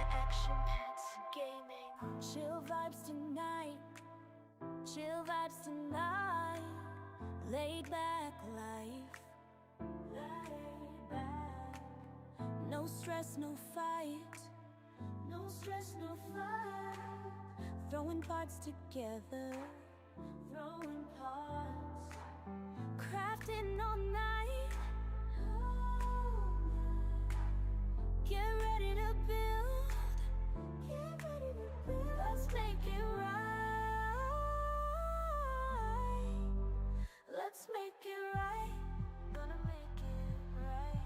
Action Pants Gaming. Chill vibes tonight. Chill vibes tonight. Laid back life. Laid back. No stress, no fight. No stress, no fight. Throwing parts together. Throwing parts. Crafting all night. Get ready to build. Get ready to build. Let's make it right. Let's make it right. Gonna make it right.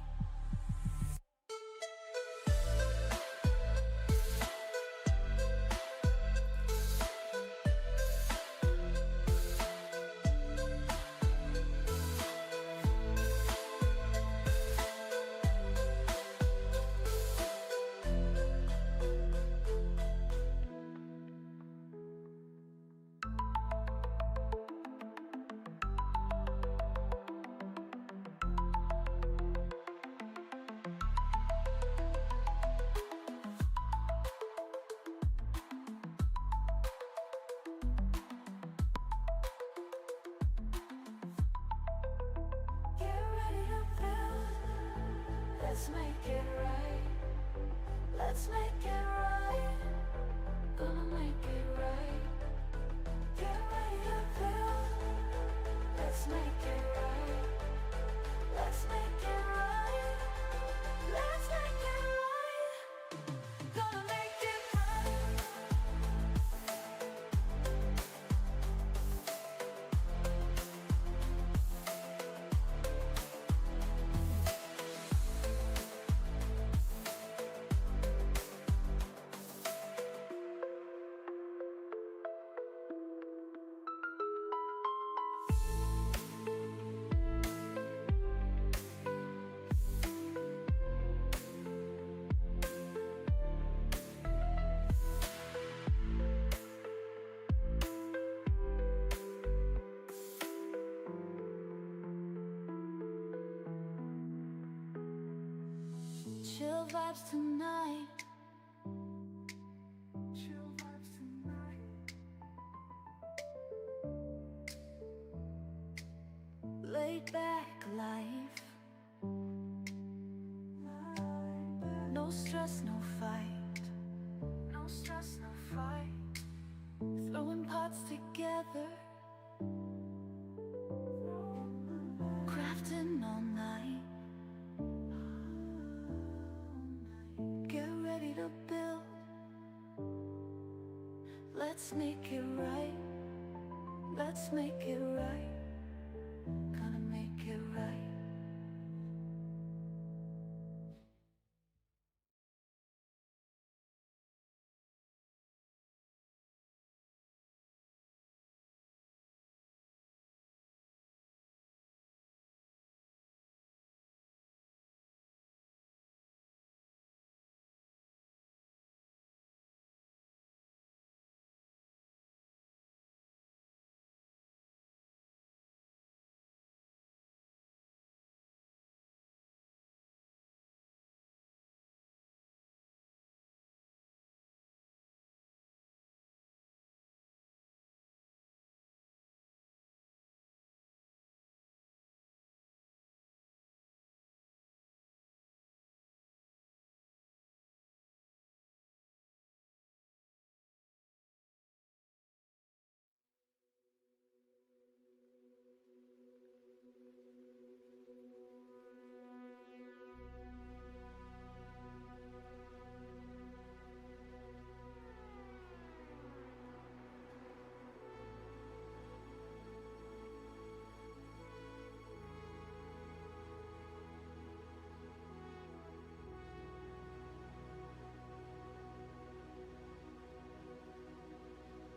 Let's make it right. Let's make it right. Gonna make it right. Get ready to build. Let's make it right. Let's make it right. Let's make it right. Gonna make it right. Chill vibes tonight. Chill vibes tonight. Laid back life. No stress, no fight. No stress, no fight. Throwing parts together. Crafting all night. Get ready to build. Let's make it right. Let's make it right. Gonna make it right.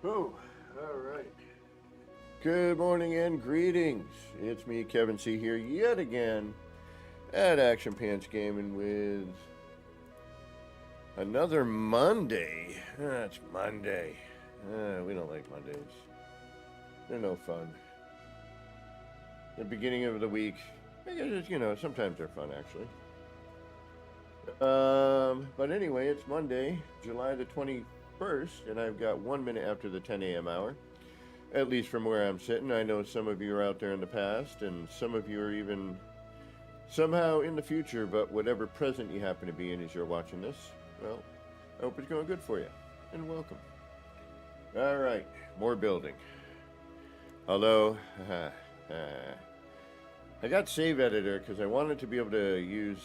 Oh, all right. Good morning and greetings. It's me, Kevin C. here yet again at Action Pants Gaming with another Monday. It's Monday. We don't like Mondays. They're no fun. The beginning of the week, I guess, sometimes they're fun, actually. But anyway, it's Monday, July the 21st, and I've got 1 minute after the 10 a.m. hour. At least from where I'm sitting. I know some of you are out there in the past, and some of you are even somehow in the future, but whatever present you happen to be in as you're watching this, well, I hope it's going good for you, and welcome. All right, more building. Although, I got Save Editor because I wanted to be able to use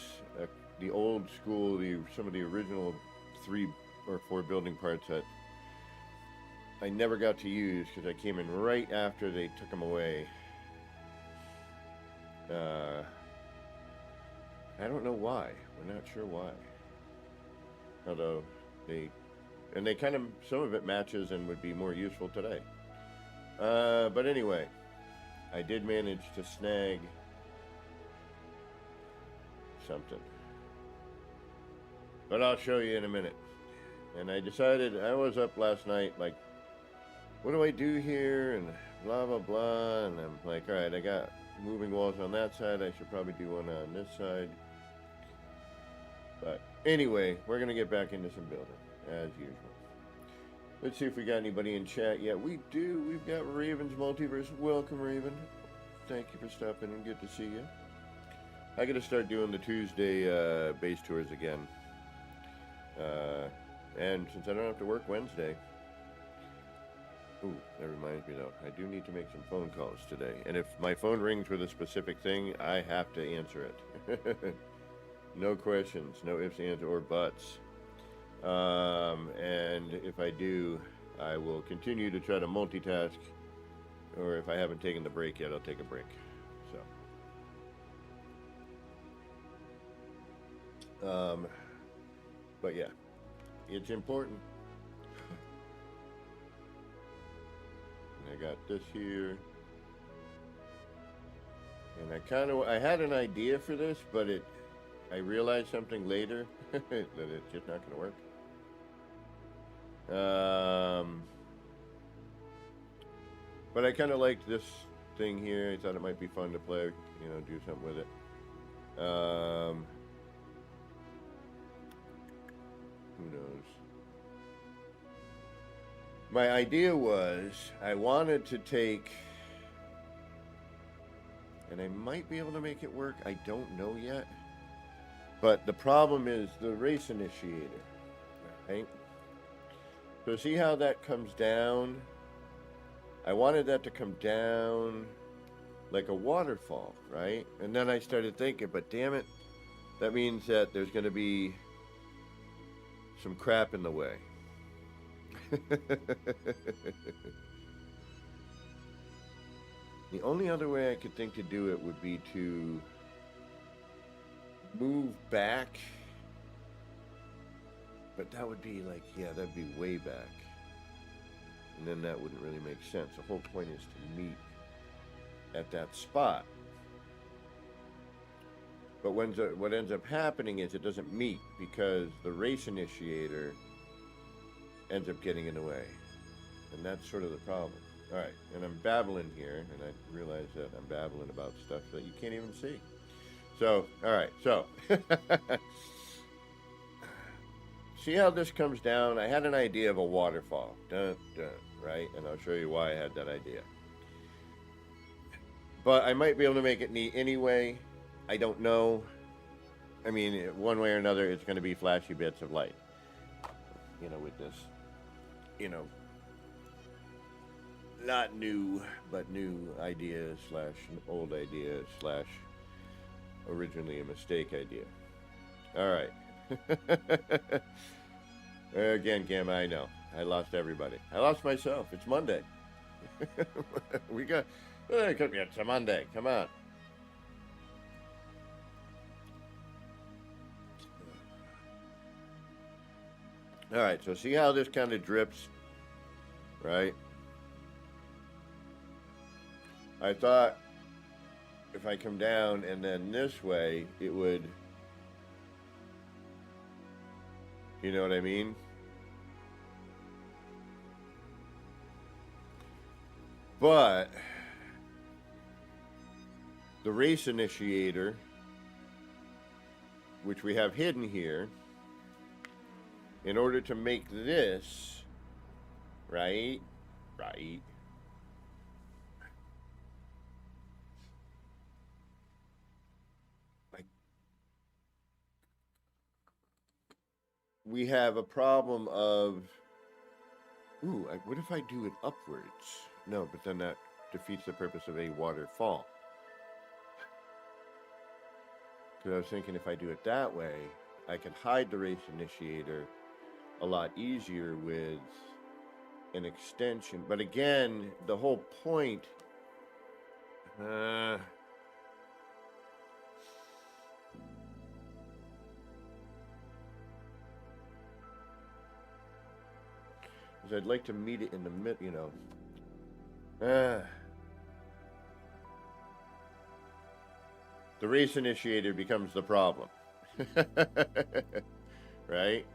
the old school, some of the original 3 or 4 building parts that I never got to use because I came in right after they took them away. I don't know why. We're not sure why. Although they kind of, some of it matches and would be more useful today. But anyway, I did manage to snag something. But I'll show you in a minute. And I decided, I was up last night like, what do I do here? And blah, blah, blah. And I'm like, all right, I got moving walls on that side. I should probably do one on this side. But anyway, we're going to get back into some building, as usual. Let's see if we got anybody in chat yet. We do. We've got Raven's Multiverse. Welcome, Raven. Thank you for stopping in. Good to see you. I got to start doing the Tuesday base tours again. And since I don't have to work Wednesday. Ooh, that reminds me though. I do need to make some phone calls today. And if my phone rings with a specific thing, I have to answer it. No questions, no ifs, ands, or buts. And if I do, I will continue to try to multitask. Or if I haven't taken the break yet, I'll take a break. So. But yeah, it's important. And I got this here. And I had an idea for this, but I realized something later that it's just not going to work. But I kind of liked this thing here. I thought it might be fun to play, do something with it. Who knows? My idea was I wanted to take, and I might be able to make it work. I don't know yet. But the problem is the race initiator, right? So see how that comes down? I wanted that to come down like a waterfall, right? And then I started thinking, but damn it, that means that there's going to be some crap in the way. The only other way I could think to do it would be to move back, but that would be like, yeah, that'd be way back, and then that wouldn't really make sense. The whole point is to meet at that spot. But what ends up happening is it doesn't meet because the race initiator ends up getting in the way, and that's sort of the problem. All right, and I'm babbling here, and I realize that I'm babbling about stuff that you can't even see. So, all right, so see how this comes down? I had an idea of a waterfall, dun, dun, right? And I'll show you why I had that idea. But I might be able to make it neat anyway. I don't know. I mean, one way or another, it's going to be flashy bits of light. With this, not new, but new ideas / old ideas / originally a mistake idea. All right. Again, Gamma, I know. I lost everybody. I lost myself. It's Monday. It's a Monday. Come on. All right, so see how this kind of drips, right? I thought if I come down and then this way, it would, you know what I mean? But the race initiator which we have hidden here, in order to make this, right, like, we have a problem of, ooh, what if I do it upwards? No, but then that defeats the purpose of a waterfall. Because I was thinking if I do it that way, I can hide the race initiator a lot easier with an extension. But again, the whole point... is I'd like to meet it in the mid, you know. The race initiator becomes the problem. Right?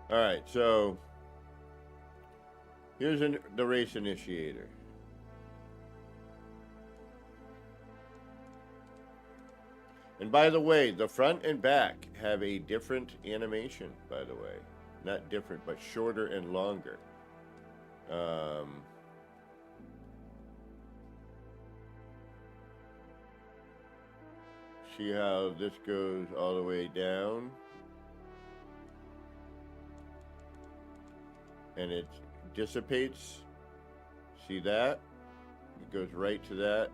Alright, so here's the race initiator. And by the way, the front and back have a different animation, by the way. Not different, but shorter and longer. See how this goes all the way down? And it dissipates. See that? It goes right to that.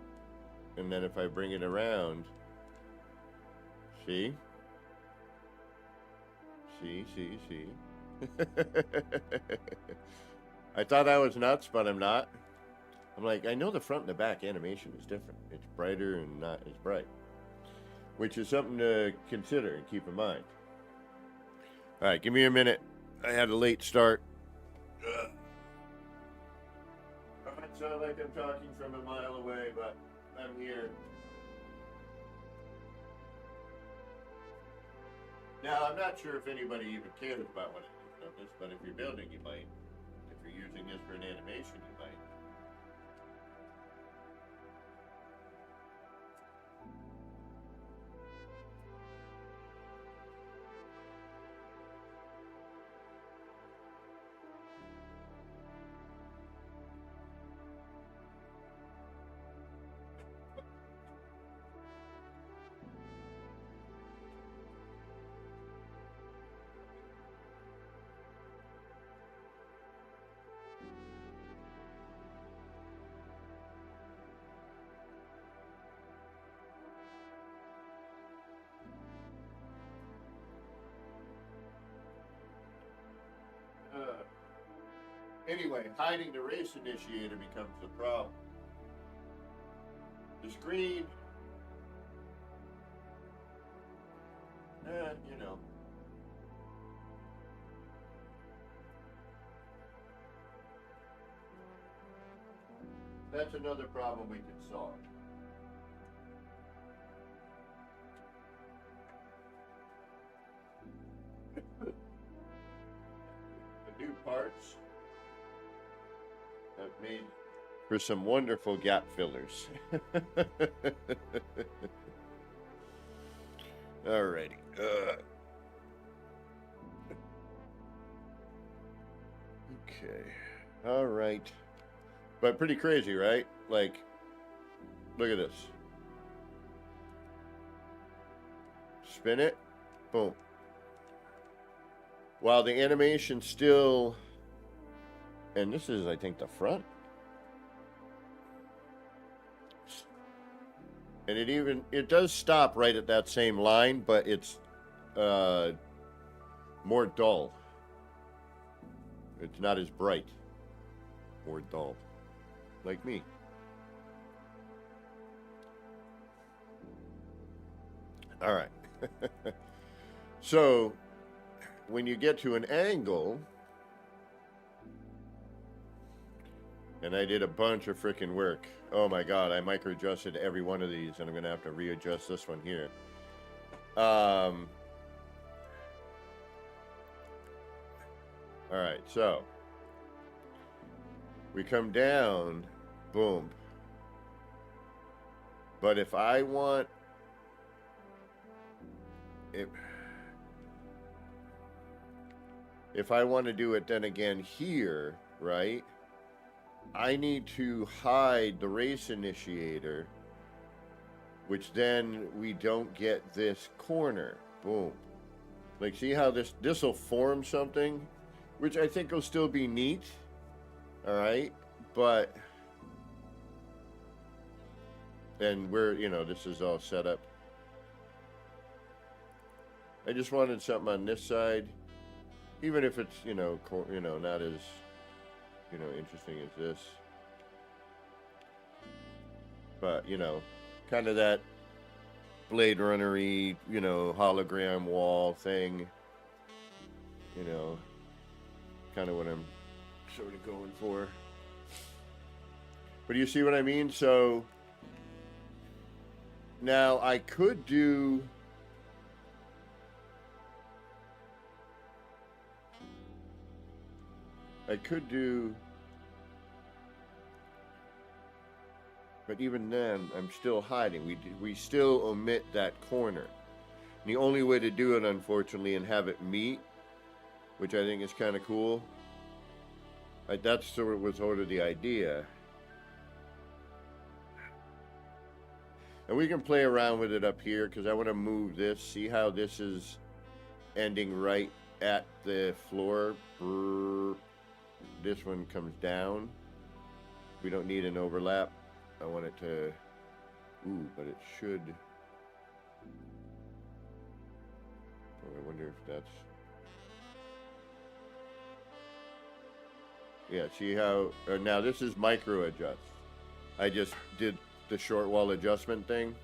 And then if I bring it around, see? See. I thought I was nuts, but I'm not. I'm like, I know the front and the back animation is different. It's brighter and not as bright. Which is something to consider and keep in mind. Alright, give me a minute. I had a late start. I might sound like I'm talking from a mile away, but I'm here. Now, I'm not sure if anybody even cares about what I think of this, but if you're building, you might. If you're using this for an animation, you might. Anyway, hiding the race initiator becomes the problem. The screen, you know. That's another problem we can solve. The new parts have made for some wonderful gap fillers. Alrighty. Okay. Alright. But pretty crazy, right? Like, look at this. Spin it. Boom. While the animation still... And this is, I think, the front. And it does stop right at that same line, but it's more dull. It's not as bright. More dull. Like me. All right. So, when you get to an angle... And I did a bunch of freaking work. Oh my god, I micro-adjusted every one of these, and I'm going to have to readjust this one here. Alright, so. We come down, boom. But if I want if I want to do it then again here, right? I need to hide the race initiator, which then we don't get this corner. Boom. Like, see how this will form something, which I think will still be neat. All right, but then we're, this is all set up. I just wanted something on this side, even if it's, not as, interesting as this. But, kind of that Blade Runner-y, hologram wall thing. Kind of what I'm sort of going for. But you see what I mean? So now I could do but even then I'm still hiding. We still omit that corner. And the only way to do it, unfortunately, and have it meet, which I think is kind of cool. That's sort of the idea. And we can play around with it up here because I want to move this. See how this is ending right at the floor? This one comes down. We don't need an overlap. I want it to... Ooh, but it should... Oh, I wonder if that's... Yeah, see how... now this is micro adjust. I just did the short wall adjustment thing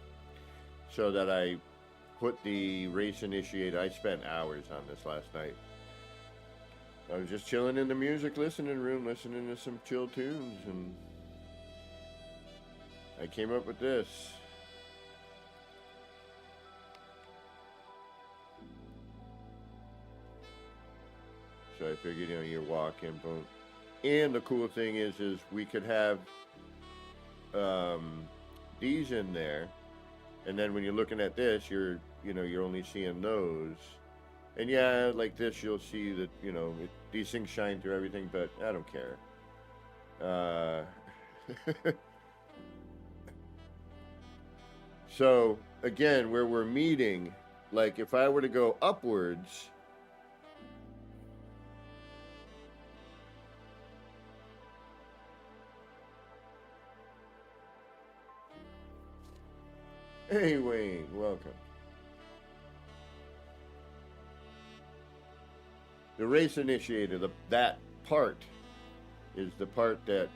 so that I put the race initiator. I spent hours on this last night. I was just chilling in the music listening room, listening to some chill tunes, and I came up with this. So I figured, you're walking, boom. And the cool thing is we could have these in there, and then when you're looking at this, you're only seeing those. And yeah, like this, you'll see that these things shine through everything, but I don't care. So again, where we're meeting, like if I were to go upwards, hey Wayne, welcome. The race initiator, that part is the part that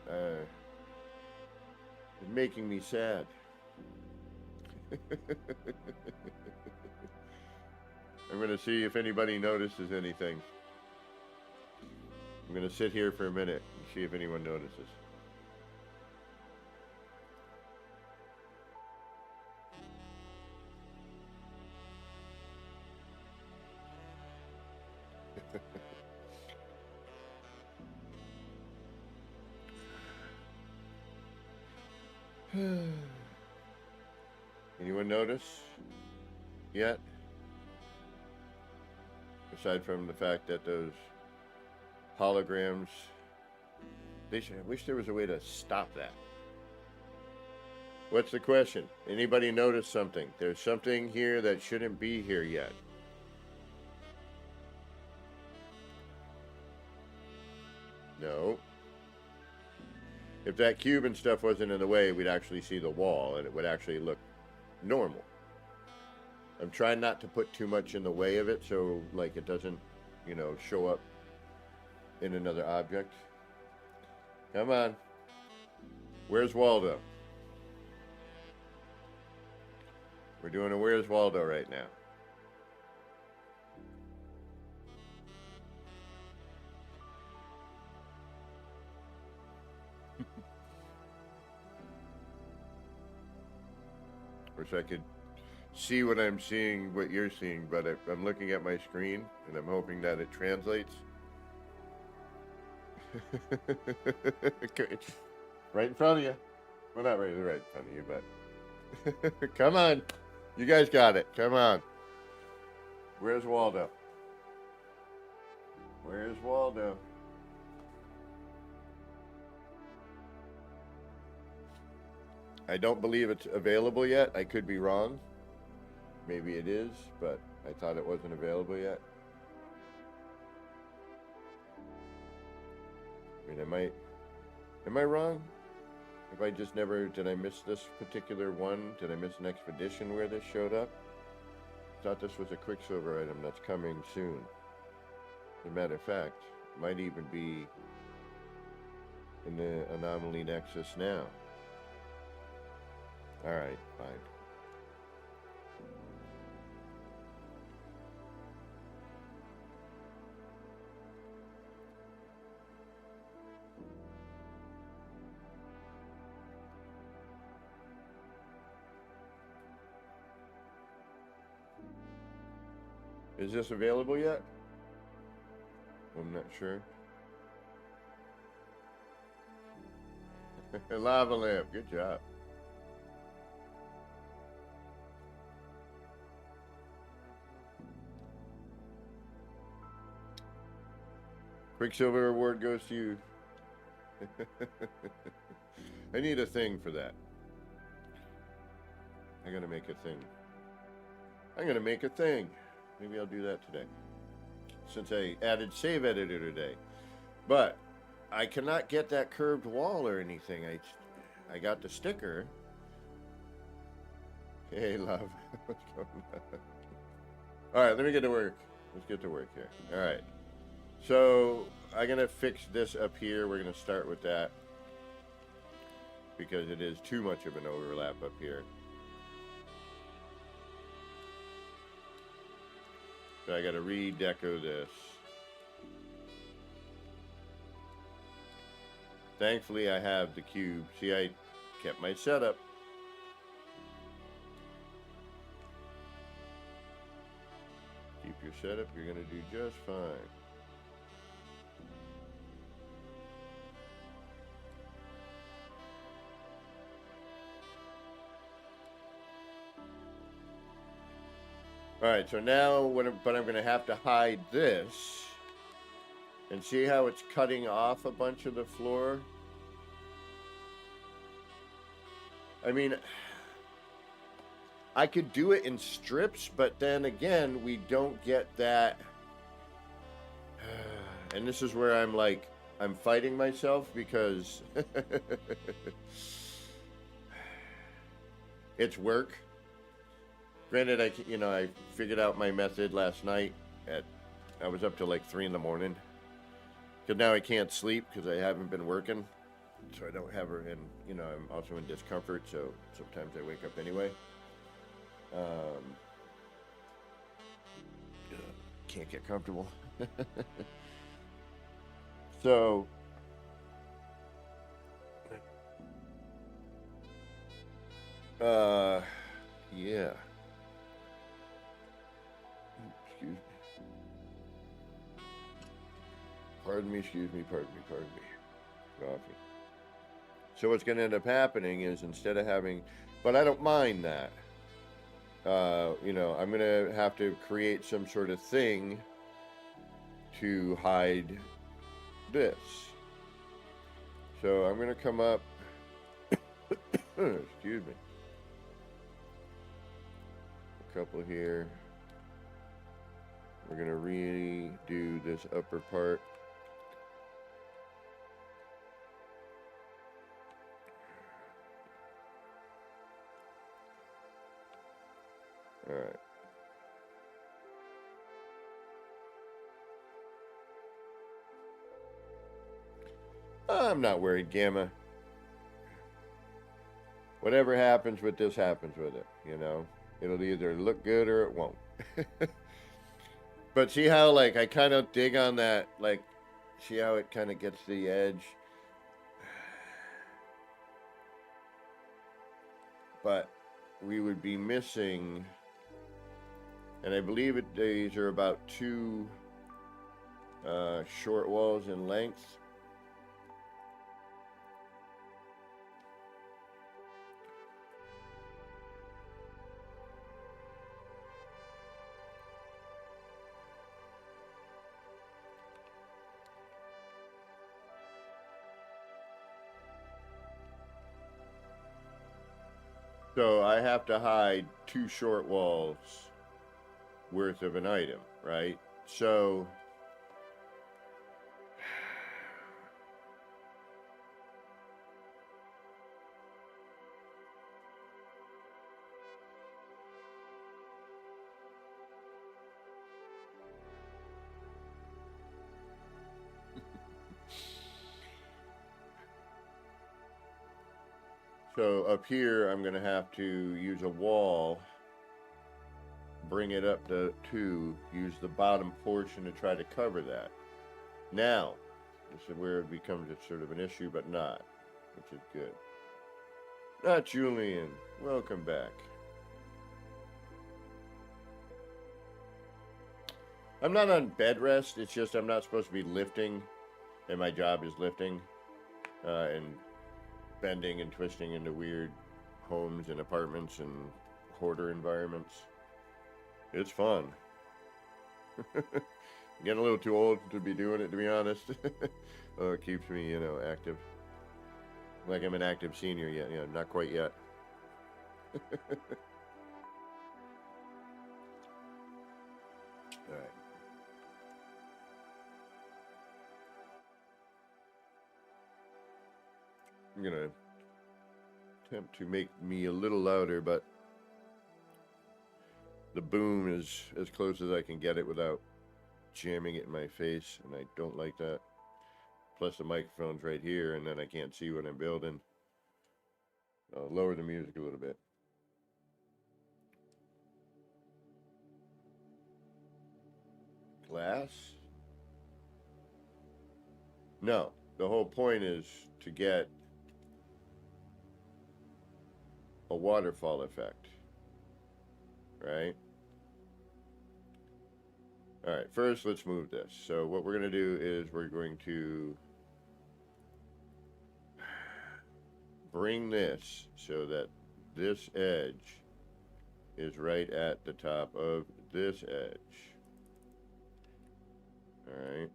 is making me sad. I'm going to see if anybody notices anything. I'm going to sit here for a minute and see if anyone notices. Anyone notice yet? Aside from the fact that those holograms, I wish there was a way to stop that. What's the question? Anybody notice something? There's something here that shouldn't be here yet. No. If that cube and stuff wasn't in the way, we'd actually see the wall and it would actually look normal. I'm trying not to put too much in the way of it so like it doesn't, show up in another object. Come on. Where's Waldo? We're doing a Where's Waldo right now. Wish I could see what I'm seeing, what you're seeing, but I'm looking at my screen and I'm hoping that it translates. Right in front of you. Well, not right in front of you, but come on. You guys got it. Come on. Where's Waldo? Where's Waldo? I don't believe it's available yet. I could be wrong. Maybe it is, but I thought it wasn't available yet. I mean, am I wrong? If I just never, did I miss this particular one? Did I miss an expedition where this showed up? I thought this was a Quicksilver item that's coming soon. As a matter of fact, it might even be in the Anomaly Nexus now. Alright, fine. Is this available yet? I'm not sure. Lava lamp, good job. Quicksilver award goes to you. I need a thing for that. I gotta make a thing. I'm gonna make a thing. Maybe I'll do that today, since I added save editor today. But I cannot get that curved wall or anything. I got the sticker. Hey, love. What's going on? All right, let me get to work. Let's get to work here. All right. So I'm going to fix this up here. We're going to start with that because it is too much of an overlap up here. So I got to re-deco this. Thankfully, I have the cube. See, I kept my setup. Keep your setup. You're going to do just fine. All right, so now, but I'm going to have to hide this. And see how it's cutting off a bunch of the floor? I mean, I could do it in strips, but then again, we don't get that. And this is where I'm like, I'm fighting myself because it's work. Granted, I figured out my method last night I was up till like 3 in the morning. Because now I can't sleep because I haven't been working. So I don't have her, and I'm also in discomfort, so sometimes I wake up anyway. Can't get comfortable. So yeah. Excuse me. Pardon me, excuse me, pardon me. Coffee. So what's going to end up happening is instead of having, but I don't mind that. I'm going to have to create some sort of thing to hide this. So I'm going to come up, excuse me, a couple here. We're going to redo this upper part. All right. I'm not worried, Gamma. Whatever happens with this happens with it, It'll either look good or it won't. But see how, like, I kind of dig on that, like, see how it kind of gets the edge? But we would be missing, and I believe these are about 2 short walls in length. So I have to hide 2 short walls worth of an item, right? So up here, I'm going to have to use a wall, bring it up to 2, use the bottom portion to try to cover that. Now, this is where it becomes a sort of an issue, but not, which is good. Not Julian, welcome back. I'm not on bed rest, it's just I'm not supposed to be lifting, and my job is lifting, and bending and twisting into weird homes and apartments and hoarder environments. It's fun. Getting a little too old to be doing it, to be honest. Oh, it keeps me, active. Like I'm an active senior yet, not quite yet. All right. I'm gonna attempt to make me a little louder, but the boom is as close as I can get it without jamming it in my face, and I don't like that. Plus the microphone's right here, and then I can't see what I'm building. I'll lower the music a little bit. Glass? No, the whole point is to get a waterfall effect, right? All right, first let's move this. So what we're going to do is we're going to bring this so that this edge is right at the top of this edge. All right.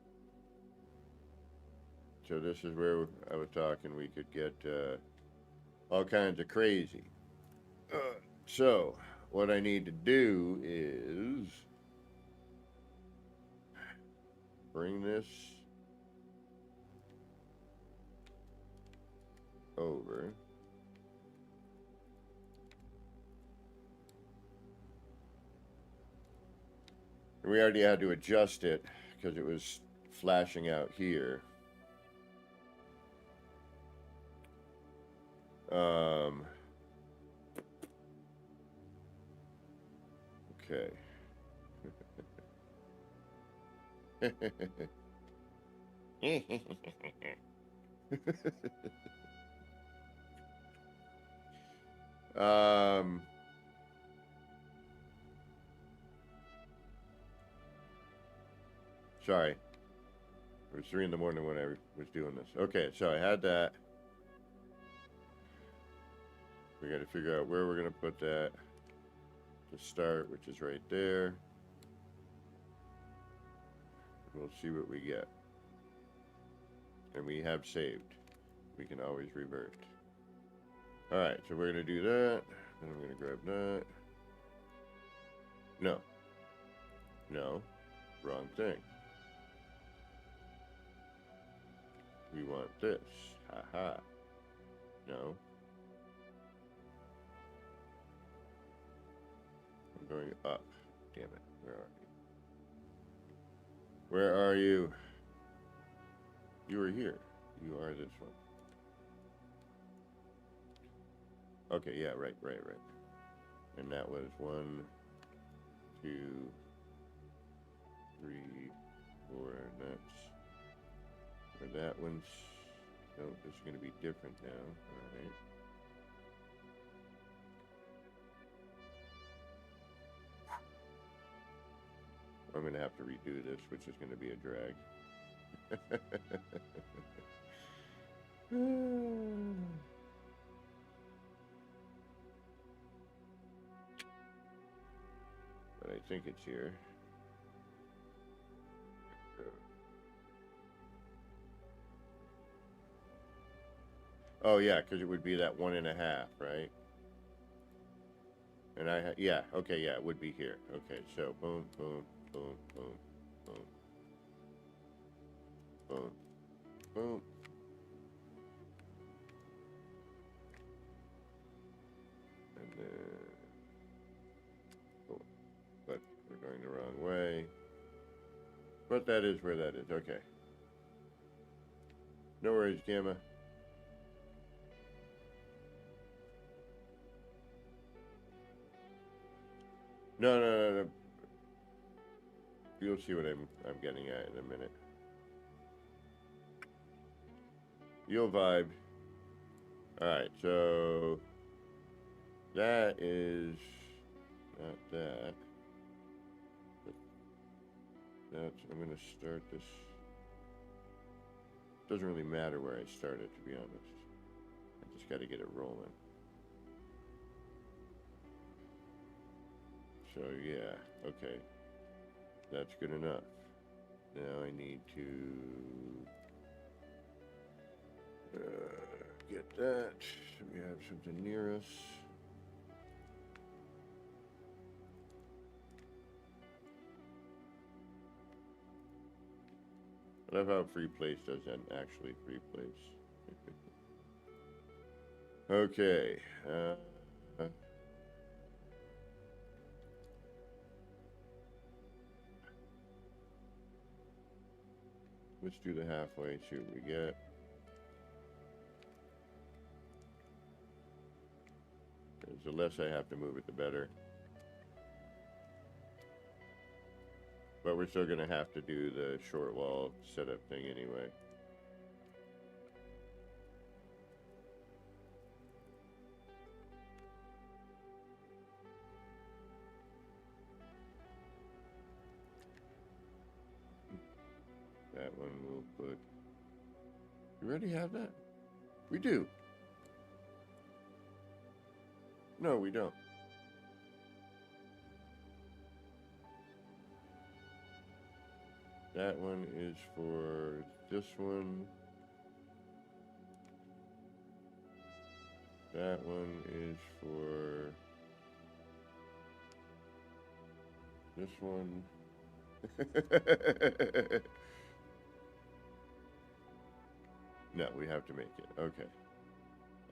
So this is where I was talking we could get all kinds of crazy. So what I need to do is bring this over. And we already had to adjust it because it was flashing out here. Okay. Sorry. It was 3 in the morning when I was doing this. Okay, so I had that. We got to figure out where we're going to put that to start, which is right there. We'll see what we get. And we have saved. We can always revert. Alright, so we're going to do that. Then I'm going to grab that. No. No. Wrong thing. We want this. Haha. No. I'm going up. Damn it. Where are you? Where are you? You are here. You are this one. Okay, yeah, right. And that was 1, 2, 3, 4, and that's where that one's. No, this is going to be different now. All right. I'm going to have to redo this, which is going to be a drag. But I think it's here. Oh yeah, because it would be that 1.5, right? And yeah, okay, yeah, it would be here. Okay, so boom, boom, boom, boom, boom, boom, boom. And then, oh, but we're going the wrong way. But that is where that is. Okay. No worries, Gamma. No, no, no, no. You'll see what I'm getting at in a minute. You'll vibe. Alright, so that is not that. But that's, I'm gonna start this. Doesn't really matter where I start it, to be honest. I just gotta get it rolling. So yeah, okay. That's good enough. Now I need to get that. So we have something near us. I love how free place doesn't actually free place. Okay. Let's do the halfway, see what we get. The less I have to move it, the better. But we're still gonna have to do the short wall setup thing anyway. That one we'll put. You already have that? We do. No, we don't. That one is for this one. That one is for this one. No, we have to make it. Okay.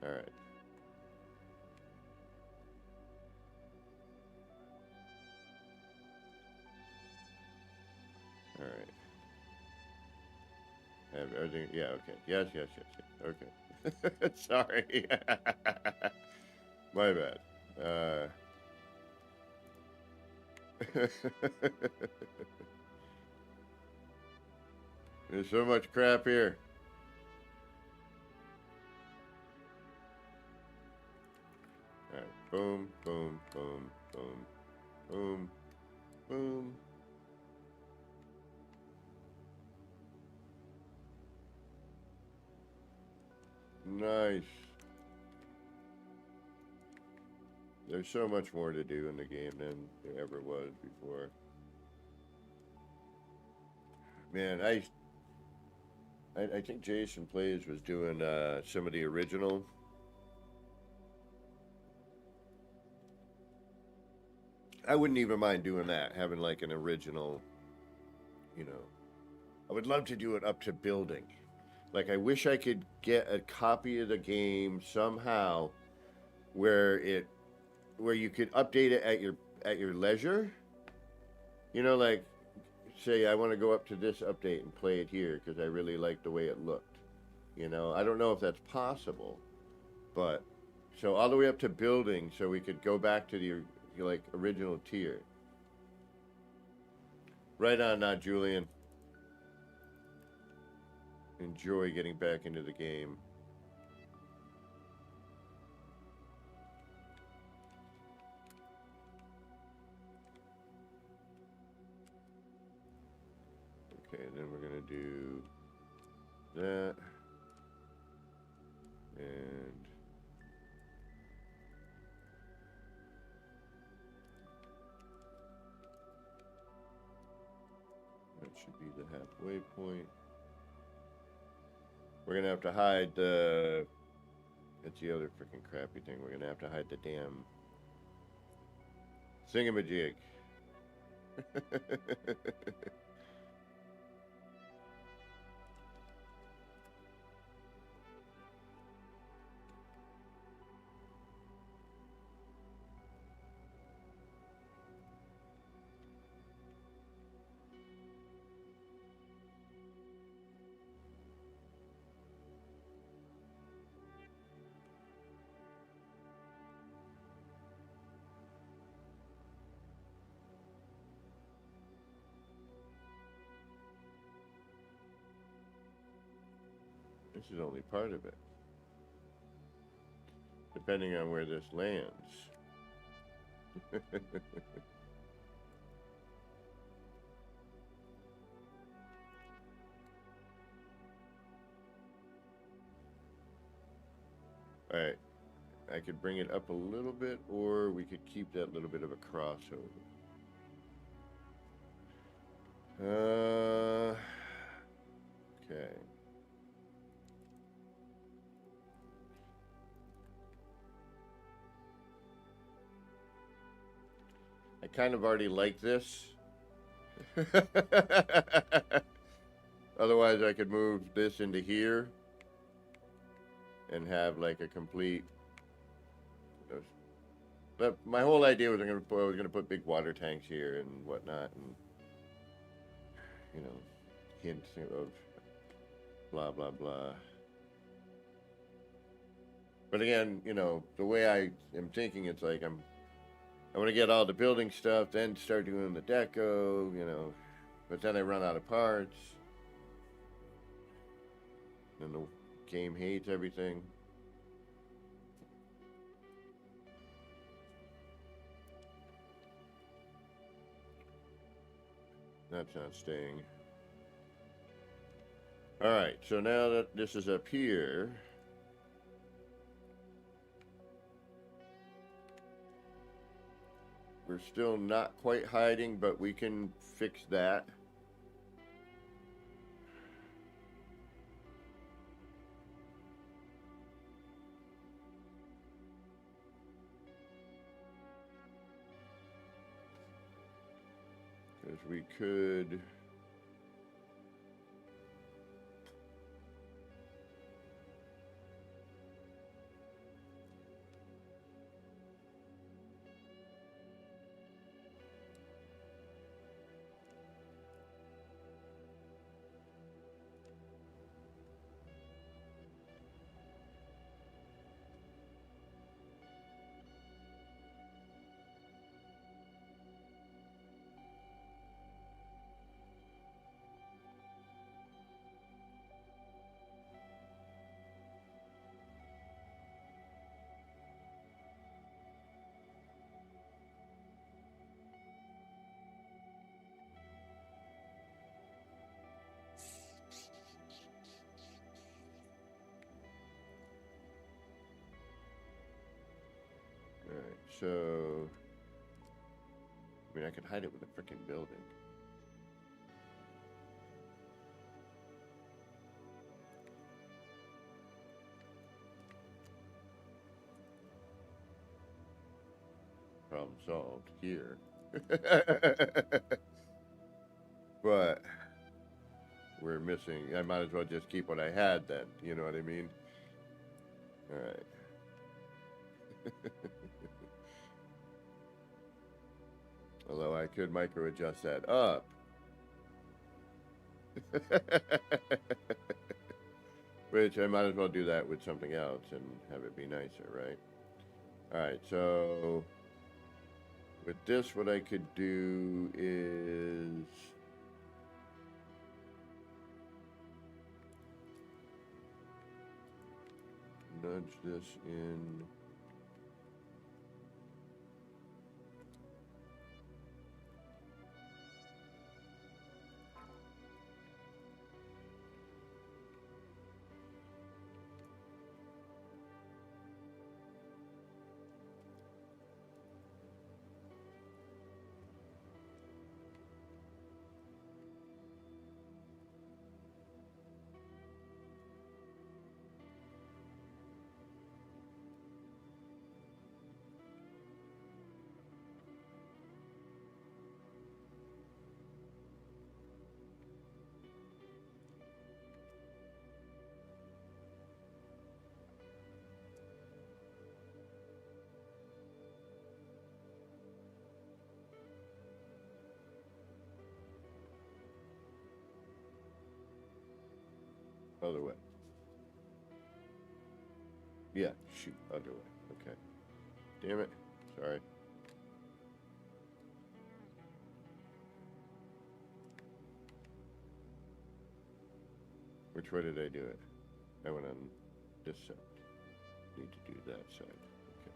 All right. All right. Have everything? Yeah. Okay. Yes. Yes. Yes. Yes. Okay. Sorry. My bad. There's so much crap here. All right. Boom. Boom. Boom. Boom. Boom. Boom. Nice. There's so much more to do in the game than there ever was before. Man, I think Jason Plays was doing some of the original. I wouldn't even mind doing that, having like an original, you know. I would love to do it up to building. Like I wish I could get a copy of the game somehow where you could update it at your leisure. You know, like say I want to go up to this update and play it here because I really like the way it looked. You know, I don't know if that's possible, but so all the way up to building, so we could go back to the like original tier. Right on, not Julian. Enjoy getting back into the game. Okay, then we're gonna do that, and that should be the halfway point. We're gonna have to hide the. That's the other freaking crappy thing. We're gonna have to hide the damn Thingamajig. This is only part of it. Depending on where this lands. Alright. I could bring it up a little bit, or we could keep that little bit of a crossover. Okay. I kind of already like this. Otherwise, I could move this into here and have like a complete. But my whole idea was I was gonna put big water tanks here and whatnot, and you know, hints of blah blah blah. But again, you know, the way I am thinking, it's like I want to get all the building stuff, then start doing the deco, you know, but then I run out of parts. And the game hates everything. That's not staying. Alright, so now that this is up here, we're still not quite hiding, but we can fix that. Because we could... Alright, so... I mean, I could hide it with a freaking building. Problem solved here. But we're missing. I might as well just keep what I had then. You know what I mean? Alright. Although I could micro adjust that up. Which I might as well do that with something else and have it be nicer, right? Alright, so with this, what I could do is nudge this in. Other way. Yeah, shoot, other way. Okay. Damn it. Sorry. Which way did I do it? I went on this side. Need to do that side. Okay.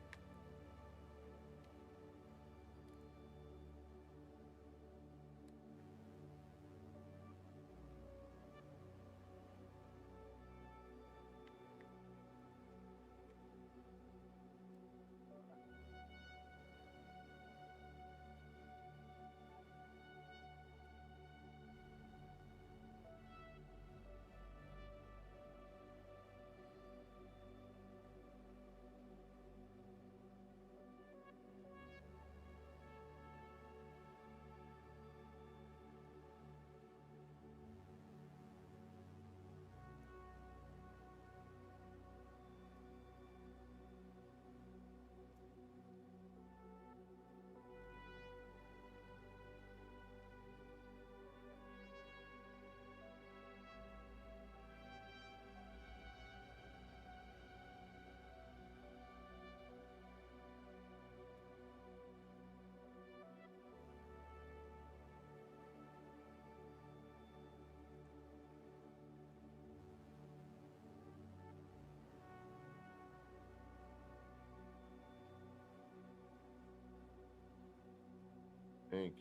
Thank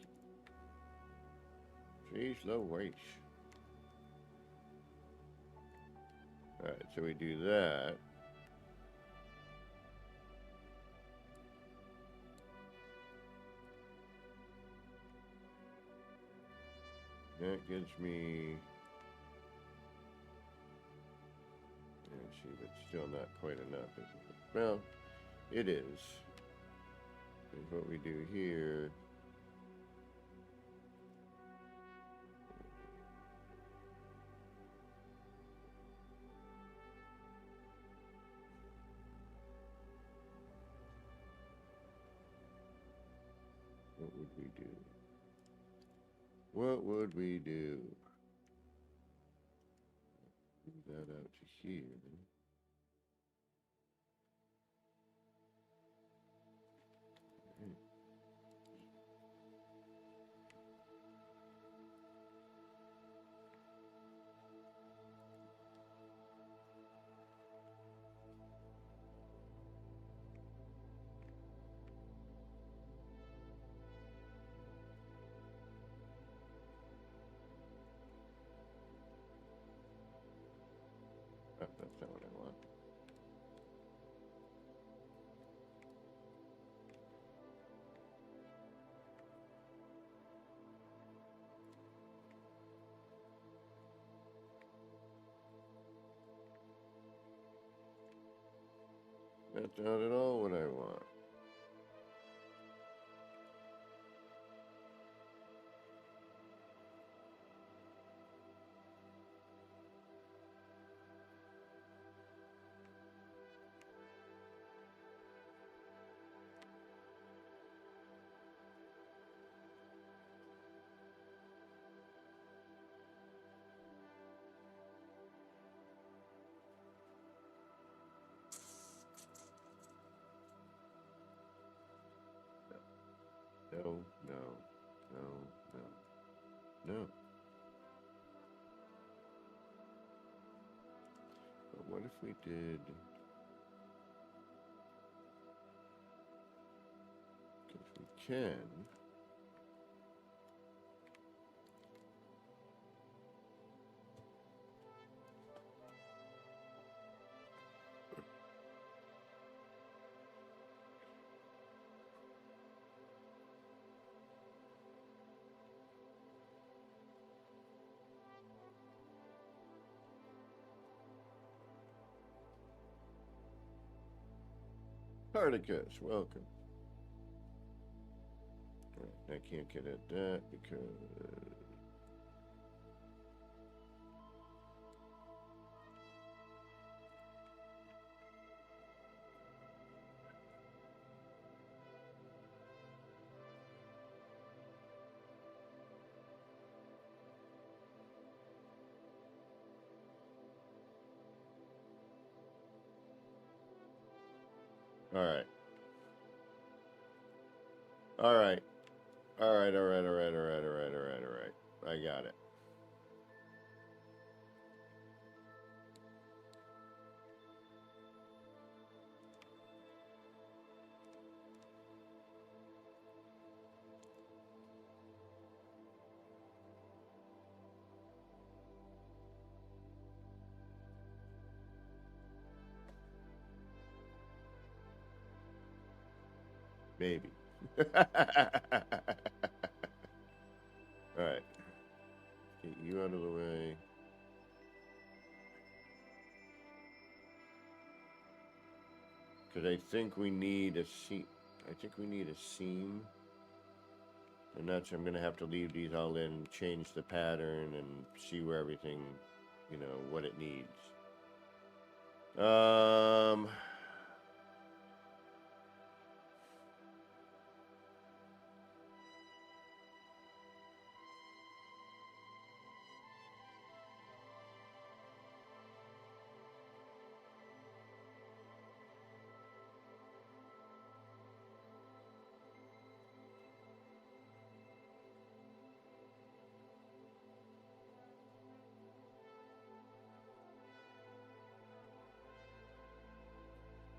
you. Jeez Louise. Alright, so we do that. That gives me... Let's see, but still not quite enough, is it? Well, it is. Is what we do here. What would we do? What would we do? Move that out to here. Oh, that's not what I want. That's not at all what I want. No, no, no, no, no. But what if we did... Because we can... Spartacus, welcome. Right, I can't get at that because... All right. All right. All right. All right. All right. All right. All right. All right. All right. I got it. Maybe. All right. Get you out of the way. Because I think we need a seam. I think we need a seam. And that's, I'm going to have to leave these all in, change the pattern, and see where everything, you know, what it needs.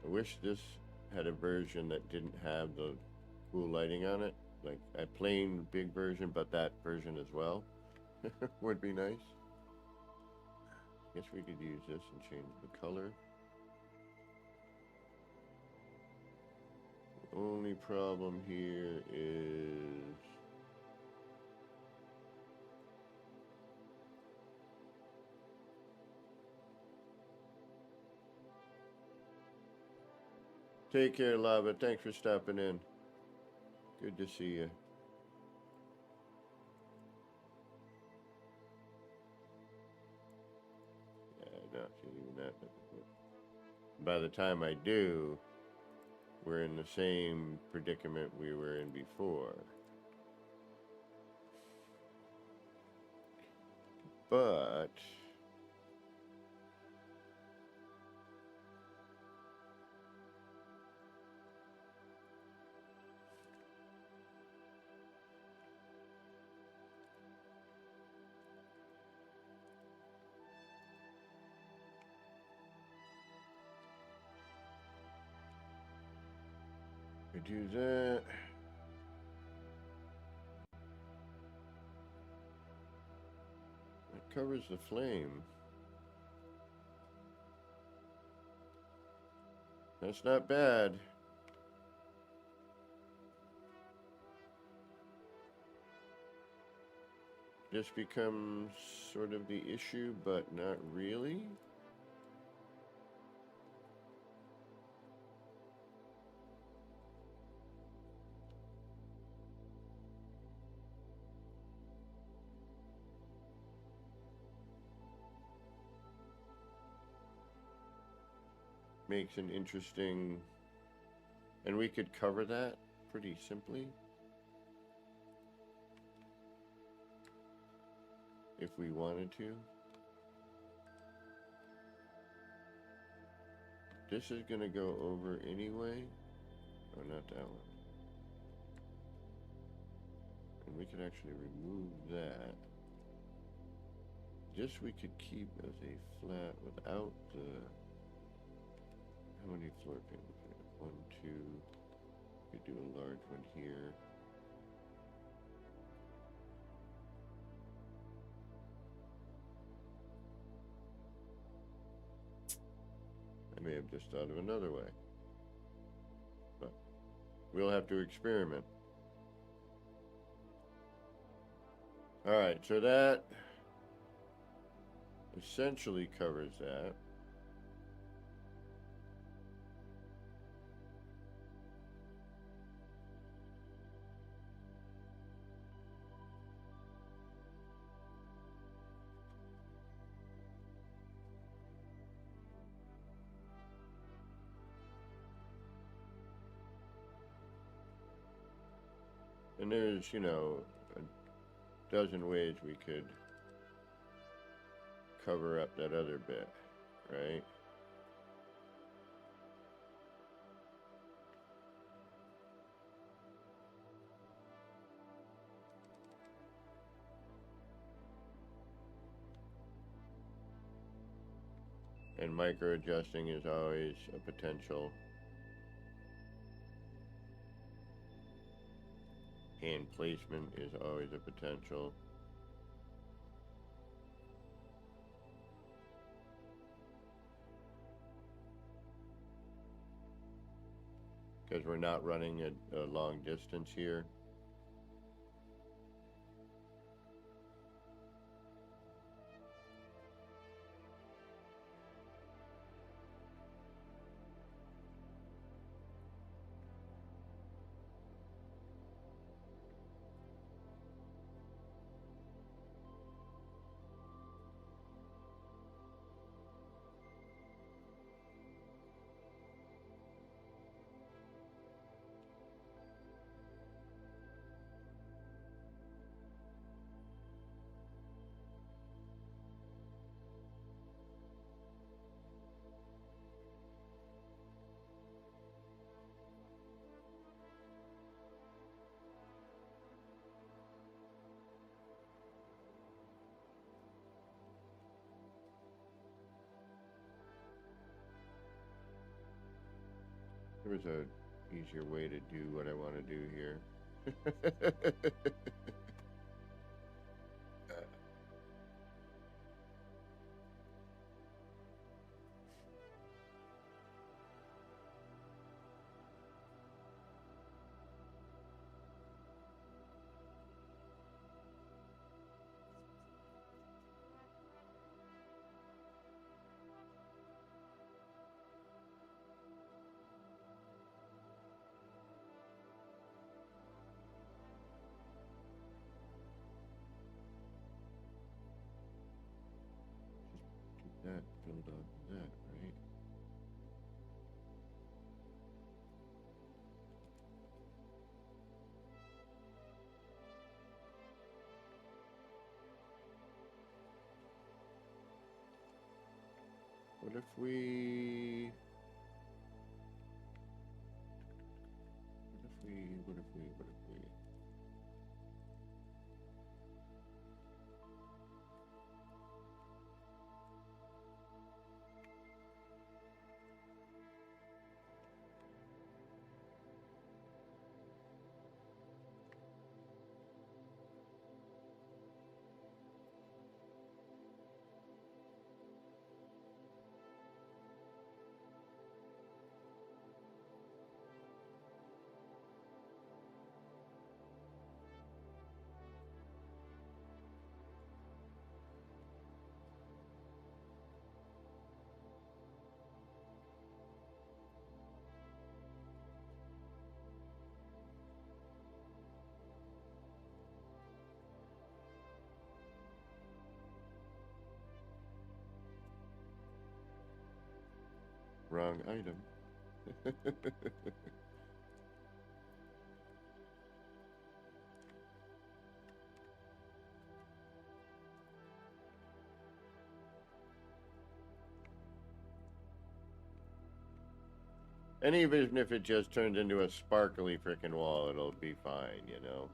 I wish this had a version that didn't have the cool lighting on it. Like a plain big version, but that version as well would be nice. Guess we could use this and change the color. The only problem here is take care, Lava. Thanks for stopping in. Good to see you. Yeah, not even that. By the time I do, we're in the same predicament we were in before. But we do that. That covers the flame. That's not bad. This becomes sort of the issue, but not really. Makes an interesting, and we could cover that pretty simply if we wanted to. This is gonna go over anyway. Oh, not that one. And we could actually remove that. This we could keep as a flat without the, how many floor pans? 1, 2, we could do a large one here. I may have just thought of another way, but we'll have to experiment. All right, so that essentially covers that. And there's, you know, a dozen ways we could cover up that other bit, right? And micro adjusting is always a potential. Hand placement is always a potential. Because we're not running a long distance here. There was a easier way to do what I want to do here. That build on that, right? What if we... What if we... Wrong item. And even if it just turns into a sparkly frickin' wall, it'll be fine, you know?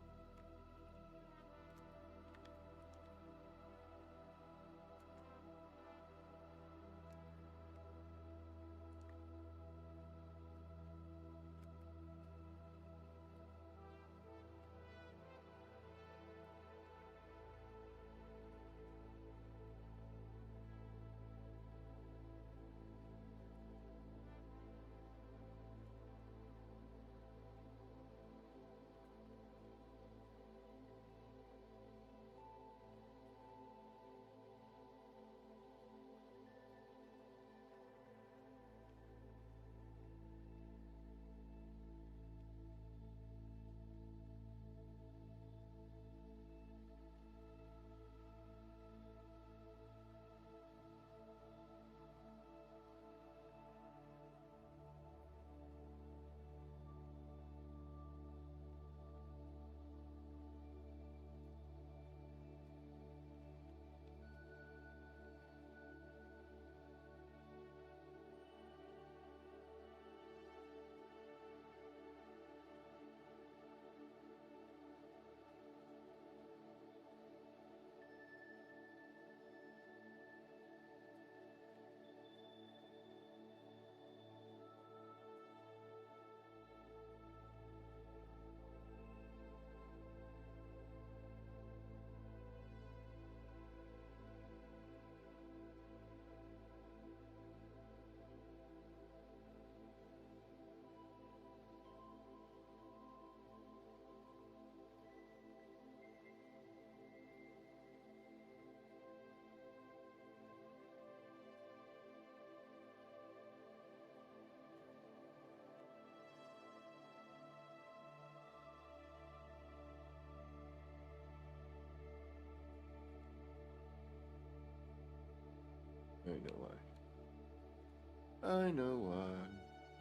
I know why.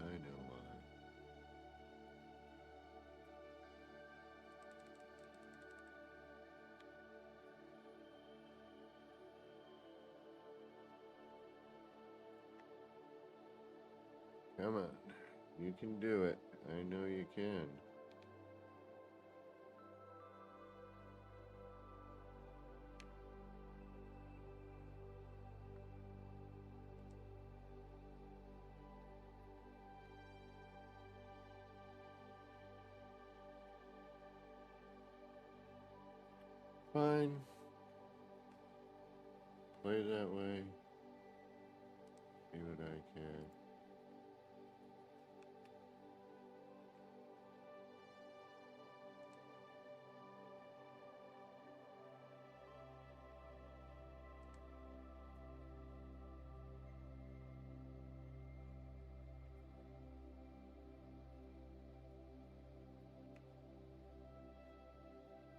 I know why. Come on. You can do it. I know you can. Fine. Play that way. See what I can.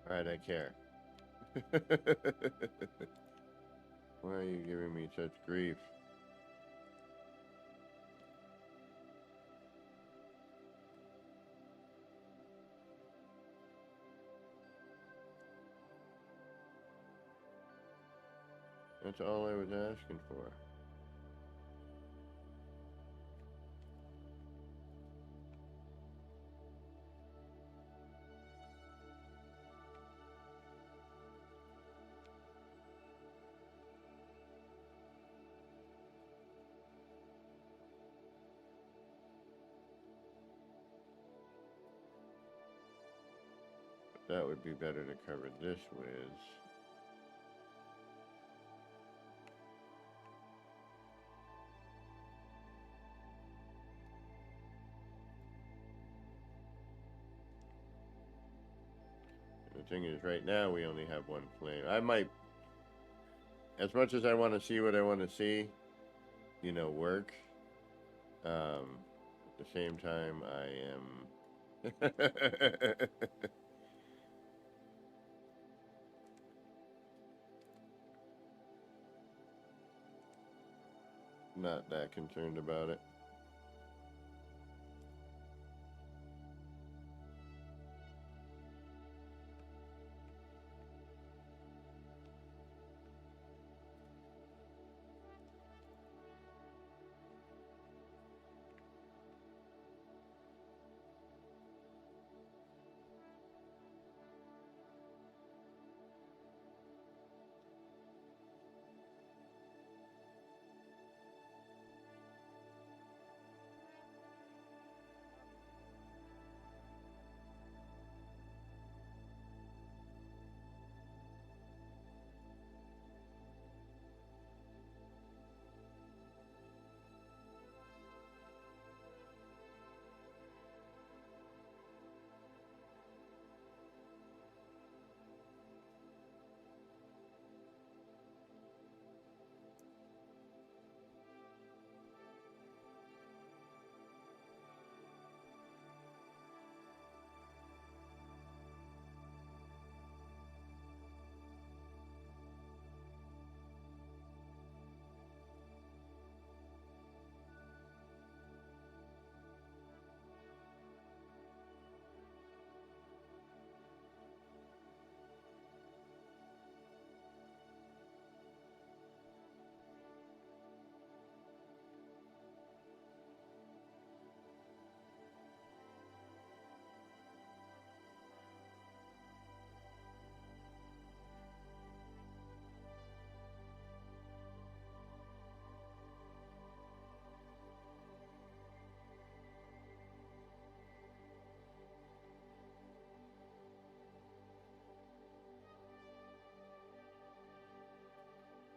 Alright, I care. Why are you giving me such grief? That's all I was asking for. That would be better to cover this with. The thing is, right now we only have one flame. I might, as much as I want to see what I want to see, you know, work. At the same time, I am. Not that concerned about it.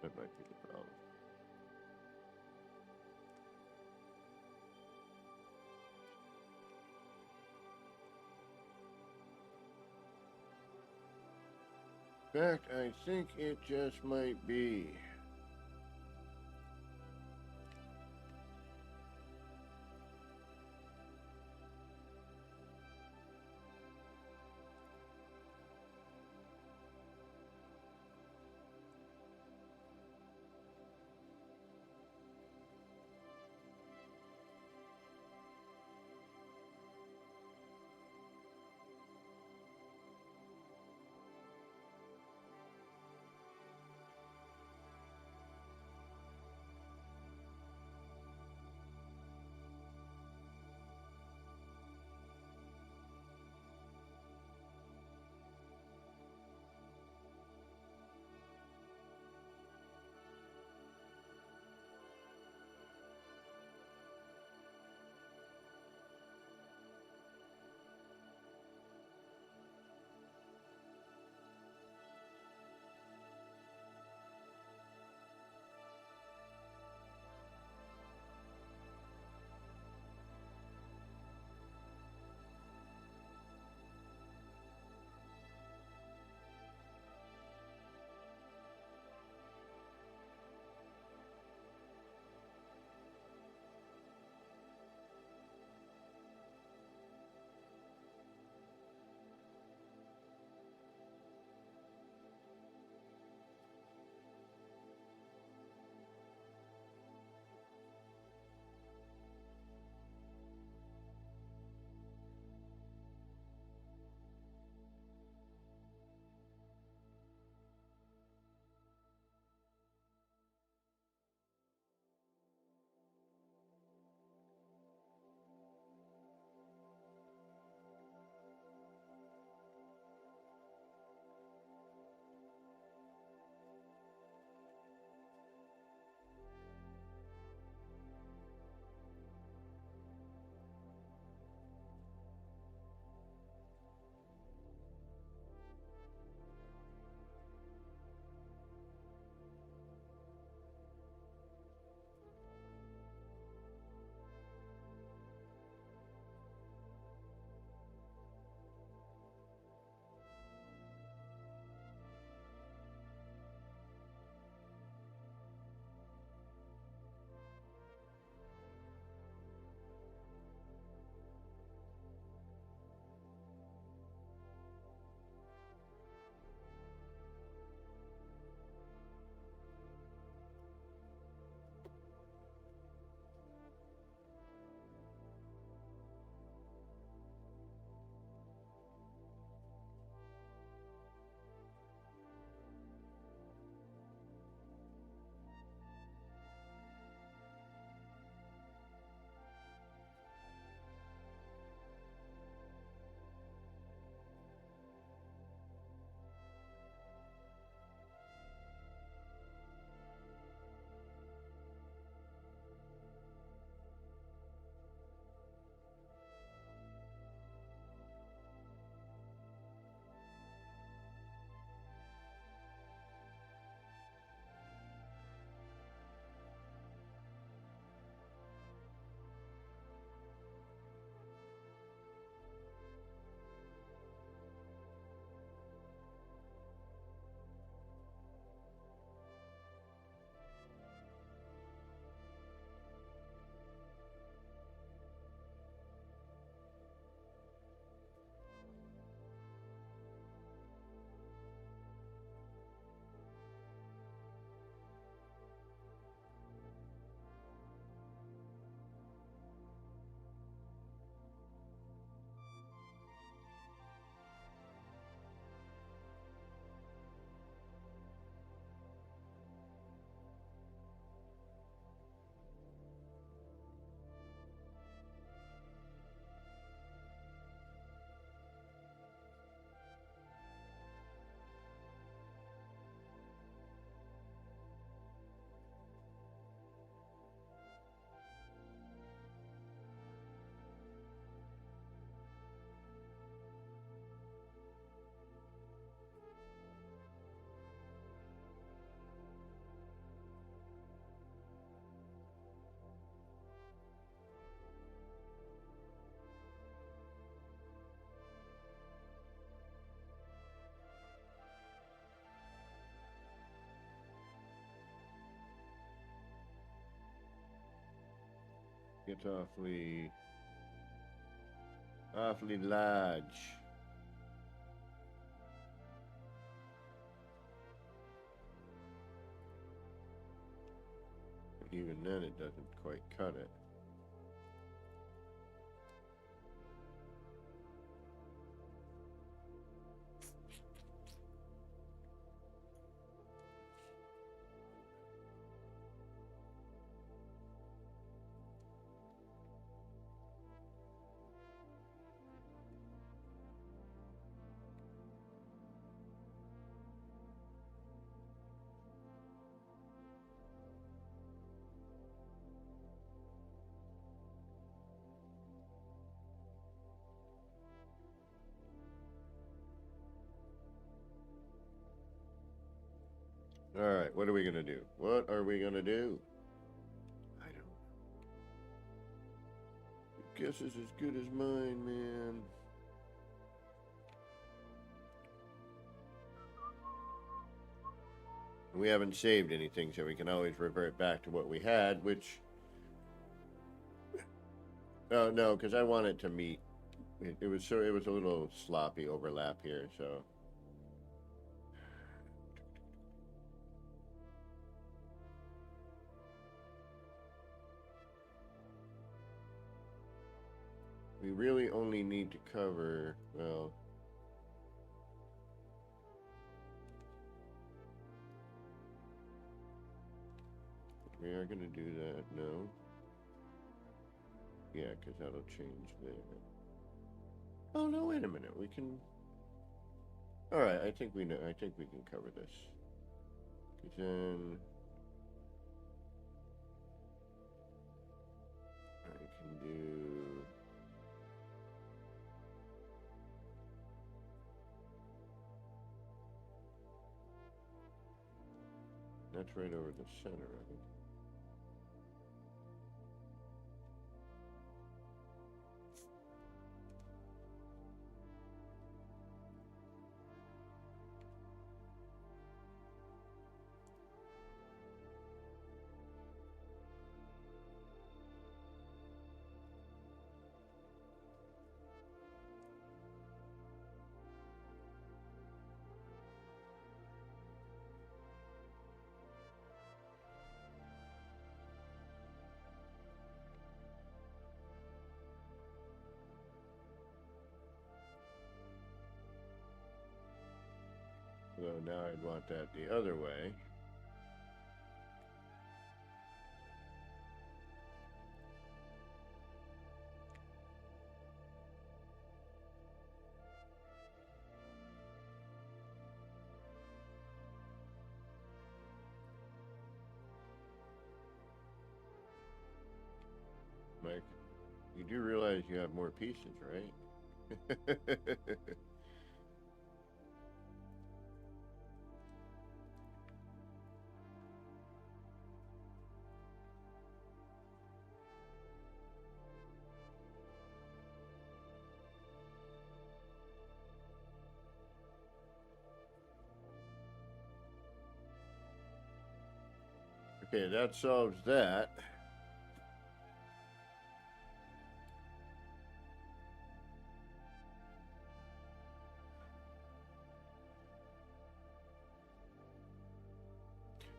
That might be the problem. In fact, I think it just might be. Gets awfully large. Even then, it doesn't quite cut it. All right, what are we gonna do? What are we gonna do? I don't know. Your guess is as good as mine, man. We haven't saved anything, so we can always revert back to what we had, which... Oh, no, because I want it to meet. It was a little sloppy overlap here, so... We really only need to cover, well... We are going to do that, no. Yeah, because that'll change there. Oh, no, wait a minute, we can... Alright, I think we know, I think we can cover this. Because then... I can do... That's right over the center, I think. So now I'd want that the other way. Mike, you do realize you have more pieces, right? Okay, that solves that.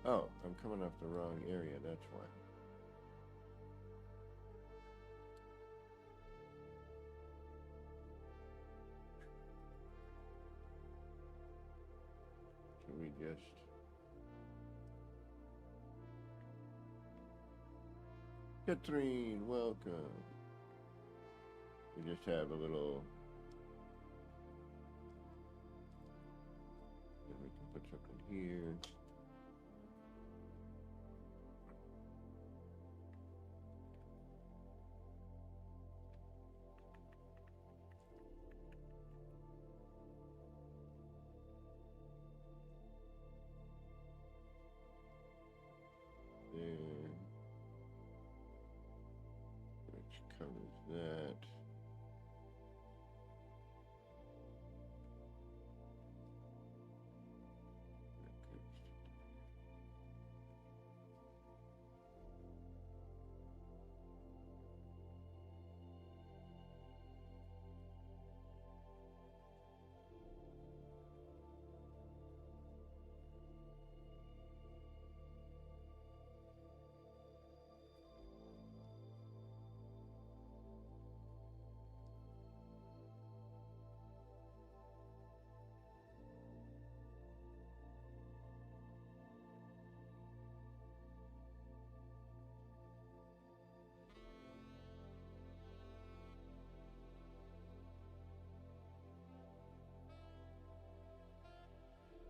Oh, I'm coming off the wrong area, that's why. Should we just... Catherine, welcome. We just have a little... Then we can put something here. There. Which covers that.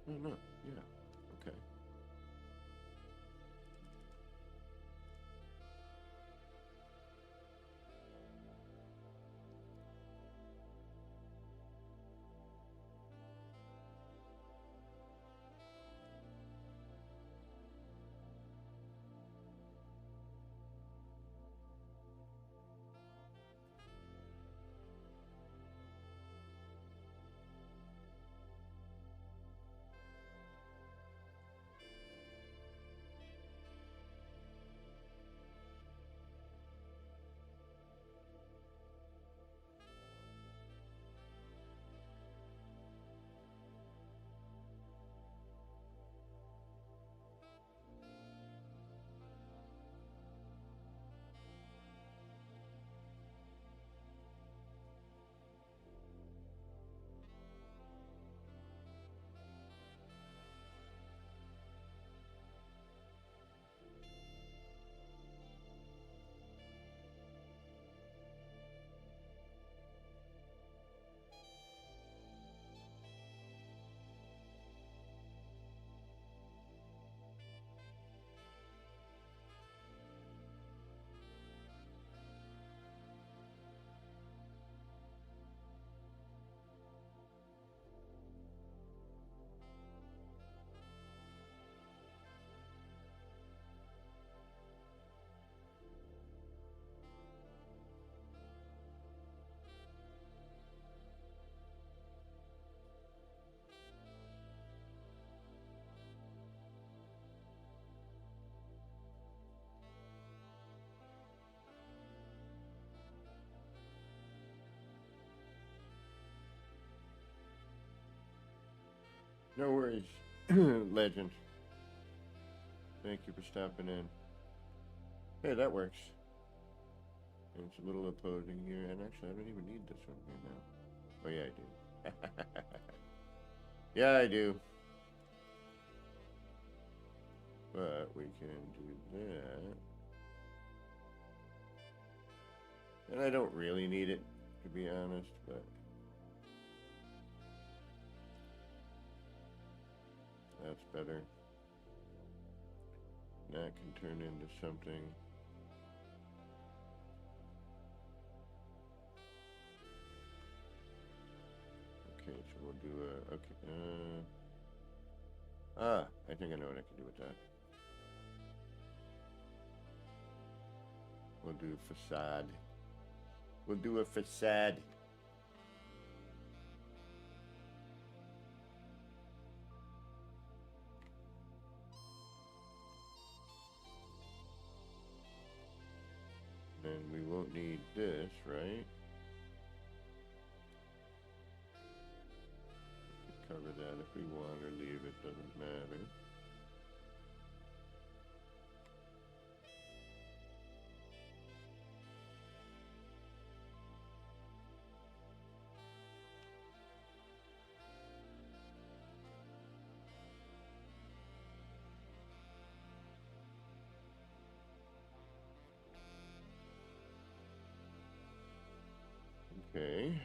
No, no, yeah, okay. No worries, legend. Thank you for stopping in. Hey, that works. And it's a little opposing here, and actually, I don't even need this one here now. Oh, yeah, I do. Yeah, I do. But we can do that. And I don't really need it, to be honest, but that's better. That can turn into something. Okay, so we'll do a, okay, I think I know what I can do with that. We'll do facade. We'll do a facade. And we won't need this, right? We can cover that if we want or leave it, doesn't matter. Okay,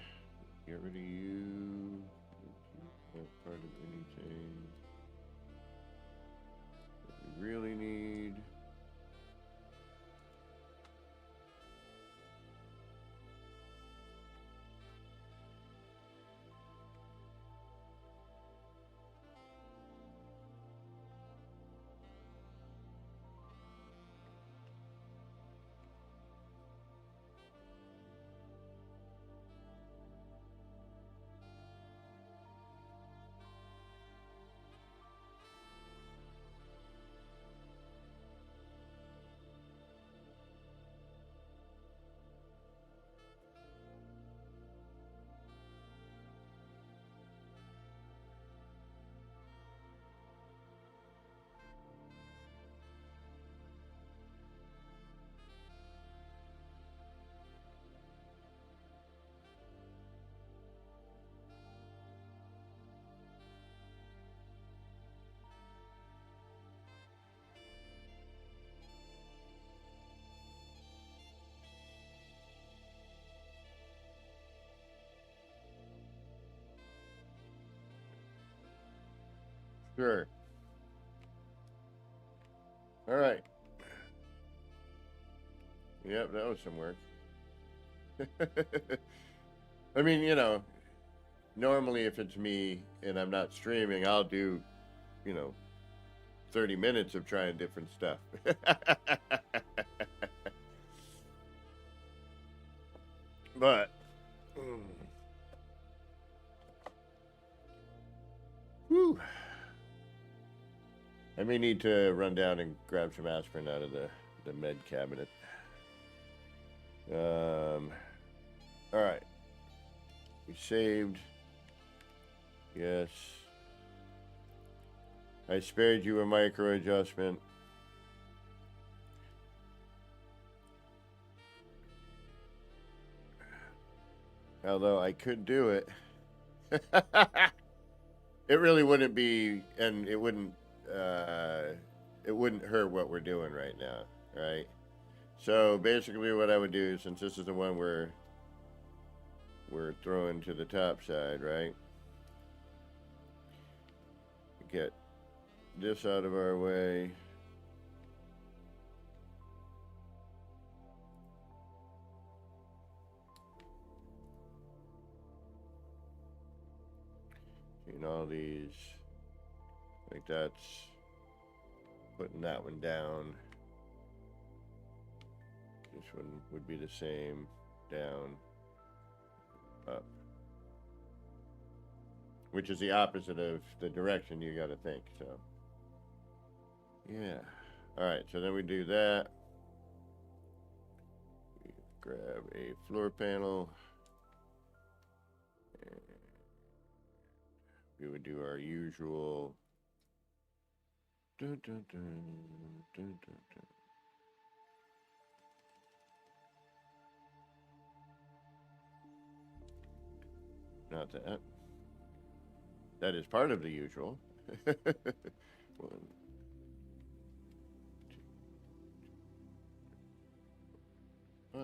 get rid of you. Not part of anything that we really need. Sure. All right. Yep, that was some work. I mean, normally if it's me and I'm not streaming, I'll do, you know, 30 minutes of trying different stuff. But whew, I may need to run down and grab some aspirin out of the med cabinet. All right. We saved. Yes. I spared you a micro adjustment. Although I could do it. It really wouldn't be, and it wouldn't hurt what we're doing right now, right? So basically what I would do, since this is the one we're throwing to the top side, right? Get this out of our way. And all these, like that's putting that one down. This one would be the same, down, up. Which is the opposite of the direction you got to think, so. Yeah. All right, so then we do that. We grab a floor panel. And we would do our usual. Dun, dun, dun, dun, dun, dun. Not that. That is part of the usual. 1, 2, 5.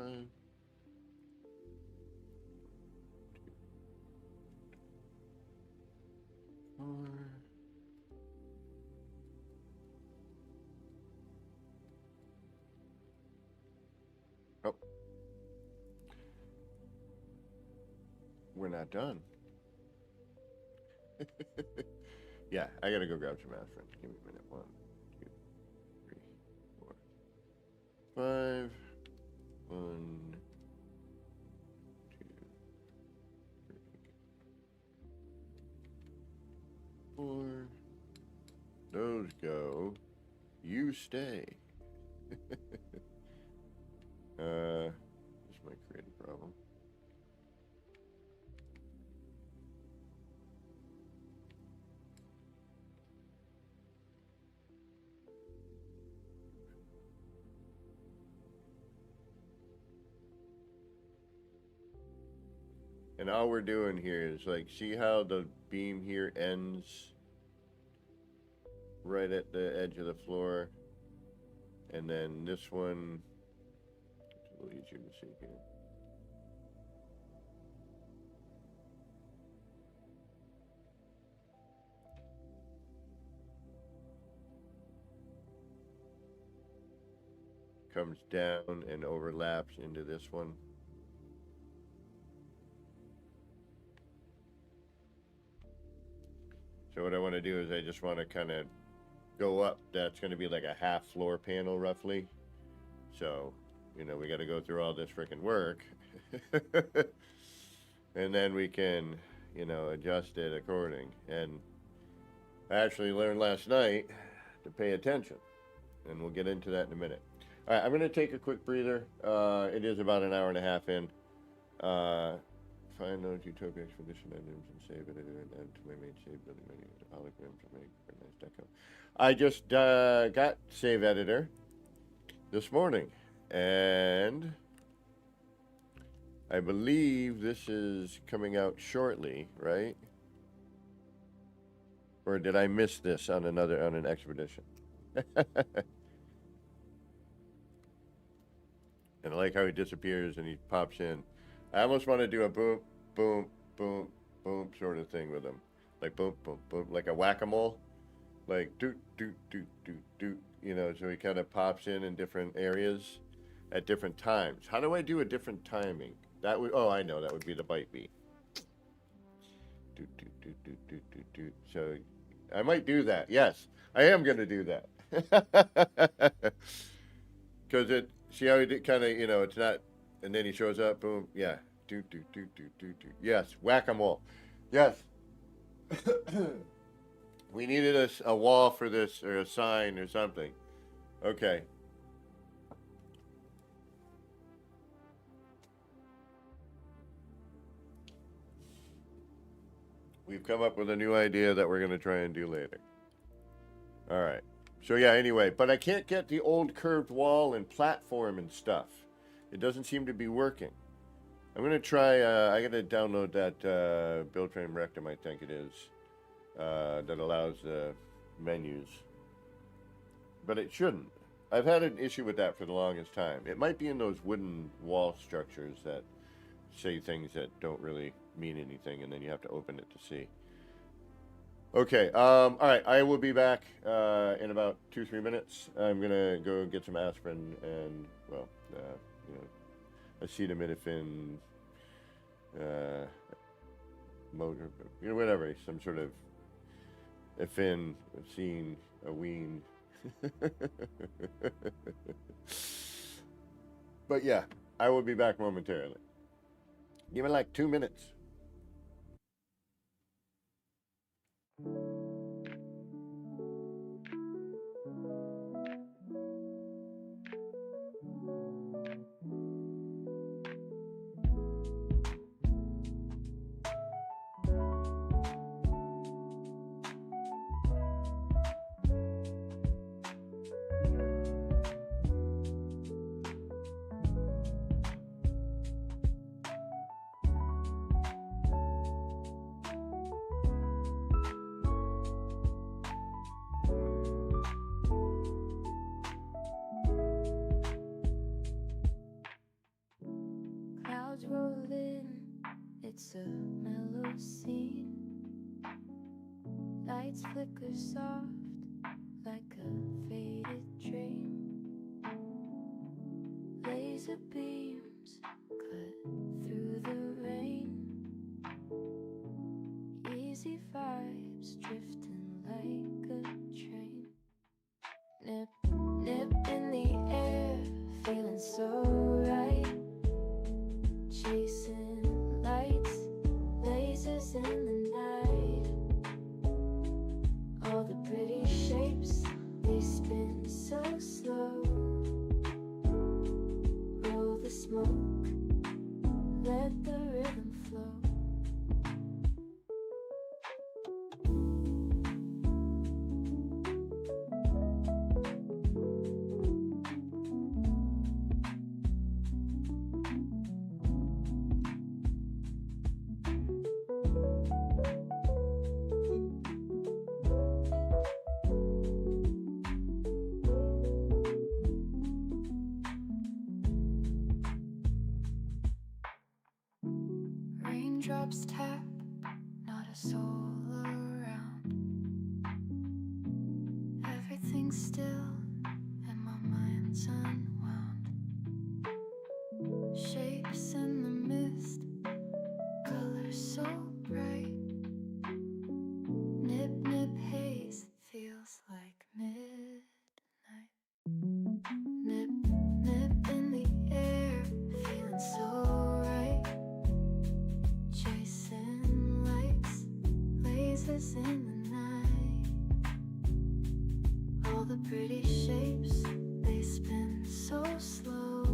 4. Oh. We're not done. Yeah, I gotta go grab some aspirin. Give me a minute. 1, 2, 3, 4, 5. 1, 2, 3, 4. Those go. You stay. This might create a problem. And all we're doing here is like, see how the beam here ends right at the edge of the floor? And then this one, it's a little easier to see here. Comes down and overlaps into this one. So what I want to do is I just want to kind of go up. That's going to be like a half floor panel roughly. So, we got to go through all this freaking work. And then we can, adjust it according. And I actually learned last night to pay attention. And we'll get into that in a minute. All right, I'm going to take a quick breather. It is about an hour and a half in. Find those Utopia Expedition items and save it and add to my main save building menu. Hologram to make a nice deco. I just got Save Editor this morning, and I believe this is coming out shortly, right? Or did I miss this on an expedition? And I like how he disappears and he pops in. I almost want to do a boom, boom, boom, boom sort of thing with him. Like boom, boom, boom, like a whack-a-mole. like doot doot doot doot doot. You know, so he kind of pops in different areas at different times. How do I do a different timing? That would, oh, I know, that would be the bite beat. Doot doot doot doot doot doot doot. So I might do that. Yes, I am gonna do that. Because it, see how he did kind of, you know, it's not, and then he shows up, boom, yeah, do do do do do do. Yes, whack-a-mole. Yes. We needed a wall for this, or a sign or something. Okay. We've come up with a new idea that we're going to try and do later. All right. So yeah, anyway, but I can't get the old curved wall and platform and stuff. It doesn't seem to be working. I'm going to try, I got to download that build frame rectum, I think it is, that allows menus. But it shouldn't. I've had an issue with that for the longest time. It might be in those wooden wall structures that say things that don't really mean anything, and then you have to open it to see. Okay, all right, I will be back in about 2-3 minutes. I'm gonna go get some aspirin and, well, you know, acetaminophen, motor, you know, whatever, some sort of a scene, a ween. But yeah, I will be back momentarily. Give me like 2 minutes. Clouds roll in, it's a mellow scene. Lights flicker soft like a faded dream. Laser beams cut through the rain. Easy vibes drifting like a train. Nip, nip in the air, feeling so right. Chasing lights, lasers in the night. All the pretty shapes, they spin so slow. Roll the smoke, let the rhythm flow. Raindrops tap, not a soul around. Everything's still and my mind's unwound. Shapes in the mist, colors so bright. Nip, nip, haze, feels like midnight. Nip, nip in the air, feeling so right. Chasing lights, lasers in the night. All the pretty shapes, they spin so slow.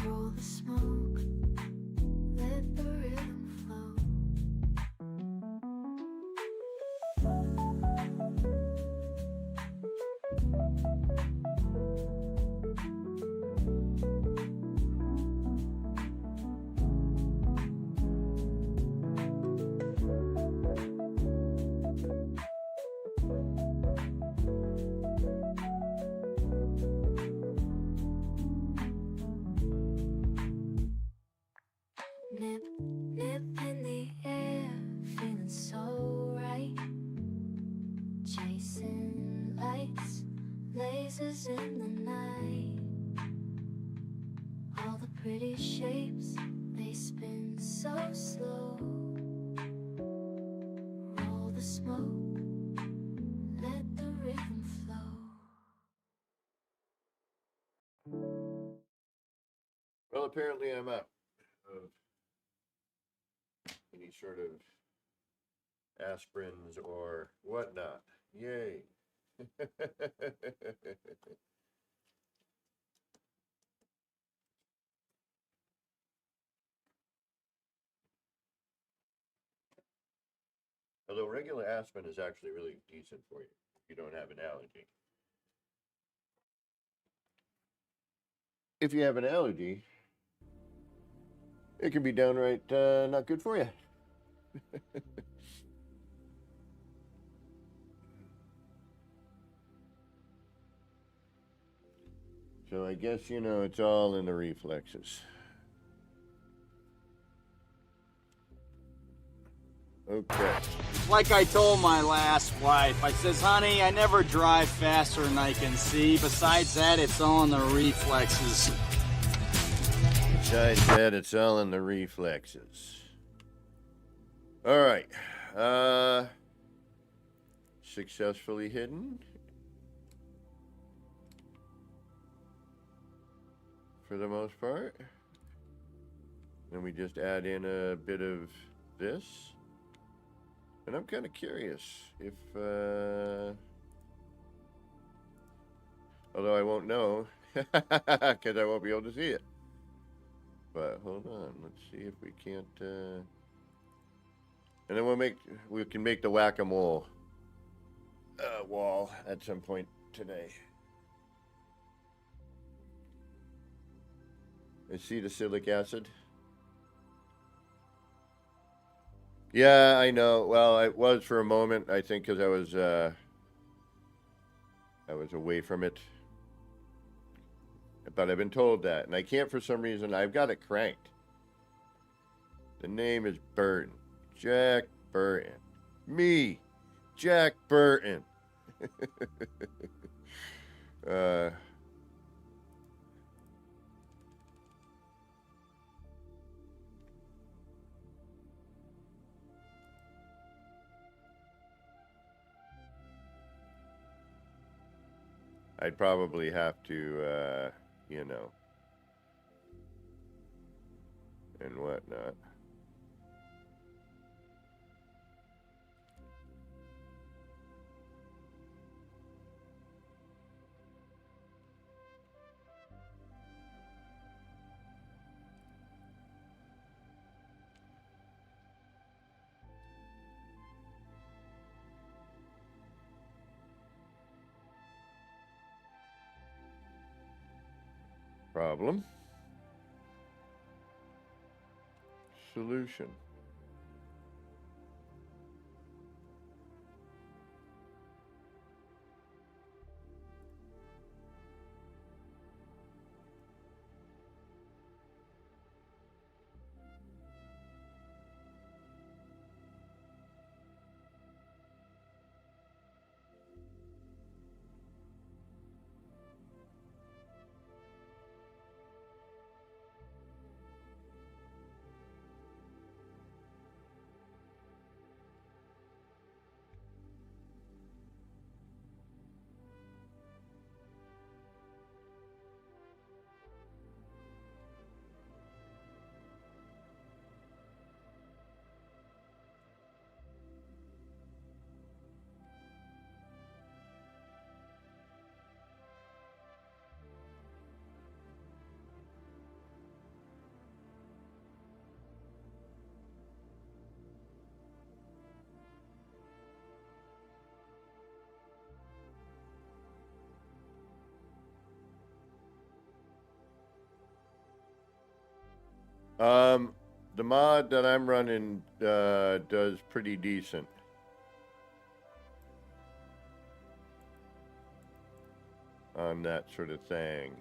Roll the smoke, let the rhythm flow. Nip, nip in the air, feeling so right. pretty shapes, they spin so slow. Roll the smoke, let the rhythm flow. Well, apparently I'm out of any sort of aspirins or whatnot. Yay. Although regular aspirin is actually really decent for you if you don't have an allergy. If you have an allergy, it can be downright not good for you. So I guess, you know, it's all in the reflexes. Okay. Like I told my last wife, I says, honey, I never drive faster than I can see. Besides that, it's all in the reflexes. Besides that, it's all in the reflexes. All right. Successfully hidden. For the most part. Then we just add in a bit of this. And I'm kind of curious if, although I won't know, because I won't be able to see it. But hold on, let's see if we can't, and then we can make the whack-a-mole wall at some point today. Acetylsilic acid. Yeah, I know. Well, it was for a moment, I think, because I was away from it. But I've been told that, and I can't for some reason. I've got it cranked. The name is Burton. Jack Burton. Me, Jack Burton. I'd probably have to, you know, and whatnot. Problem. Solution. The mod that I'm running does pretty decent. On that sort of thing.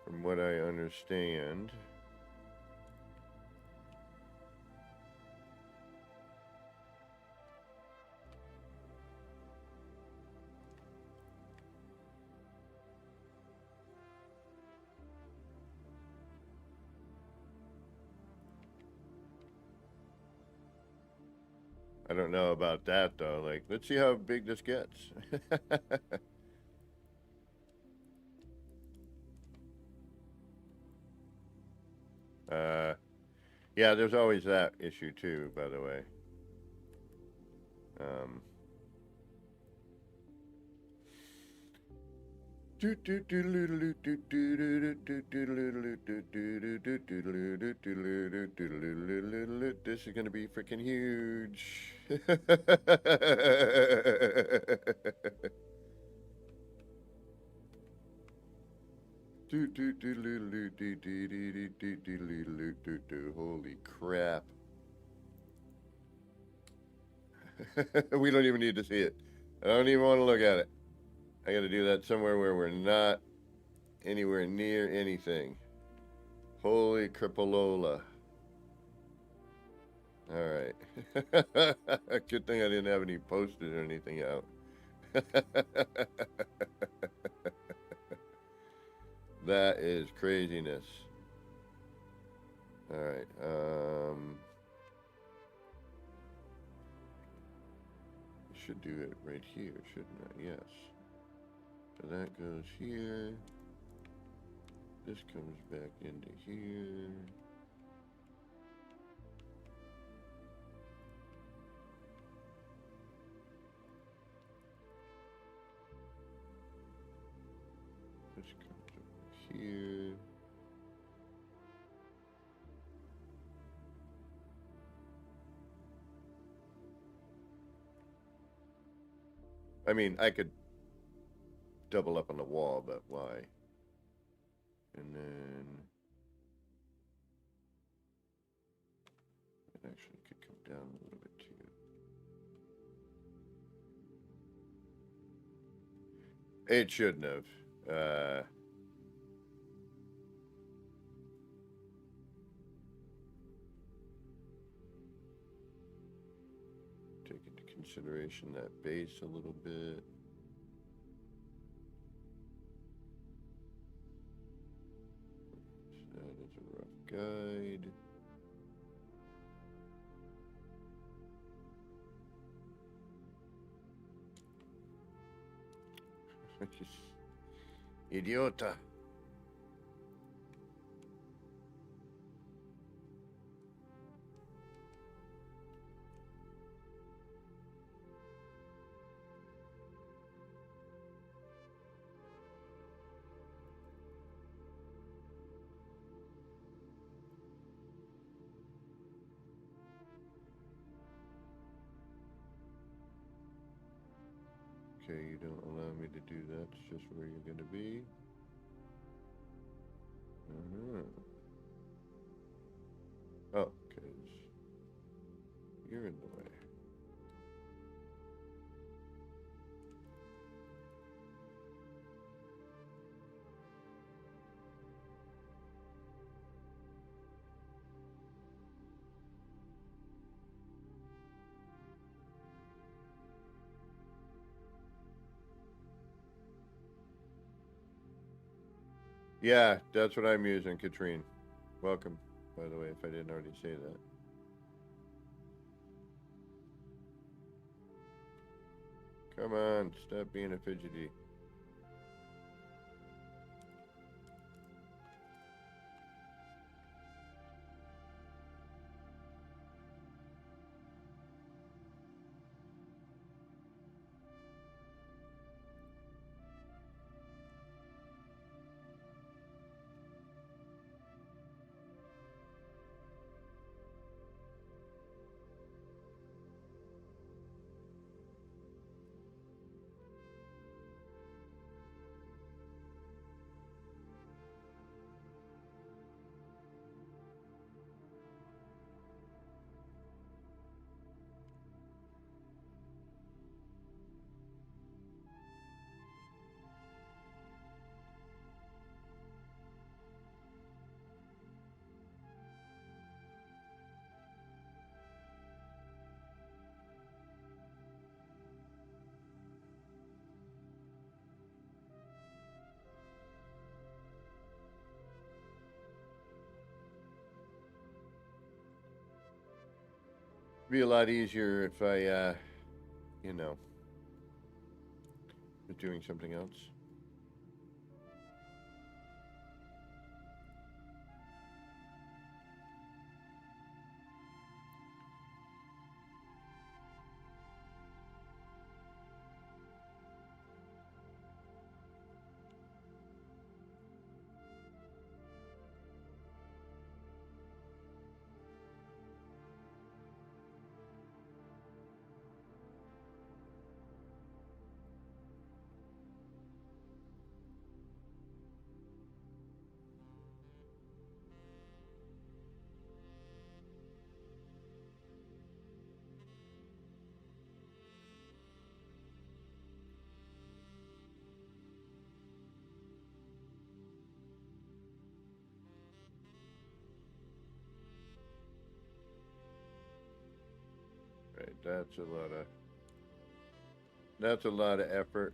From what I understand. I don't know about that though. Like, let's see how big this gets. Yeah, there's always that issue too, by the way. This is gonna be freaking huge. Holy crap. We don't even need to see it. I don't even want to look at it. I gotta do that somewhere where we're not anywhere near anything. Holy cripolola. Alright. Good thing I didn't have any posted or anything out. That is craziness. Alright, should do it right here, shouldn't I? Yes. So that goes here. This comes back into here. This comes over here. I mean, I could double up on the wall, but why? And then it actually could come down a little bit too. It shouldn't have. Take into consideration that base a little bit. So that is a rough guide. Idiota. Okay, you don't allow me to do that. It's just where you're going to be. Oh, because you're in the way. Yeah, that's what I'm using, Katrine. Welcome, by the way, if I didn't already say that. Come on, stop being a fidgety. Be a lot easier if I, you know, was doing something else. Right, that's a lot of effort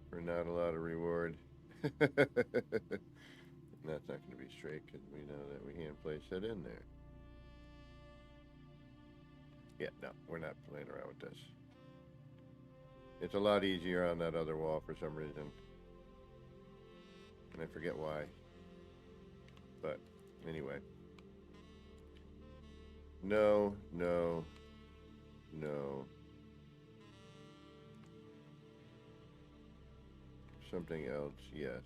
for not a lot of reward. And that's not going to be straight because we know that we can't place it in there. Yeah, no, we're not playing around with this. It's a lot easier on that other wall for some reason. And I forget why. But anyway. No, no, no. Something else, yes.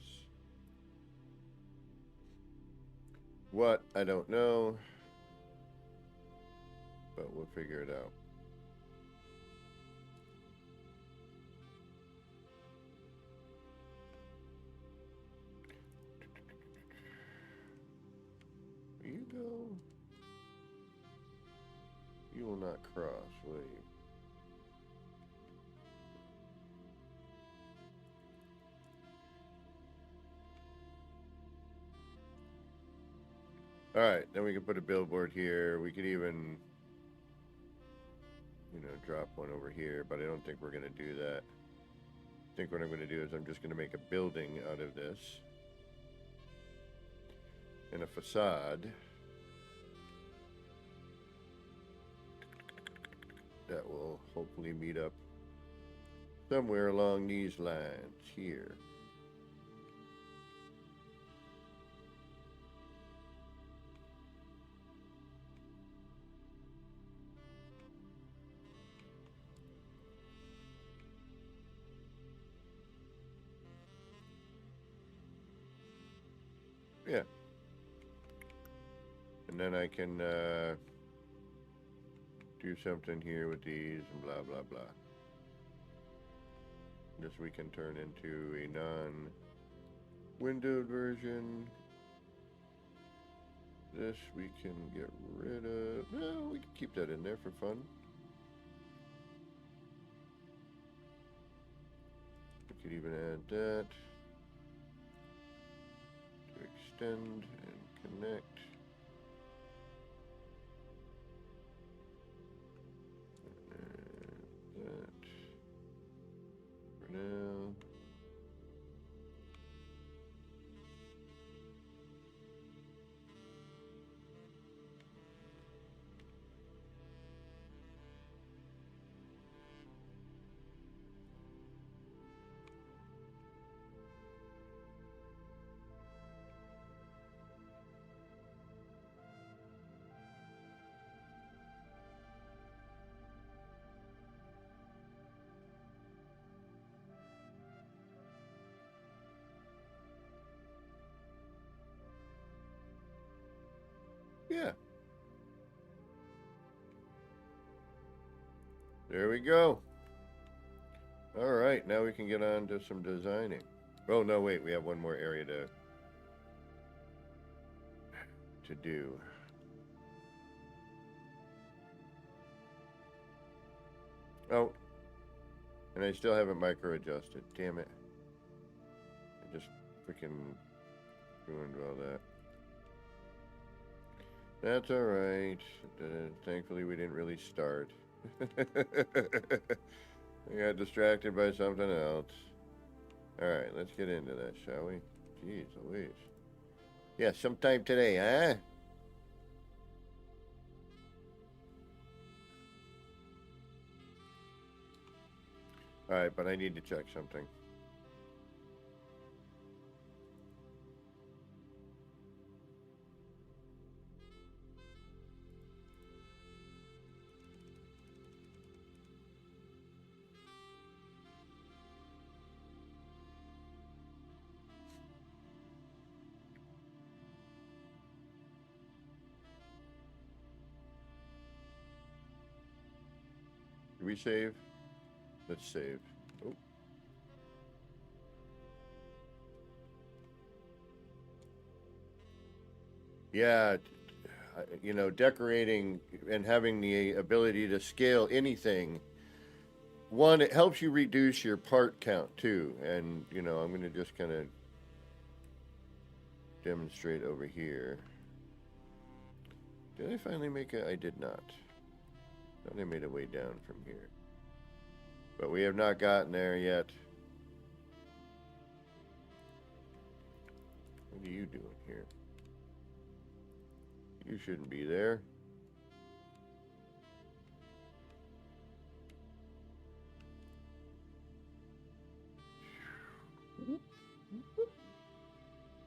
What? I don't know. But we'll figure it out. Will you go? You will not cross, will you? Alright, then we can put a billboard here. We could even, you know, drop one over here, but I don't think we're going to do that. I think what I'm going to do is I'm just going to make a building out of this. And a facade. That will hopefully meet up somewhere along these lines here. Yeah. And then I can do something here with these and blah, blah, blah. This we can turn into a non-windowed version. This we can get rid of. No, we can keep that in there for fun. We could even add that to extend and connect. And that for now. Yeah. There we go. All right, now we can get on to some designing. Oh, no, wait, we have one more area to do. Oh, and I still haven't micro adjusted. Damn it. I just freaking ruined all that. That's all right. Thankfully, we didn't really start. I got distracted by something else. All right, let's get into that, shall we? Jeez Louise. Yeah, sometime today, huh? Alright, but I need to check something. Do we save? Let's save. Oh. Yeah, you know, decorating and having the ability to scale anything. One, it helps you reduce your part count too. And, you know, I'm going to just kind of demonstrate over here. Did I finally make it? I did not. Thought I made a way down from here. But we have not gotten there yet. What are you doing here? You shouldn't be there.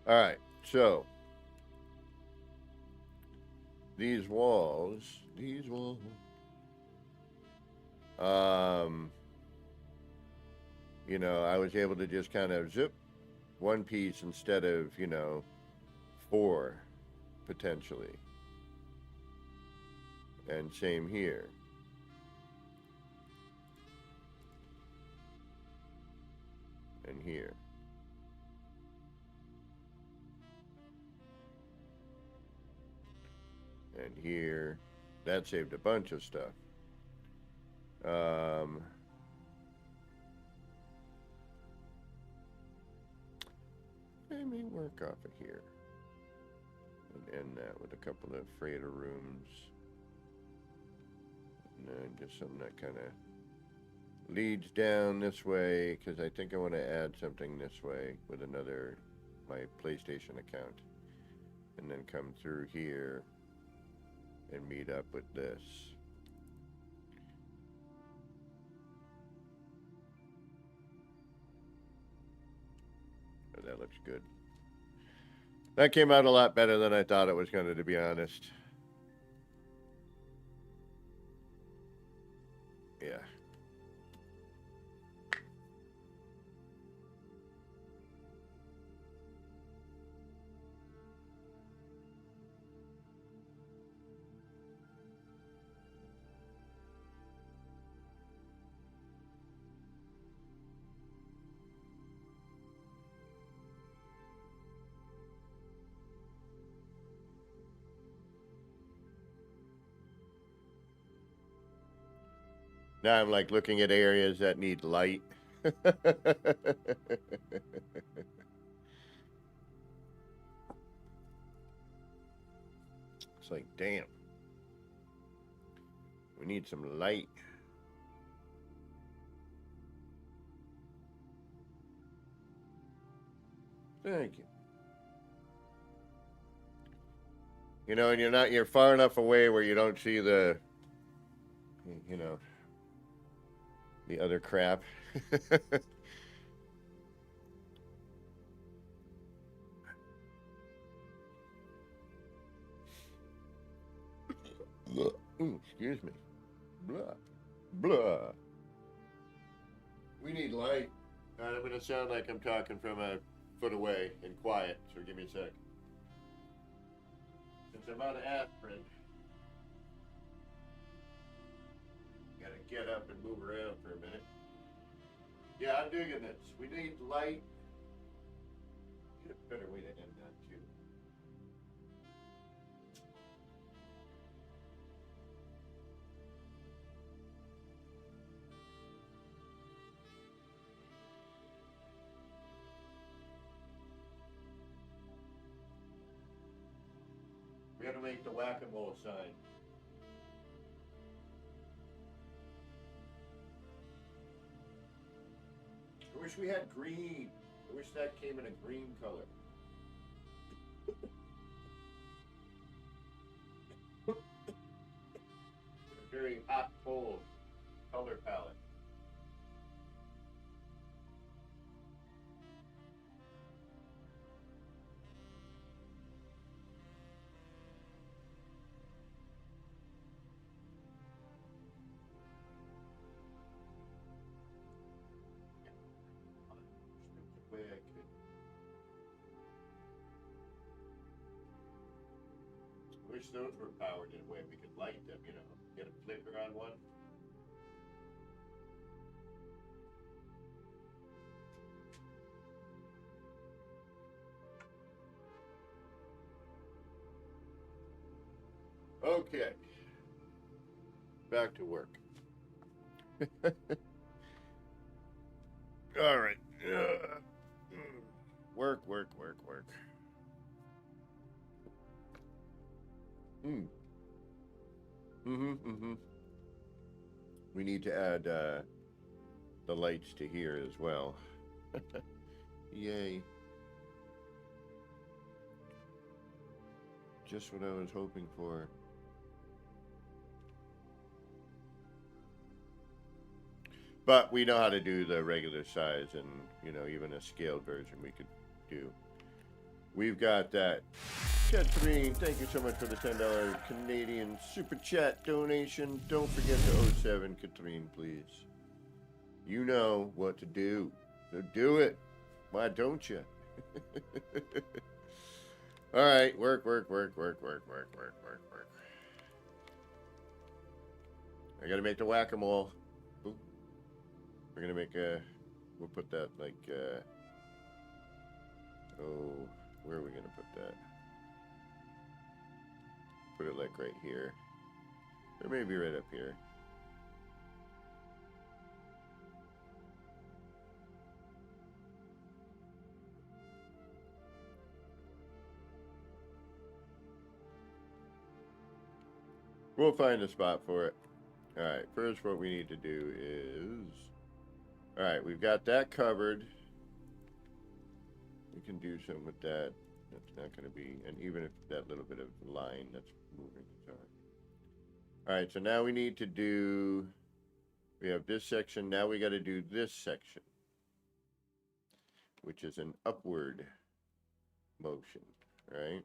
All right, so these walls, you know, I was able to just kind of zip one piece instead of, you know, 4 potentially. And same here. And here. And here. That saved a bunch of stuff. Let me work off of here. And end that with a couple of freighter rooms. And then just something that kind of leads down this way, because I think I want to add something this way with another, my PlayStation account. And then come through here and meet up with this. Oh, that looks good. That came out a lot better than I thought it was going to be honest. Yeah. Now I'm like looking at areas that need light. It's like, damn. We need some light. Thank you. You know, and you're far enough away where you don't see the, you know, the other crap. Ooh, excuse me. Blah. Blah. We need light. I'm going to sound like I'm talking from a foot away and quiet, so give me a sec. Since I'm out of aspirin, gotta get up and move around for a minute. Yeah, I'm digging this. We need light. Get a better way to end that, too. We gotta make the whack-a-mole sign. I wish we had green. I wish that came in a green color. A very hot, cold color palette. way I could. Wish those were powered in a way we could light them, you know. Get a flicker on one. Okay. Back to work. All right. Work. We need to add the lights to here as well. Yay. Just what I was hoping for. But we know how to do the regular size and, you know, even a scaled version we could do. We've got that. Catherine, thank you so much for the $10 Canadian Super Chat donation. Don't forget to 07 Catherine, please. You know what to do. So do it. Why don't you? All right, work. I gotta make the whack-a-mole. We're gonna make we'll put that like, where are we gonna put that? Put it like right here. Or maybe right up here. We'll find a spot for it. Alright, first what we need to do is... Alright, we've got that covered. We can do something with that. That's not going to be... And even if that little bit of line that's moving, it's alright. Alright, so now we need to do... We have this section. Now we got to do this section. Which is an upward motion. Right?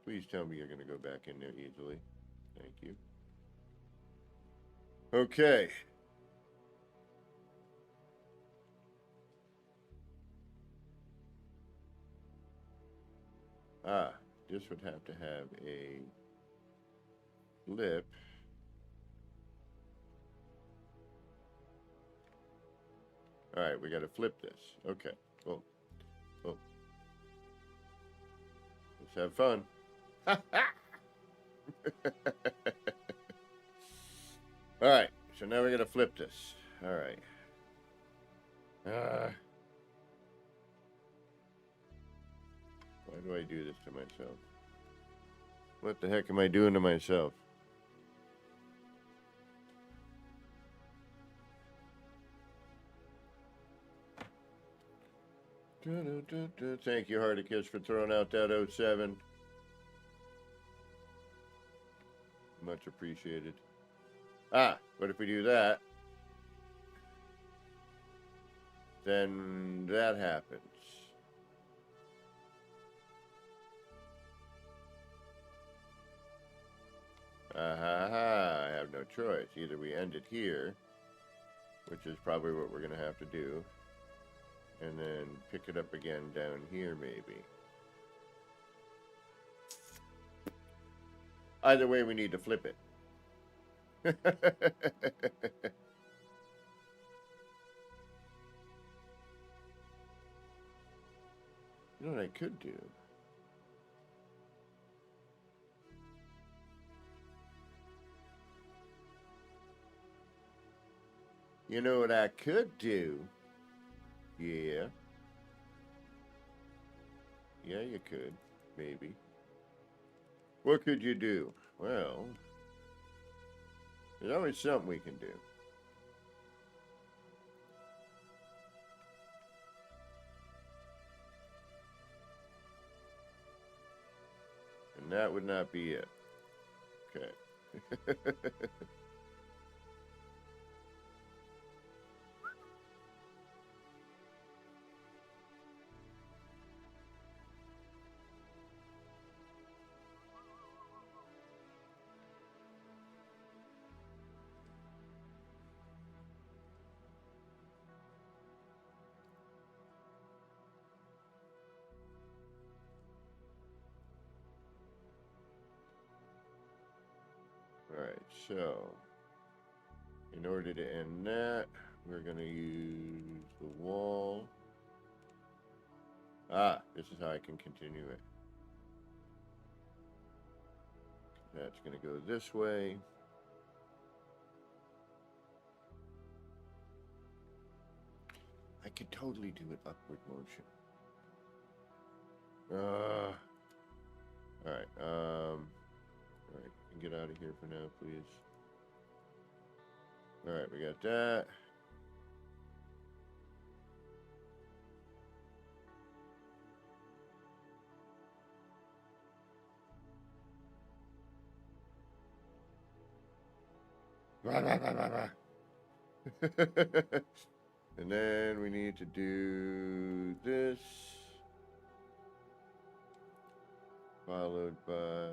Please tell me you're going to go back in there easily. Thank you. Okay. This would have to have a flip. All right, we got to flip this. Okay. Well, let's have fun. All right, so now we got to flip this. All right. Why do I do this to myself? What the heck am I doing to myself? Thank you, Hardicus, for throwing out that 07. Much appreciated. But if we do that, then that happens. I have no choice. Either we end it here, which is probably what we're going to have to do, and then pick it up again down here, maybe. Either way, we need to flip it. You know what I could do? You know what I could do? Yeah. Yeah, you could. Maybe. What could you do? Well, there's always something we can do. And that would not be it. Okay. Alright, so in order to end that, we're going to use the wall. Ah, this is how I can continue it. That's going to go this way. I could totally do it upward motion. Alright, alright, get out of here for now, please. Alright, we got that. And then we need to do this, followed by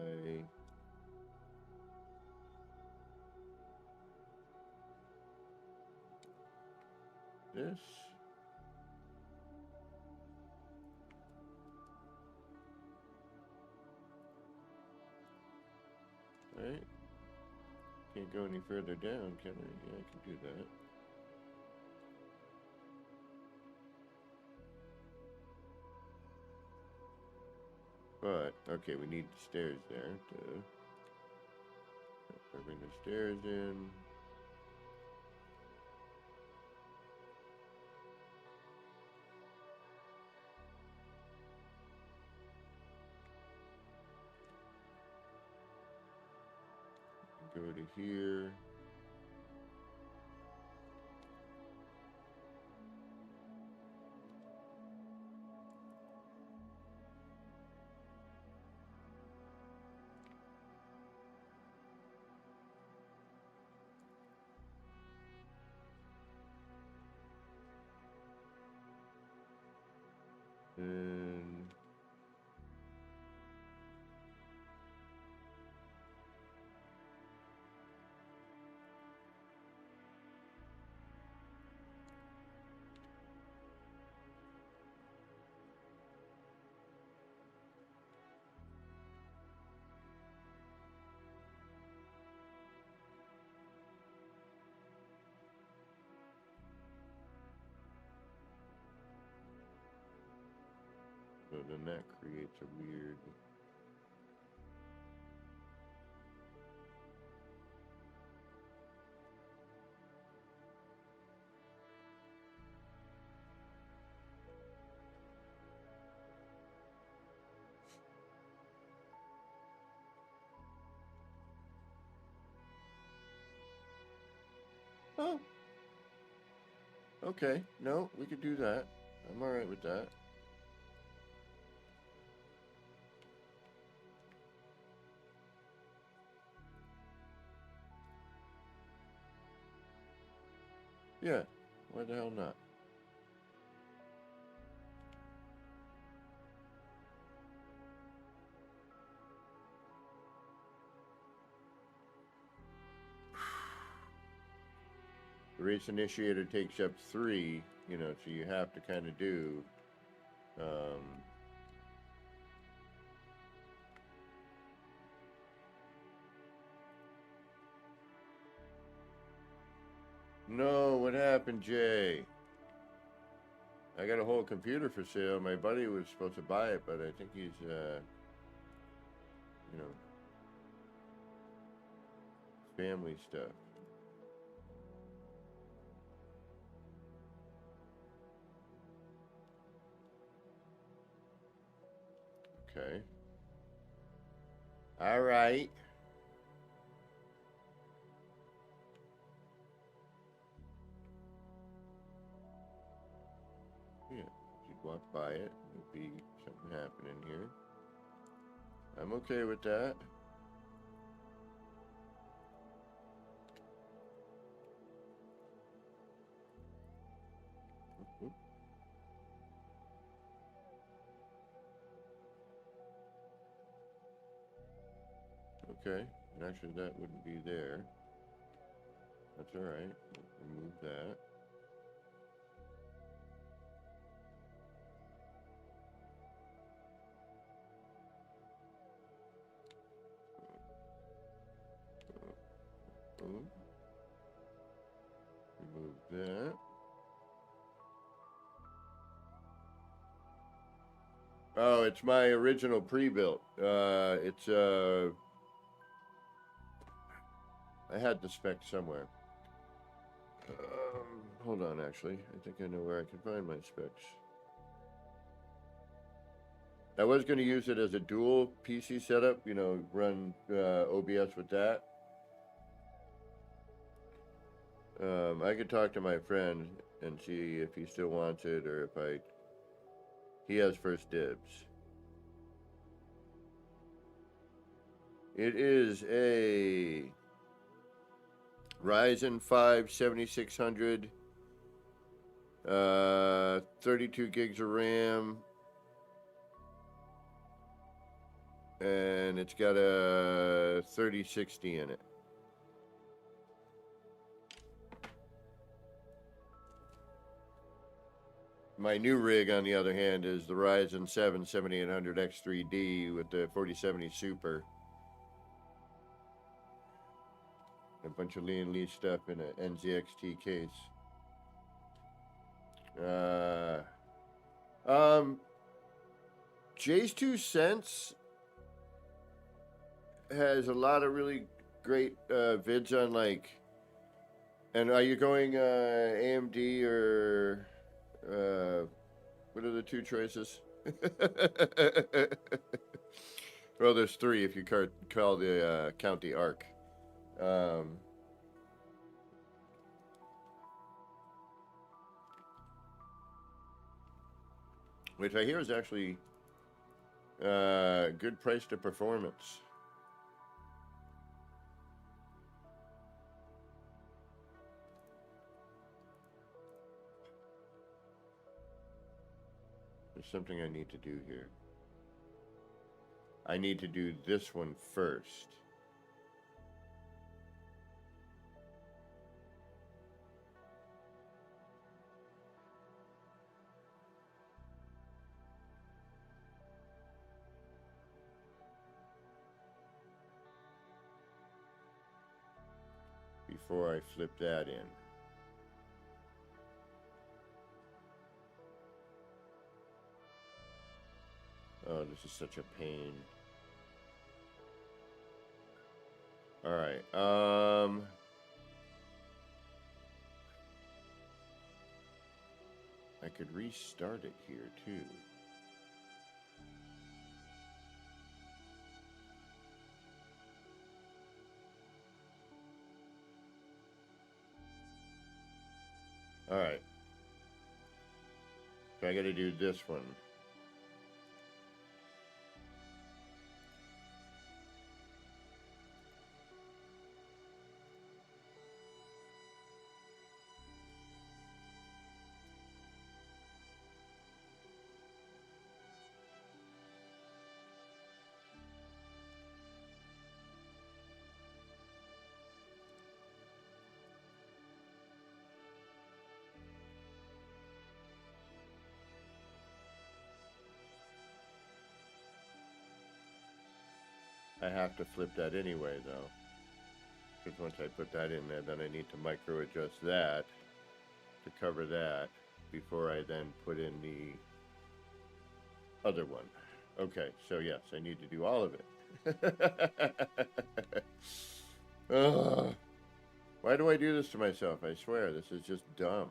this. Right? Can't go any further down, can I? Yeah, I can do that. But, okay, we need the stairs there to bring the stairs in. Go to here. And so then that creates a weird. Oh. Okay, no, we could do that. I'm alright with that. Yeah, why the hell not? The race initiator takes up 3, you know, so you have to kind of do, No, what happened, Jay? I got a whole computer for sale. My buddy was supposed to buy it, but I think he's, you know, family stuff. Okay. All right. Yeah, you'd walk by it, there'd be something happening here. I'm okay with that. Okay, and actually that wouldn't be there. That's all right. Remove that. Oh, it's my original pre-built. It's I had the specs somewhere. Hold on, actually. I think I know where I can find my specs. I was going to use it as a dual PC setup, you know, run OBS with that. I could talk to my friend and see if he still wants it or if he has first dibs. It is a Ryzen 5 7600, 32 gigs of RAM, and it's got a 3060 in it. My new rig, on the other hand, is the Ryzen 7 7800 X3D with the 4070 Super. A bunch of Lee & Lee stuff in an NZXT case. Jay's 2 Cents has a lot of really great vids on, like, and are you going AMD or what are the two choices? Well, there's three if you call the count the ARC. Which I hear is actually good price to performance. There's something I need to do here. I need to do this one first. Before I flip that in. Oh, this is such a pain. All right. I could restart it here too. All right. So I got to do this one. I have to flip that anyway, though. Because once I put that in there, then I need to micro adjust that to cover that before I then put in the other one. Okay, so yes, I need to do all of it. Ugh. Why do I do this to myself? I swear, this is just dumb.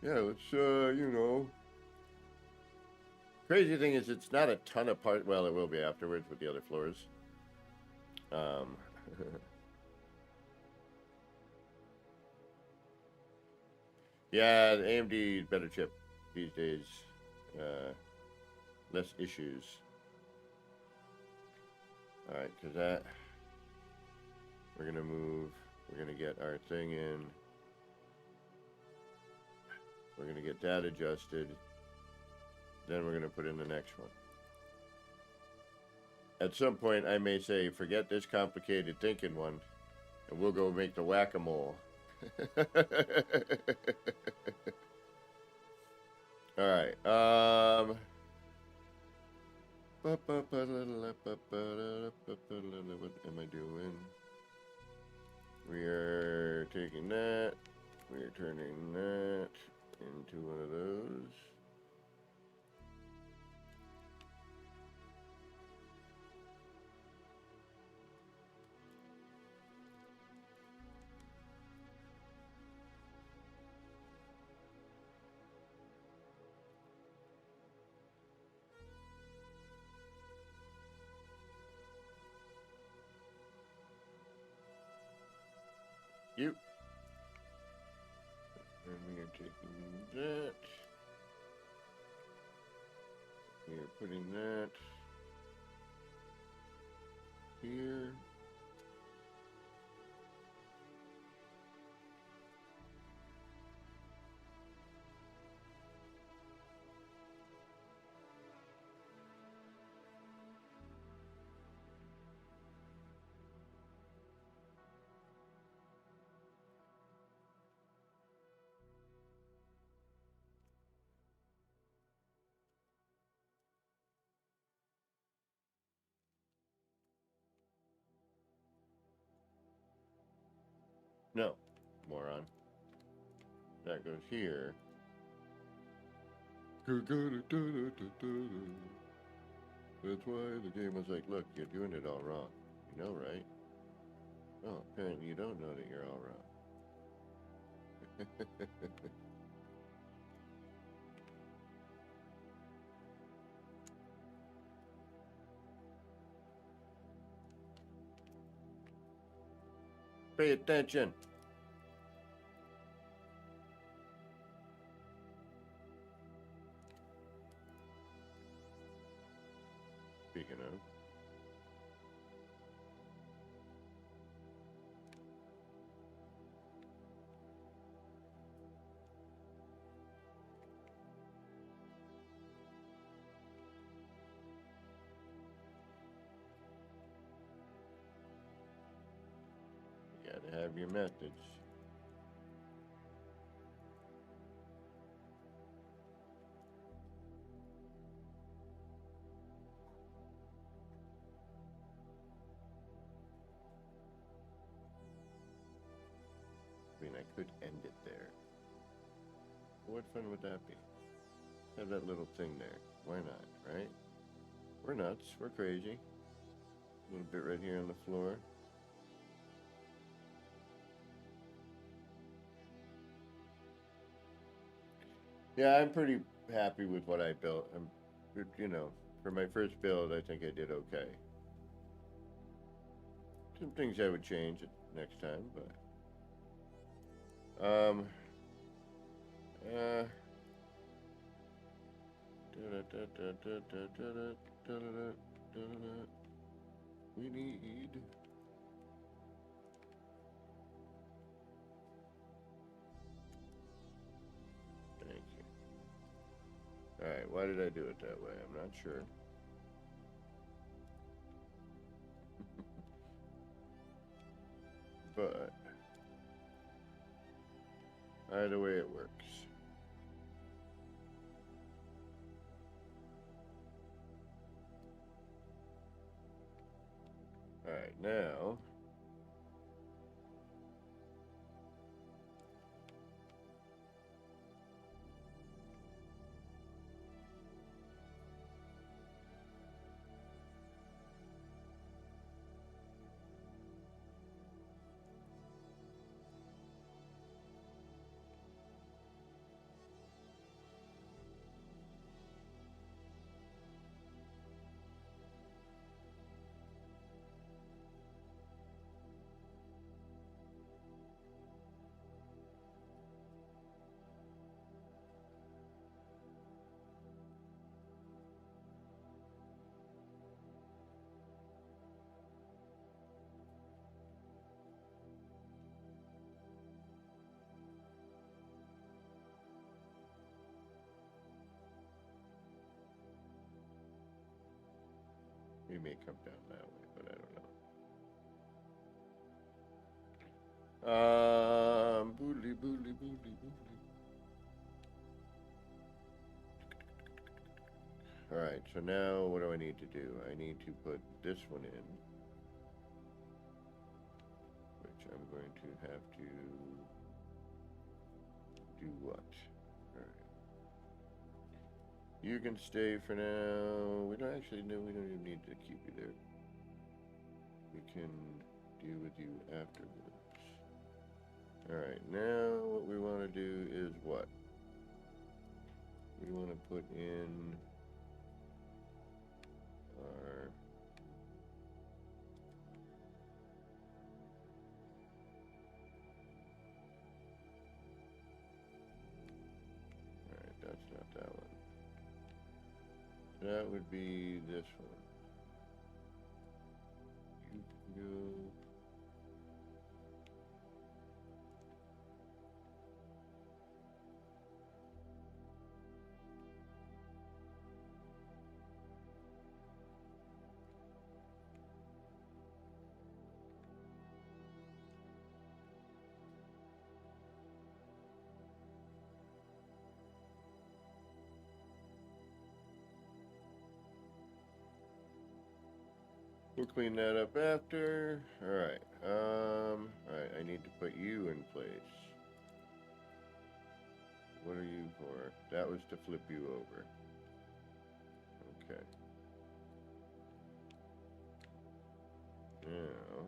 Yeah, let's, you know. Crazy thing is, it's not a ton of parts. Well, it will be afterwards with the other floors. Yeah, the AMD better chip these days. Less issues. All right, because that we're gonna move. We're gonna get our thing in. We're gonna get that adjusted. Then we're going to put in the next one. At some point, I may say, forget this complicated thinking one, and we'll go make the whack-a-mole. All right. What am I doing? We are taking that. We are turning that into one of those. You. And we are taking that. We are putting that here. No, moron. That goes here. That's why the game was like, look, you're doing it all wrong. You know, right? Oh, apparently you don't know that you're all wrong. Pay attention. Speaking of. You gotta have your methods. I mean, I could end it there. What fun would that be? Have that little thing there. Why not, right? We're nuts. We're crazy. A little bit right here on the floor. Yeah, I'm pretty happy with what I built. You know, for my first build, I think I did okay. Some things I would change next time, but we need. Thank you. All right, why did I do it that way? I'm not sure. But either way, it works. All right, now. We may come down that way, but I don't know. Boodly, boodly, boodly, boodly. All right, so now what do I need to do? I need to put this one in, which I'm going to have to do what? All right. You can stay for now. We don't actually know. We don't even need to keep you there. We can deal with you afterwards. All right, now what we want to do is what? We want to put in our not that one. That would be this one. You can go. We'll clean that up after. Alright, alright, I need to put you in place. What are you for? That was to flip you over. Okay. Now,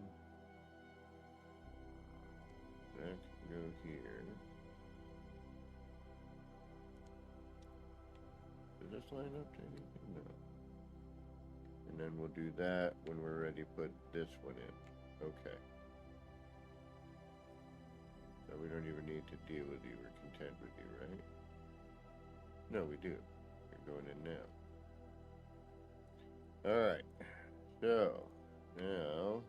that can go here. Does this line up to anything? No. And then we'll do that when we're ready to put this one in. Okay. So we don't even need to deal with you. We're content with you, right? No, we do. You're going in now. Alright. So, now...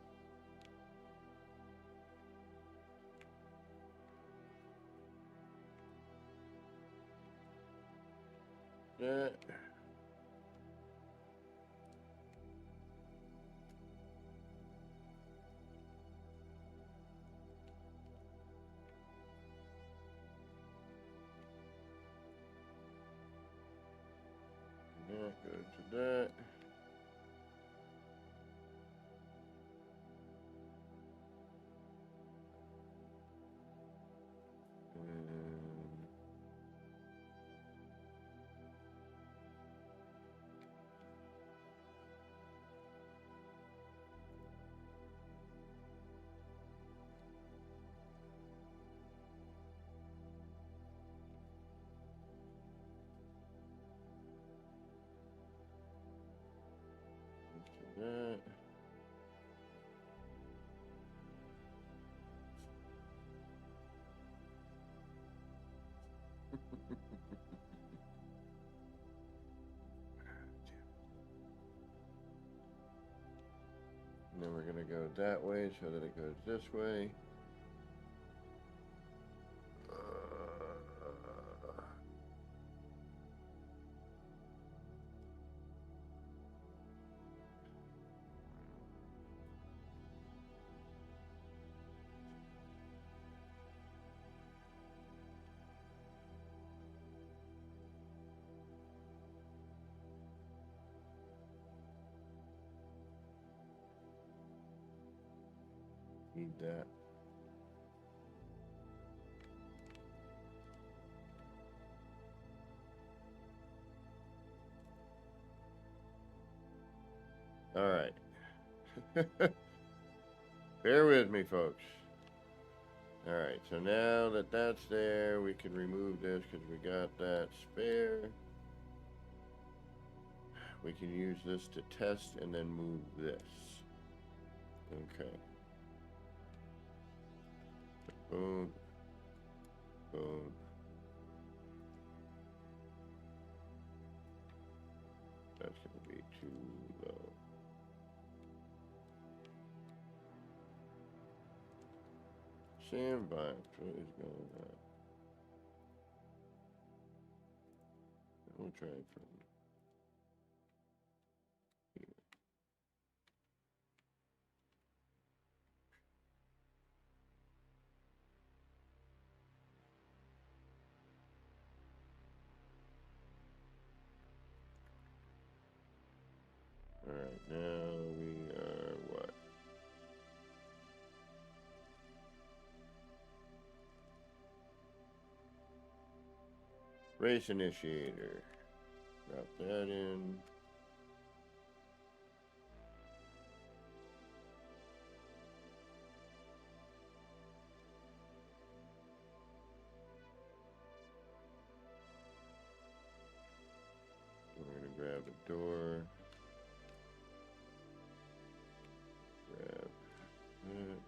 that... That goes to that. That. And then we're going to go that way so that it goes this way. Need that. All right. Bear with me, folks. All right, so now that that's there, we can remove this because we got that spare. We can use this to test and then move this. Okay. Boom. Boom. That's going to be too low. Sandbox, what is going on? We'll try it from here. Alright, now we are what? Race initiator. Drop that in. We're going to grab a door. Grab that.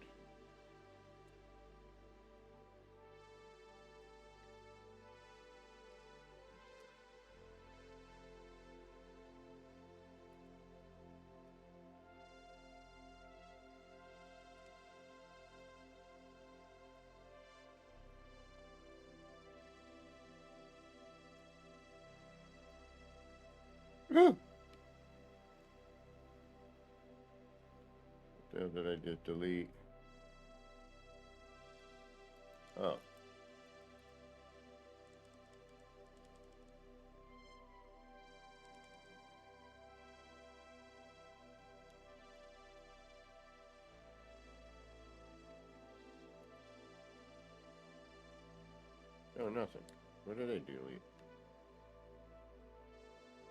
What the hell did I just delete? Oh. Oh, nothing. What did I delete?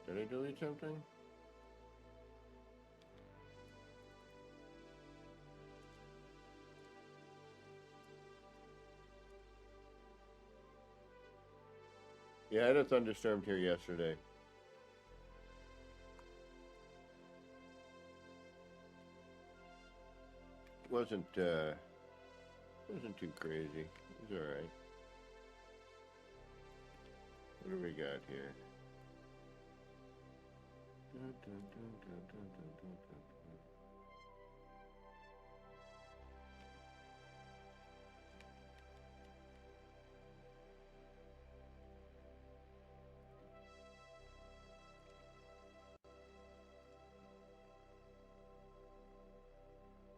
Did I delete something? Yeah, I had a thunderstorm here yesterday. Wasn't too crazy. It was alright. What do we got here? Dun, dun, dun, dun, dun, dun, dun, dun.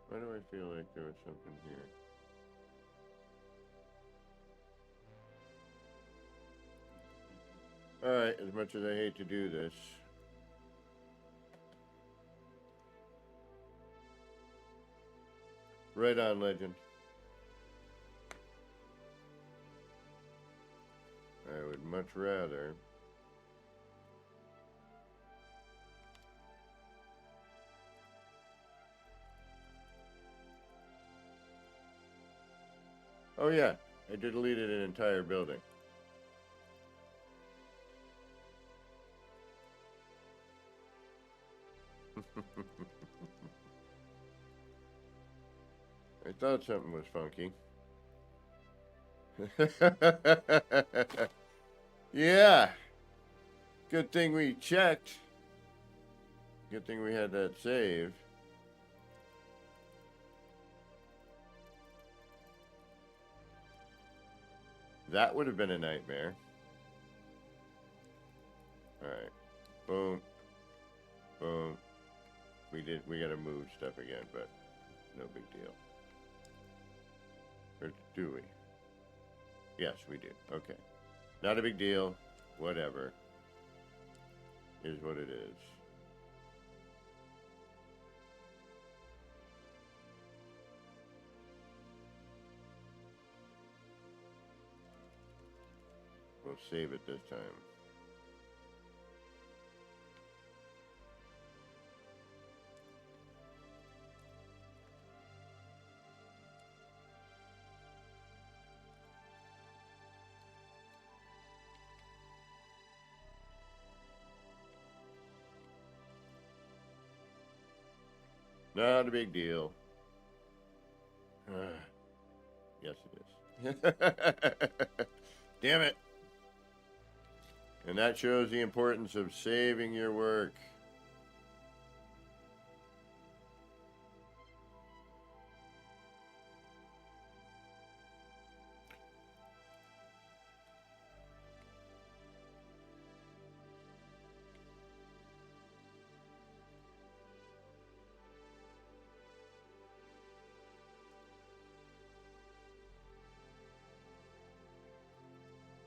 Why do I feel like there was something here? Alright, as much as I hate to do this. Right on, Legend. I would much rather. Oh yeah, I deleted an entire building. I thought something was funky. Yeah. Good thing we checked. Good thing we had that save. That would have been a nightmare. Alright. Boom. Boom. We gotta move stuff again, but no big deal. Or do we? Yes, we do. Okay. Not a big deal. Whatever. Is what it is. We'll save it this time. Not a big deal. Yes, it is. Damn it. And that shows the importance of saving your work.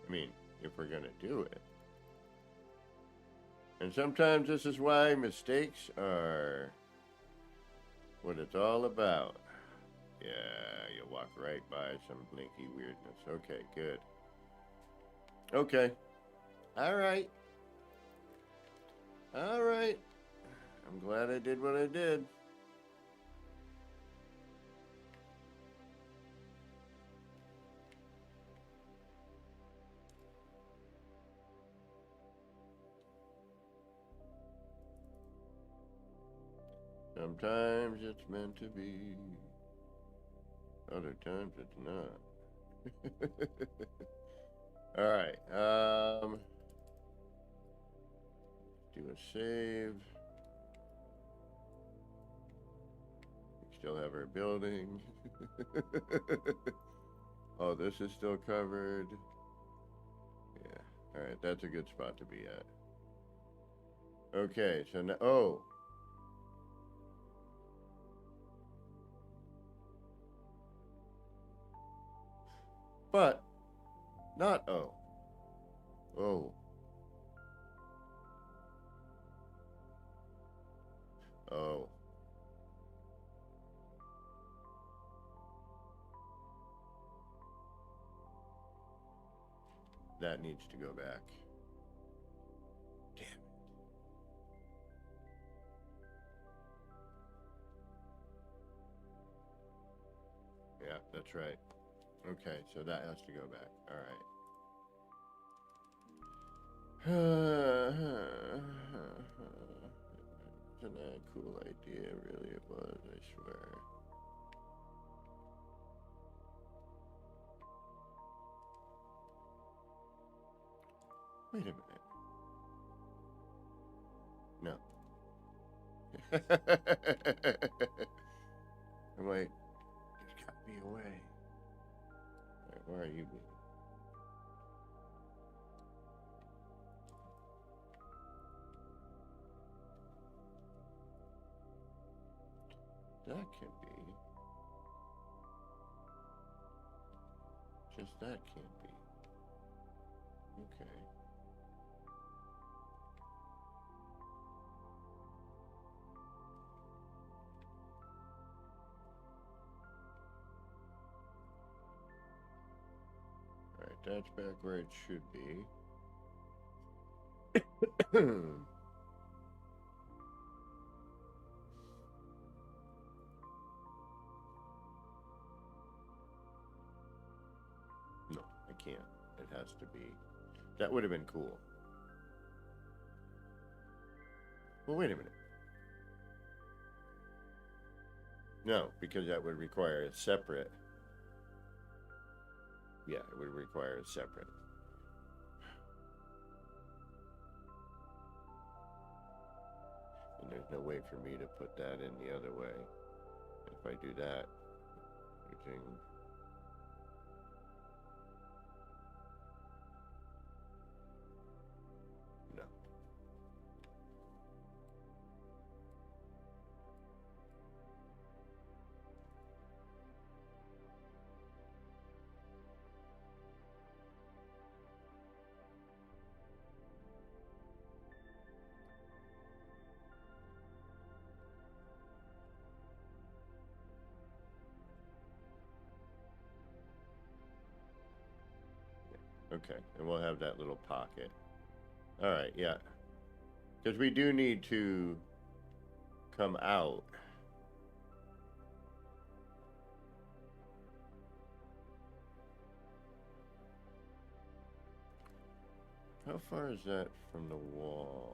I mean, if we're going to do it. And sometimes this is why mistakes are what it's all about. Yeah, you walk right by some blinky weirdness. Okay, good. Okay. All right. All right. I'm glad I did what I did. Sometimes it's meant to be. Other times it's not. All right. Do a save. We still have our building. Oh, this is still covered. Yeah. All right. That's a good spot to be at. Okay, so now, oh. But, not O. Oh. Oh. That needs to go back. Damn it. Yeah, that's right. Okay, so that has to go back. All right. Isn't that a cool idea? Really, it was, I swear. Wait a minute. No. I'm like, it's got me away. All right, where are you being? That can be. Just that can't be. Okay. Alright, that's back where it should be. No, I can't. It has to be. That would have been cool. Well, wait a minute. No, because that would require a separate. Yeah, it would require a separate. And there's no way for me to put that in the other way. If I do that, using. No. Okay, and we'll have that little pocket. All right, yeah. Because we do need to come out. How far is that from the wall?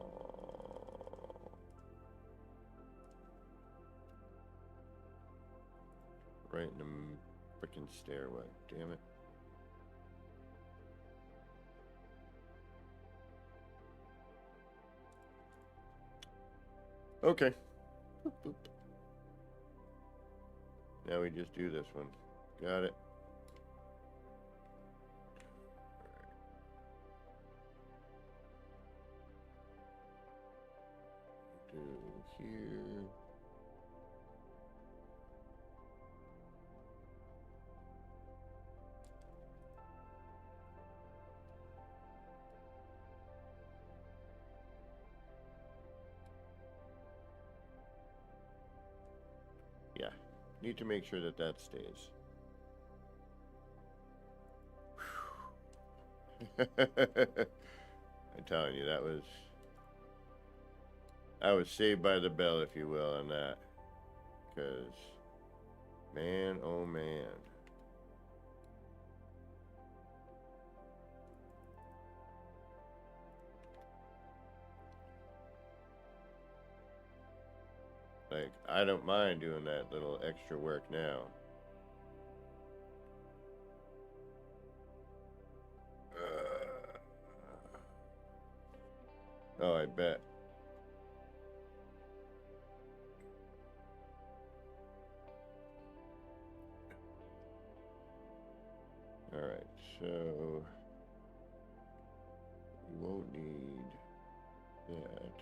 Right in the frickin' stairway. Damn it. Okay. Boop, boop. Now we just do this one. Got it. Do here. Yeah. Need to make sure that that stays. I'm telling you, I was saved by the bell, if you will, on that. Because, man, oh man. Like, I don't mind doing that little extra work now. Oh, I bet. Alright, so we won't need that.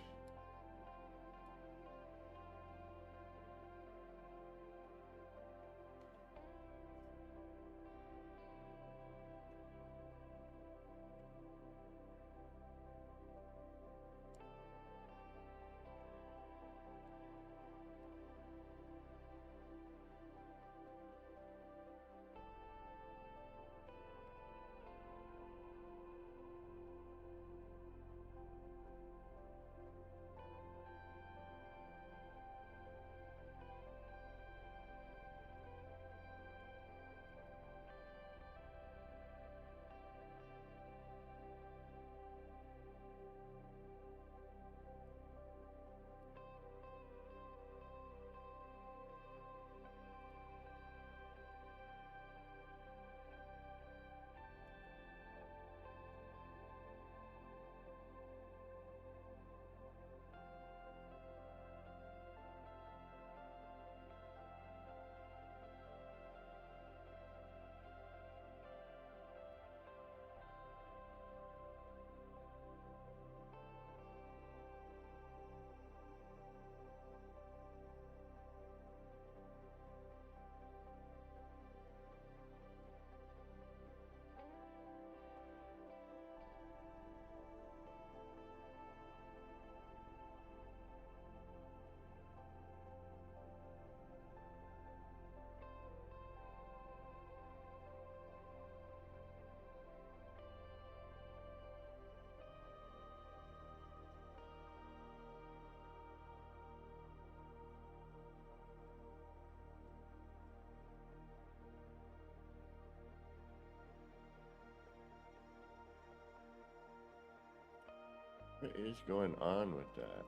What is going on with that?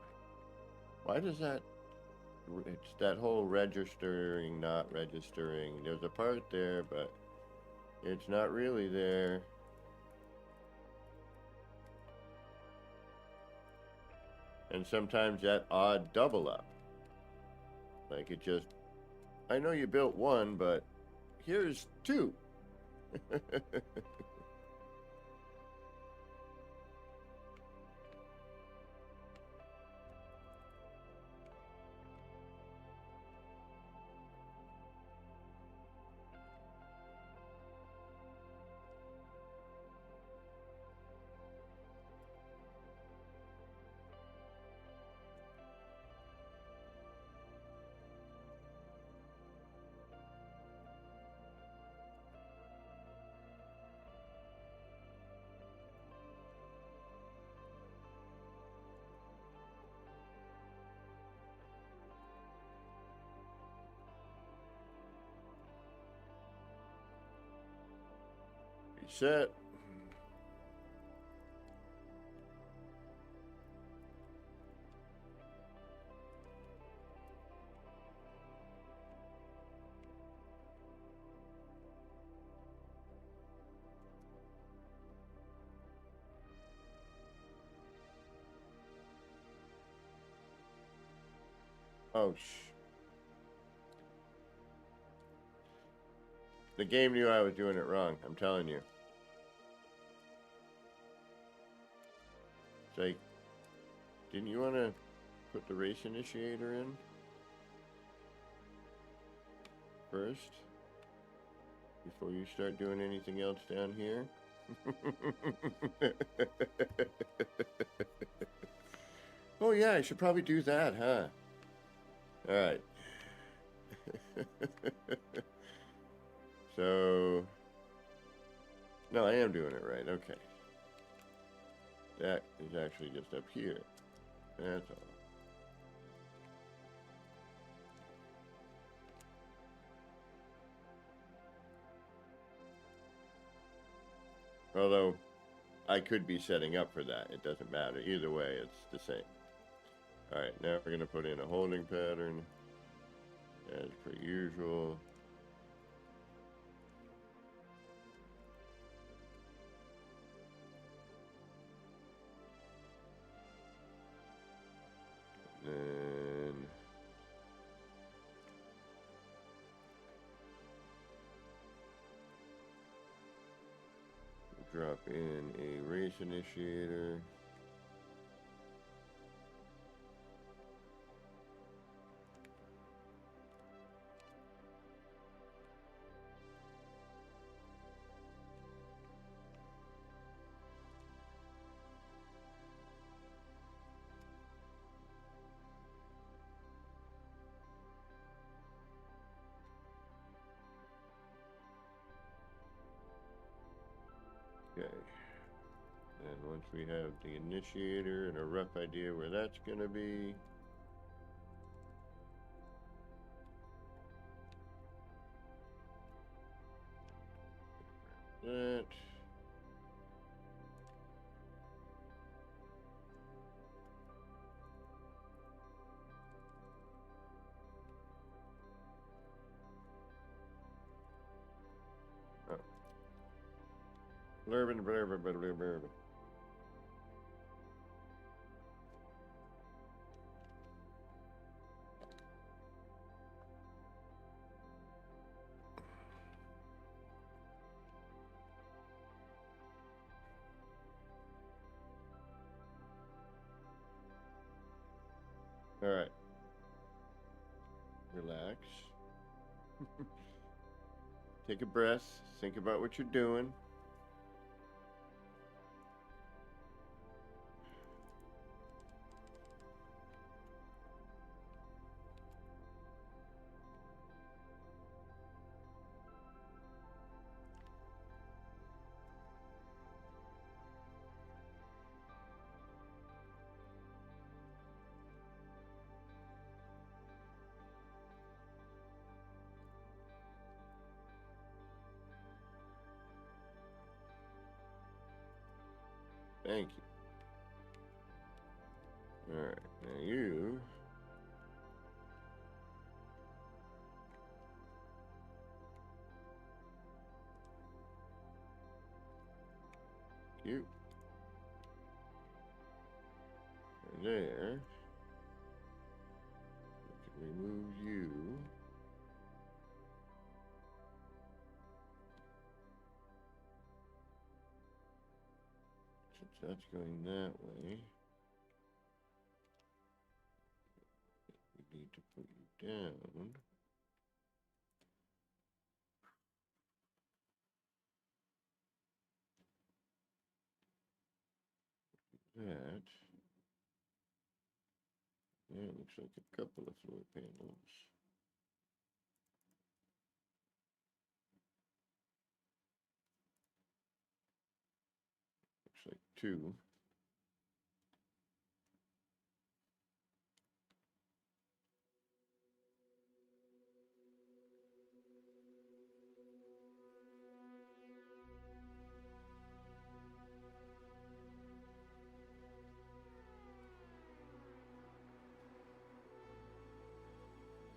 Why does that... It's that whole registering, not registering. There's a part there, but it's not really there. And sometimes that odd double up. Like it just... I know you built one, but here's two. Reset. Oh, the game knew I was doing it wrong, I'm telling you. It's like, didn't you want to put the race initiator in first? Before you start doing anything else down here? Oh yeah, I should probably do that, huh? Alright. So... No, I am doing it right, okay. That is actually just up here. That's all. Although, I could be setting up for that. It doesn't matter. Either way, it's the same. Alright, now we're going to put in a holding pattern. As per usual. Then... drop in a race initiator. Okay. And once we have the initiator and a rough idea where that's going to be, that. Oh. Blurbin, blurbin, blurbin, blurbin. All right. Relax. Take a breath. Think about what you're doing. Thank you. Alright, now you. You. And there. We can remove you. Since that's going that way, we need to put you down. That. Yeah, it looks like a couple of floor panels. Looks like two.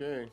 Okay.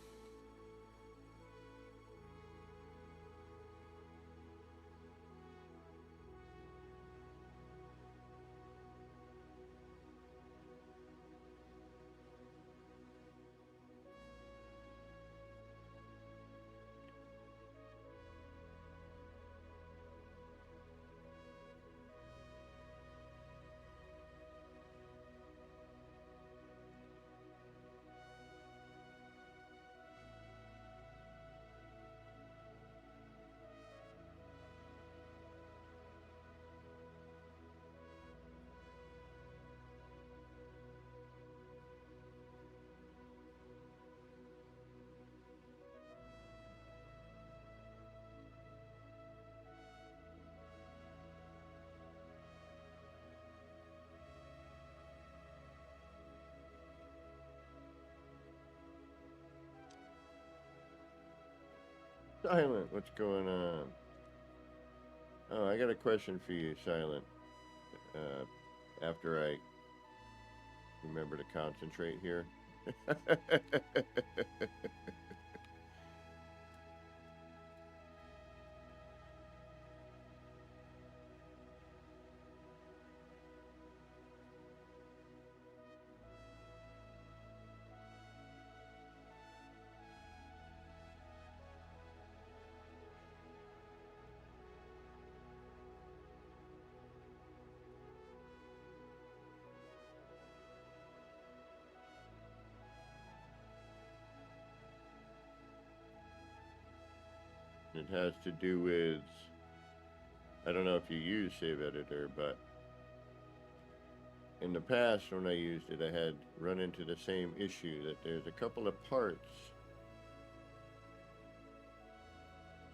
Silent, what's going on? Oh, I got a question for you, Silent. After I remember to concentrate here. It has to do with, I don't know if you use Save Editor, but in the past when I used it, I had run into the same issue that there's a couple of parts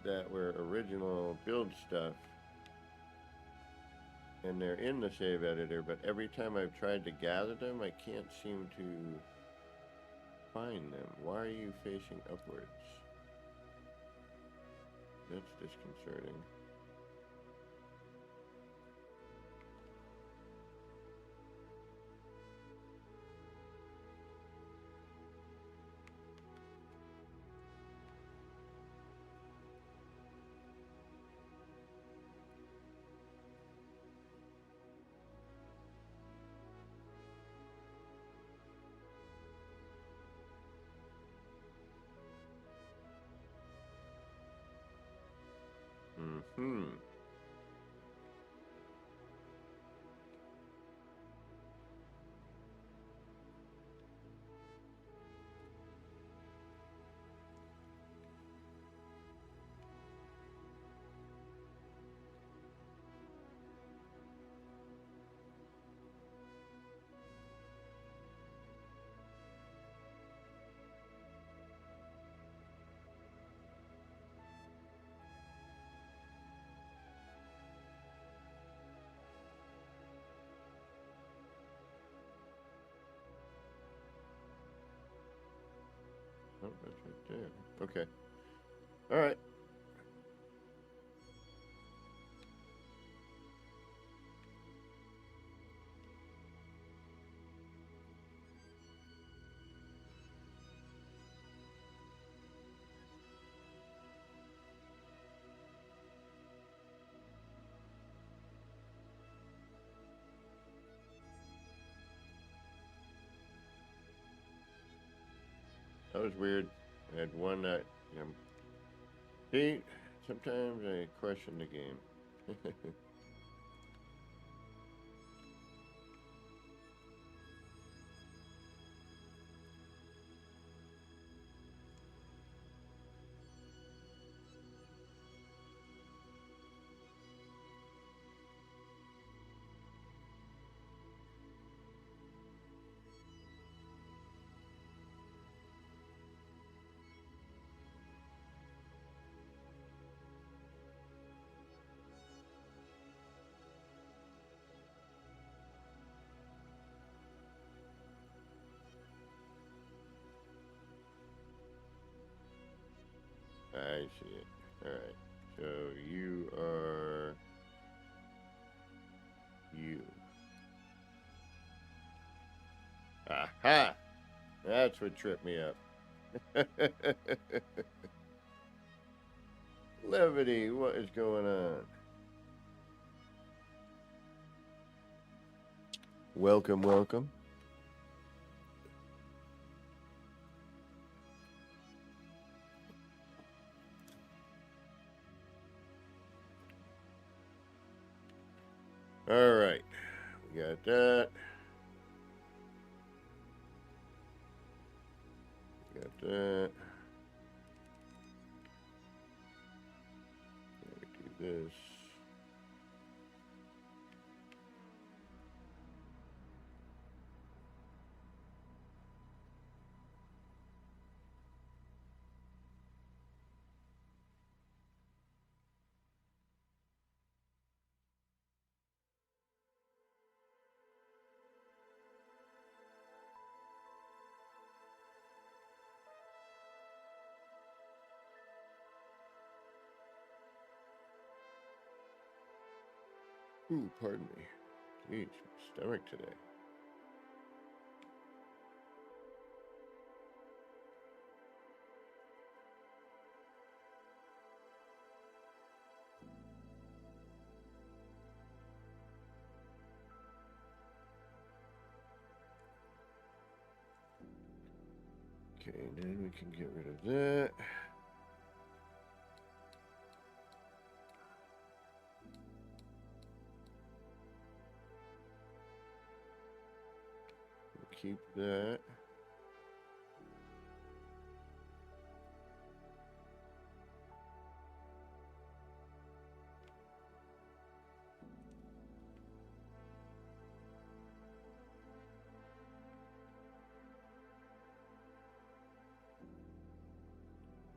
that were original build stuff and they're in the Save Editor, but every time I've tried to gather them, I can't seem to find them. Why are you facing upwards? That's disconcerting. Mm-hmm. Oh, that's right there. Okay. All right. That was weird. I had one that, see, sometimes I question the game. I see it. Alright. So you are you. Aha! That's what tripped me up. Levity, what is going on? Welcome, welcome. All right, we got that. Got that. Let me do this. Ooh, pardon me. Jeez, my stomach today. Okay, then we can get rid of that. Keep that.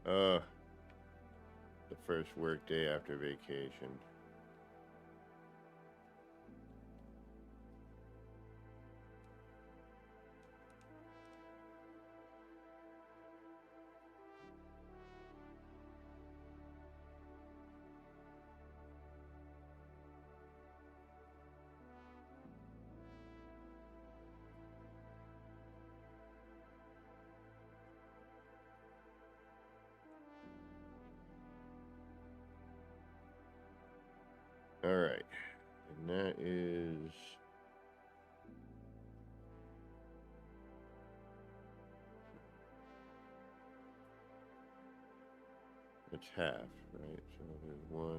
The first work day after vacation. All right, and that is it's half, right? So there's 1.5,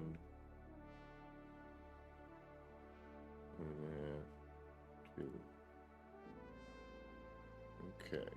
2. Okay.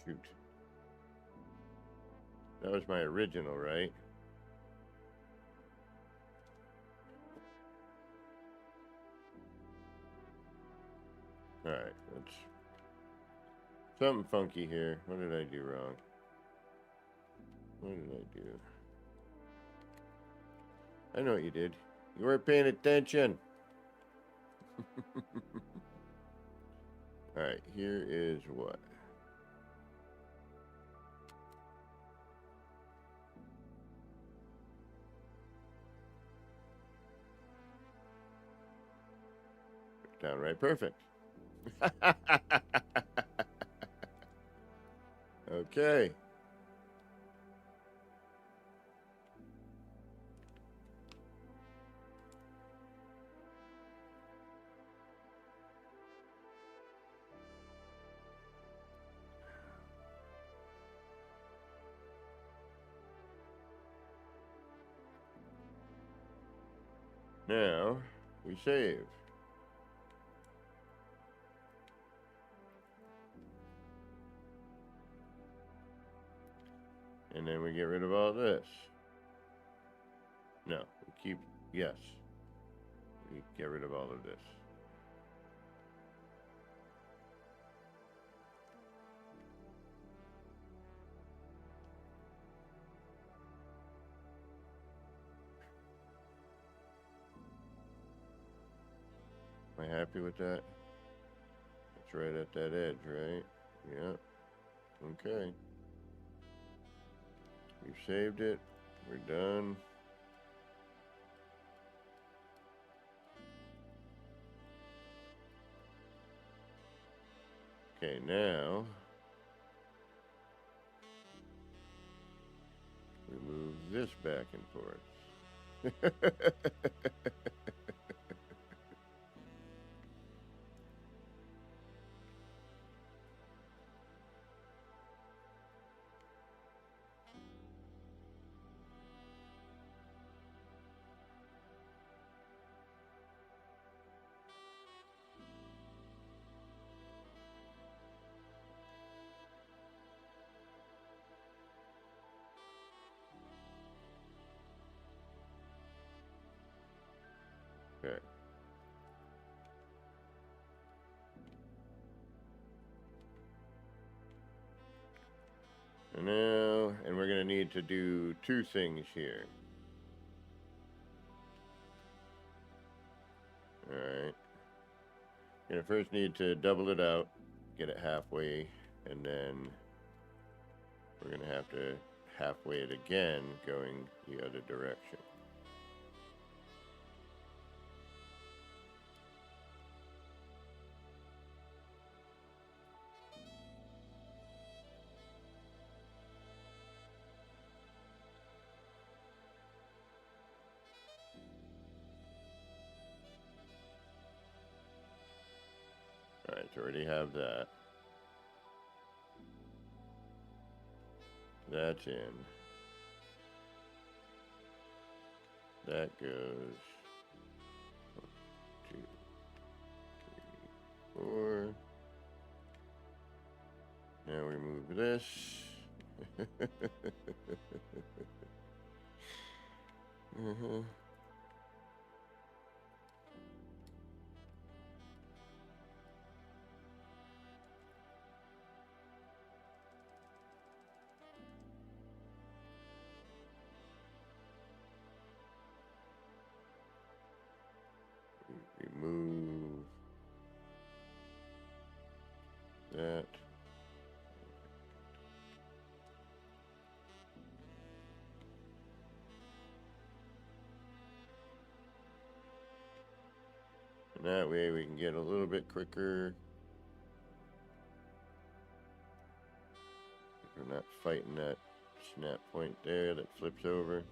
Shoot. That was my original, right? Alright, let's... Something funky here. What did I do wrong? What did I do? I know what you did. You weren't paying attention. Alright, here is what? Downright perfect. Okay. Now, we save. And then we get rid of all this. No, we keep, yes. We get rid of all of this. Am I happy with that? It's right at that edge, right? Yeah. Okay. We've saved it. We're done. Okay, now we move this back and forth. Okay. And now, and we're going to need to do two things here. Alright. Gonna first need to double it out, get it halfway, and then we're going to have to halfway it again going the other direction. Alright, so already have that. That's in. That goes 1, 2, 3, 4. Now we move this. Remove that. And that way we can get a little bit quicker. We're not fighting that snap point there that flips over.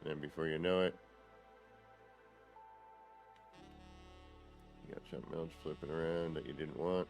And then before you know it, you got something else flipping around that you didn't want.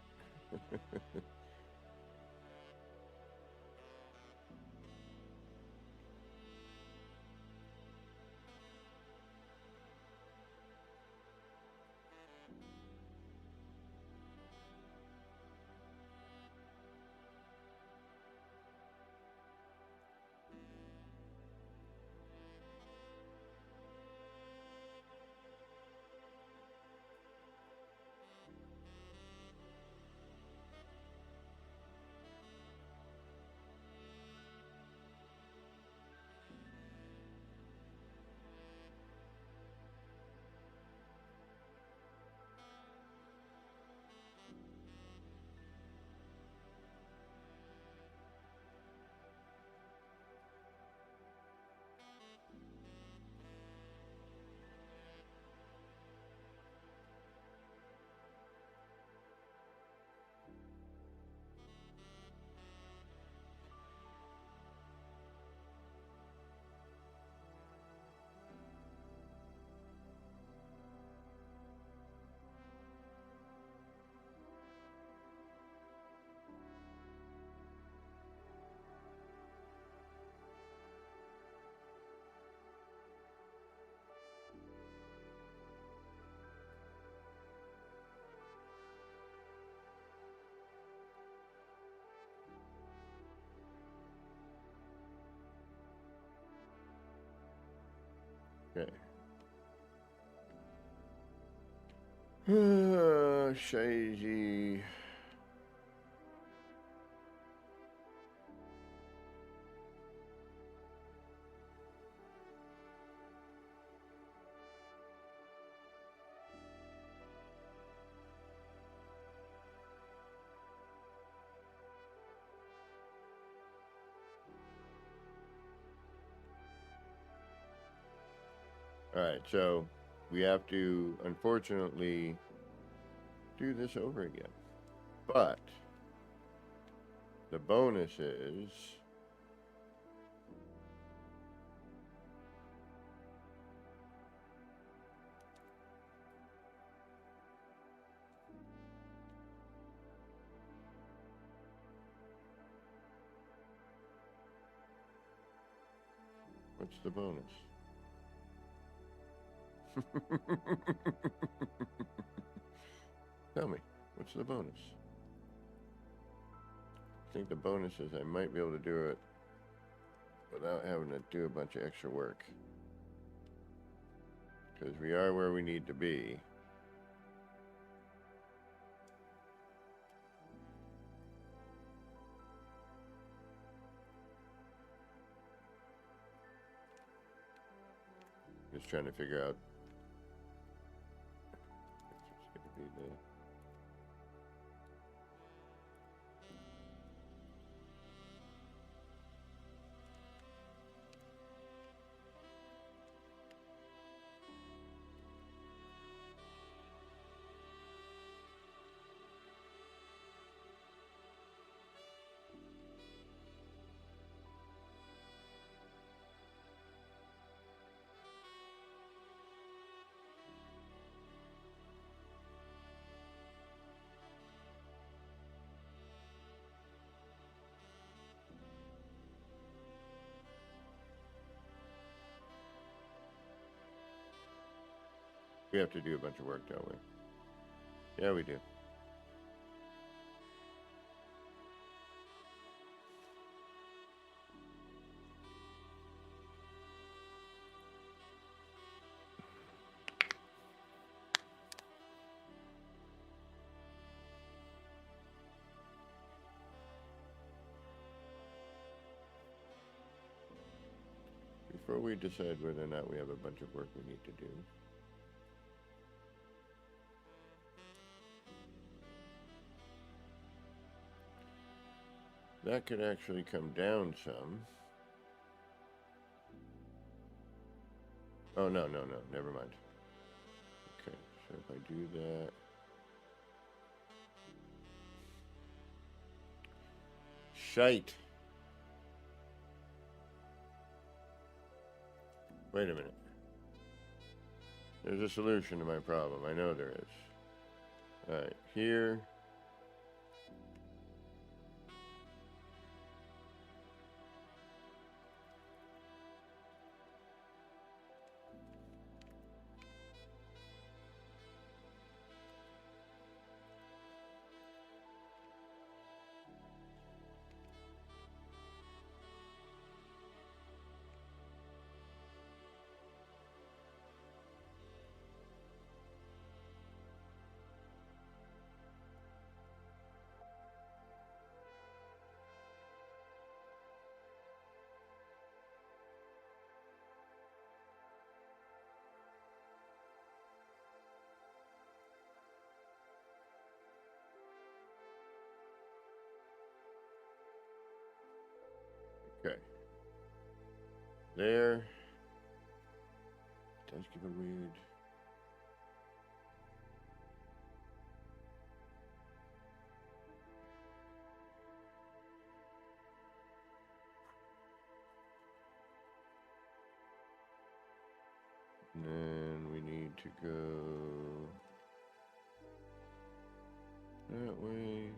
Okay. Shazy. Alright, so we have to, unfortunately, do this over again. But the bonus is what's the bonus? Tell me, what's the bonus? I think the bonus is I might be able to do it without having to do a bunch of extra work. Because we are where we need to be. Just trying to figure out if it's going to be the... We have to do a bunch of work, don't we? Yeah, we do. Before we decide whether or not we have a bunch of work we need to do, that could actually come down some. Oh, no, never mind. Okay, so if I do that... Shite! Wait a minute. There's a solution to my problem. I know there is. Alright, here... Okay. There. It does give a weird... And then we need to go that way.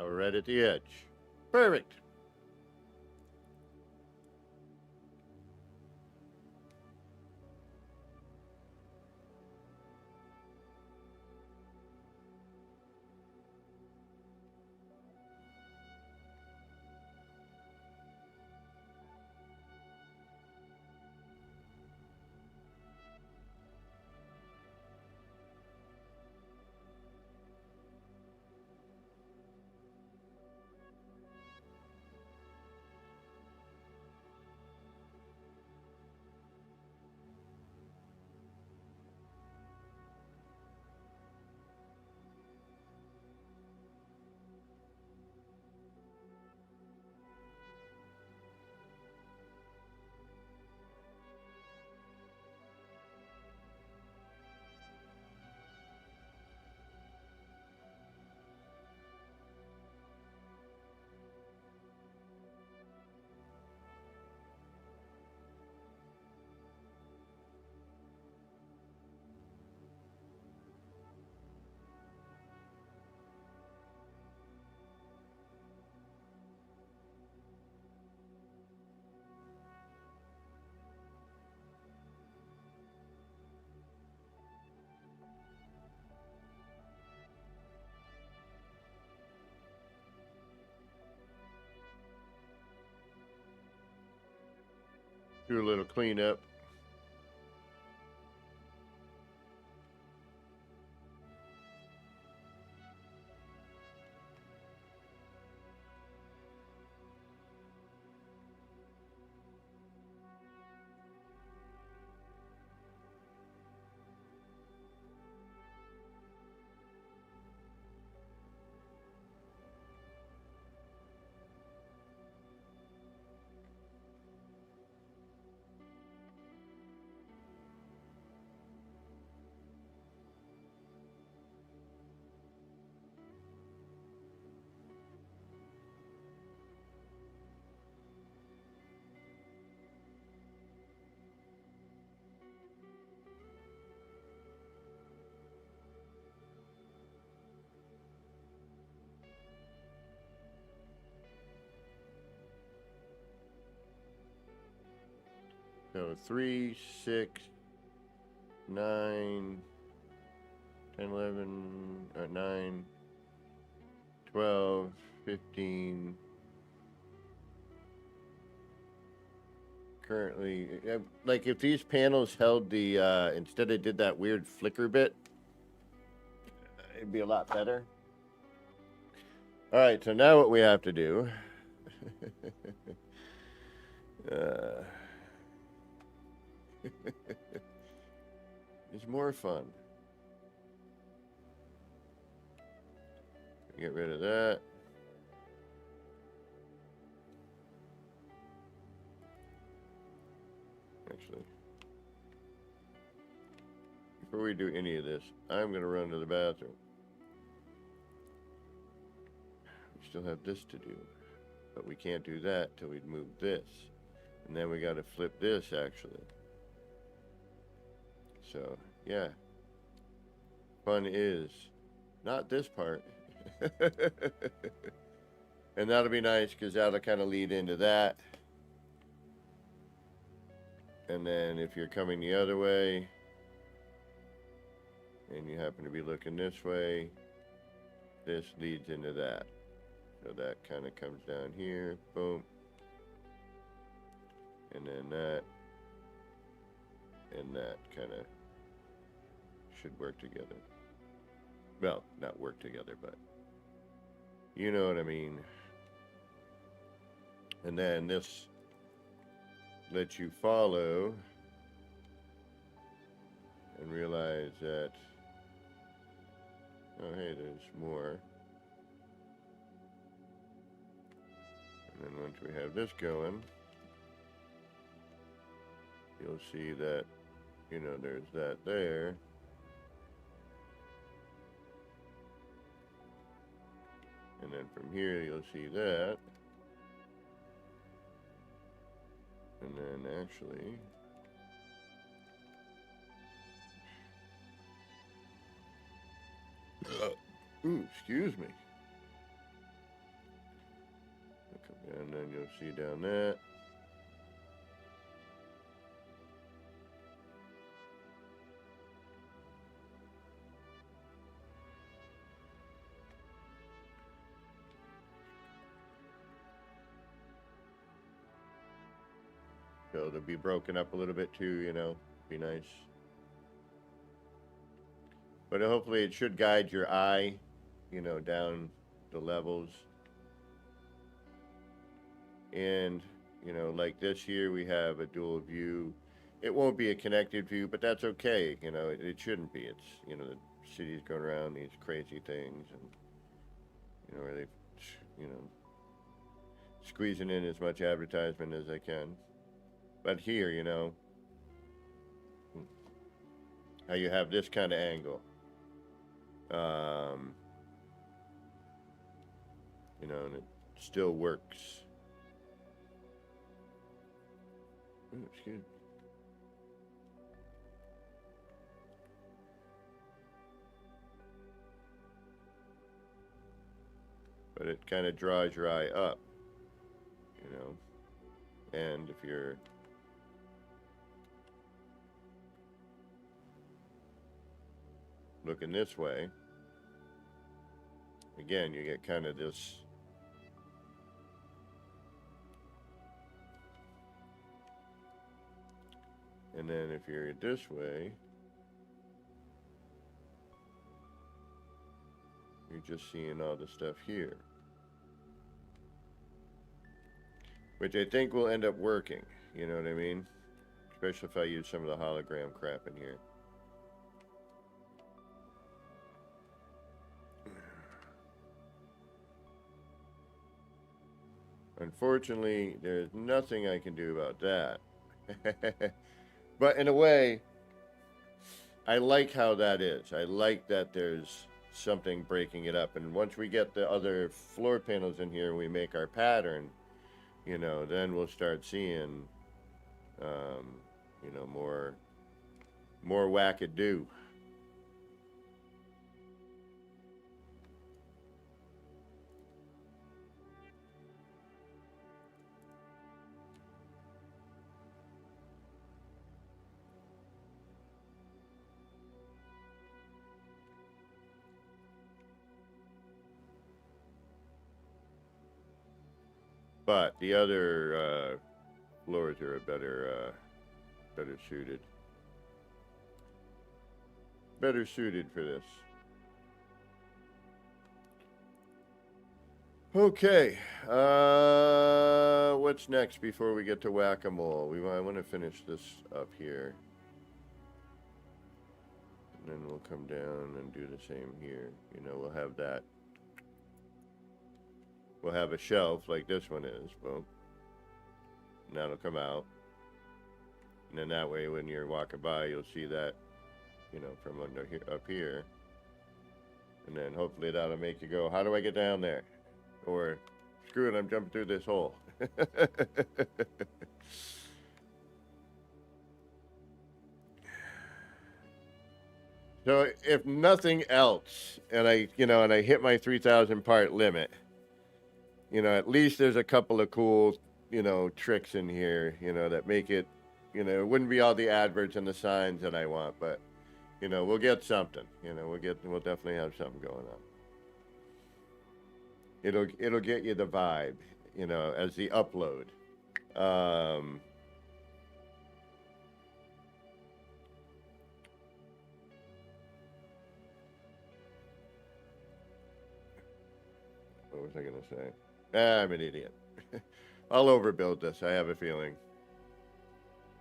Now we're right at the edge. Perfect. Do a little cleanup. So 3, 6, 9, 10, 11, 9, 12, 15. Currently, like if these panels held the, instead of did that weird flicker bit, it'd be a lot better. All right, so now what we have to do is more fun. Get rid of that. Actually, before we do any of this, I'm going to run to the bathroom. We still have this to do, but we can't do that till we move this. And then we got to flip this, actually. So, yeah. Fun is not this part. And that'll be nice because that'll kind of lead into that. And then if you're coming the other way and you happen to be looking this way, this leads into that. So that kind of comes down here, boom. And then that and that kind of should work together. Well, not work together, but you know what I mean. And then this lets you follow and realize that, oh hey, there's more. And then once we have this going, you'll see that, you know, there's that there. And then from here, you'll see that. And then actually, ooh, excuse me. And then you'll see down that. So they'll be broken up a little bit too, you know, be nice. But hopefully it should guide your eye, you know, down the levels. And, you know, like this here, we have a dual view. It won't be a connected view, but that's okay. You know, it shouldn't be. It's, you know, the city's going around these crazy things and, you know, where they, you know, squeezing in as much advertisement as they can. But here, you know, how you have this kind of angle. You know, and it still works. Ooh, excuse me. But it kind of draws your eye up, you know. And if you're looking this way, again, you get kind of this and then if you're this way, you're just seeing all the stuff here, which I think will end up working, you know what I mean? Especially if I use some of the hologram crap in here. Unfortunately, there's nothing I can do about that. But in a way, I like how that is. I like that there's something breaking it up. And once we get the other floor panels in here and we make our pattern, you know, then we'll start seeing, you know, more wackadoo. But the other floors are better suited. Better suited for this. Okay. What's next before we get to whack-a-mole? I want to finish this up here. And then we'll come down and do the same here. You know, we'll have that. We'll have a shelf like this one is. Boom. And that'll come out. And then that way when you're walking by, you'll see that, you know, from under here, up here. And then hopefully that'll make you go, how do I get down there? Or, screw it, I'm jumping through this hole. So if nothing else, and I hit my 3,000 part limit, you know, at least there's a couple of cool, you know, tricks in here, you know, that make it, you know, it wouldn't be all the adverts and the signs that I want, but, you know, we'll get something, you know, we'll definitely have something going on. It'll get you the vibe, you know, as the upload. What was I gonna say? I'm an idiot. I'll overbuild this, I have a feeling.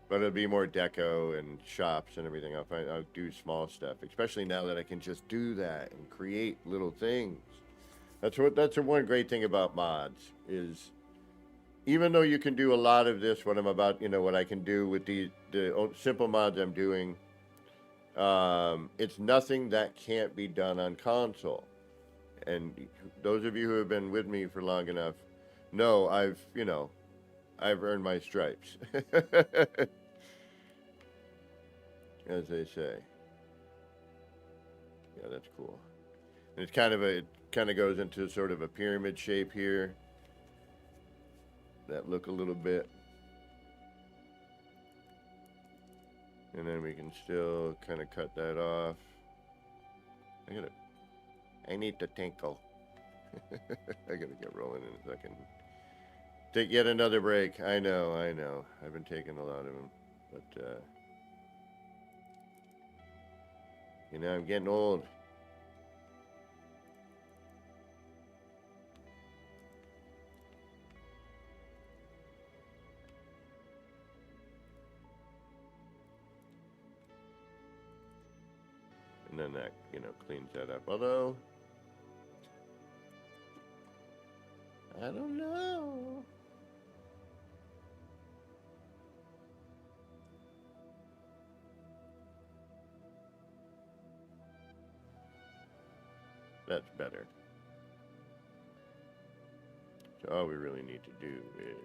But it'll be more deco and shops and everything. I'll do small stuff, especially now that I can just do that and create little things. That's the one great thing about mods is, even though you can do a lot of this, what I'm about, you know, what I can do with the simple mods I'm doing, it's nothing that can't be done on console. And those of you who have been with me for long enough know I've earned my stripes, as they say. Yeah, that's cool. And it kind of goes into sort of a pyramid shape here. that look a little bit. And then we can still kind of cut that off. I need to tinkle. I gotta get rolling in a second. Take yet another break. I know. I've been taking a lot of them. But, you know, I'm getting old. And then that, you know, cleans that up. Although, I don't know. That's better. So all we really need to do is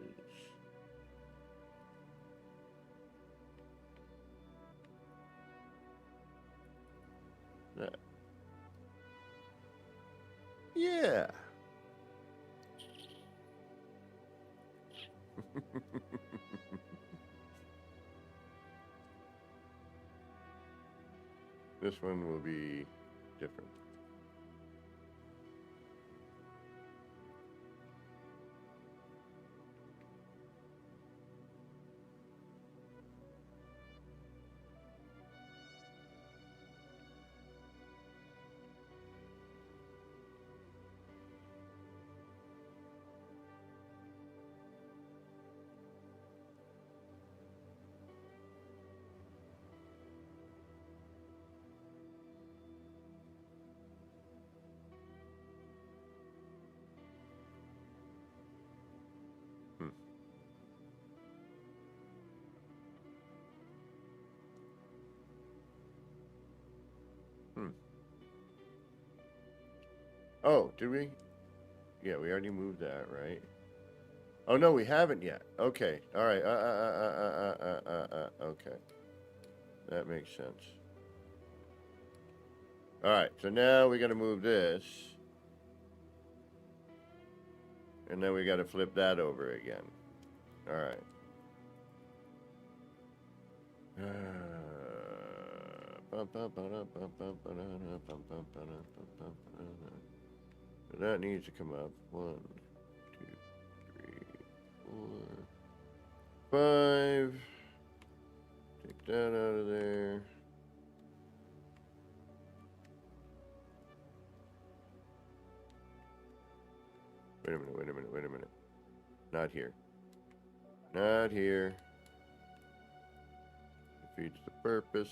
that. Yeah. This one will be different. Hmm. Hmm. Oh, did we? Yeah, we already moved that, right? Oh no, we haven't yet. Okay. All right. Okay. That makes sense. All right. So now we got to move this, and then we got to flip that over again. All right. That needs to come up. 1, 2, 3, 4, 5. Take that out of there. Wait a minute. Not here. Not here. Defeats the purpose.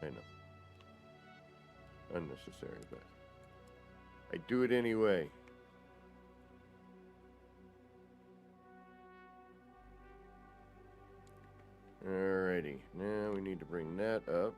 I know. Unnecessary, but I do it anyway. Alrighty, now we need to bring that up.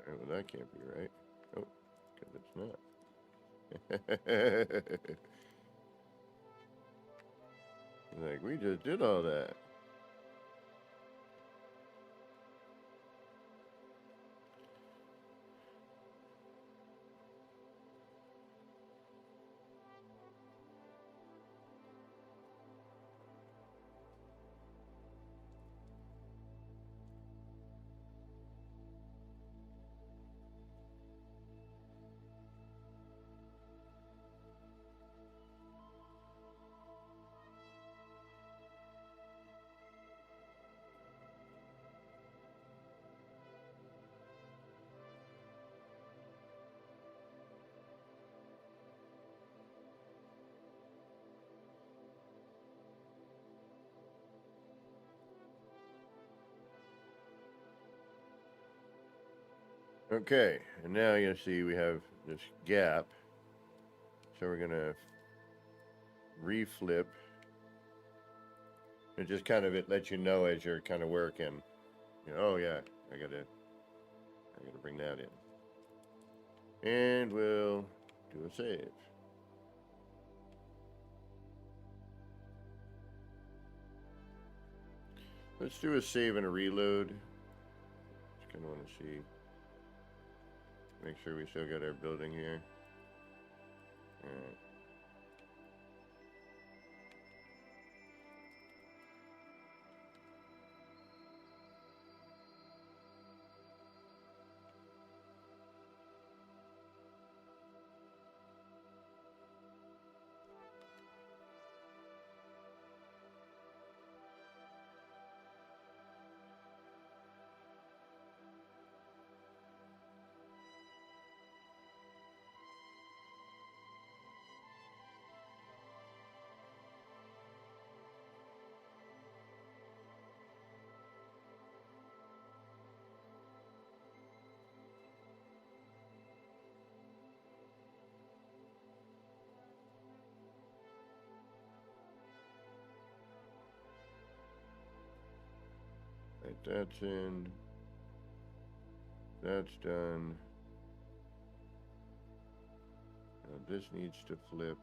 Well, that can't be right. Oh, because it's not. Like, we just did all that. Okay, and now you see we have this gap. So we're gonna reflip. It just kind of it lets you know as you're kind of working. You know, oh yeah, I gotta bring that in. And we'll do a save. Let's do a save and a reload. Just kind of want to see. Make sure we still got our building here. Alright. Right, that's in. That's done. Now this needs to flip.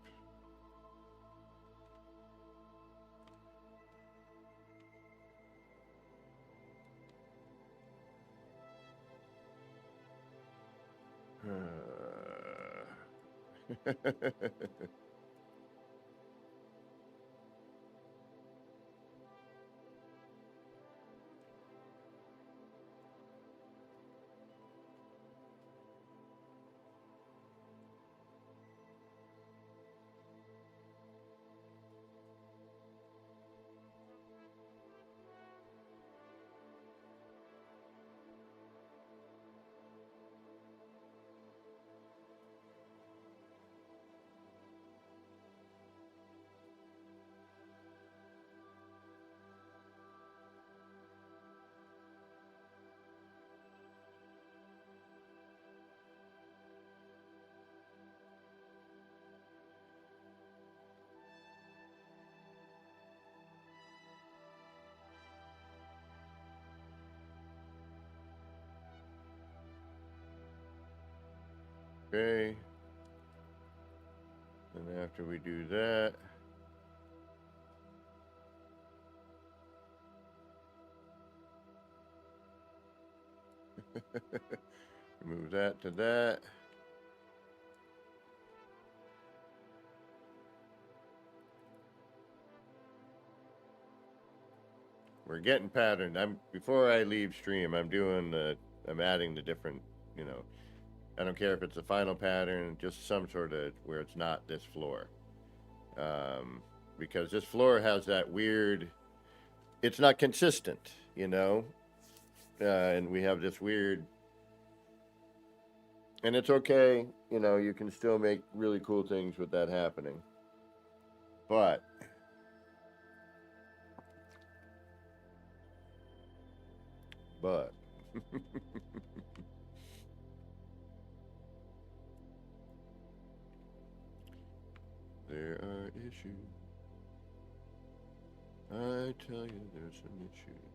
Okay. And after we do that, move that to that. We're getting patterned. Before I leave stream, I'm adding the different, you know, I don't care if it's a final pattern, just some sort of where it's not this floor. Because this floor has that weird, it's not consistent, you know, and we have this weird, and it's okay, you know, you can still make really cool things with that happening. But there are issues. I tell you, there's some issues.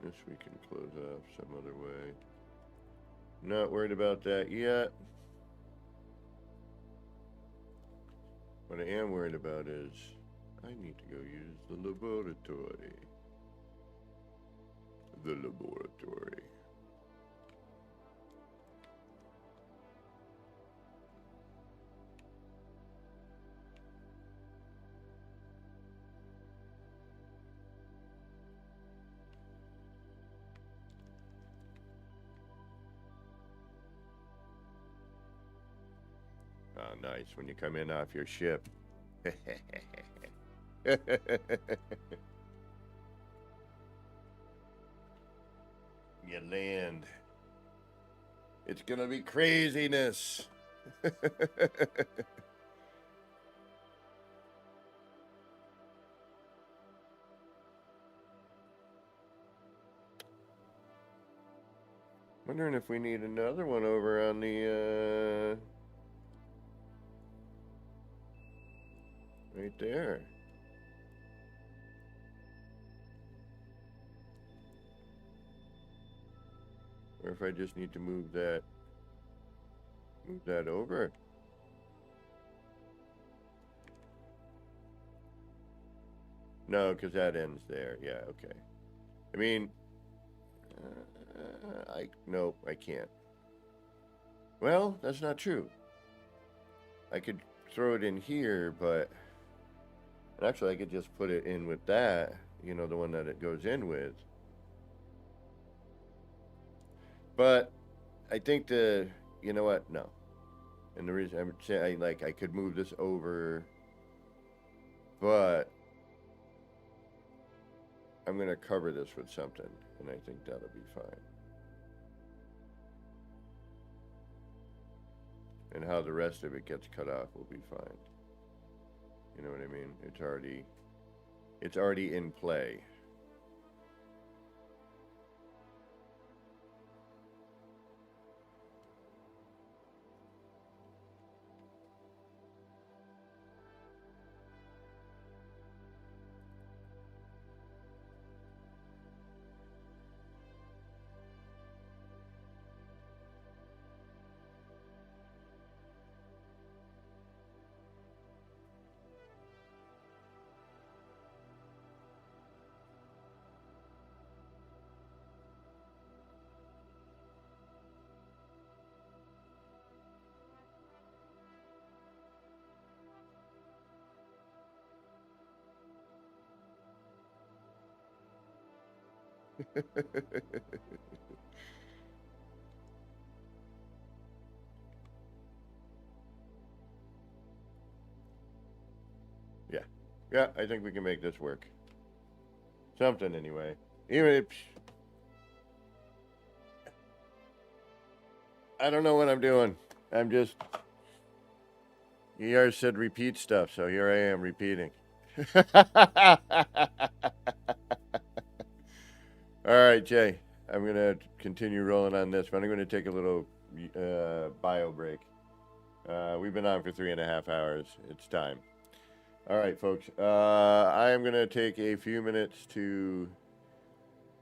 This we can close off some other way. Not worried about that yet. What I am worried about is I need to go use the laboratory. The laboratory. Oh, nice. When you come in off your ship. You land. It's gonna be craziness. Wondering if we need another one over on the right there. Or if I just need to move that over. No, because that ends there. Yeah, okay. I mean, nope, I can't. Well, that's not true. I could throw it in here, but actually I could just put it in with that, you know, the one that it goes in with. But I think you know what? No. And the reason I'm saying, I could move this over, but I'm going to cover this with something, and I think that'll be fine. And how the rest of it gets cut off will be fine. You know what I mean? It's already in play. Yeah. Yeah, I think we can make this work. Something anyway. Even if I don't know what I'm doing. I'm just ER said repeat stuff, so here I am repeating. All right, Jay. I'm gonna continue rolling on this, but I'm gonna take a little bio break. We've been on for 3.5 hours. It's time. All right, folks. I am gonna take a few minutes to,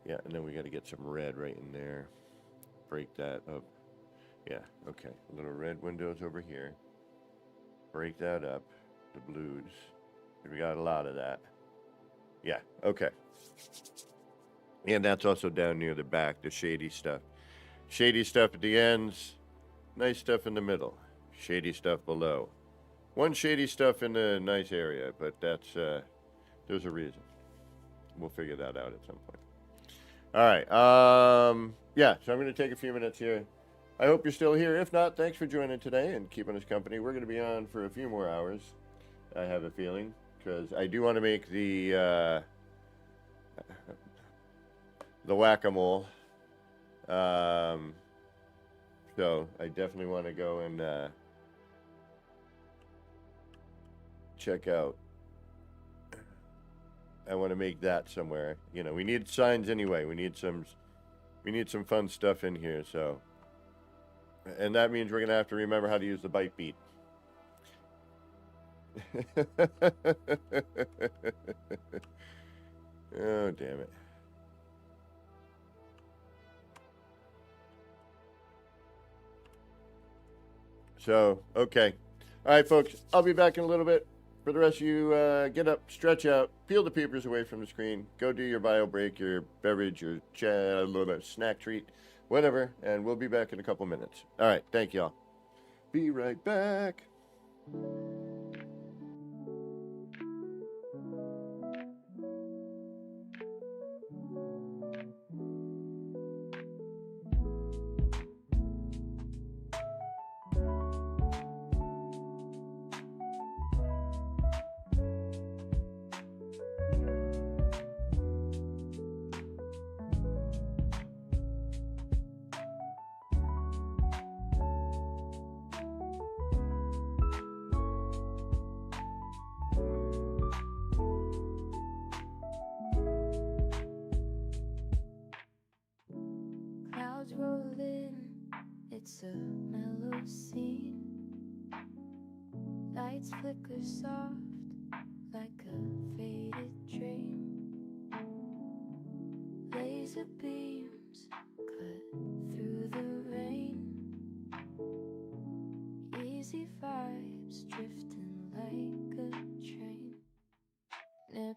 yeah, and then we got to get some red right in there. Break that up. Yeah. Okay. Little red windows over here. Break that up. The blues. We got a lot of that. Yeah. Okay. And that's also down near the back, the shady stuff. Shady stuff at the ends, nice stuff in the middle, shady stuff below. One shady stuff in the nice area, but that's, there's a reason. We'll figure that out at some point. All right, yeah, so I'm going to take a few minutes here. I hope you're still here. If not, thanks for joining today and keeping us company. We're going to be on for a few more hours, I have a feeling, because I do want to make the whack-a-mole. So I definitely want to go and check out. I want to make that somewhere. You know, we need signs anyway. We need some fun stuff in here. So, and that means we're gonna have to remember how to use the bite beat. Oh, damn it. So, okay. All right, folks. I'll be back in a little bit. For the rest of you, get up, stretch out, peel the papers away from the screen, go do your bio break, your beverage, your snack treat, whatever, and we'll be back in a couple minutes. All right. Thank y'all. Be right back. Clouds roll in, it's a mellow scene. Lights flicker soft like a faded dream. Laser beams cut through the rain. Easy vibes drifting like a train. Nip,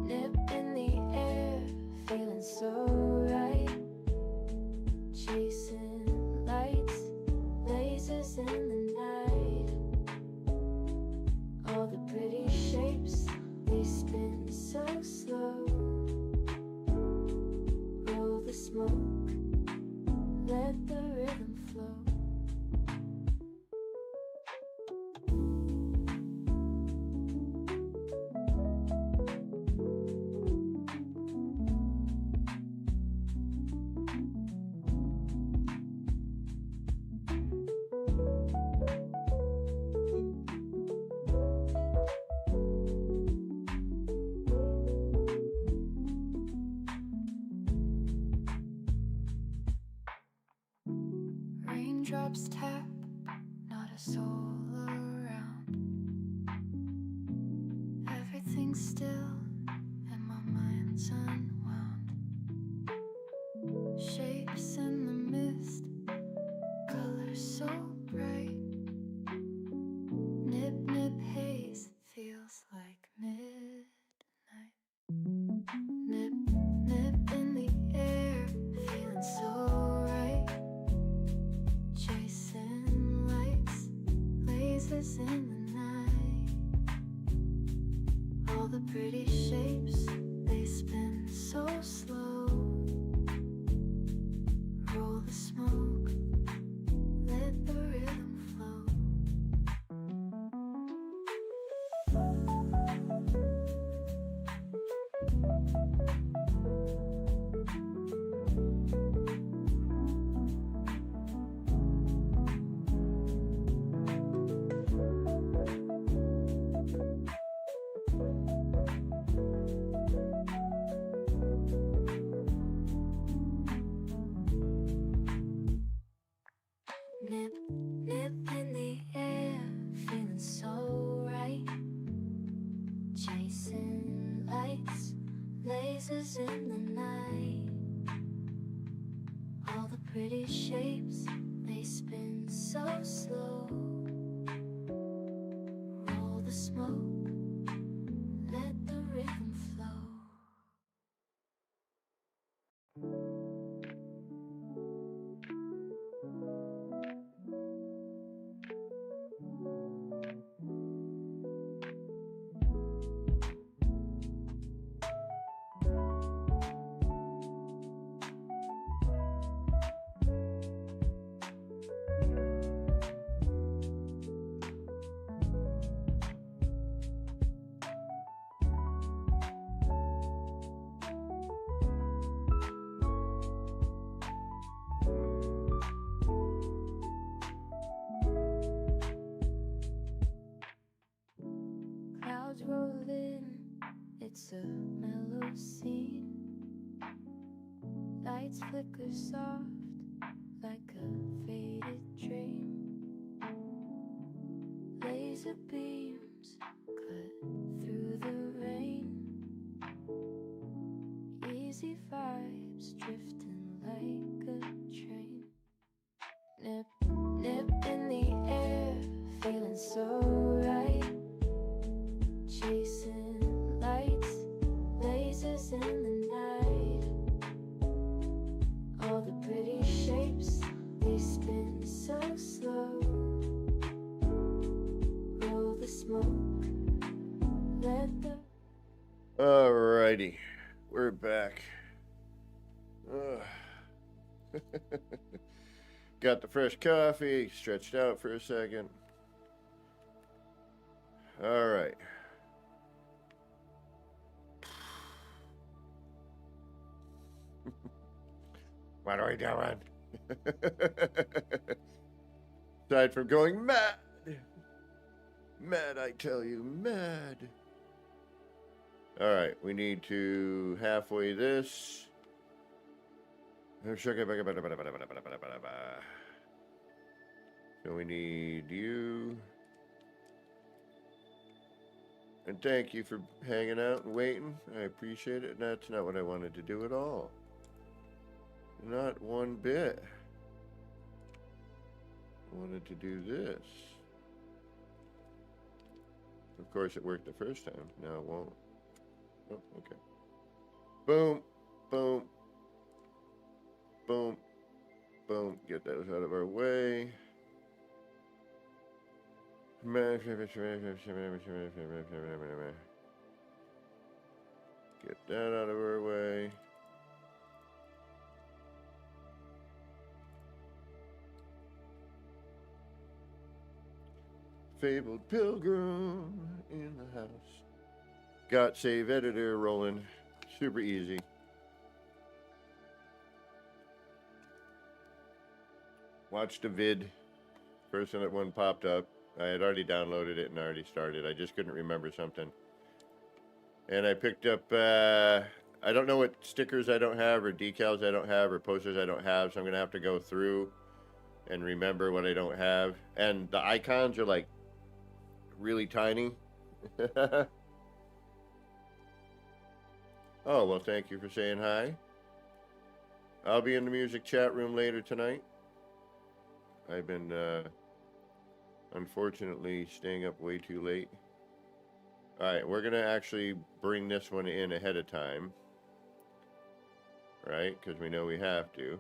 nip in the air, feeling so right. Chasing lights, lasers in the night. All the pretty shapes, they spin so slow. Roll the smoke, let the rhythm flow. Raindrops tap, not a soul around. Everything's still, and my mind's unwound. Shapes in the mist, colors so bright. Nip, nip, haze, feels like midnight. Nip, nip in the air, feeling so right. Chasing lights, lasers in the night. All the pretty shapes, they spin so slow. Roll the smoke, let the rhythm flow. Nip, nip in the air, feeling so right. Chasing lights, lasers in the night. All the pretty shapes, they spin so slow. Roll the smoke, let the rhythm flow. Clouds roll in, it's a mellow scene. Lights flicker soft like a faded dream. Laser beams cut through the rain. Easy vibes drifting like a train. Nip, nip in the air, Alrighty, we're back. Ugh. Got the fresh coffee, stretched out for a second. Alright. What are we doing? Aside from going mad. Mad, I tell you, mad. Alright, we need to halfway this. So we need you. And thank you for hanging out and waiting. I appreciate it. That's not what I wanted to do at all. Not one bit. I wanted to do this. Of course, it worked the first time. Now it won't. Oh, okay. Boom, boom, boom, boom. Get those out of our way. Get that out of our way. Fabled Pilgrim in the house. Got save editor rolling. Super easy. Watched a vid. First one popped up. I had already downloaded it and already started. I just couldn't remember something. And I picked up, I don't know what stickers I don't have or decals I don't have or posters I don't have. So I'm going to have to go through and remember what I don't have. And the icons are like really tiny. Oh, well, thank you for saying hi. I'll be in the music chat room later tonight. I've been, unfortunately, staying up way too late. Alright, we're going to actually bring this one in ahead of time. Right? Because we know we have to.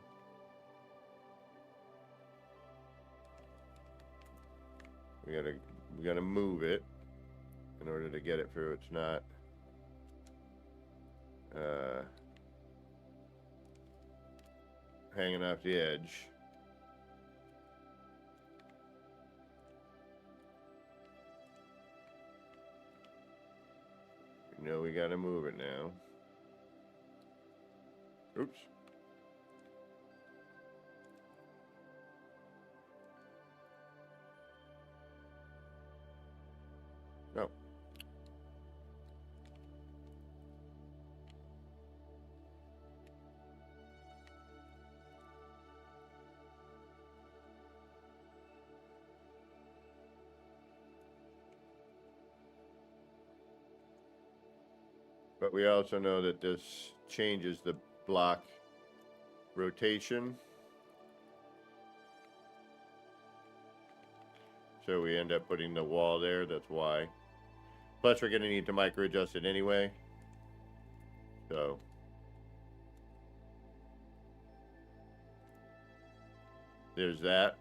We gotta move it in order to get it so it's not hanging off the edge. You know we gotta move it now. Oops. Oh. But we also know that this changes the block rotation. So we end up putting the wall there, that's why. Plus we're gonna need to micro adjust it anyway. So. There's that.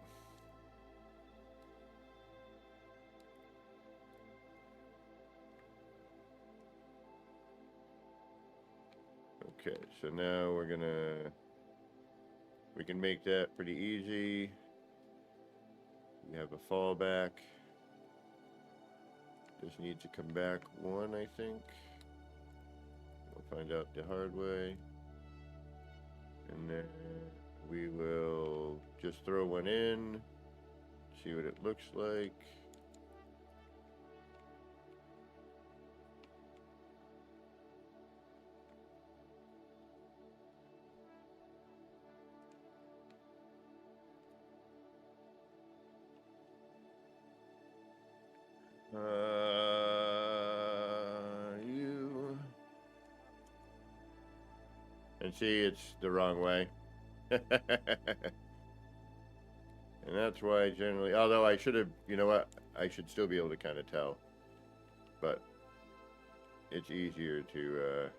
Okay, so now we can make that pretty easy. We have a fallback. This needs to come back one, I think. We'll find out the hard way. And then we will just throw one in, see what it looks like. And see, it's the wrong way. And that's why generally, although I should have, you know what, I should still be able to kind of tell. But it's easier to,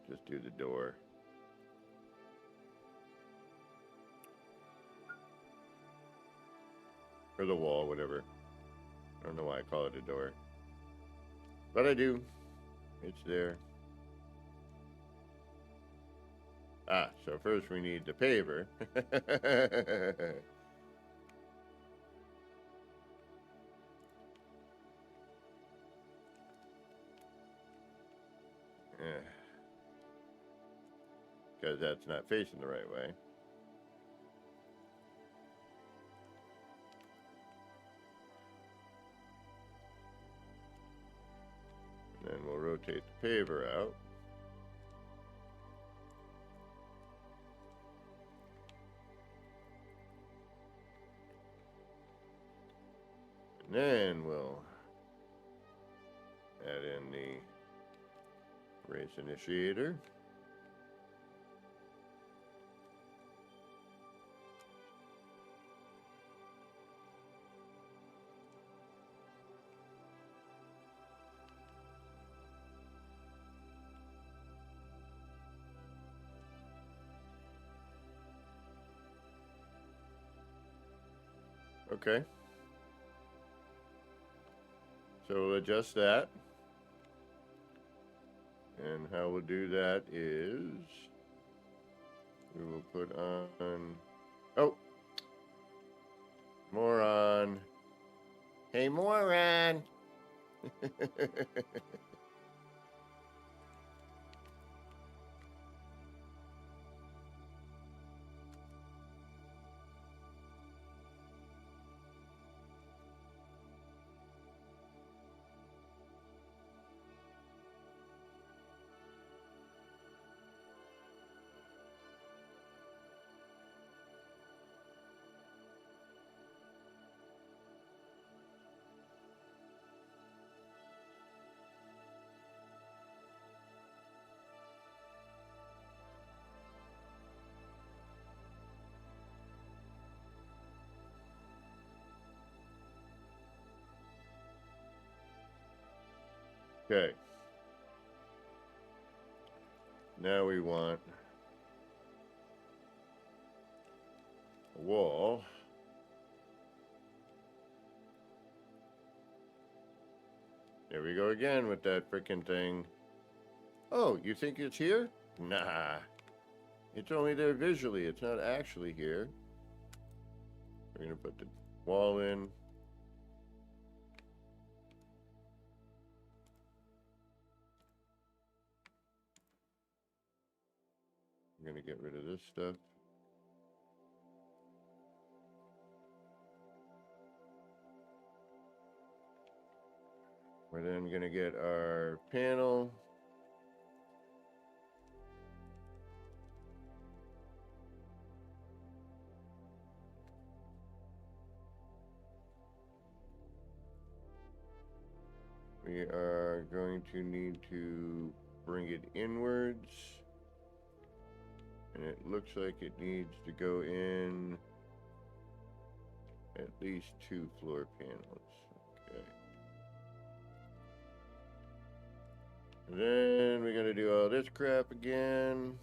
just do the door. Or the wall, whatever. I don't know why I call it a door. But I do. It's there. Ah, so first we need the paver. Because that's not facing the right way. And then we'll rotate the paver out. And then we'll add in the race initiator. Okay. So we'll adjust that. And how we'll do that is we will put on, oh, moron. Hey, moron. Okay. Now we want a wall. There we go again with that frickin' thing. Oh, you think it's here? Nah. It's only there visually. It's not actually here. We're going to put the wall in. I'm going to get rid of this stuff. We're then going to get our panel. We are going to need to bring it inwards. And it looks like it needs to go in at least 2 floor panels. Okay. And then we gotta do all this crap again.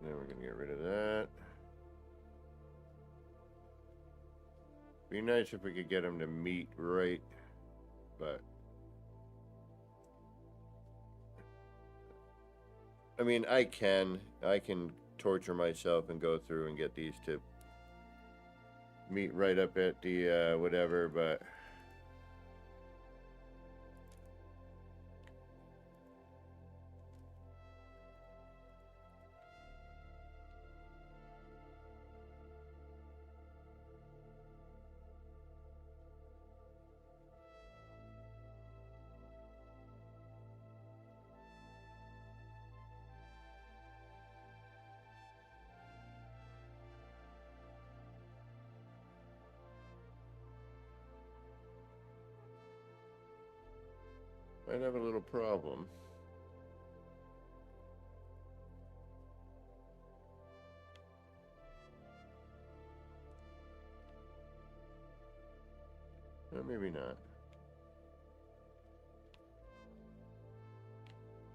Then we're gonna get rid of that. Be nice if we could get them to meet right, but I mean, I can torture myself and go through and get these to meet right up at the whatever, but might have a little problem. Maybe not.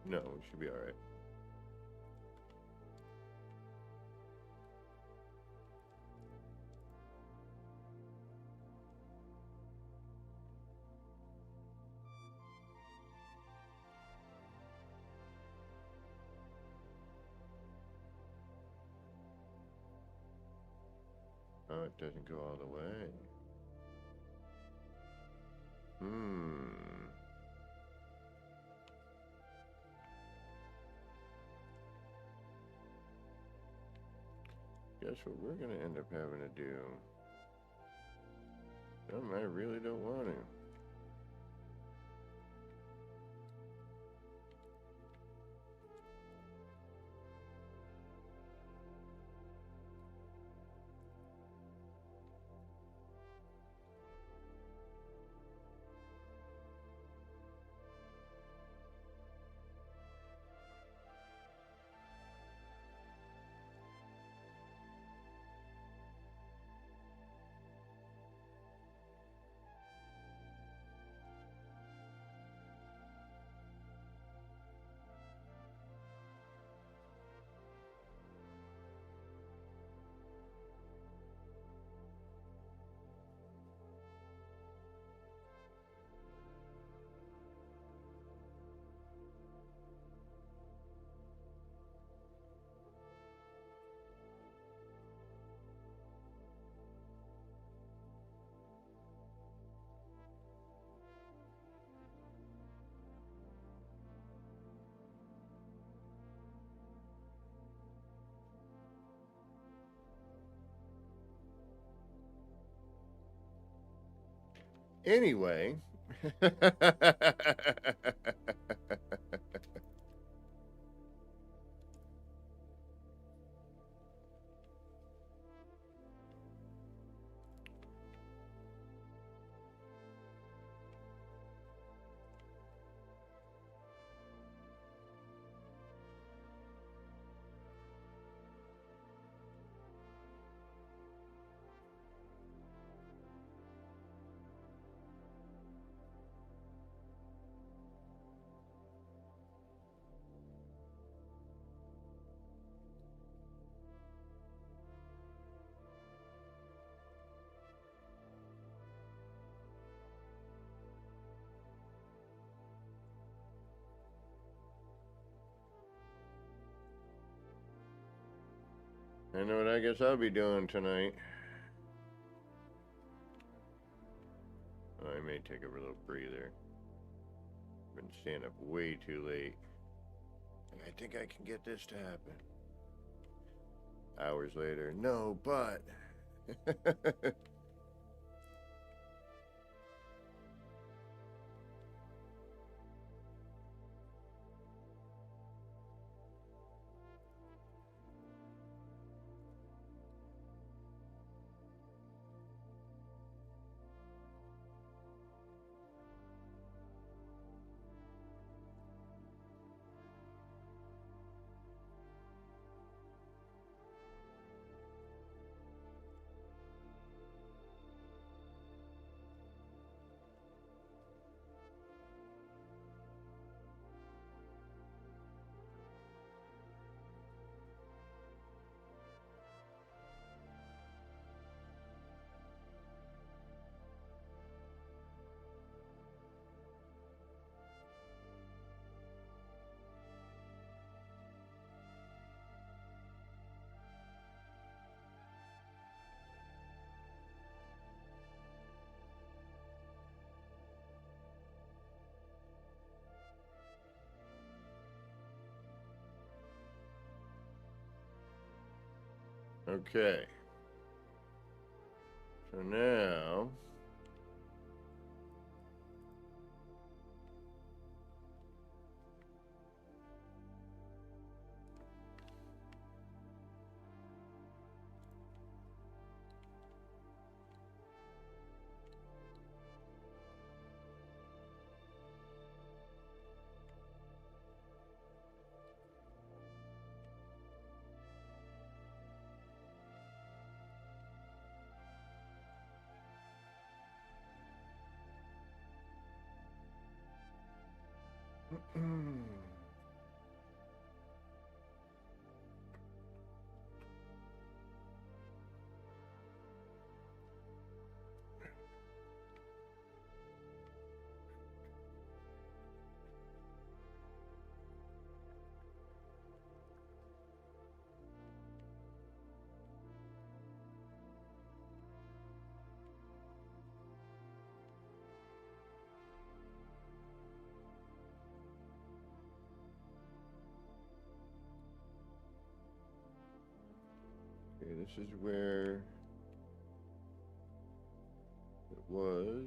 No, we should be all right. Oh, it doesn't go all the way. Guess what we're gonna end up having to do? I really don't want to. Anyway. I know what I guess I'll be doing tonight. I may take a little breather. Been staying up way too late. I think I can get this to happen. Hours later, no, but. Okay. So now. This is where it was.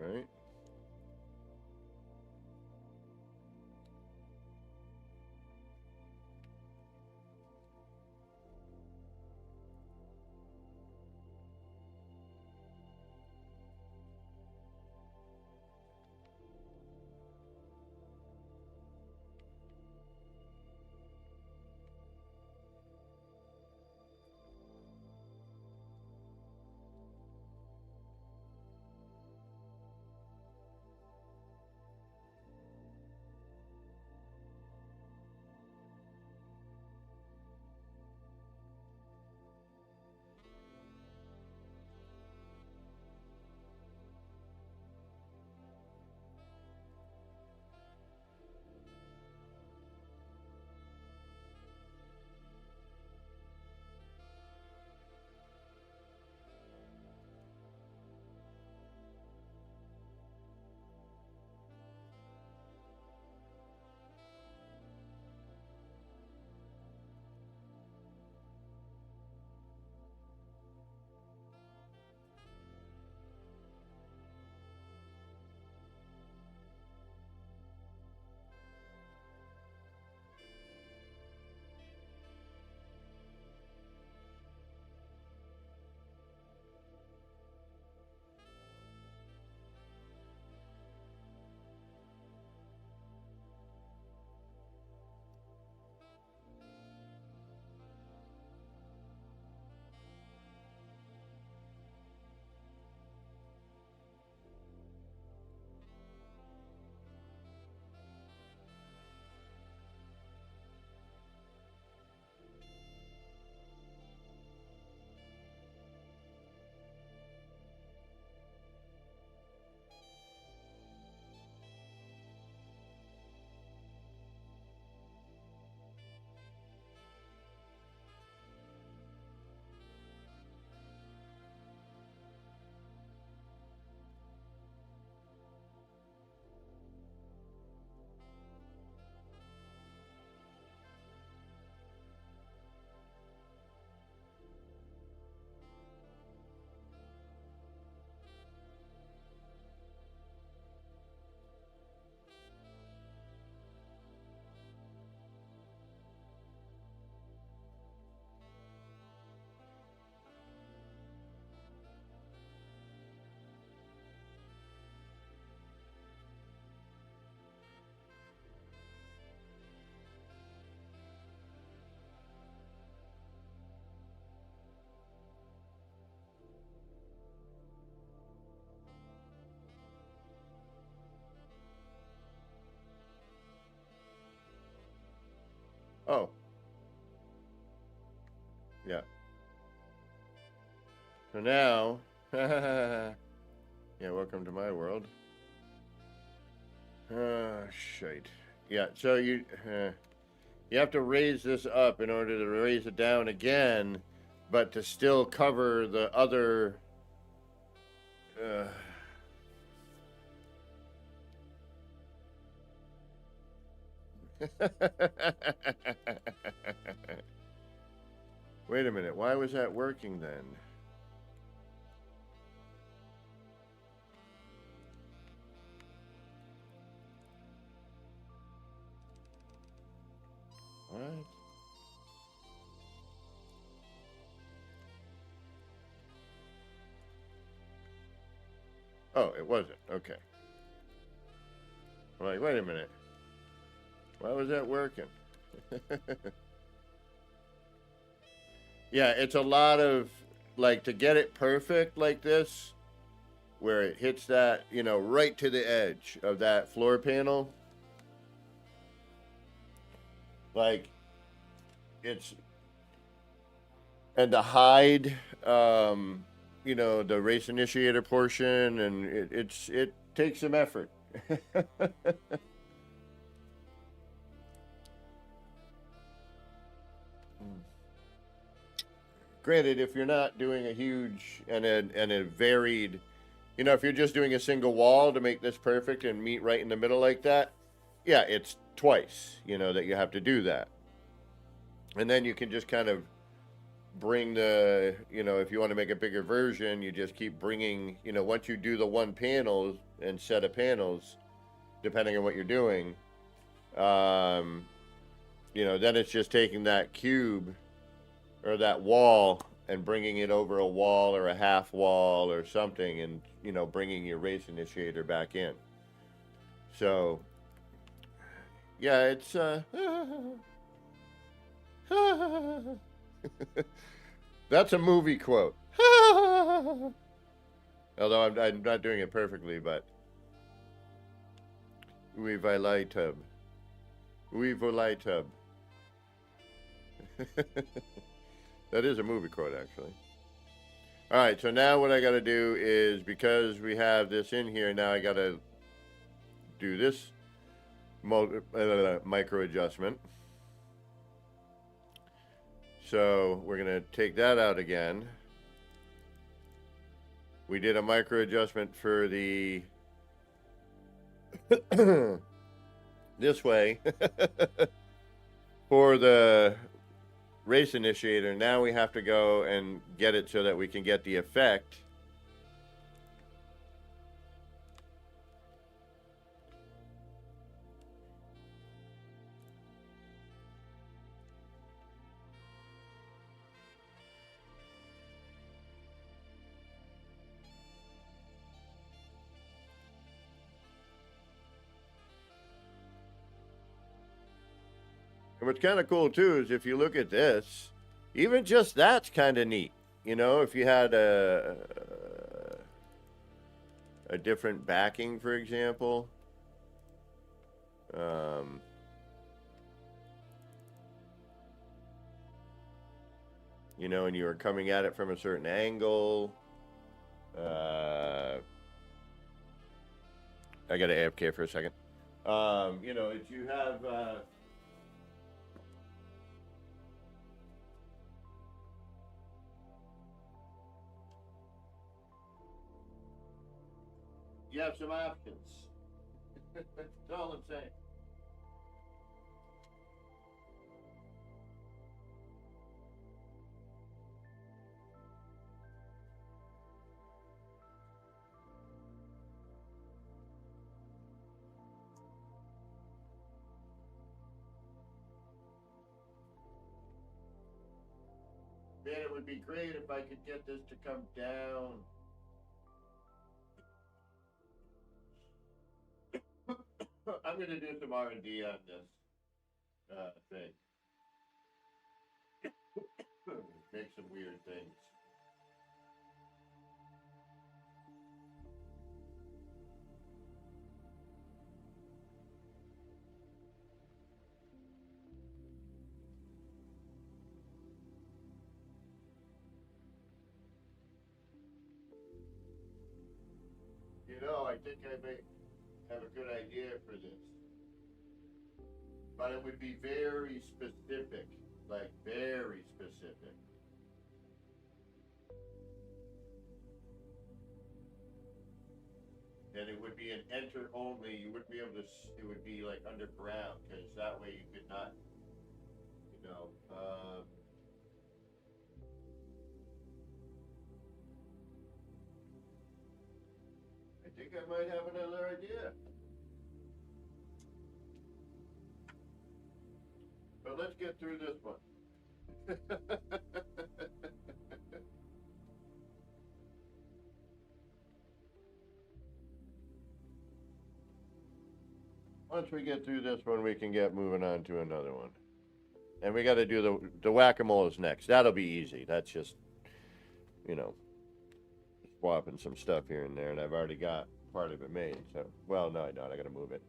Right. Oh, yeah. So now, yeah, welcome to my world. Shite. Yeah, so you have to raise this up in order to raise it down again, but to still cover the other. Uh, Wait a minute. Why was that working then? What? Oh, it wasn't. Okay. I'm like, wait a minute. Why was that working? Yeah, it's a lot of, like, to get it perfect like this, where it hits that, right to the edge of that floor panel. Like, it's, and to hide, the race initiator portion, and it takes some effort. Granted, if you're not doing a huge and a varied, you know, if you're just doing a single wall to make this perfect and meet right in the middle like that, yeah, it's twice, you know, that you have to do that. And then you can just kind of bring the, you know, if you want to make a bigger version, you just keep bringing, you know, once you do the one panel and set of panels, depending on what you're doing, you know, then it's just taking that cube or that wall and bringing it over a wall or a half wall or something, and, you know, bringing your race initiator back in. So yeah, it's that's a movie quote. Although I'm not doing it perfectly, but oui volai tub. Oui volai tub. That is a movie quote, actually. All right, so now what I got to do is, because we have this in here, now I got to do this micro adjustment. So we're going to take that out again. We did a micro adjustment for the this way for the race initiator. Now we have to go and get it so that we can get the effect. And what's kind of cool too is if you look at this, even just that's kind of neat. You know, if you had a different backing, for example, you know, and you were coming at it from a certain angle. I got to AFK for a second. You know, if you have you have some options. That's all I'm saying. Man, it would be great if I could get this to come down. I'm going to do some R&D on this thing. Make some weird things. You know, I think I may have a good idea for this. But it would be very specific. Like, very specific. And it would be an enter only. You wouldn't be able to, it would be like underground, because that way you could not, you know, I think I might have another idea. But let's get through this one. Once we get through this one, we can get moving on to another one. And we got to do the whack-a-mole is next. That'll be easy. That's just, you know, swapping some stuff here and there, and I've already got part of it made. So, well, no, I don't. I got to move it.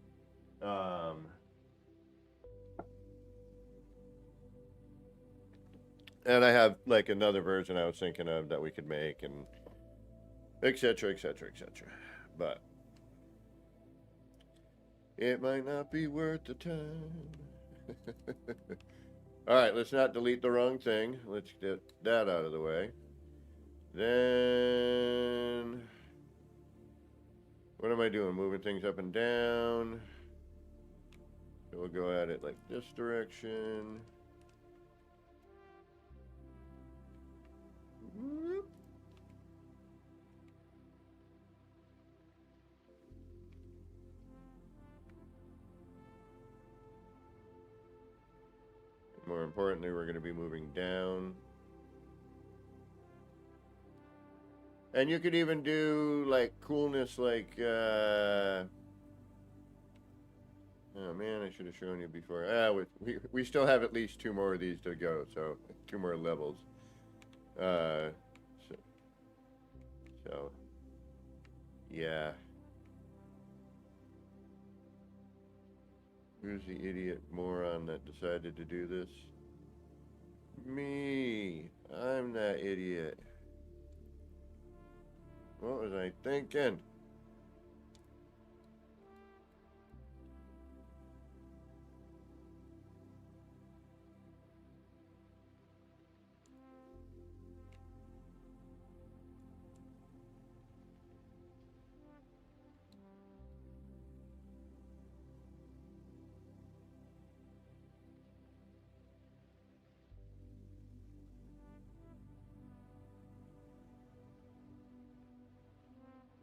And I have like another version I was thinking of that we could make, and etc., etc., etc. But it might not be worth the time. All right, let's not delete the wrong thing. Let's get that out of the way. Then, what am I doing? Moving things up and down. So we'll go at it like this direction. Whoop. More importantly, we're going to be moving down. And you could even do like coolness like, oh man, I should have shown you before. We still have at least 2 more of these to go, so 2 more levels. So yeah. Who's the idiot moron that decided to do this? Me. I'm that idiot. What was I thinking?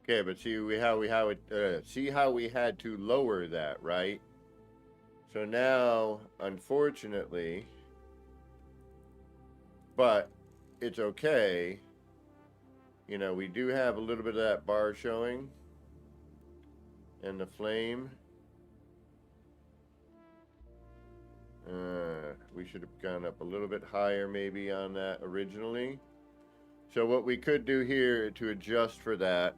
Okay, but see see how we had to lower that, right? So now, unfortunately, but it's okay. You know, we do have a little bit of that bar showing, and the flame. We should have gone up a little bit higher maybe on that originally. So what we could do here to adjust for that,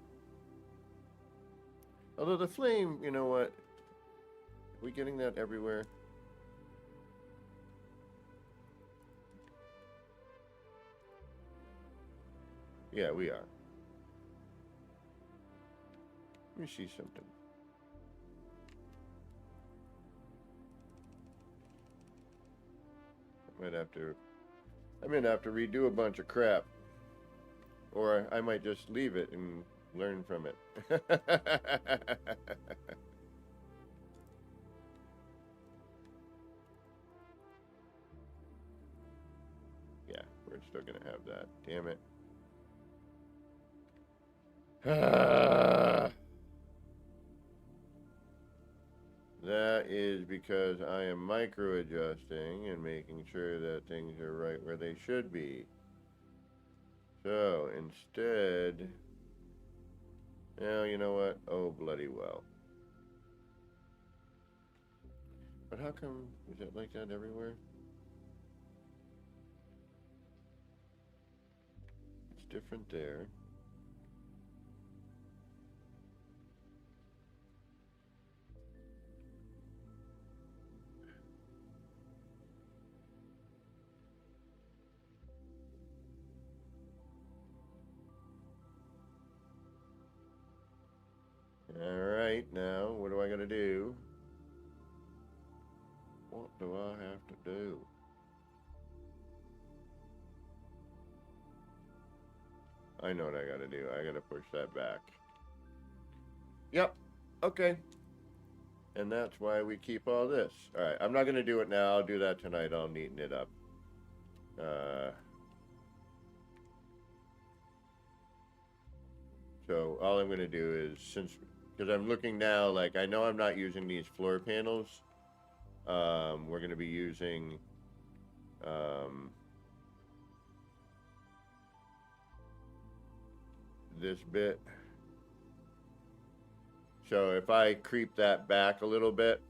although the flame, you know what? Are we getting that everywhere? Yeah, we are. Let me see something. I might have to redo a bunch of crap. Or I might just leave it and learn from it. Yeah, we're still gonna have that. Damn it. That is because I am micro adjusting and making sure that things are right where they should be. So instead, now you know what? Oh, bloody well. But how come, is it like that everywhere? It's different there. Alright, now, what do I gotta do? What do I have to do? I know what I gotta do. I gotta push that back. Yep. Okay. And that's why we keep all this. Alright, I'm not gonna do it now. I'll do that tonight. I'll neaten it up. So all I'm gonna do is, because I'm looking now, like I know I'm not using these floor panels. We're gonna be using this bit. So if I creep that back a little bit,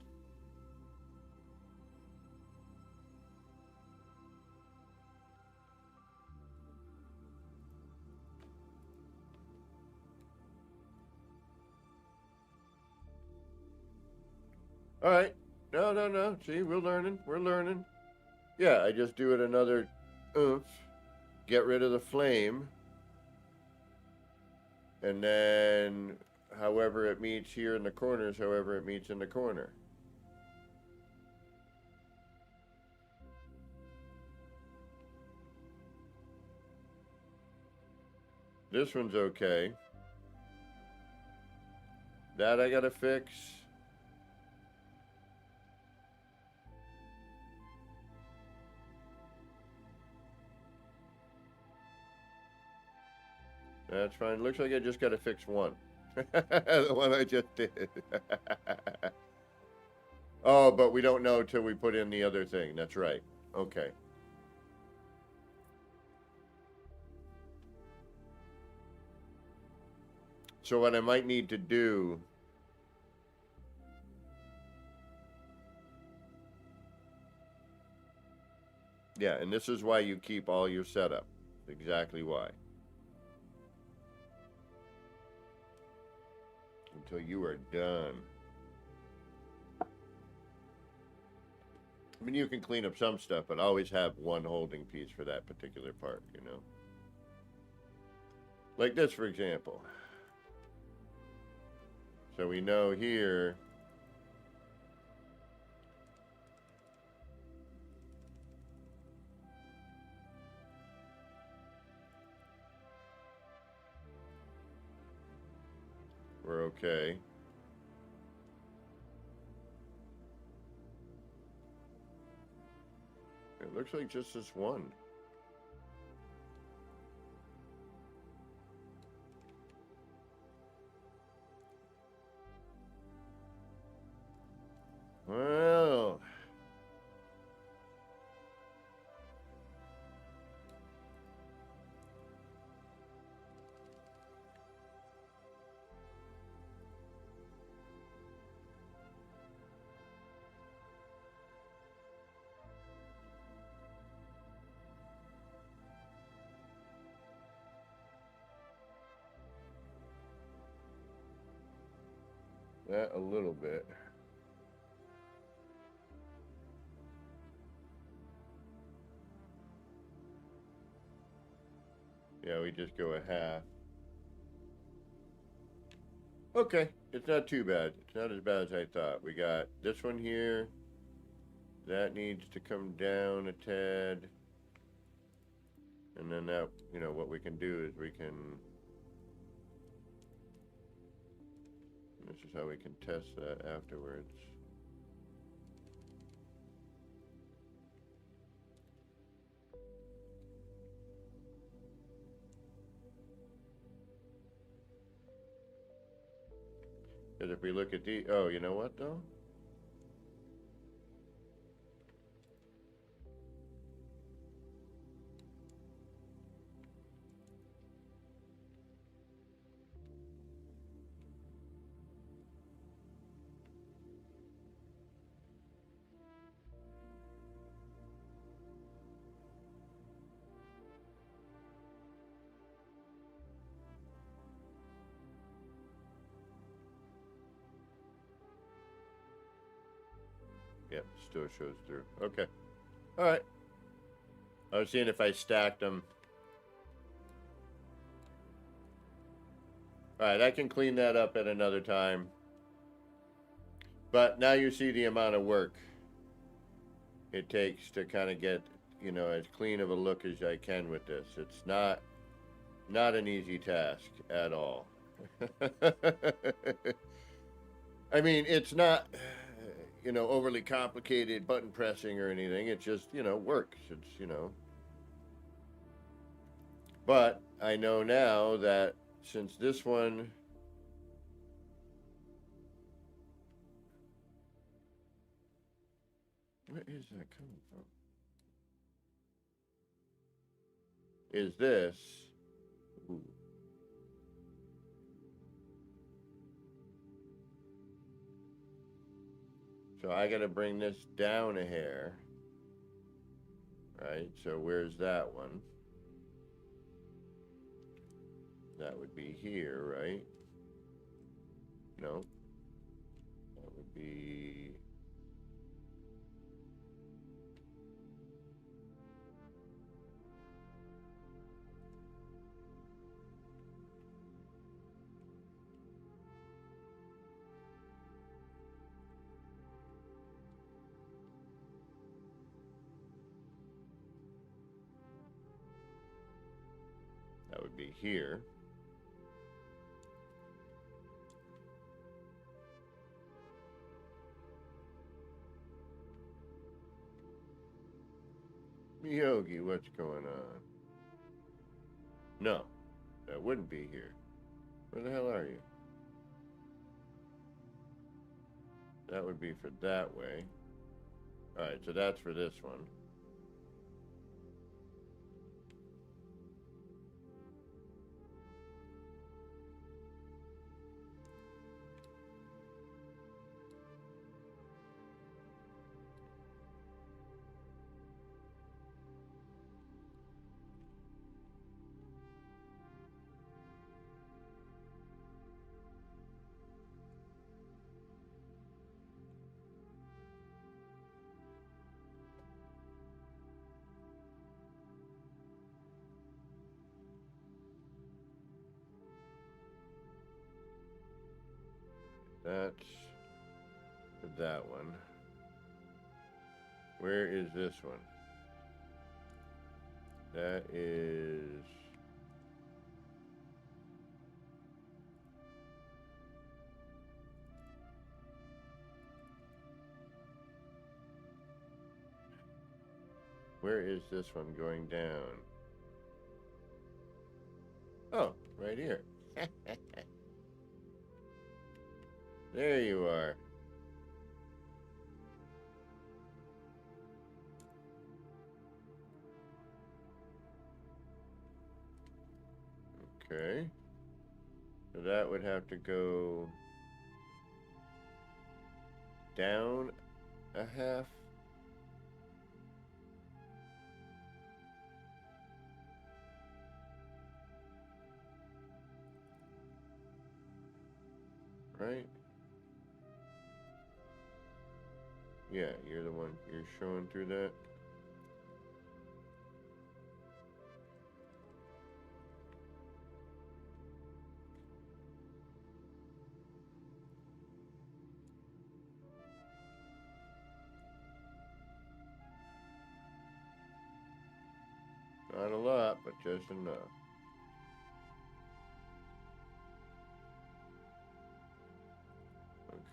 all right. No. See, we're learning. We're learning. Yeah, I just do it another oomph. Get rid of the flame. And then however it meets here in the corners, however it meets in the corner. This one's okay. That I gotta fix. That's fine. Looks like I just gotta fix one. The one I just did. Oh, but we don't know till we put in the other thing. That's right. Okay. So what I might need to do... Yeah, and this is why you keep all your setup. Exactly why. Until you are done. I mean, you can clean up some stuff, but always have one holding piece for that particular part, you know? Like this, for example. So we know here... we're okay. It looks like just this one. Well... that a little bit. Yeah, we just go a half. Okay, it's not too bad. It's not as bad as I thought. We got this one here. That needs to come down a tad. And then that, you know, what we can do is we can... This is how we can test that afterwards. Because if we look at the... Oh, you know what, though? Yep, still shows through. Okay. Alright. I was seeing if I stacked them. Alright, I can clean that up at another time. But now you see the amount of work it takes to kind of get, you know, as clean of a look as I can with this. It's not an easy task at all. I mean, it's not, you know, overly complicated button pressing or anything. It just, you know, works. It's, you know. But I know now that since this one... Where is that coming from? Is this... Ooh. So I got to bring this down a hair. Right? So where's that one? That would be here, right? No. That would be... That would be here. Yogi, what's going on? No, that wouldn't be here. Where the hell are you? That would be for that way. Alright, so that's for this one. That's that one. Where is this one? That is... Where is this one going down? Oh, right here. There you are. Okay. So that would have to go down a half. Right? Yeah, you're the one. You're showing through that. Not a lot, but just enough.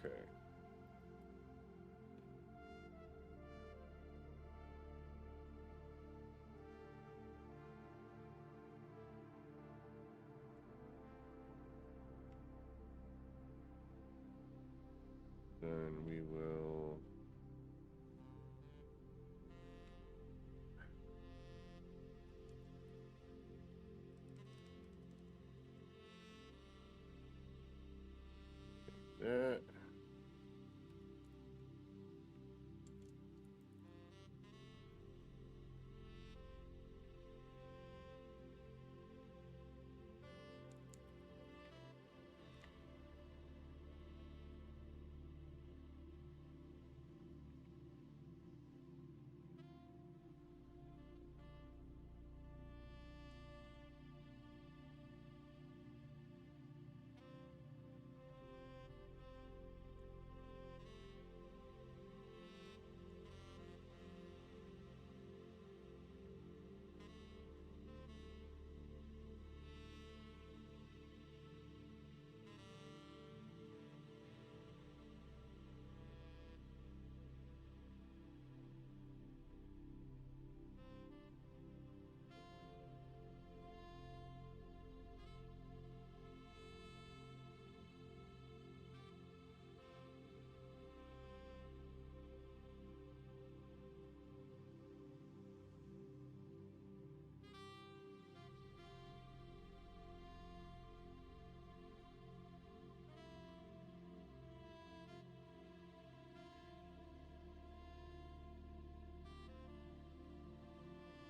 Okay. Then we will... that.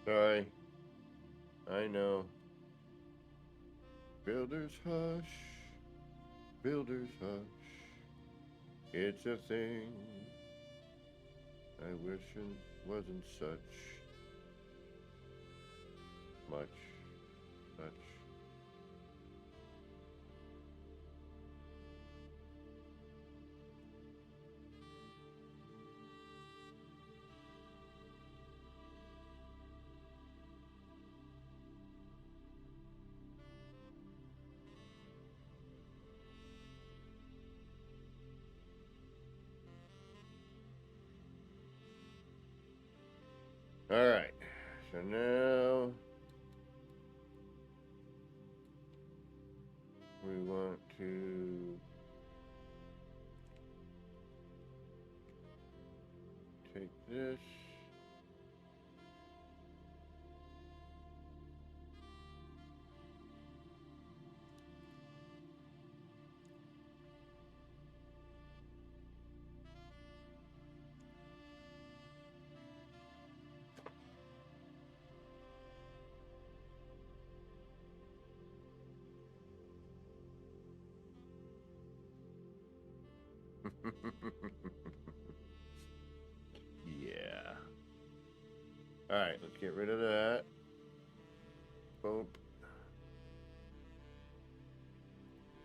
Sorry. I know. Builders hush. Builders hush. It's a thing. I wish it wasn't such. Much. Such. All right. so now we want to take this. Yeah. Alright, let's get rid of that. Boom.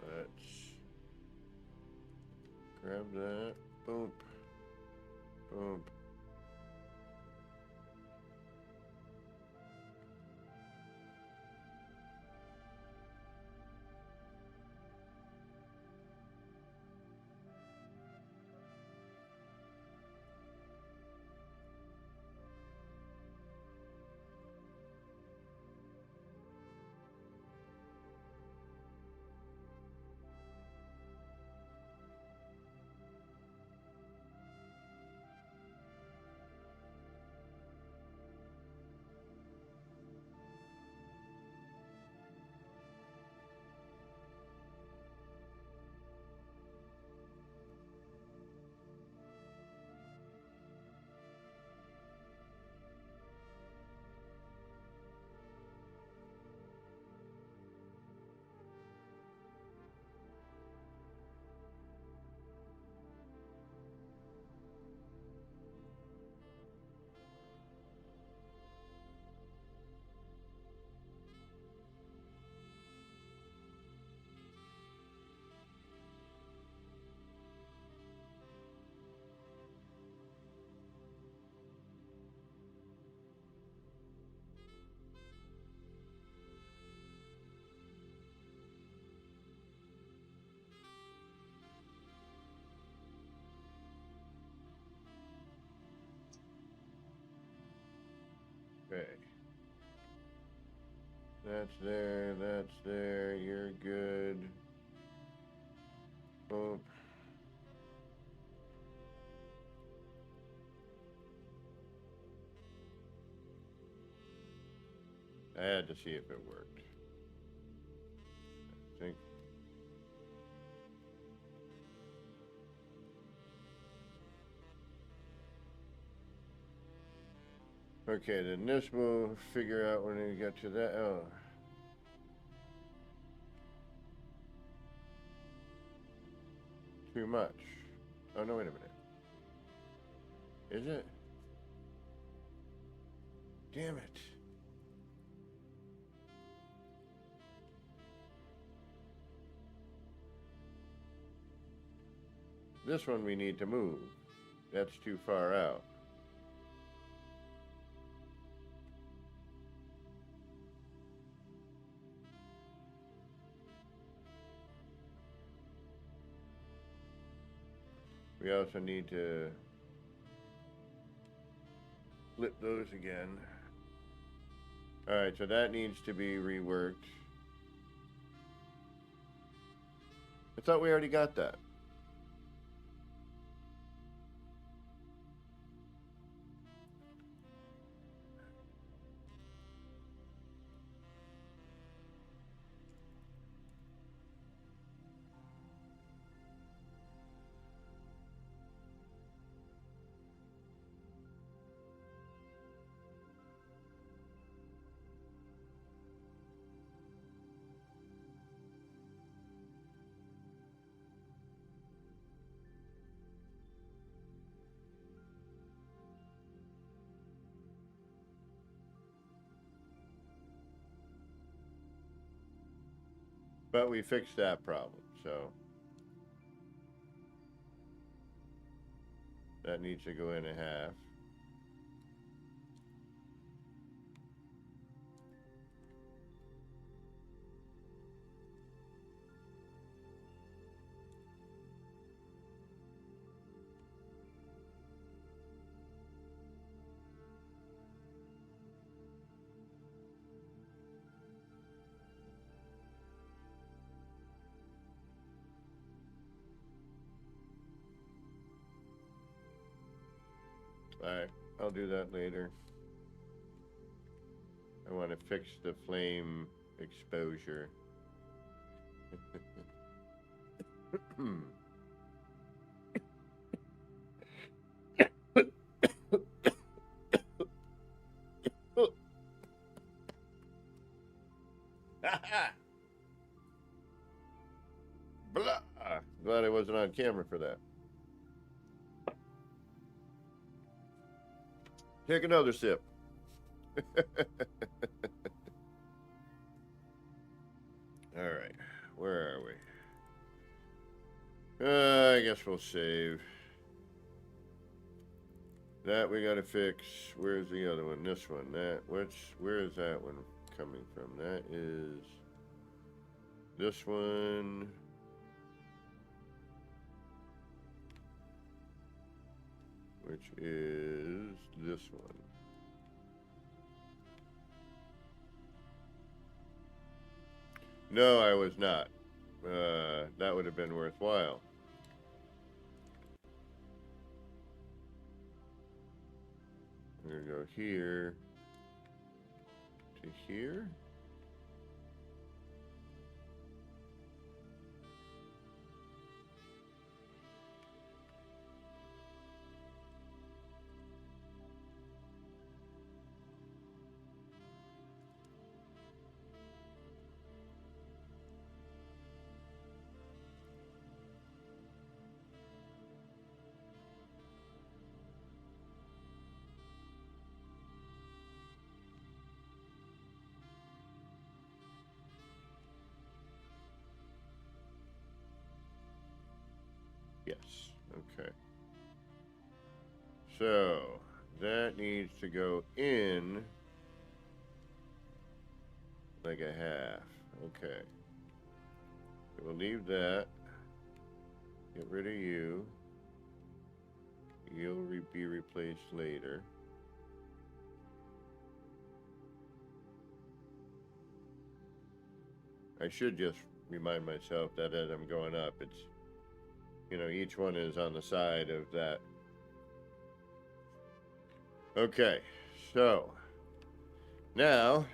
Let's grab that. Boom. Boom. Okay. That's there, you're good. Boom. I had to see if it worked. I think. Okay, then this will figure out when we get to that. Oh. Too much. Oh, no, wait a minute. Is it? Damn it. This one we need to move. That's too far out. We also need to flip those again. Alright, so that needs to be reworked. I thought we already got that. But we fixed that problem, so that needs to go in a half. Alright, I'll do that later. I want to fix the flame exposure. Blah! Glad I wasn't on camera for that. Take another sip. Alright, where are we? I guess we'll save. That we gotta fix. Where's the other one? This one. Where is that one coming from? That is this one. Which is this one. No, I was not. That would have been worthwhile. I'm gonna go here to here. Yes, okay. So, that needs to go in like a half. Okay. So we'll leave that. Get rid of you. You'll be replaced later. I should just remind myself that as I'm going up, it's, you know, each one is on the side of that. Okay, so now,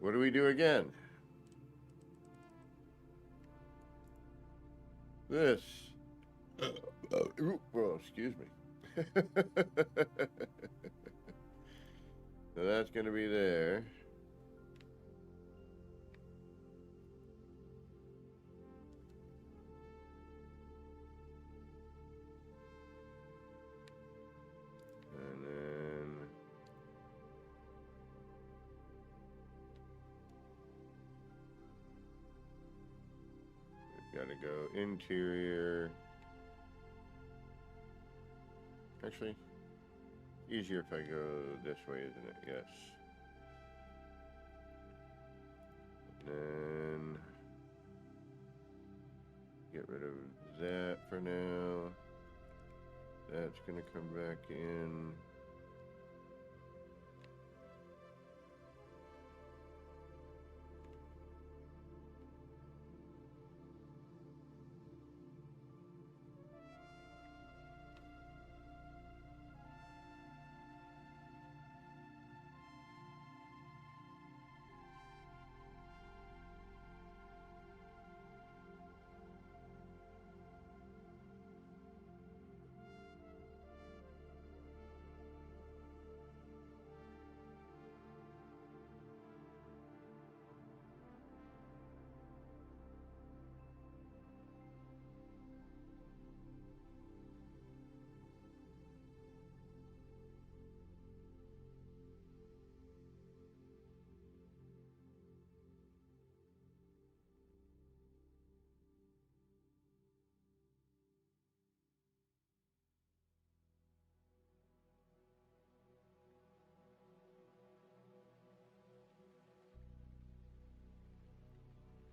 what do we do again? This. Well, excuse me. So that's going to be there. And then we've got to go interior. Actually, easier if I go this way, isn't it? Yes. And then get rid of that for now. That's going to come back in.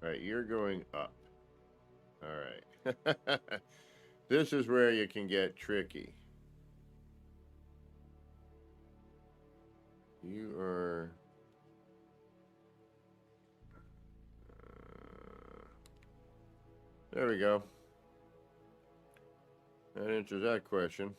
All right, you're going up. All right. This is where you can get tricky. You are... there we go. That answers that question.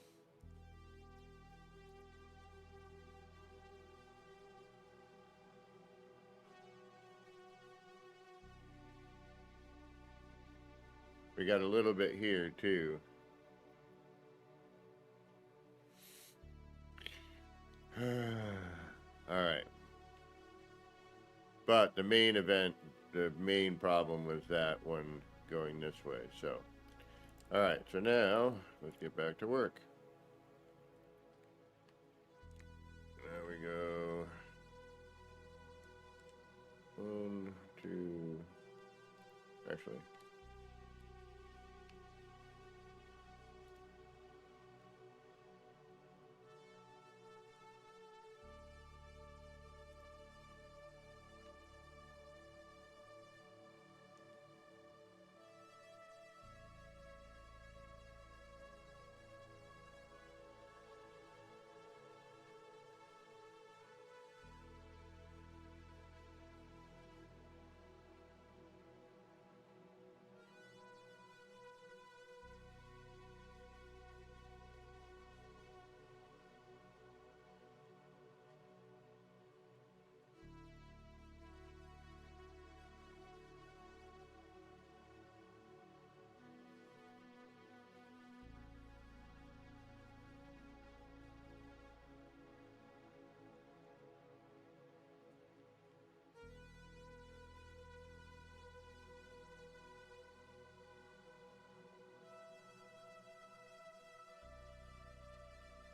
We got a little bit here too. All right. But the main event, the main problem was that one going this way. So, all right. So now let's get back to work. There we go. 1, 2. Actually.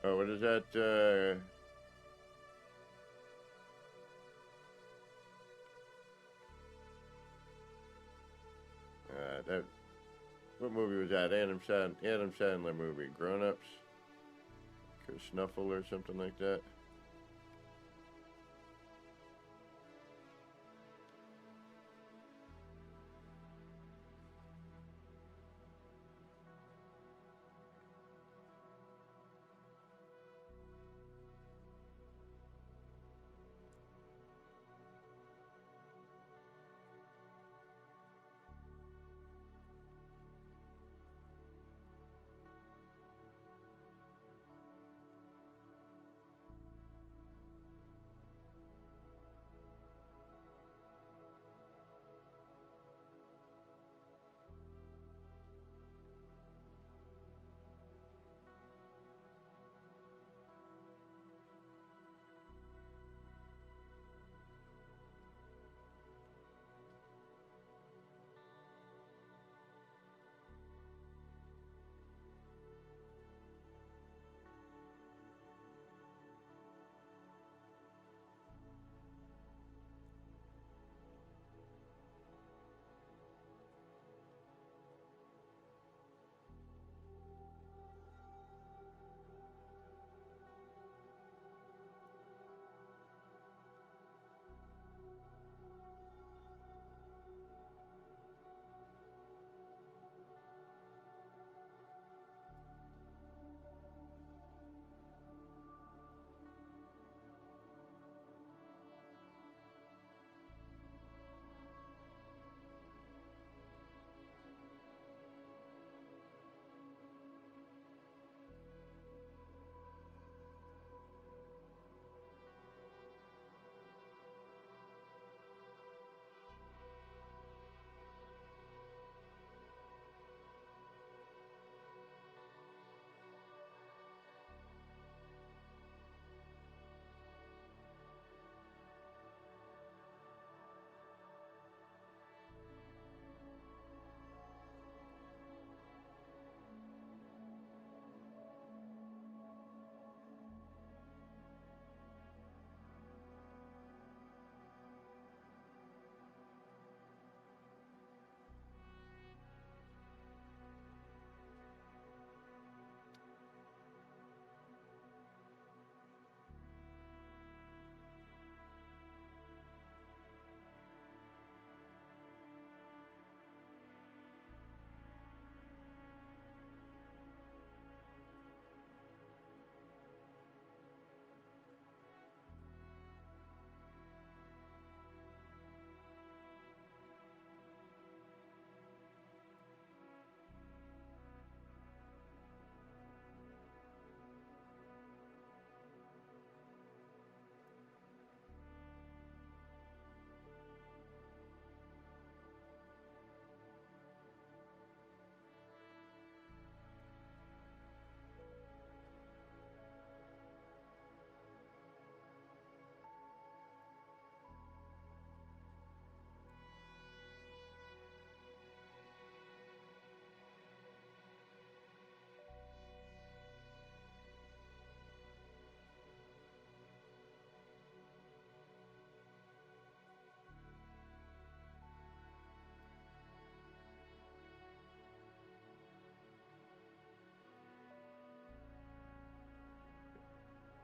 Oh, what is that? That what movie was that? Adam Sandler movie, Grown Ups, Snuffle or something like that.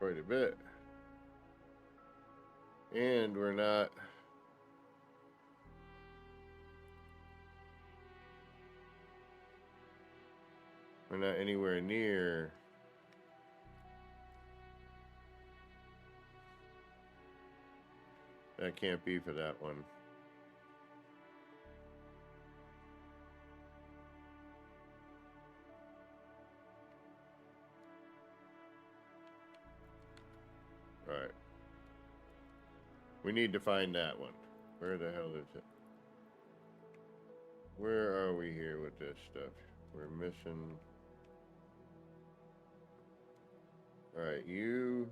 quite a bit. And we're not anywhere near that. Can't be for that one. Right. We need to find that one. Where the hell is it? Where are we here with this stuff? We're missing. Alright, you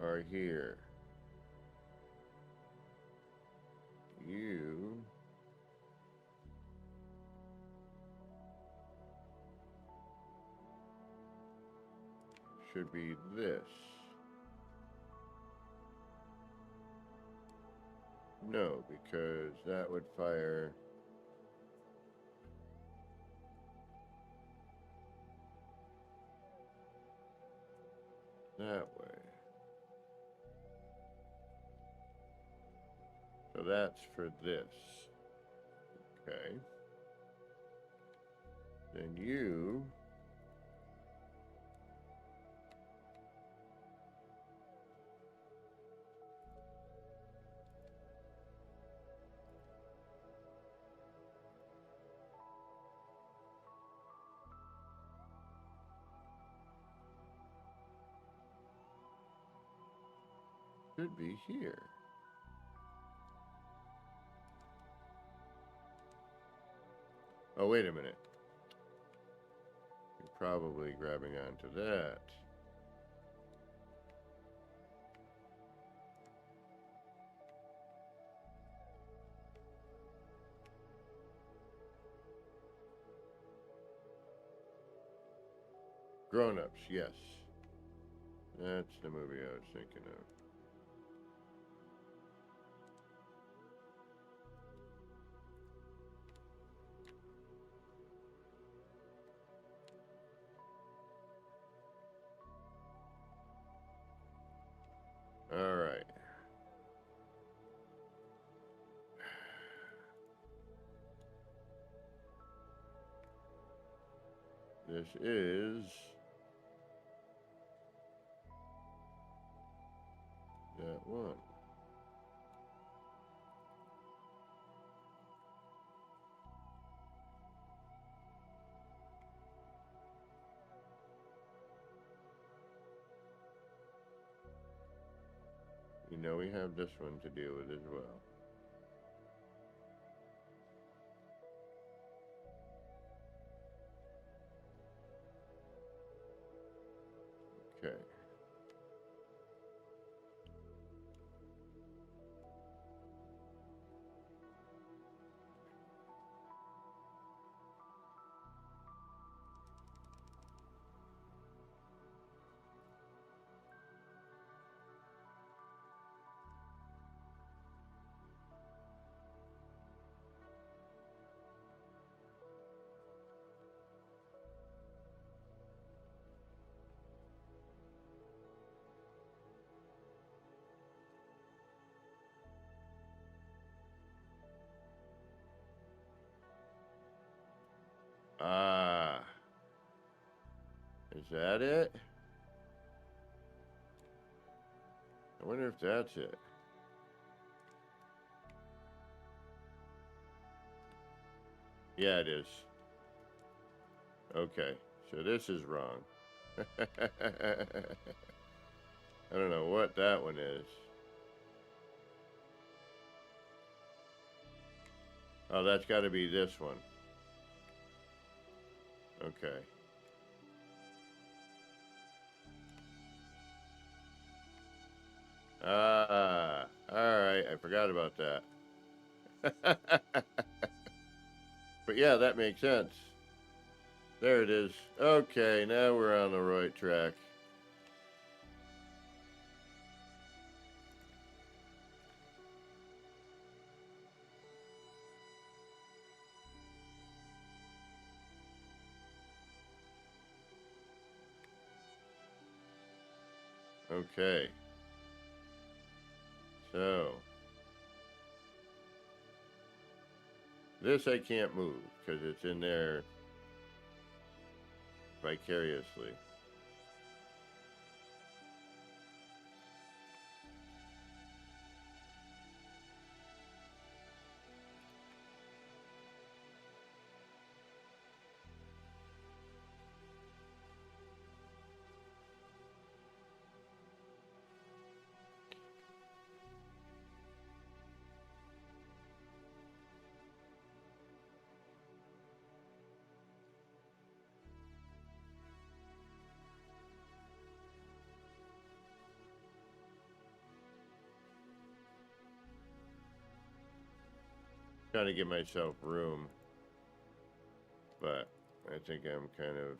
are here. You should be this. No, because that would fire that way. So that's for this. Okay. Then you should be here. Oh, wait a minute. You're probably grabbing onto that. Grown-ups, yes. That's the movie I was thinking of. All right. This is that one. You know we have this one to deal with as well. Okay. Ah. Is that it? I wonder if that's it. Yeah, it is. Okay, so this is wrong. I don't know what that one is. Oh, that's got to be this one. Okay. Ah, all right. I forgot about that. But yeah, that makes sense. There it is. Okay, now we're on the right track. Okay. So this I can't move because it's in there vicariously. Trying to give myself room, but I think I'm kind of.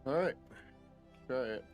Alright. Try it.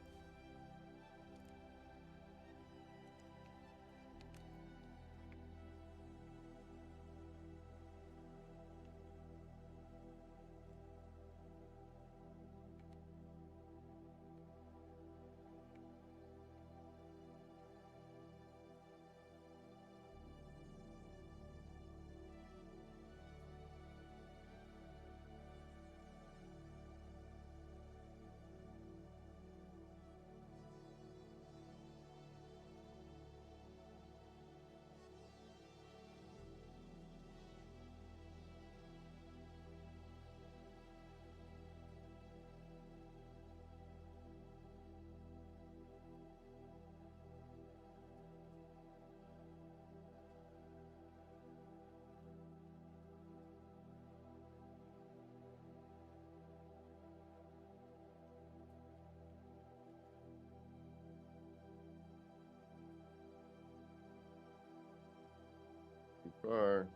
Too far.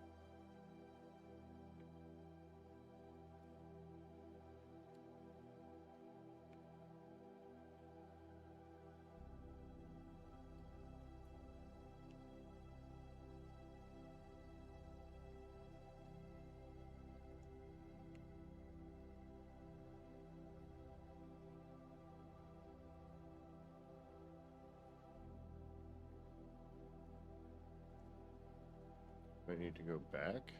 I need to go back.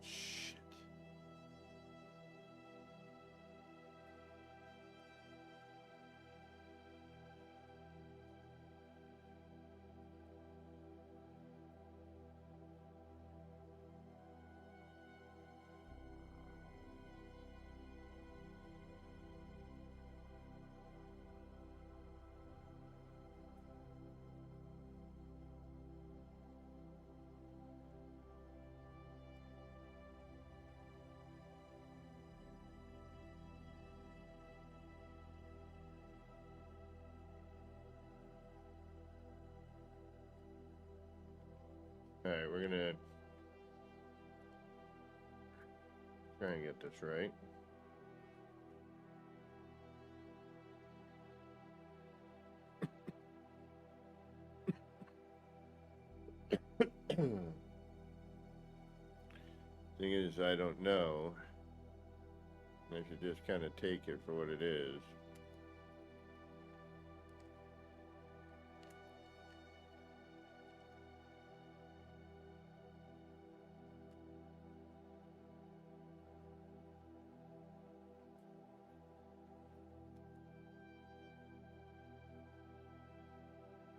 Shit. Alright, we're gonna try and get this right. Thing is, I don't know. I should just kind of take it for what it is.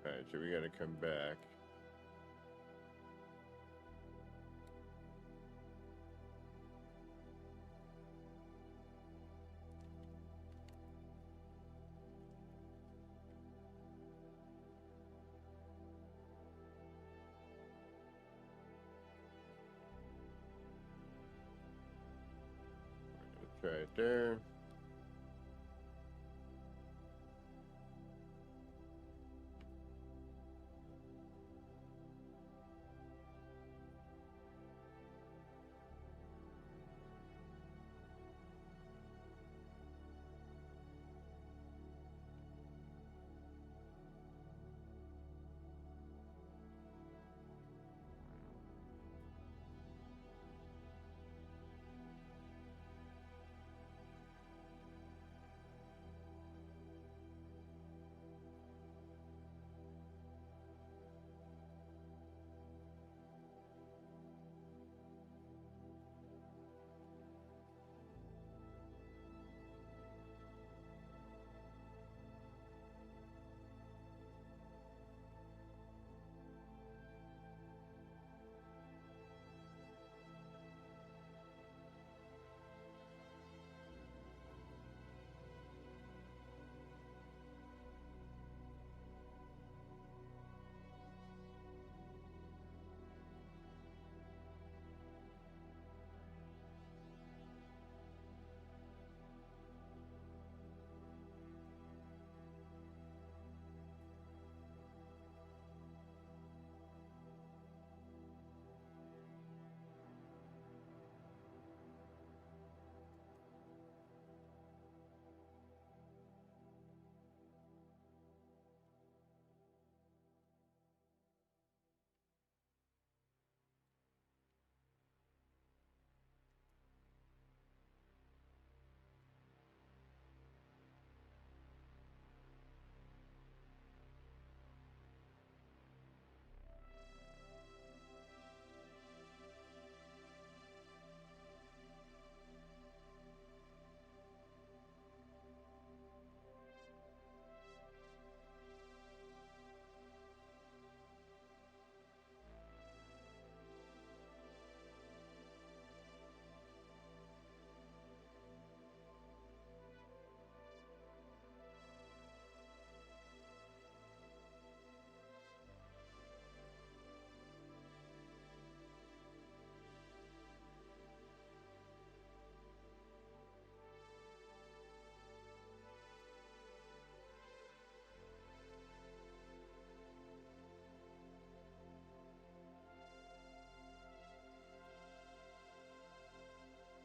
Alright, so we gotta come back. Try it there.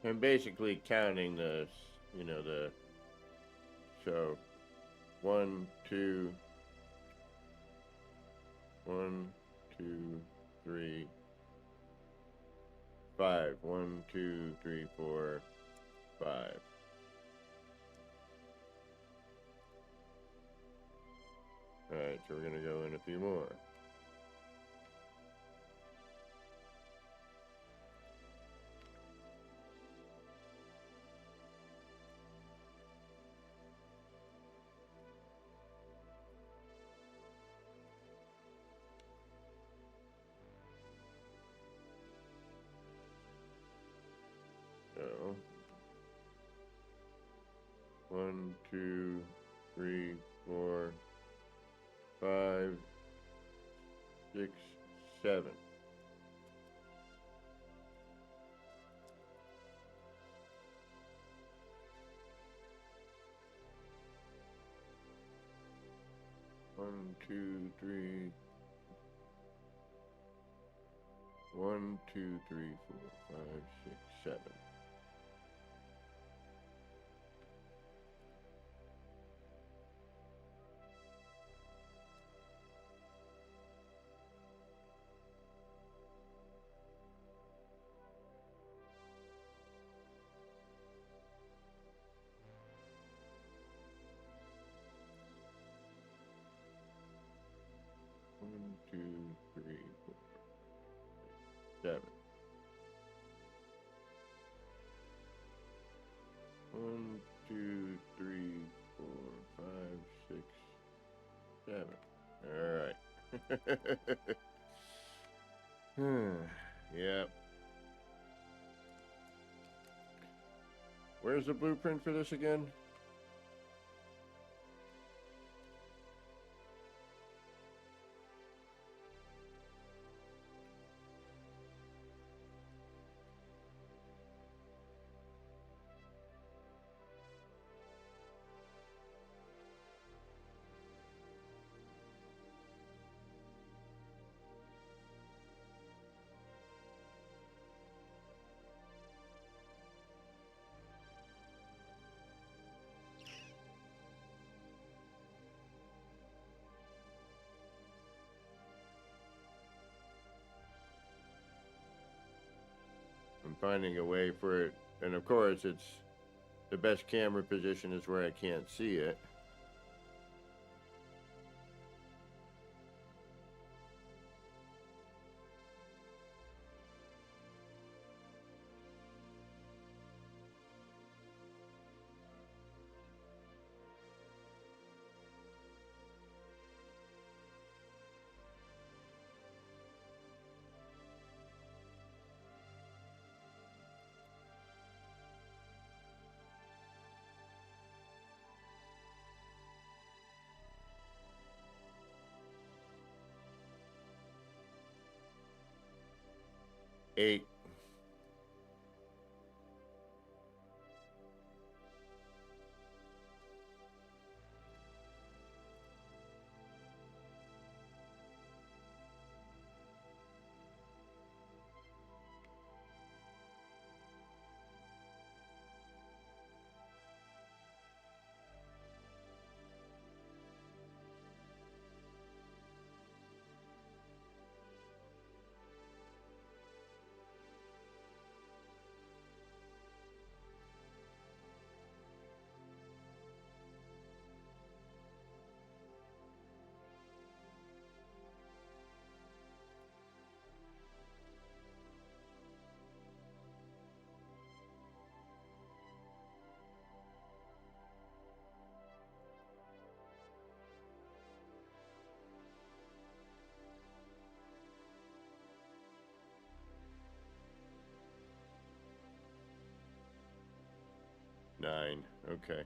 I'm basically counting the, you know, the, so, 1, 2, 1, 2, 3, 5. 1, 2, 3, 4, 5. Alright, so we're gonna go in a few more. So, 1, 2, 3, 4, 5, 6, 7. One, two, three. 1, 2, 3, 4, 5, 6, 7. One, two, three, 4, 7. 1, 2, 3, 4, 5, 6, 7. All right. Yep. Where's the blueprint for this again? I'm finding a way for it, and of course it's the best camera position is where I can't see it. Eight. Nine. Okay.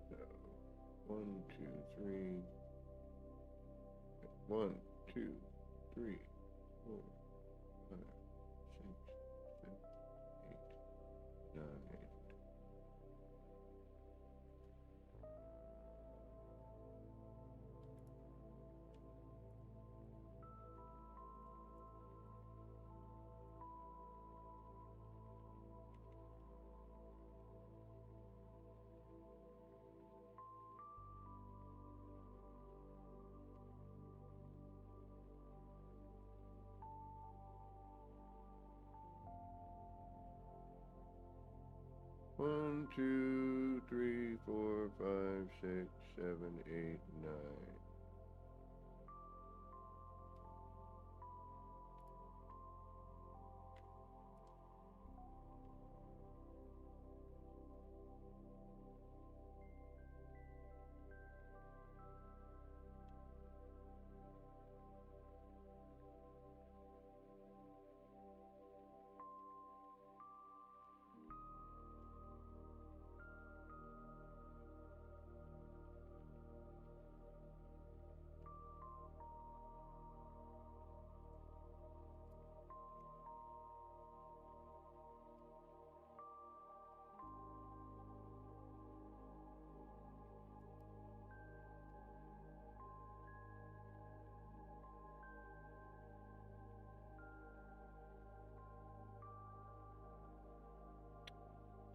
So, 1, 2, 3. 1, 2, 3, 4, 5, 6, 7, 8, 9. 1, 2, 3, 4, 5, 6, 7, 8, 9.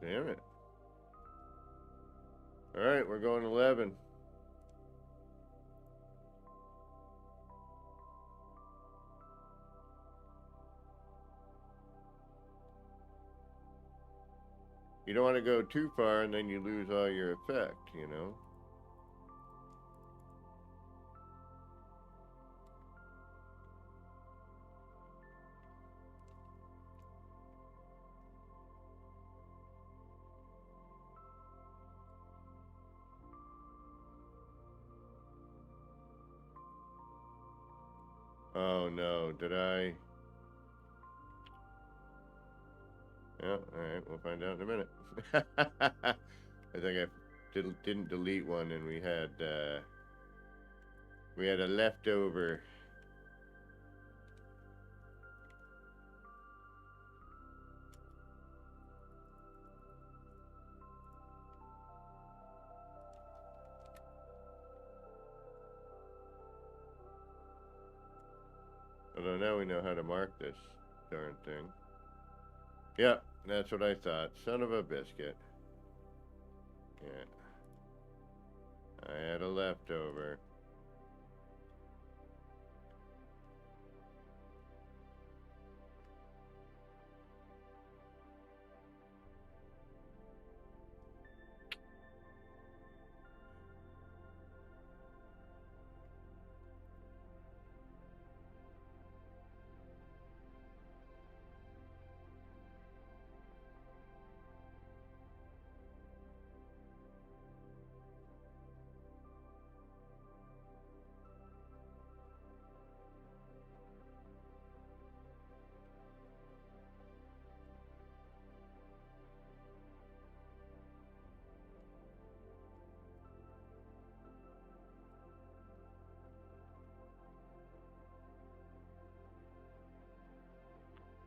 Damn it. Alright, we're going 11. You don't want to go too far and then you lose all your effect, you know? Oh no, did I? Yeah, alright, we'll find out in a minute. I think I didn't delete one and we had a leftover. Although now we know how to mark this darn thing. Yep, that's what I thought. Son of a biscuit. Yeah. I had a leftover.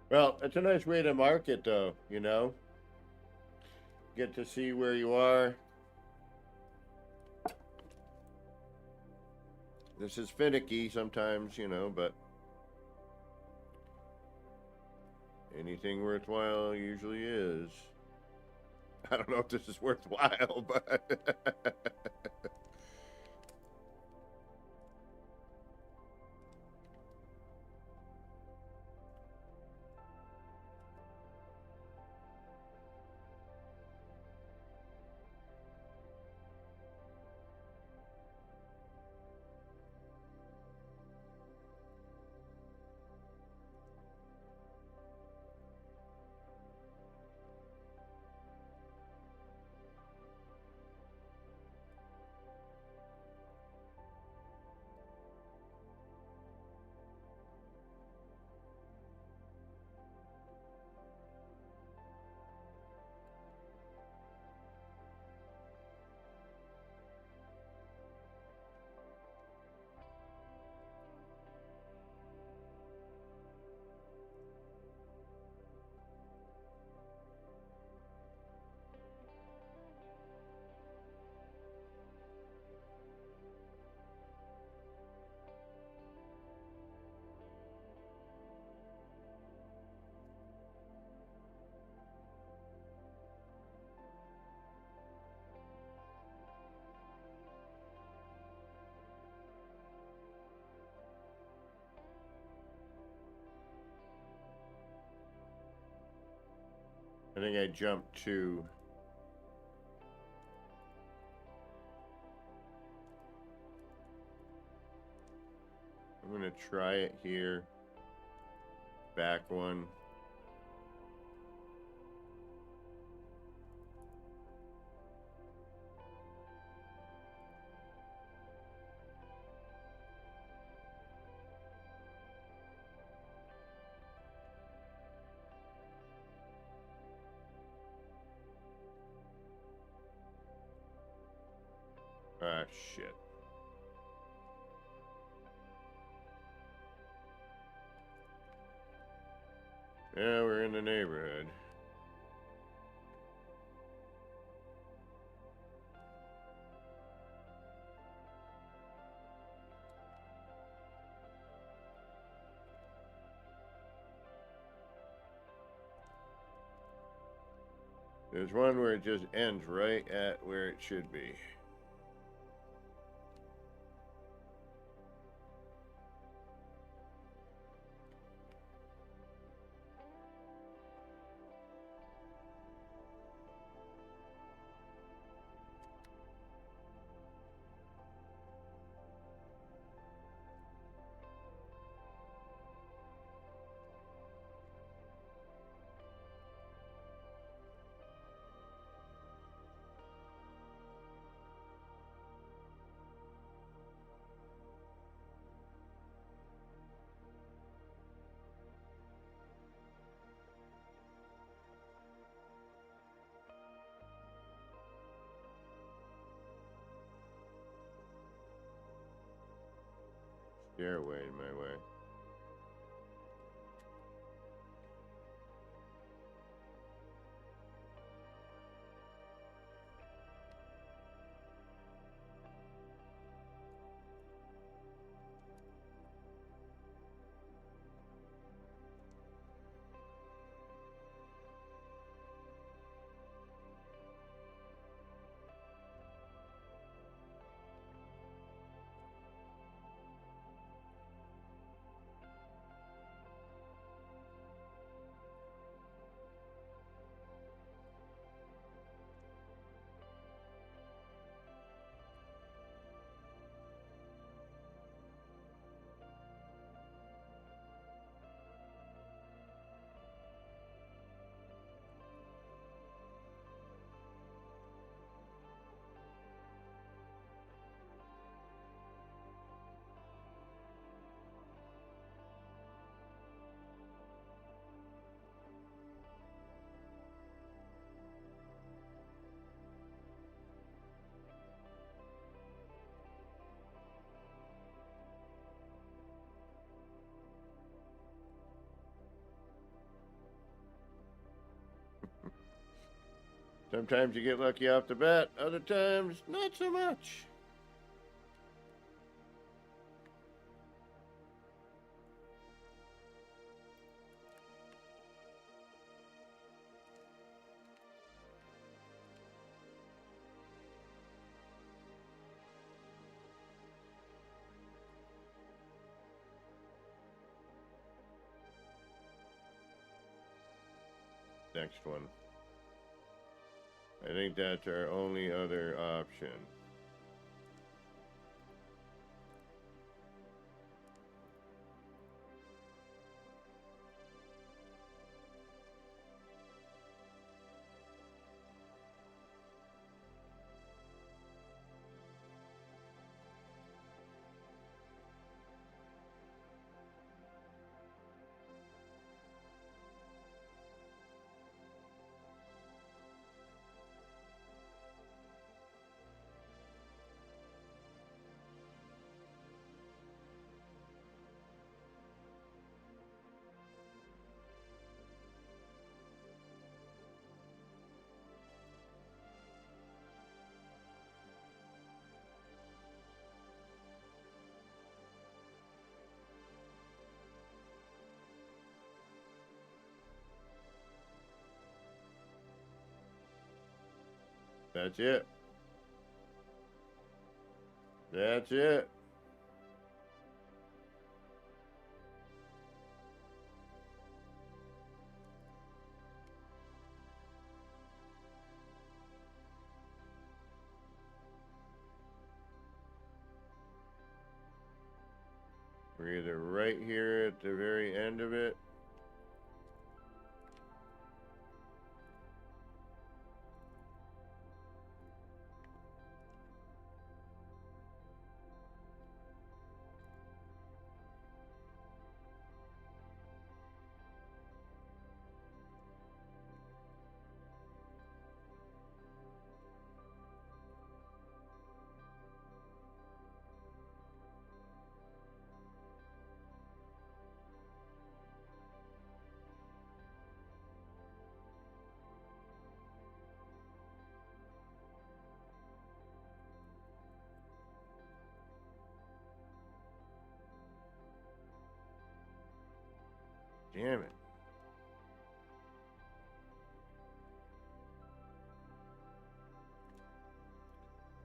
Well, it's a nice way to mark it, though, you know? Get to see where you are. This is finicky sometimes, you know, but anything worthwhile usually is. I don't know if this is worthwhile, but... I think I jumped to gonna try it here. Back one. Ah, shit. Yeah, we're in the neighborhood. There's one where it just ends right at where it should be. Stairway in my way. Sometimes you get lucky off the bat, other times, not so much. Next one. I think that's our only other option. That's it. That's it. We're either right here at the very end of it. Damn it.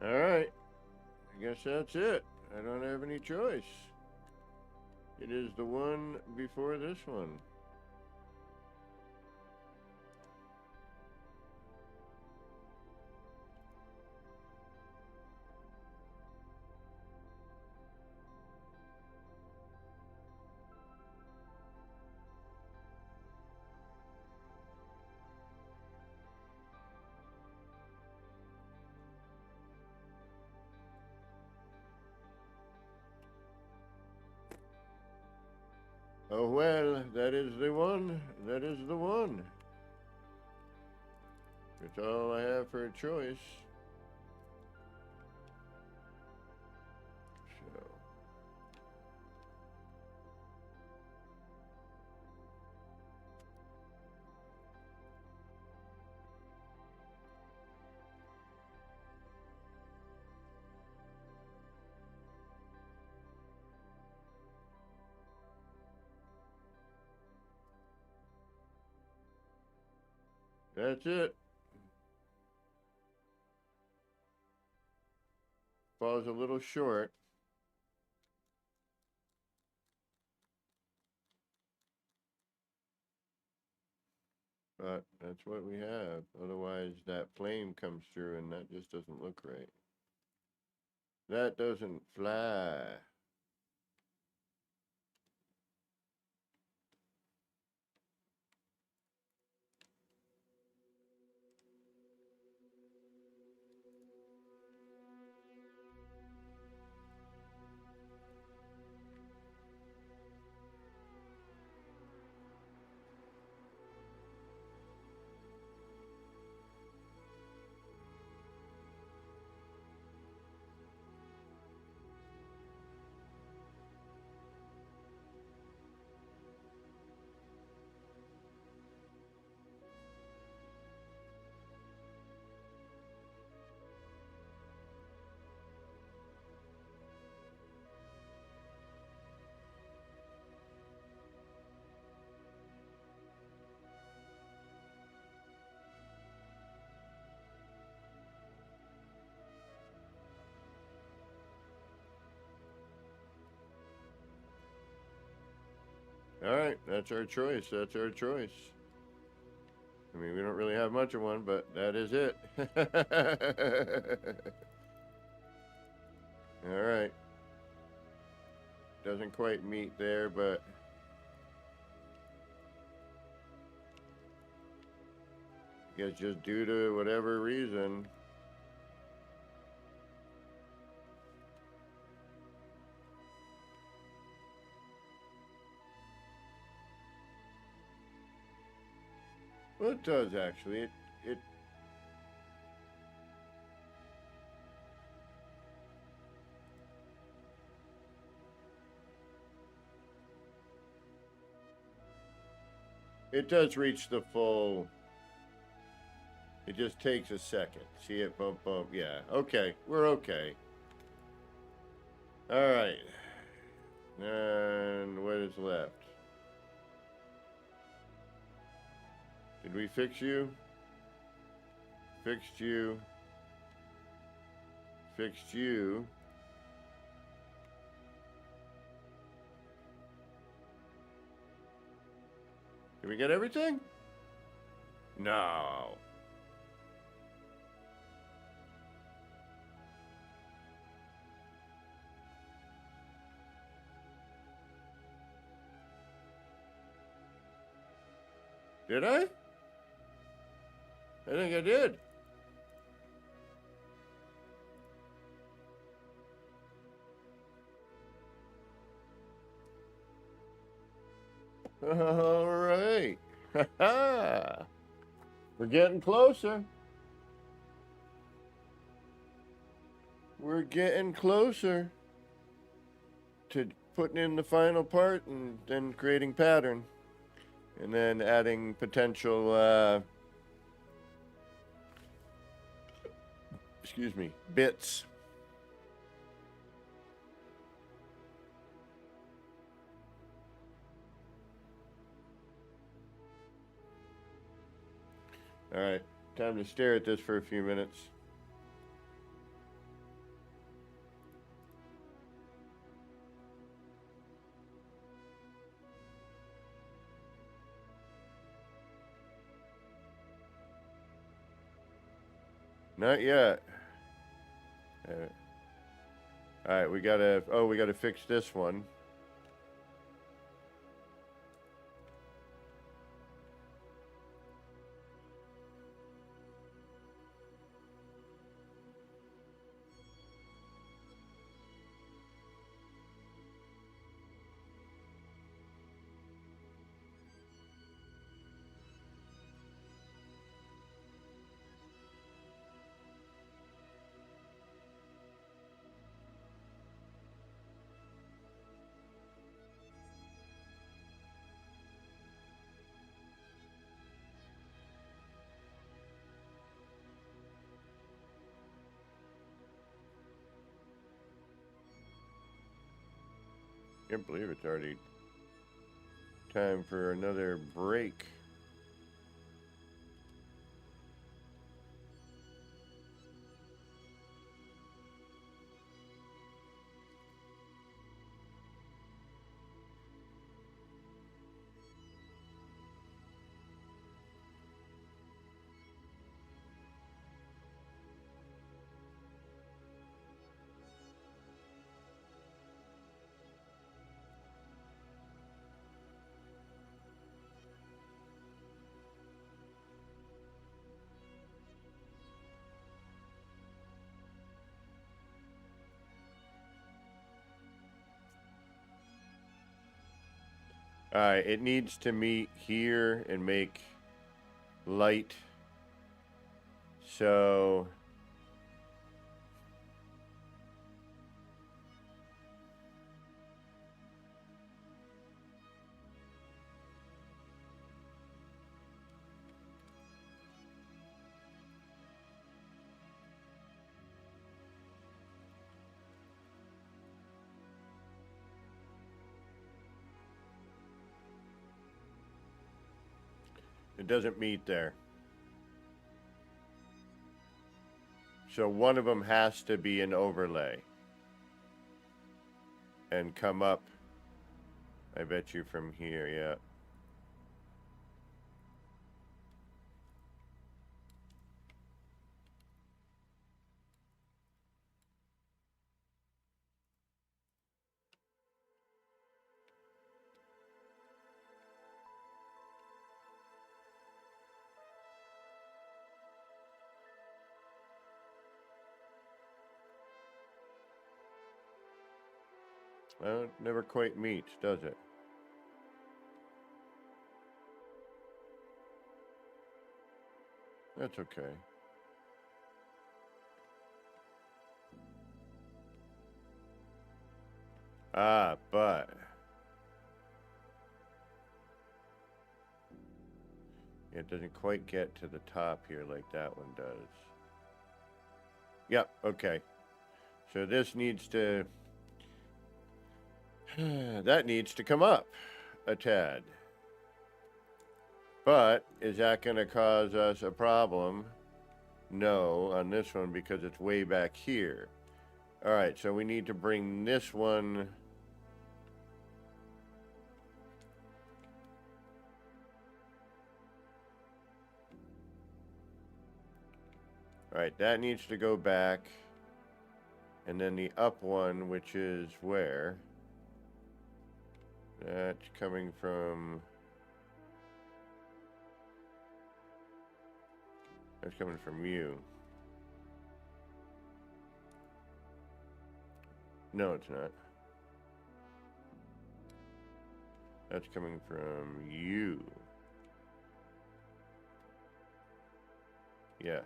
Alright. I guess that's it. I don't have any choice. It is the one before this one. Oh well, that is the one. That is the one. It's all I have for a choice. So. That's it. Falls a little short. But that's what we have. Otherwise, that flame comes through and that just doesn't look right. That doesn't fly. All right, that's our choice. That's our choice. I mean, we don't really have much of one, but that is it. All right. Doesn't quite meet there, but I guess just due to whatever reason. Well, it does actually. It does reach the full. It just takes a second. See it bump, bump. Yeah. Okay. We're okay. All right. And what is left? Did we fix you? Fixed you. Fixed you. Did we get everything? No. Did I? I think I did. All right. We're getting closer. We're getting closer to putting in the final part and then creating pattern. And then adding potential, excuse me, bits. All right, time to stare at this for a few minutes. Not yet. All right, we gotta fix this one. Can't believe it's already time for another break. Alright, it needs to meet here and make light. So it doesn't meet there. So one of them has to be an overlay and come up, I bet you, from here, yeah. Well, it never quite meets, does it? That's okay. Ah, but it doesn't quite get to the top here like that one does. Yep, okay. So this needs to... that needs to come up a tad. But is that going to cause us a problem? No, on this one, because it's way back here. All right, so we need to bring this one... All right, that needs to go back. And then the up one, which is where? That's coming from... That's coming from you. No, it's not. That's coming from you. Yes.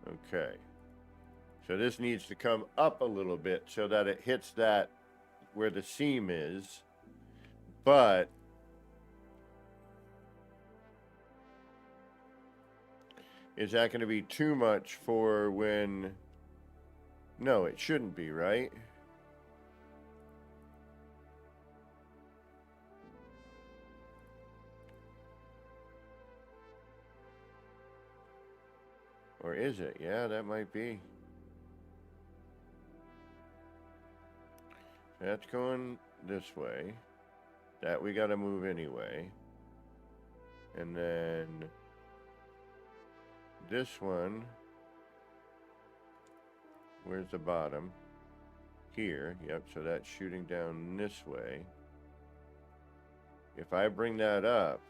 Okay. So this needs to come up a little bit so that it hits that where the seam is. But is that going to be too much for when... No, it shouldn't be, right? Or is it? Yeah, that might be. That's going this way. That we got to move anyway. And then this one, where's the bottom? Here. Yep, so that's shooting down this way. If I bring that up,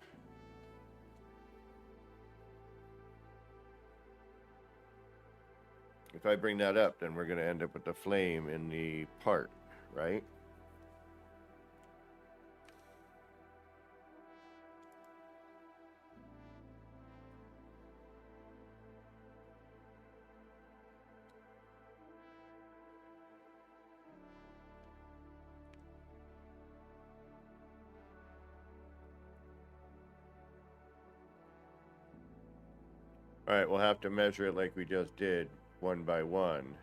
then we're going to end up with the flame in the part, right? All right, we'll have to measure it like we just did, one by one.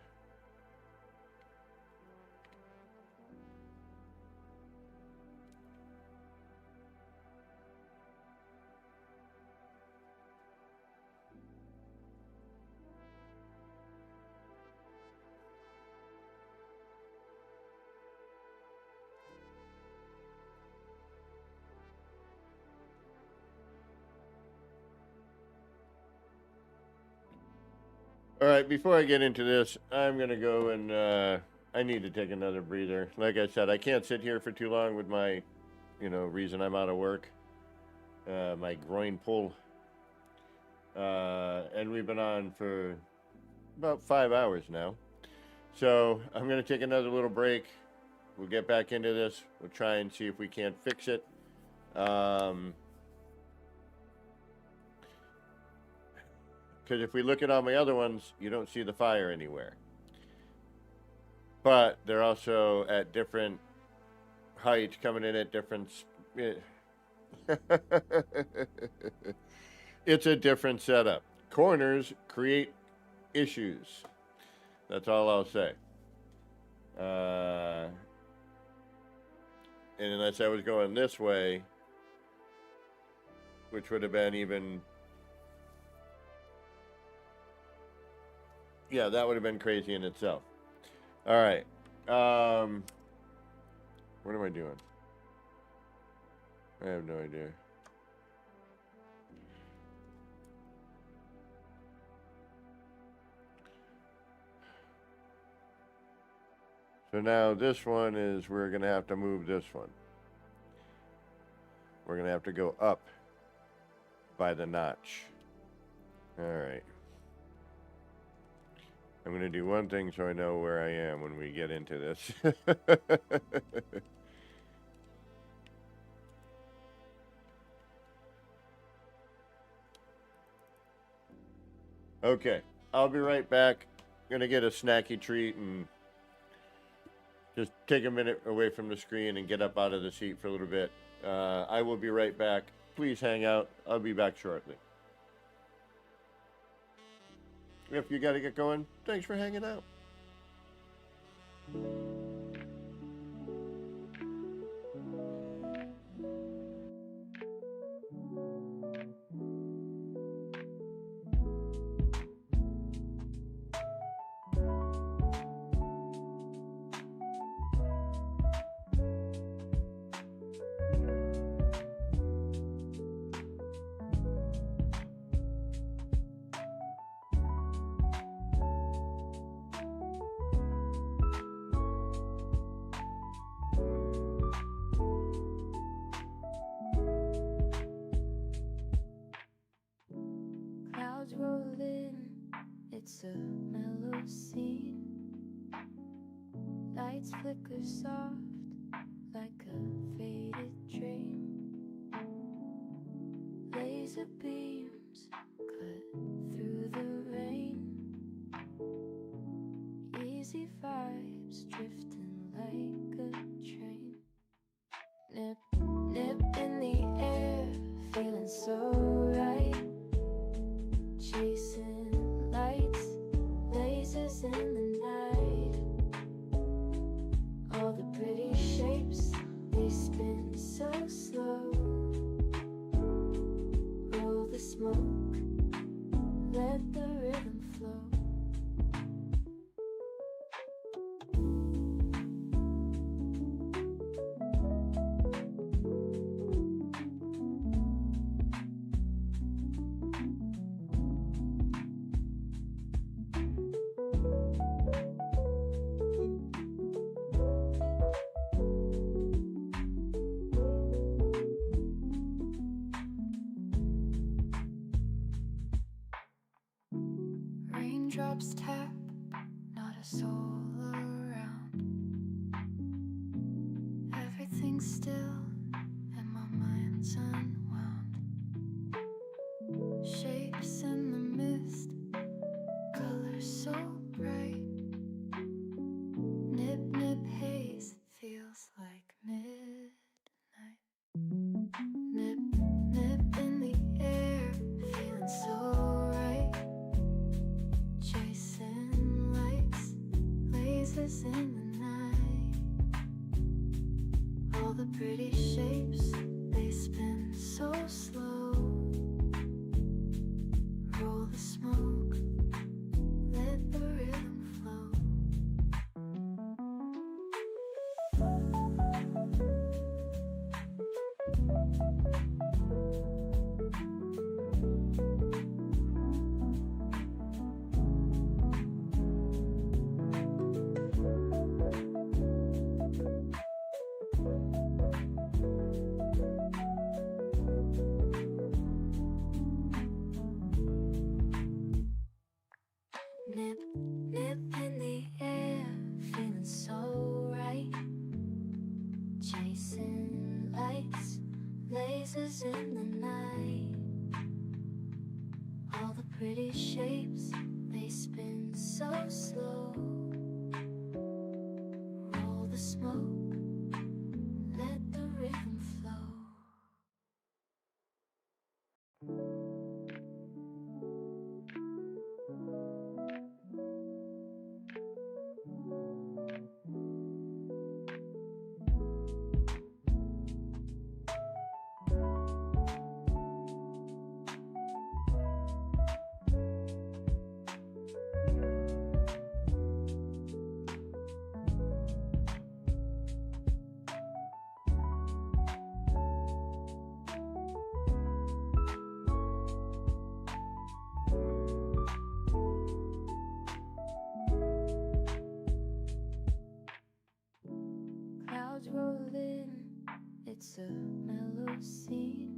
All right, before I get into this, I'm going to go and I need to take another breather. Like I said, I can't sit here for too long with my, reason I'm out of work. My groin pull. And we've been on for about 5 hours now. So I'm going to take another little break. We'll get back into this. We'll try and see if we can't fix it. Because if we look at all my other ones, you don't see the fire anywhere. But they're also at different heights, coming in at different... It's a different setup. Corners create issues. That's all I'll say. And unless I was going this way, which would have been even... Yeah, that would have been crazy in itself. All right. What am I doing? I have no idea. So now this one is, we're going to have to move this one. We're going to have to go up by the notch. All right. I'm going to do one thing so I know where I am when we get into this. Okay, I'll be right back. Going to get a snacky treat and just take a minute away from the screen and get up out of the seat for a little bit. I will be right back. Please hang out. I'll be back shortly. If you got to get going, thanks for hanging out. It's a mellow scene. Lights flicker soft like a faded dream. Laser beams cut through the rain. Easy vibes drifting like a train. Nip, nip in the air, feeling so right. Chasing lights, lasers in the night. All the pretty shapes, they spin so slow. Roll the smoke, let the rhythm flow. Raindrops tap, not a soul around. Everything's still and my mind's unwound. Shapes in the mist, colors so bright. Nip, nip haze, feels like midnight. Nip, nip in the air, feeling so right. Chasing lights, lasers in the night. All the pretty shapes, they spin so slow. Roll the smoke, let the rhythm flow. Nip, nip in the air, feeling so right. Chasing lights, lasers in the night. All the pretty shapes, they spin so slow. Roll the smoke, let the rhythm flow. Clouds roll in, it's a mellow scene.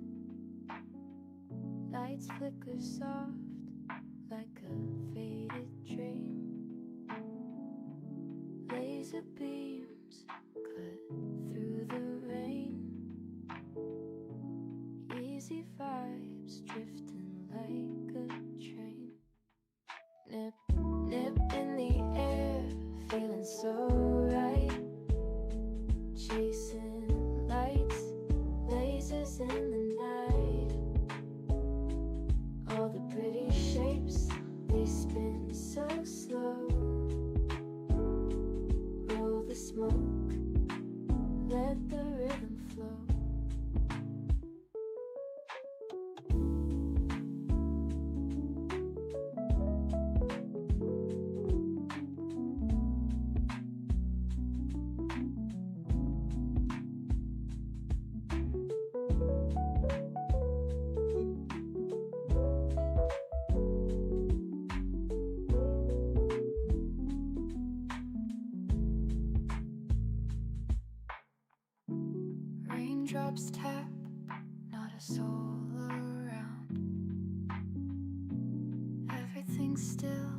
Lights flicker soft like a faded dream. Laser beams cut through the rain. Easy vibes drifting like a train. Nip, nip in the air, feeling so right. Chasing lights, lasers in the night. All the pretty shapes, they spin so slow. Roll the smoke, let the rhythm flow. Raindrops tap, not a soul around. Everything's still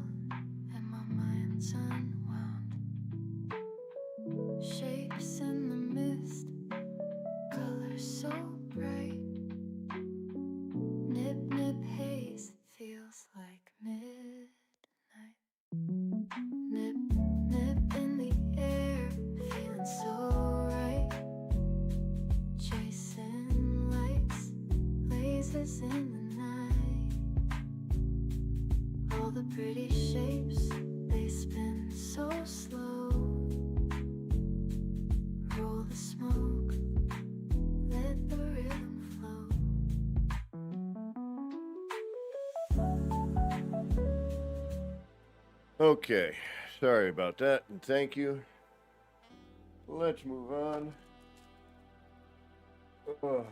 the pretty shapes, they spin so slow. Roll the smoke, let the rhythm flow. Okay, sorry about that, and thank you. Let's move on. Ugh.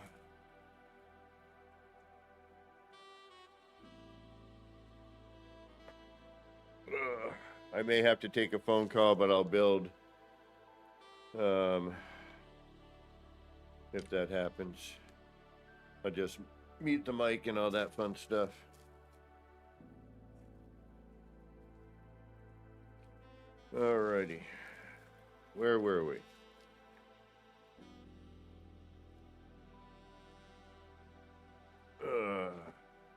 I may have to take a phone call, but I'll build if that happens. I'll just mute the mic and all that fun stuff. Alrighty. Where were we?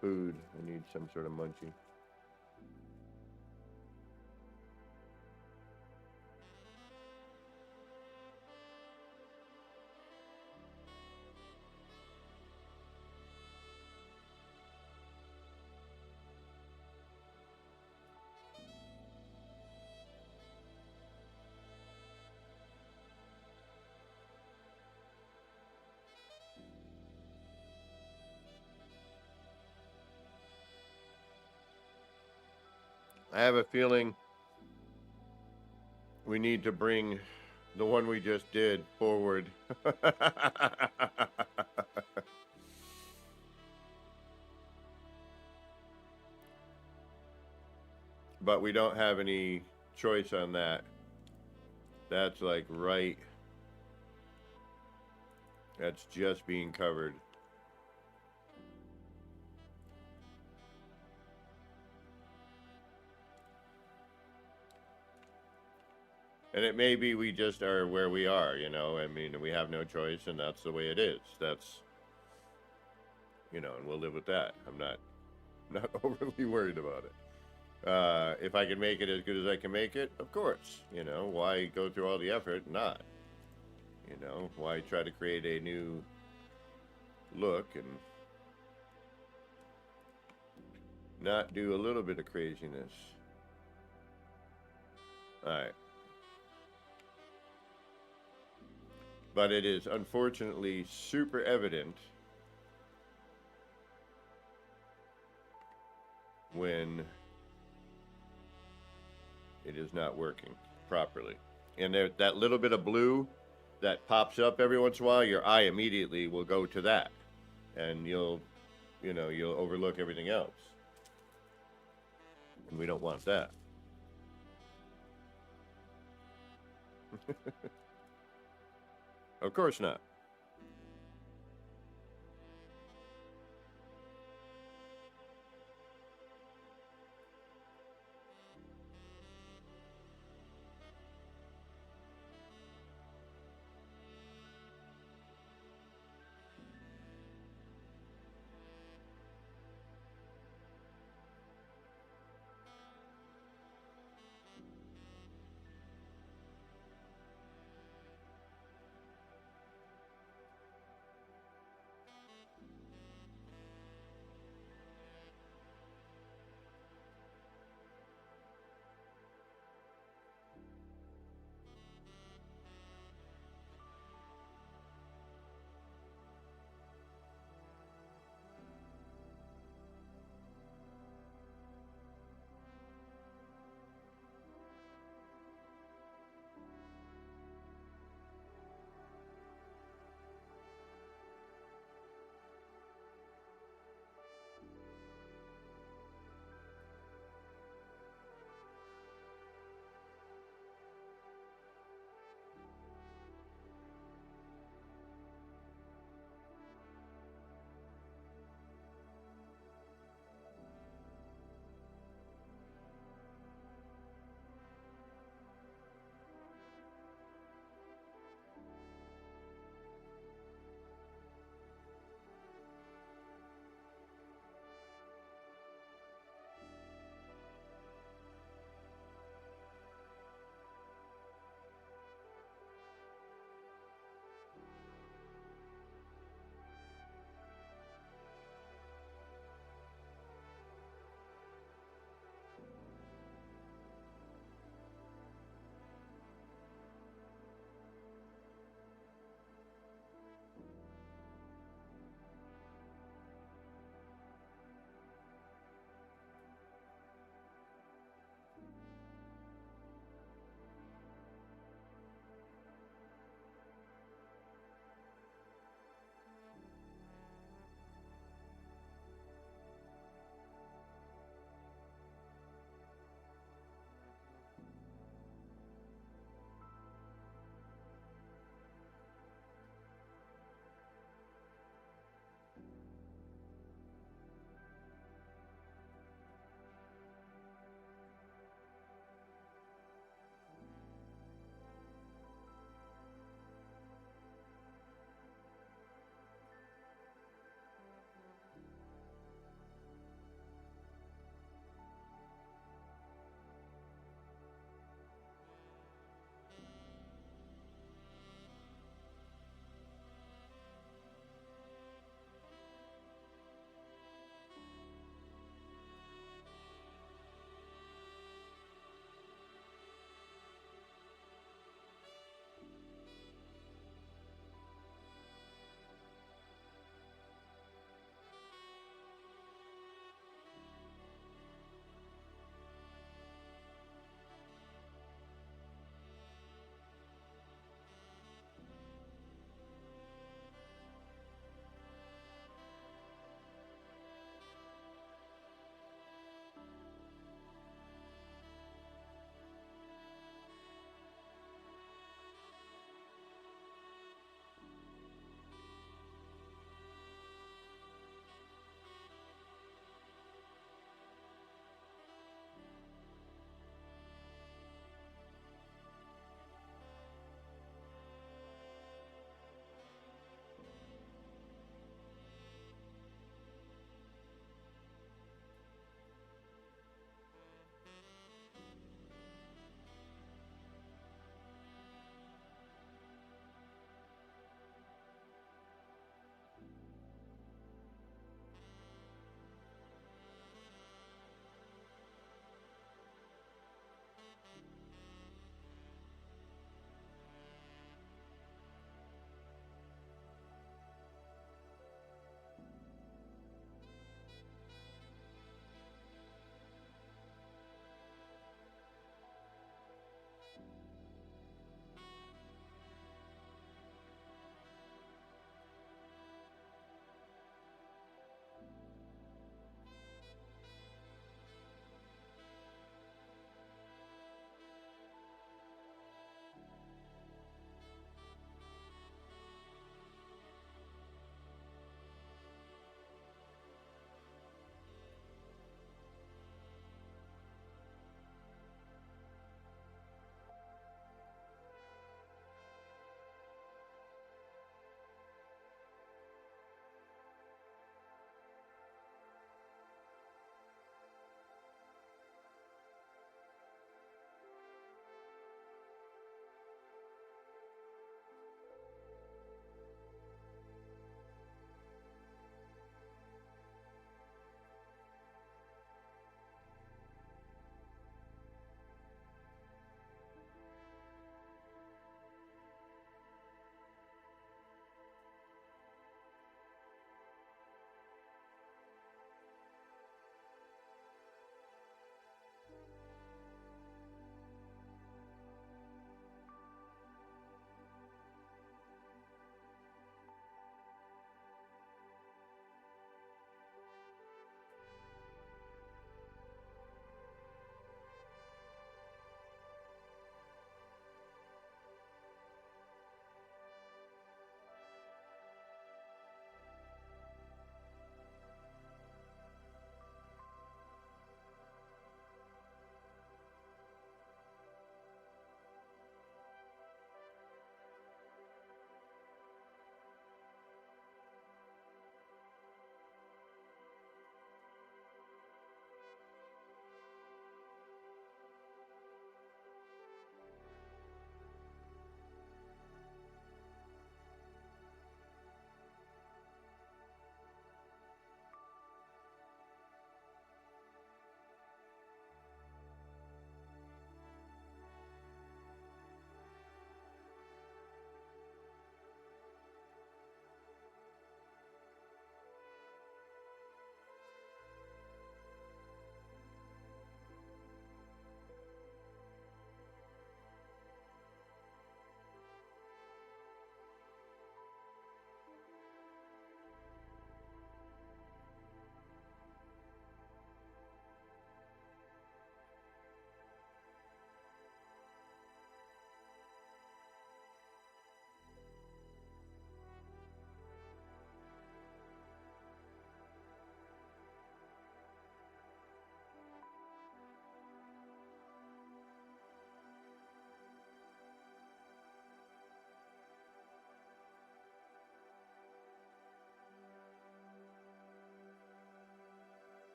Food. I need some sort of munchie. I have a feeling we need to bring the one we just did forward. But we don't have any choice on that. That's like right. That's just being covered. And it may be we just are where we are, you know. I mean, we have no choice, and that's the way it is. That's, you know, and we'll live with that. I'm not overly worried about it. If I can make it as good as I can make it, of course. You know, why go through all the effort and not? You know, why try to create a new look and not do a little bit of craziness? All right. But it is unfortunately super evident when it is not working properly. And there, that little bit of blue that pops up every once in a while, your eye immediately will go to that. And you'll overlook everything else. And we don't want that. Of course not.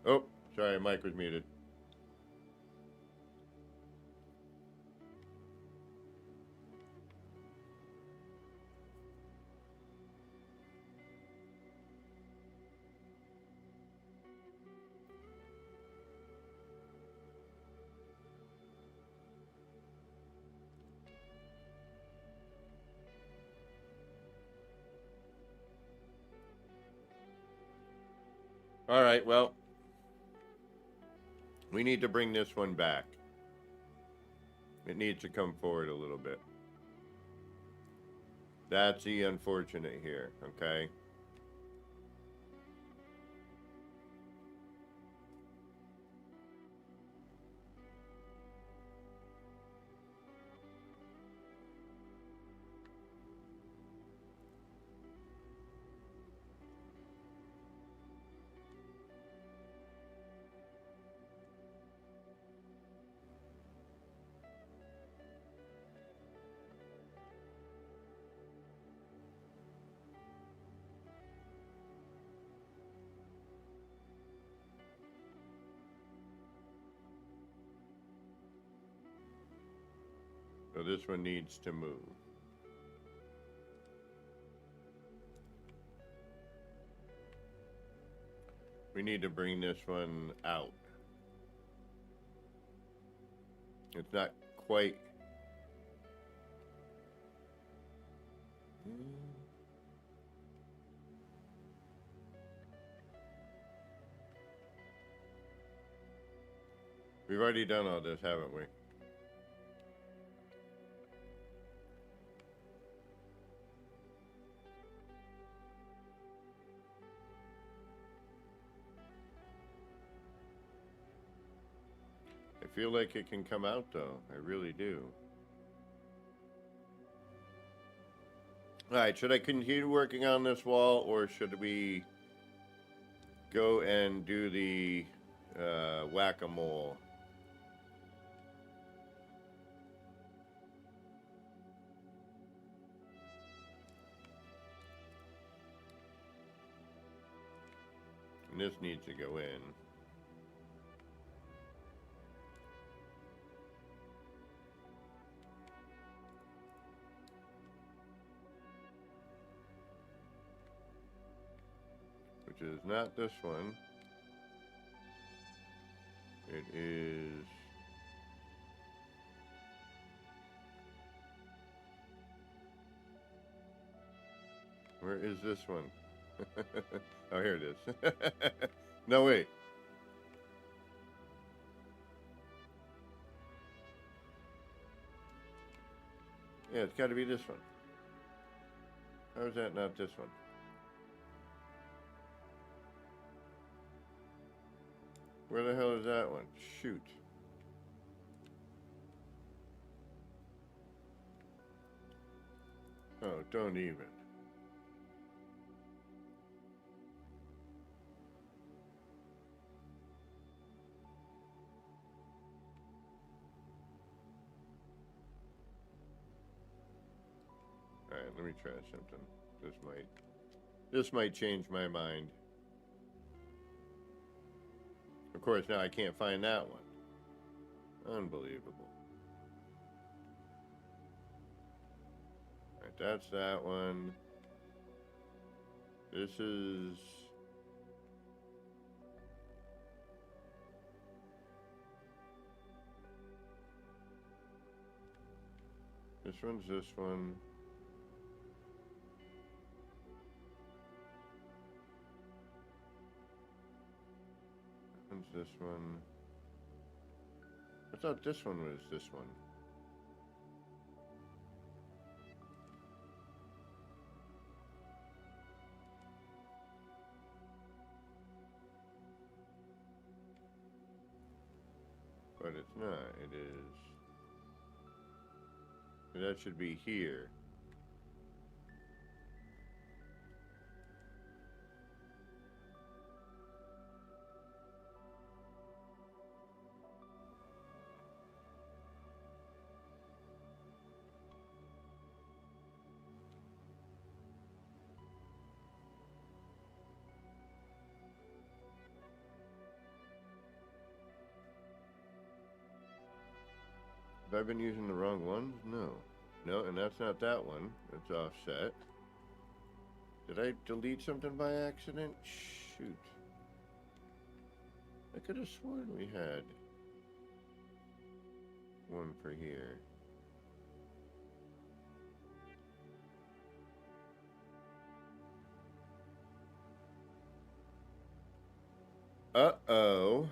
Oh, sorry, mic was muted. All right, well, we need to bring this one back. It needs to come forward a little bit. That's the unfortunate here, okay? So this one needs to move. We need to bring this one out. It's not quite. We've already done all this, haven't we? I feel like it can come out though. I really do. Alright, should I continue working on this wall or should we go and do the whack-a-mole? And this needs to go in. Which is not this one. It is... Where is this one? Oh, here it is. No, wait. Yeah, it's got to be this one. How is that not this one? Where the hell is that one? Shoot. Oh, don't even. Alright, let me try something. This might change my mind. Of course, now I can't find that one. Unbelievable. Alright, that's that one. This is... This one's this one. One's this one. I thought this one was this one. But it's not. It is. That should be here. I been using the wrong ones? No. No, and that's not that one. It's offset. Did I delete something by accident? Shoot. I could have sworn we had one for here. Uh-oh.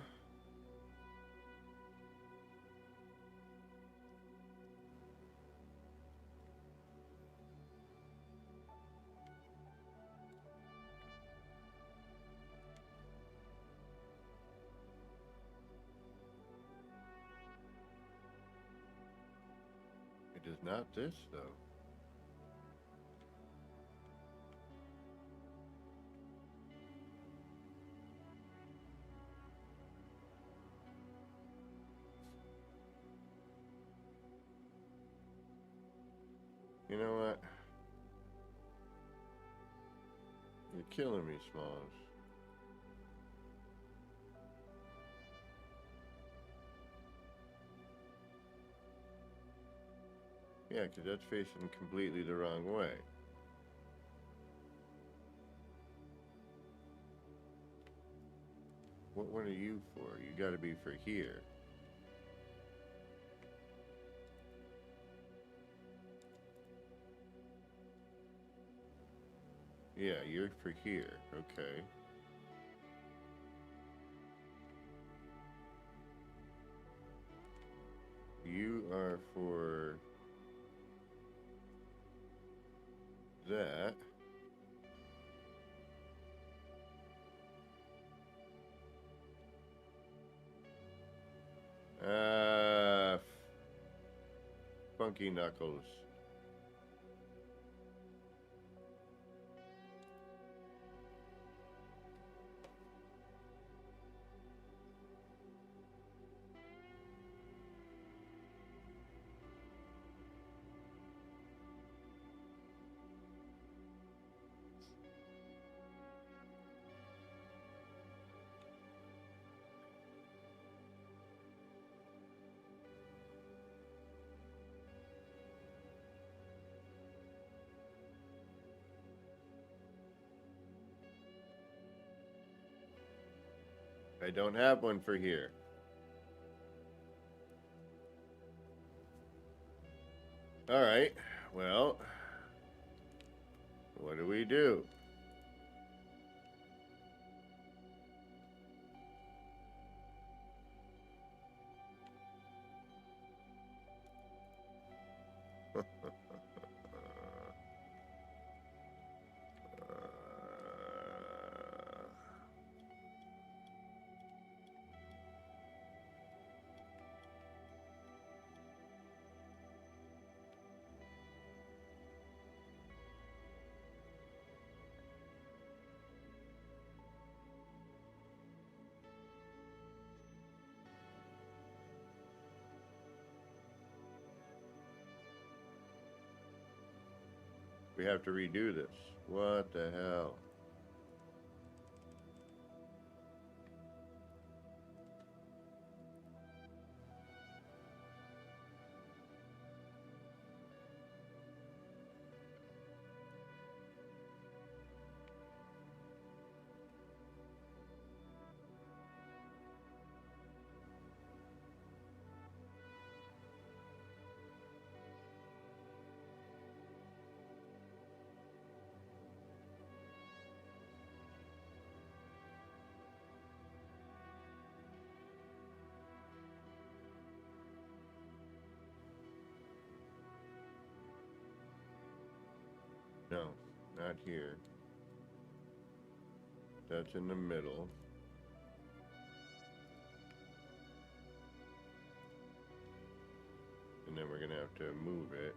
It is not this, though. You know what? You're killing me, Smalls. Yeah, because that's facing completely the wrong way. What one are you for? You gotta be for here. Yeah, you're for here. Okay. You are for that. Funky Knuckles. I don't have one for here. Alright, well, what do we do? We have to redo this. What the hell? No, not here. That's in the middle. And then we're gonna have to move it.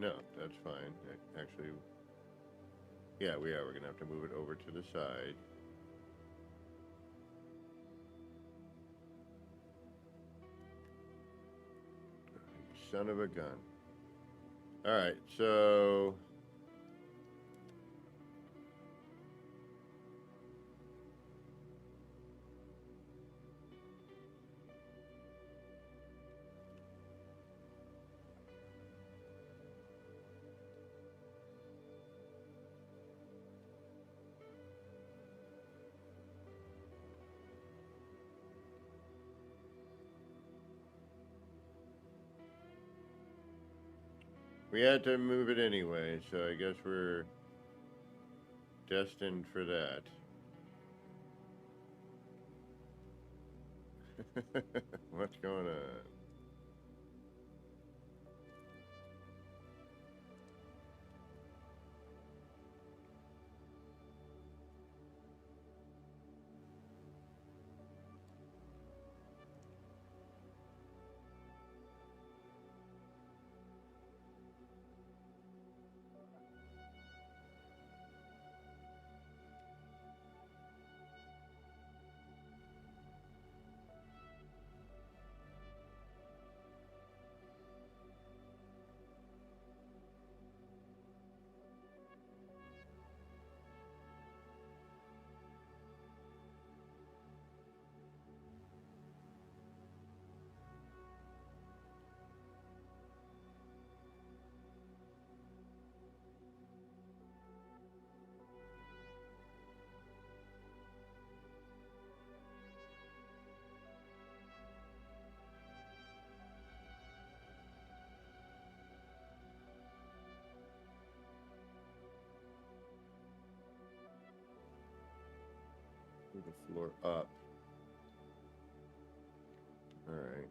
No, that's fine. Actually, yeah, we are. We're gonna have to move it over to the side. Son of a gun. Alright, so We had to move it anyway, so I guess we're destined for that. What's going on? Move the floor up. All right.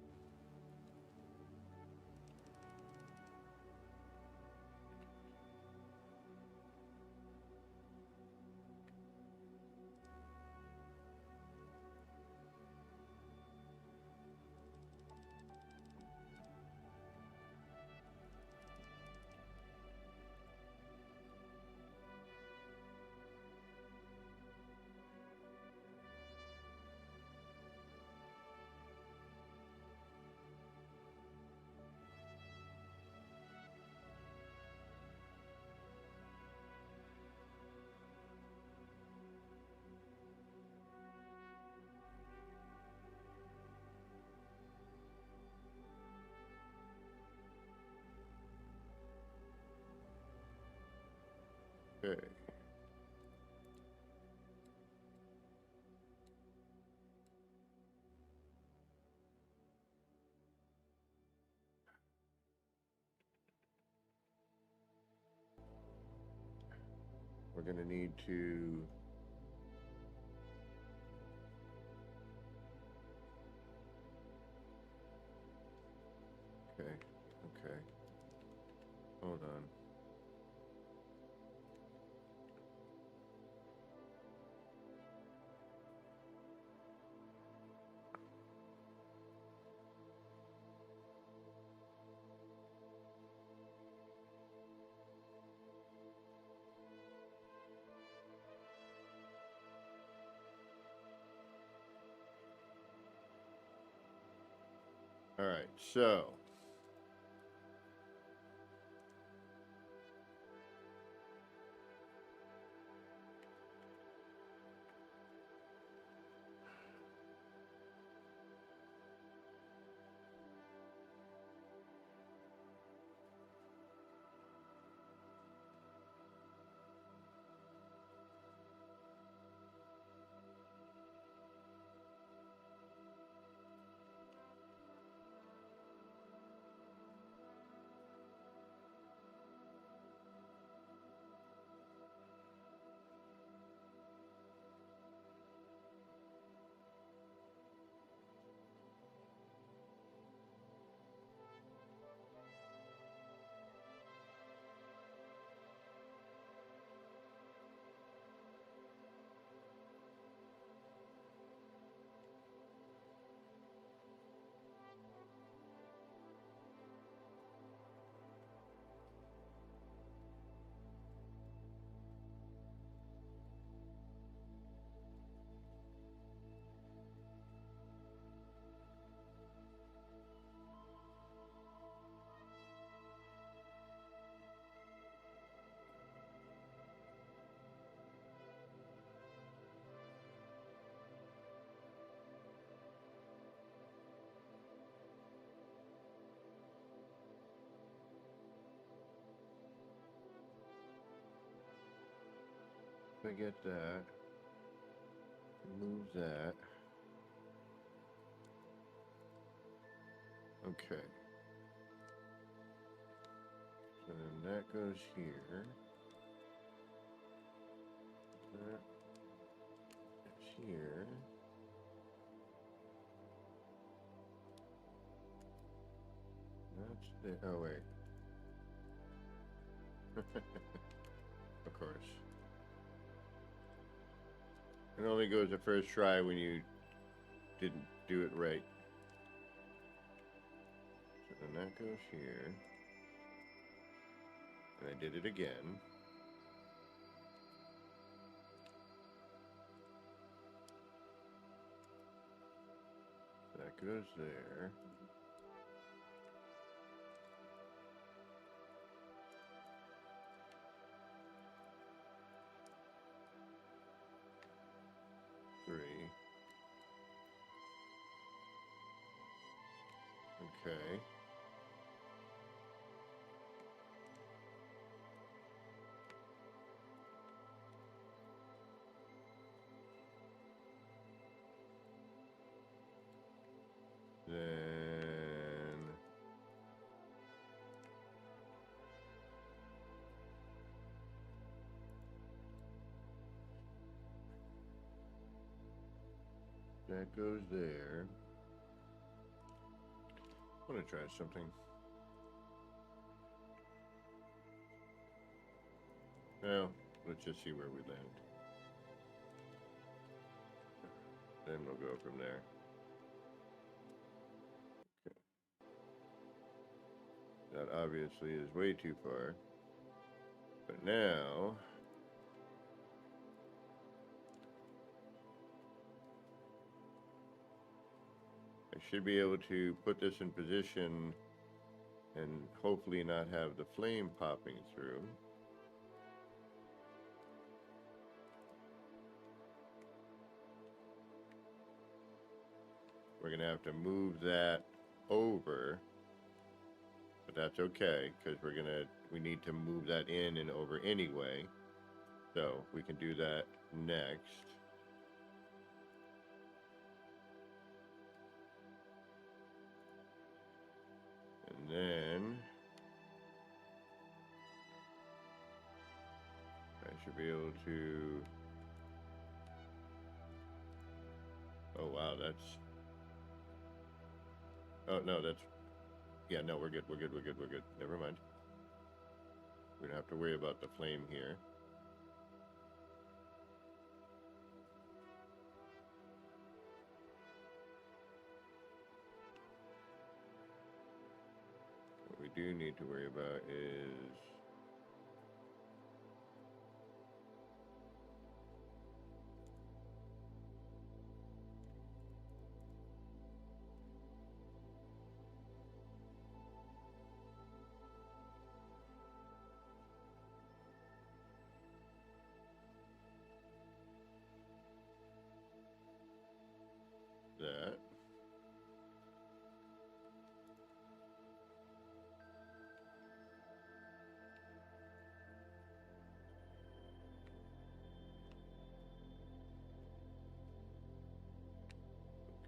Okay. We're going to need to okay. Okay. Hold on. All right. So, if I get that, move that. Okay. And then that goes here. That is here. That's the. Oh, wait. Of course. It only goes the first try when you didn't do it right. So then that goes here. And I did it again. That goes there. Three. Okay. Then that goes there. I want to try something. Well, let's just see where we land. Then we'll go from there. Okay. That obviously is way too far. But now I should be able to put this in position and hopefully not have the flame popping through. We're gonna have to move that over, but that's okay because we need to move that in and over anyway. So we can do that next. And then I should be able to. Oh wow, that's. Oh no, that's. Yeah, no, we're good. We're good. We're good. We're good. Never mind. We don't have to worry about the flame here. What we do need to worry about is that.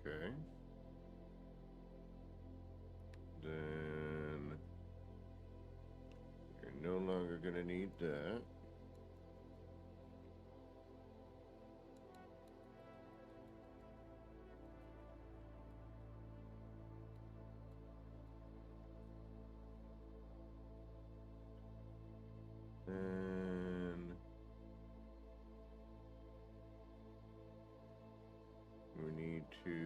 Okay. Then you're no longer going to need that. And we need to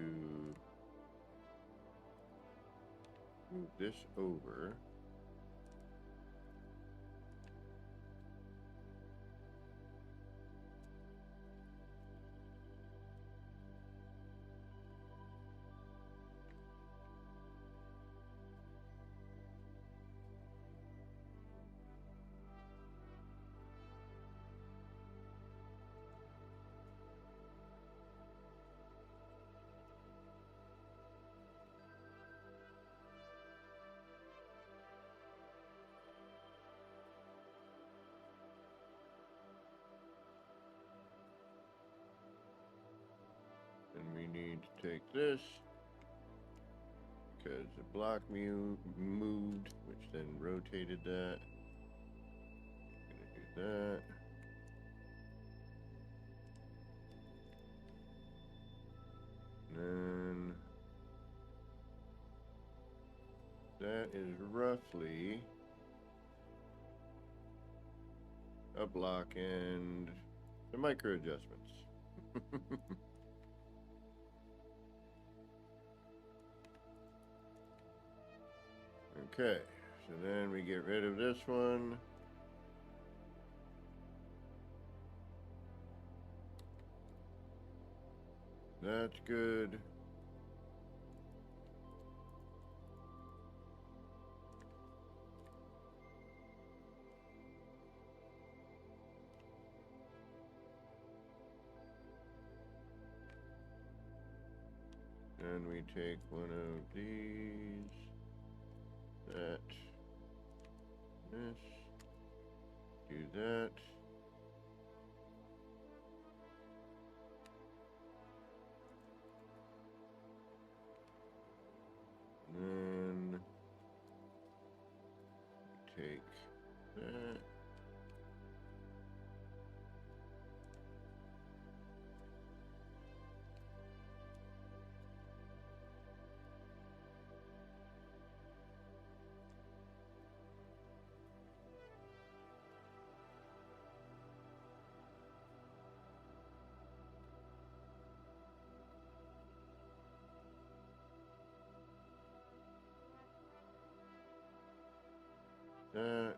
move this over. And we need to take this because the block moved, which then rotated that. that. And that is roughly a block and the micro adjustments. Okay, so then we get rid of this one. That's good. Then we take one of these, that, this, do that. And then take that. That.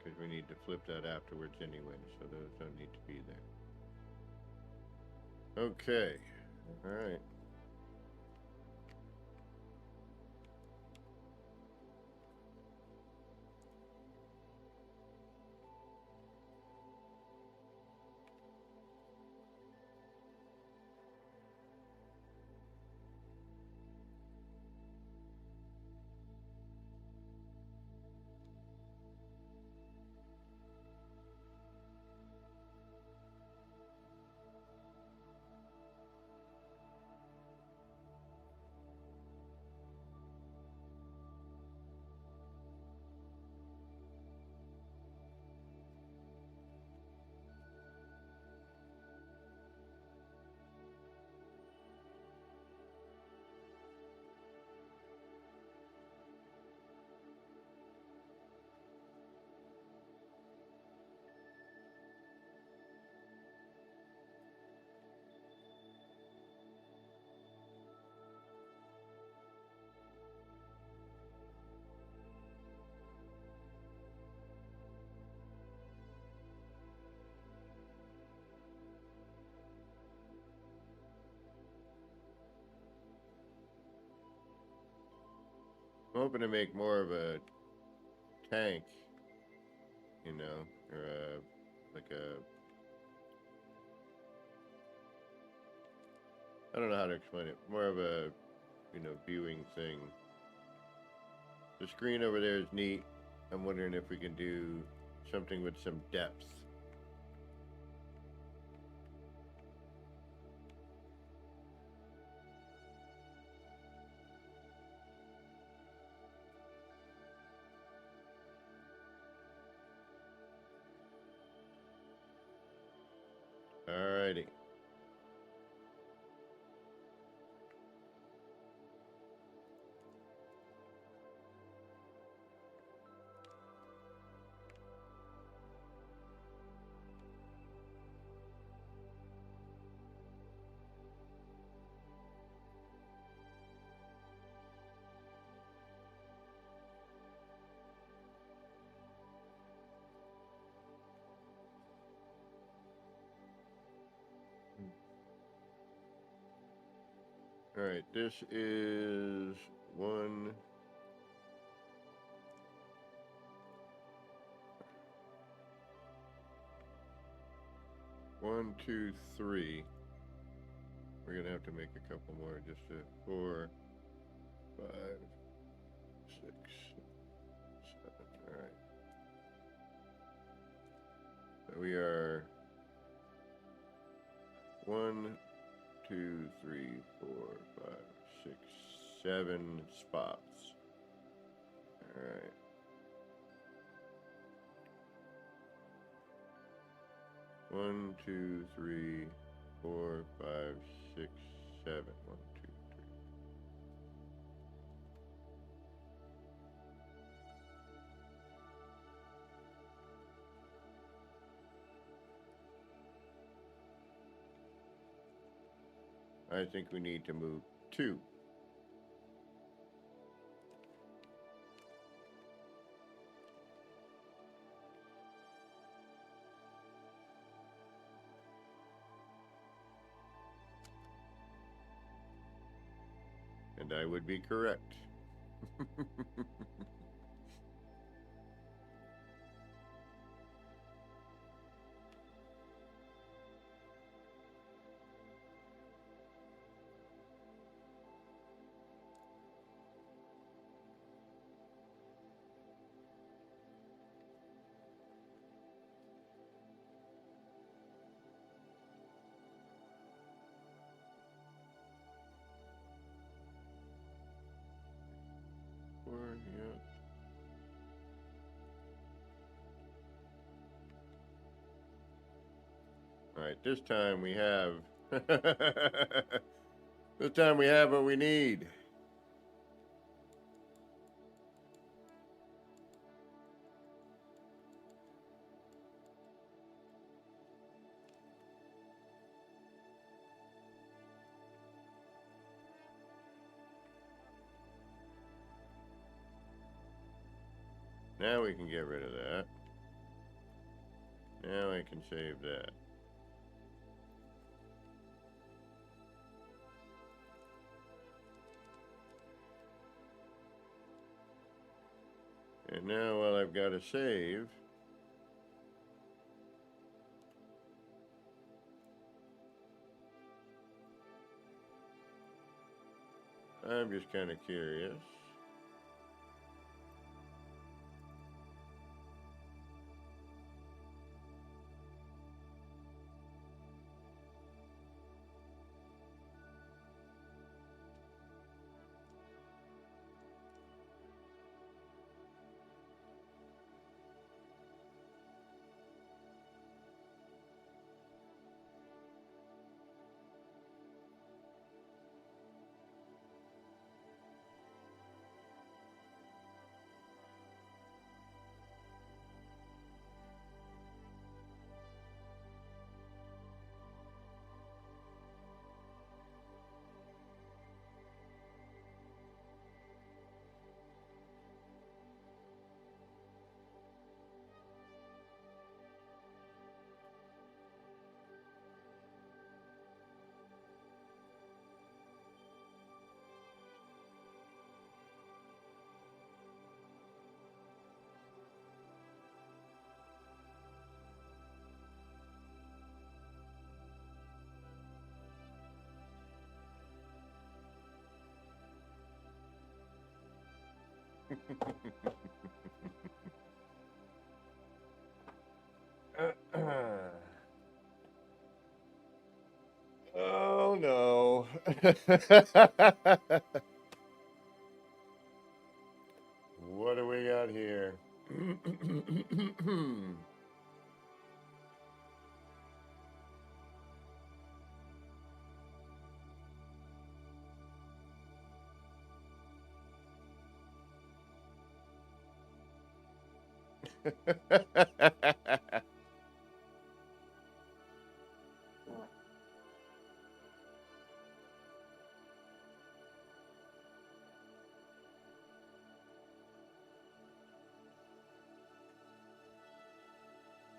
Because we need to flip that afterwards anyway, so those don't need to be there. Okay, all right. I'm hoping to make more of a tank, you know, or like a, I don't know how to explain it, more of a, you know, viewing thing. The screen over there is neat. I'm wondering if we can do something with some depth. Alrighty. Alright, this is one. One, two, three. We're gonna have to make a couple more, just to 4, 5, 6, 7. All right. So we are 1, 2, 3, 4, 5, 6, 7 spots. All right. One, two, three, 4, 5, 6, 7. 1, 2, 3. I think we need to move 2. And I would be correct. Yeah. All right, this time we have this time we have what we need. Now we can get rid of that. Now I can save that. And now while I've got to save, I'm just kind of curious. Oh no. What do we got here?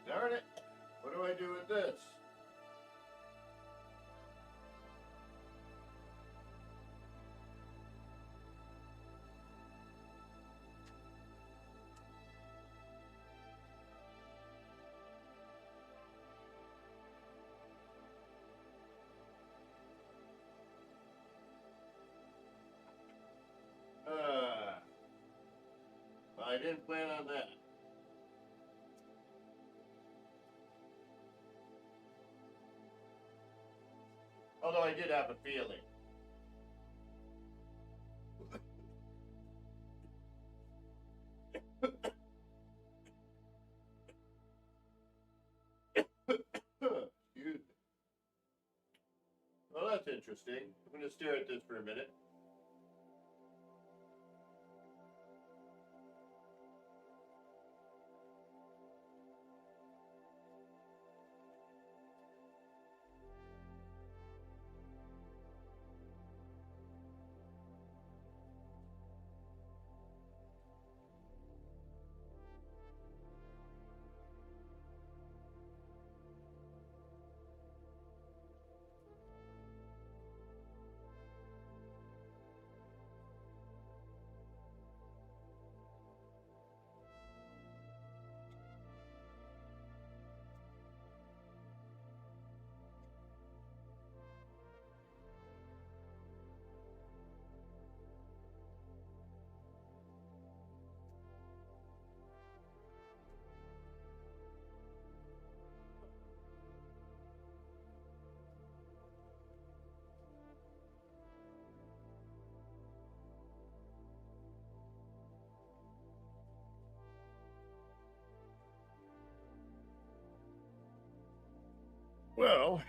Darn it. What do I do with this? I didn't plan on that. Although I did have a feeling. Excuse me. Well, that's interesting. I'm going to stare at this for a minute. Well,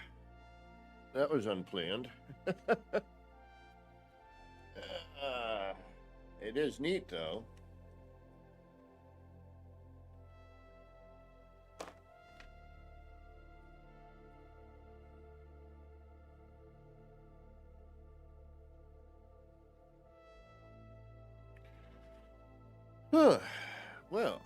that was unplanned. It is neat, though. Huh. Well.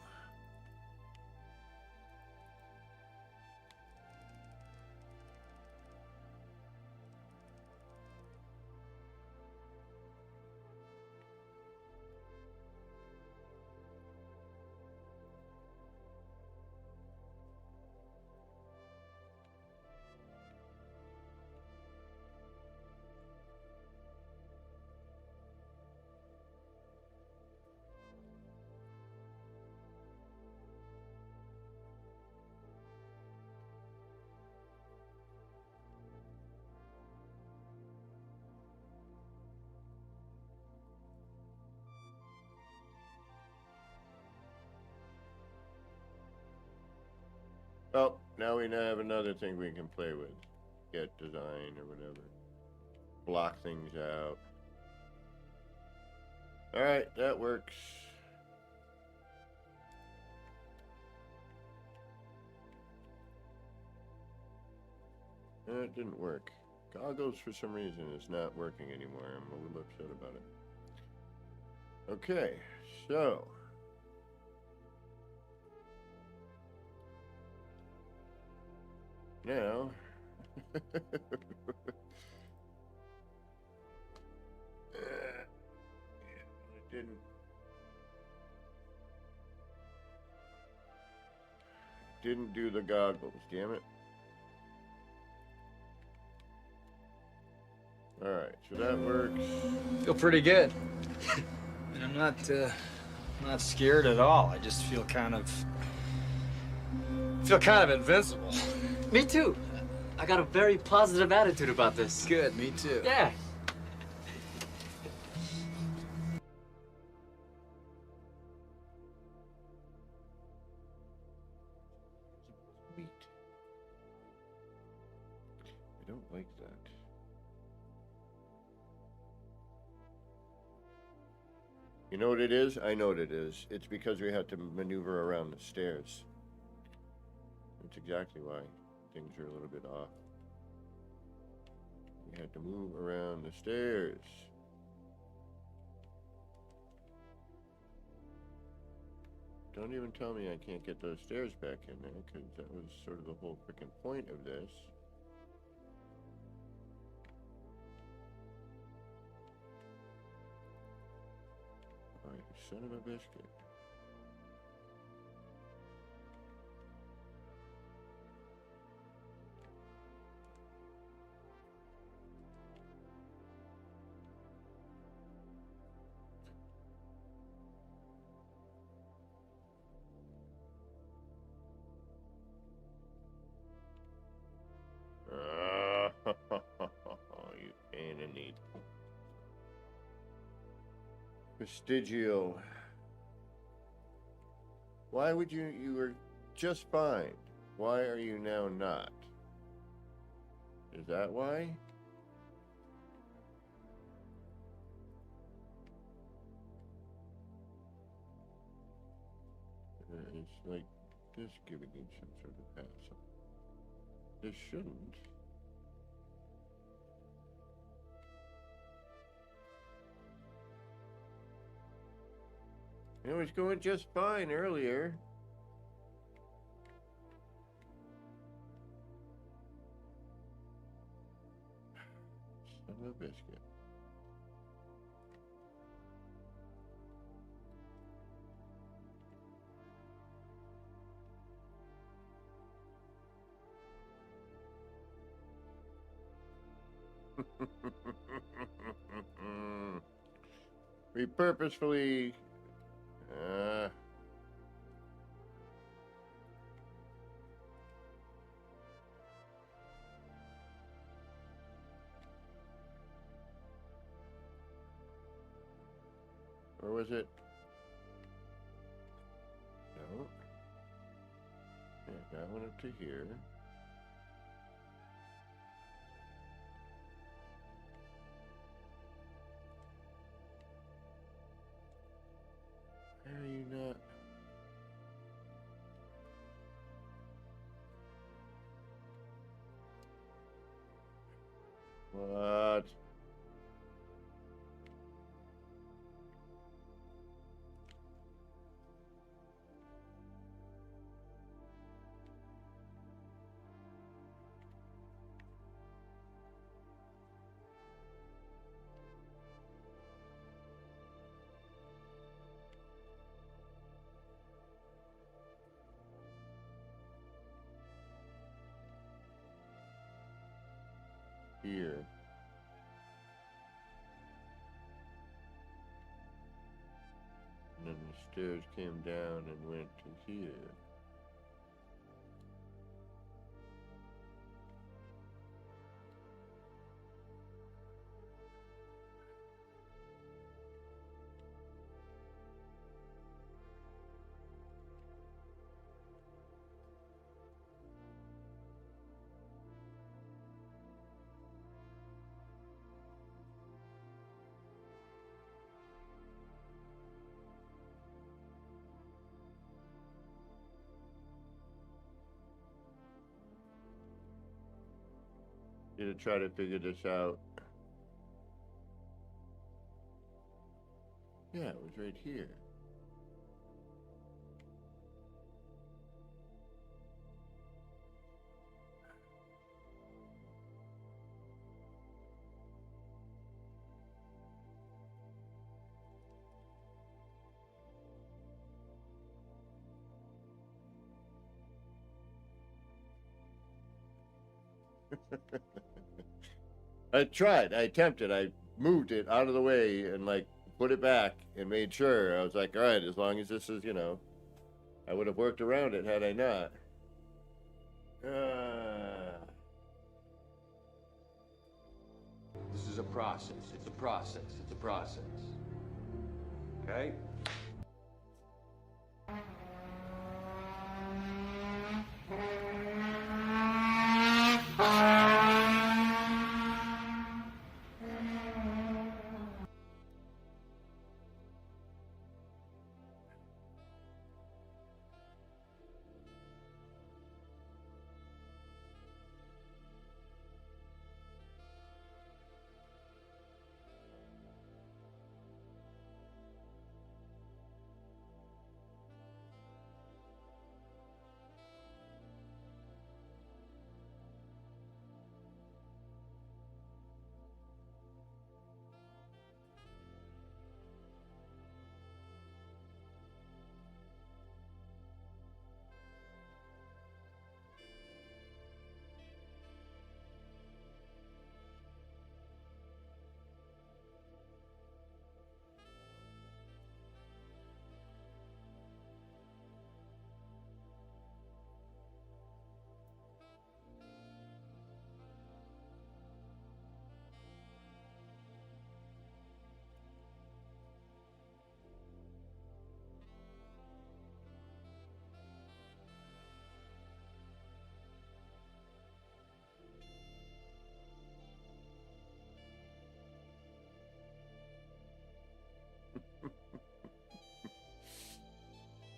Oh, now we have another thing we can play with. Get design or whatever. Block things out. Alright, that works. It didn't work. Goggles, for some reason, is not working anymore. I'm a little upset about it. Okay, so. Now. It didn't do the goggles, damn it. Alright, so that works. Feel pretty good. And I'm not I'm not scared at all. I just feel kind of invincible. Me too. I got a very positive attitude about this. Good, me too. Yeah. Sweet. I don't like that. You know what it is? I know what it is. It's because we had to maneuver around the stairs. That's exactly why things are a little bit off. We had to move around the stairs. Don't even tell me I can't get those stairs back in there, because that was sort of the whole freaking point of this. Oh, you son of a biscuit. You pain in the Prestigio. Why would you were just fine. Why are you now not? Is that why? It's like this giving you some sort of pass. This shouldn't. It was going just fine earlier. Son of a biscuit. We purposefully or was it? No. Yeah, that one up to here. How are you not? What? Here. And then the stairs came down and went to here. To try to figure this out. Yeah, it was right here. I tried. I attempted. I moved it out of the way and like put it back and made sure. I was like, all right, as long as this is, I would have worked around it had I not. This is a process. It's a process. It's a process. Okay?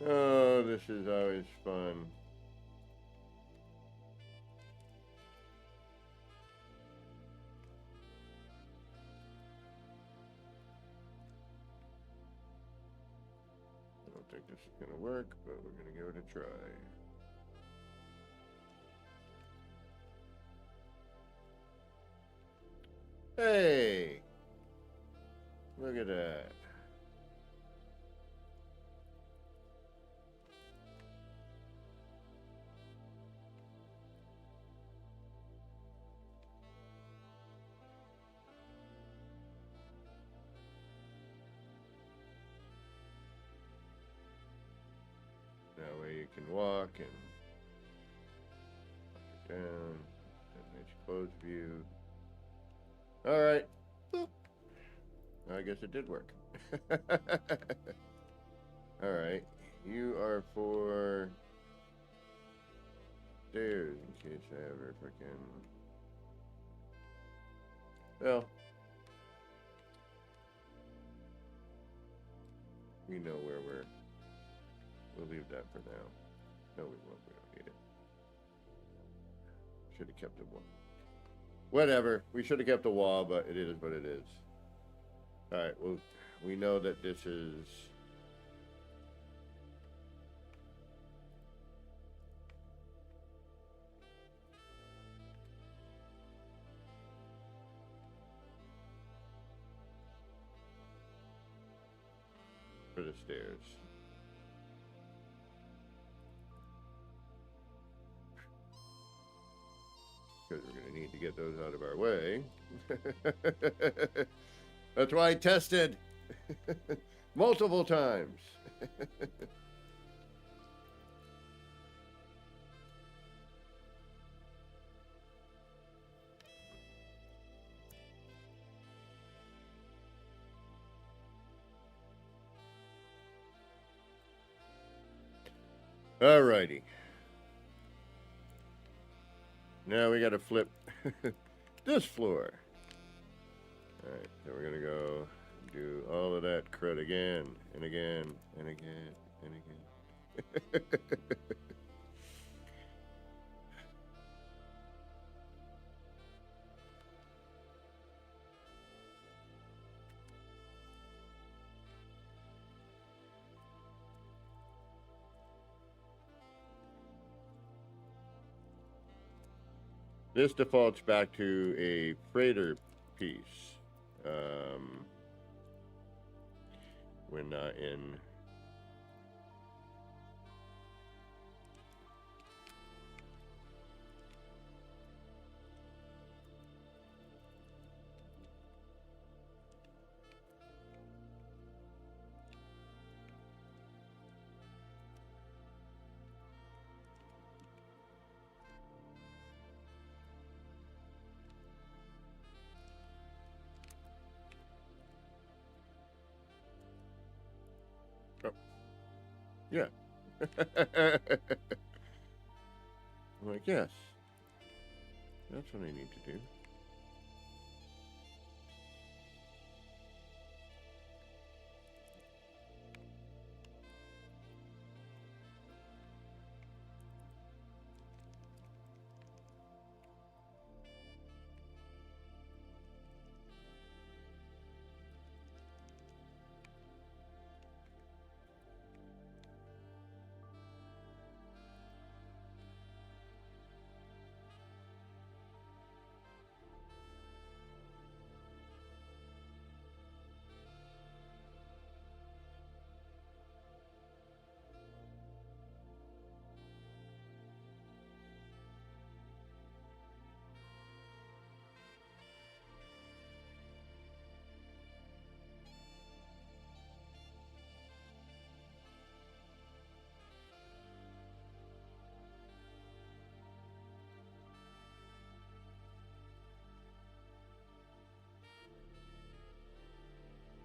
Oh, this is always fun. I don't think this is going to work, but we're going to give it a try. Hey! Look at that. That way you can walk and up and down. That nice close view. All right. Boop. I guess it did work. All right. You are for stairs in case I ever freaking. Well, we know where we'll leave that for now. No, we won't. We don't need it. Should have kept it one. Whatever. We should have kept the wall, but it is what it is. All right. Well, we know that this is. For the stairs. Because we're going to need to get those out of our way. That's why I tested multiple times. Alrighty. Now we got to flip this floor. Alright, so we're going to go do all of that crud again, and again, and again, and again. This defaults back to a freighter piece. When not in. Yeah. I'm like, yes. That's what I need to do.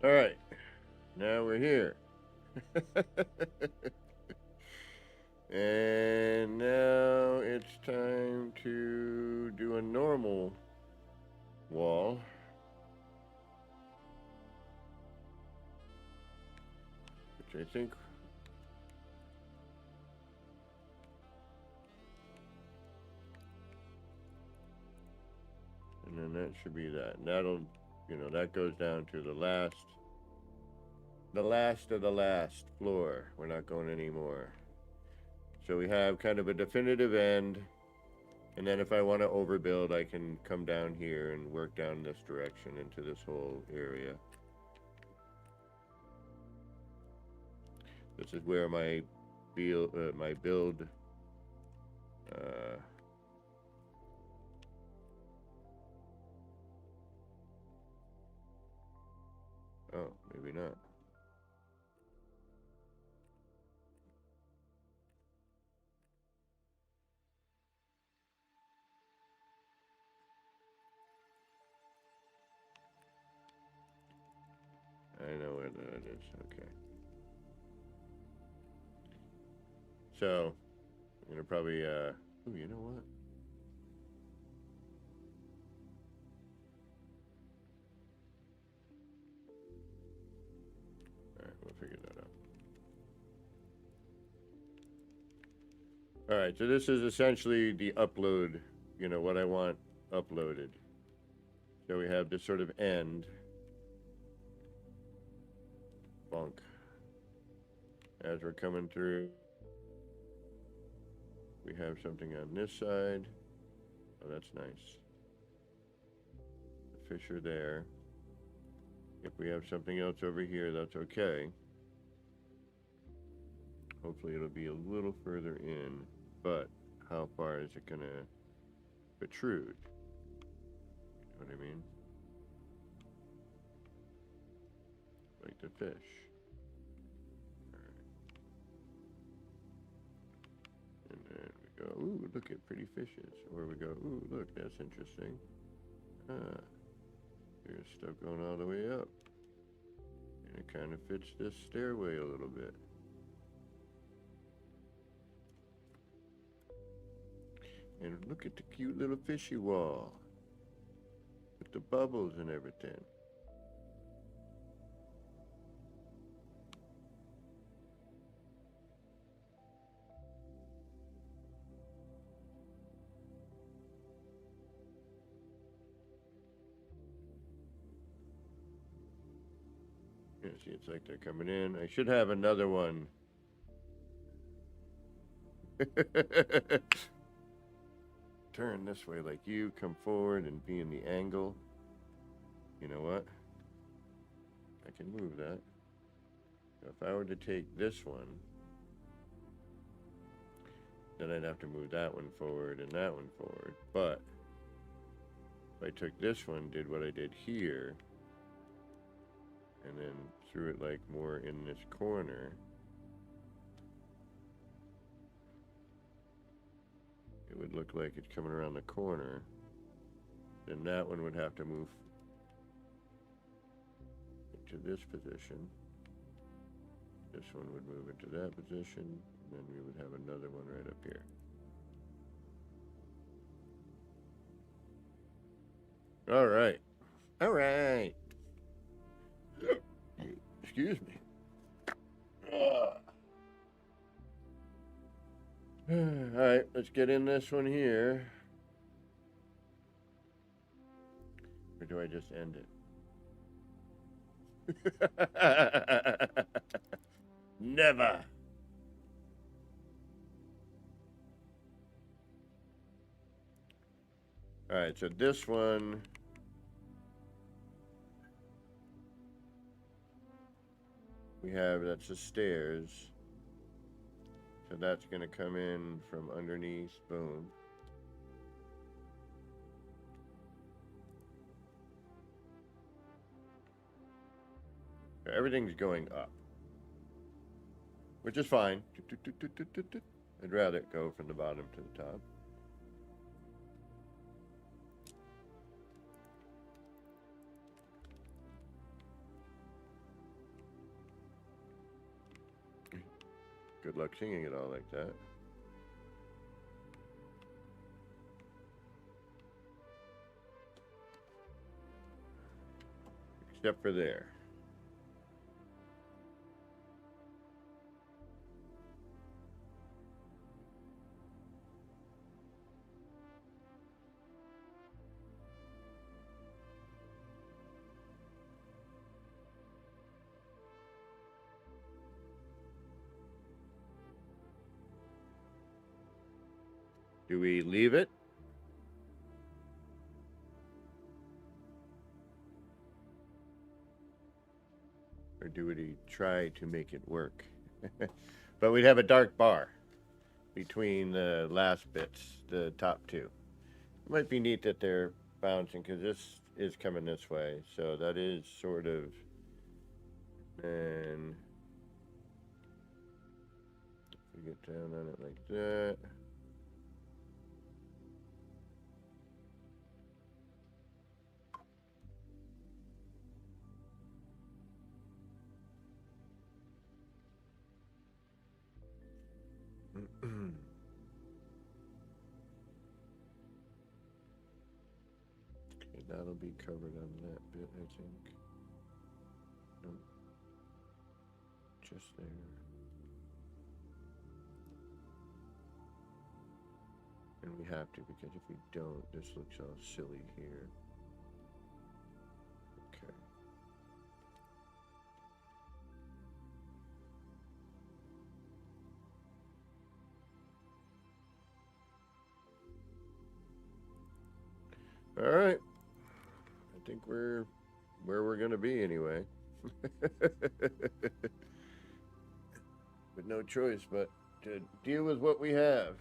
All right. Now we're here. And now it's time to do a normal wall. Which I think... And then that should be that. And that'll, you know, that goes down to the last of the last floor. We're not going anymore. So we have kind of a definitive end. And then if I want to overbuild, I can come down here and work down this direction into this whole area. This is where my build, oh, maybe not. I know where that is. Okay. So, I'm gonna probably, ooh, you know what? Alright, we'll figure that out. Alright, so this is essentially the upload, you know, what I want uploaded. So we have this sort of end. Bonk. As we're coming through, we have something on this side. Oh, that's nice. The fish are there. If we have something else over here, that's okay. Hopefully it'll be a little further in, but how far is it gonna protrude? You know what I mean? Like the fish. And then we go, ooh, look at pretty fishes. Or we go, ooh, look, that's interesting. Ah, there's stuff going all the way up. And it kind of fits this stairway a little bit. And look at the cute little fishy wall. With the bubbles and everything. Yeah, see, it's like they're coming in. I should have another one. Turn this way like you, come forward and be in the angle. You know what? I can move that. So if I were to take this one, then I'd have to move that one forward and that one forward. But if I took this one, did what I did here, and then threw it like more in this corner, it would look like it's coming around the corner. Then that one would have to move into this position. This one would move into that position, and then we would have another one right up here. All right. All right. Excuse me. All right, let's get in this one here. Or do I just end it? Never. All right, so this one. We have, that's the stairs. So that's going to come in from underneath. Boom. Everything's going up, which is fine. I'd rather it go from the bottom to the top. Good luck singing it all like that. Except for there. Do we leave it? Or do we try to make it work? But we'd have a dark bar between the last bits, the top two. It might be neat that they're bouncing because this is coming this way. So that is sort of, and if we get down on it like that. Okay, that'll be covered on that bit, I think. Nope. Just there. And we have to, because if we don't, this looks all silly here. Okay. All right. I think we're where we're going to be anyway. With no choice but to deal with what we have.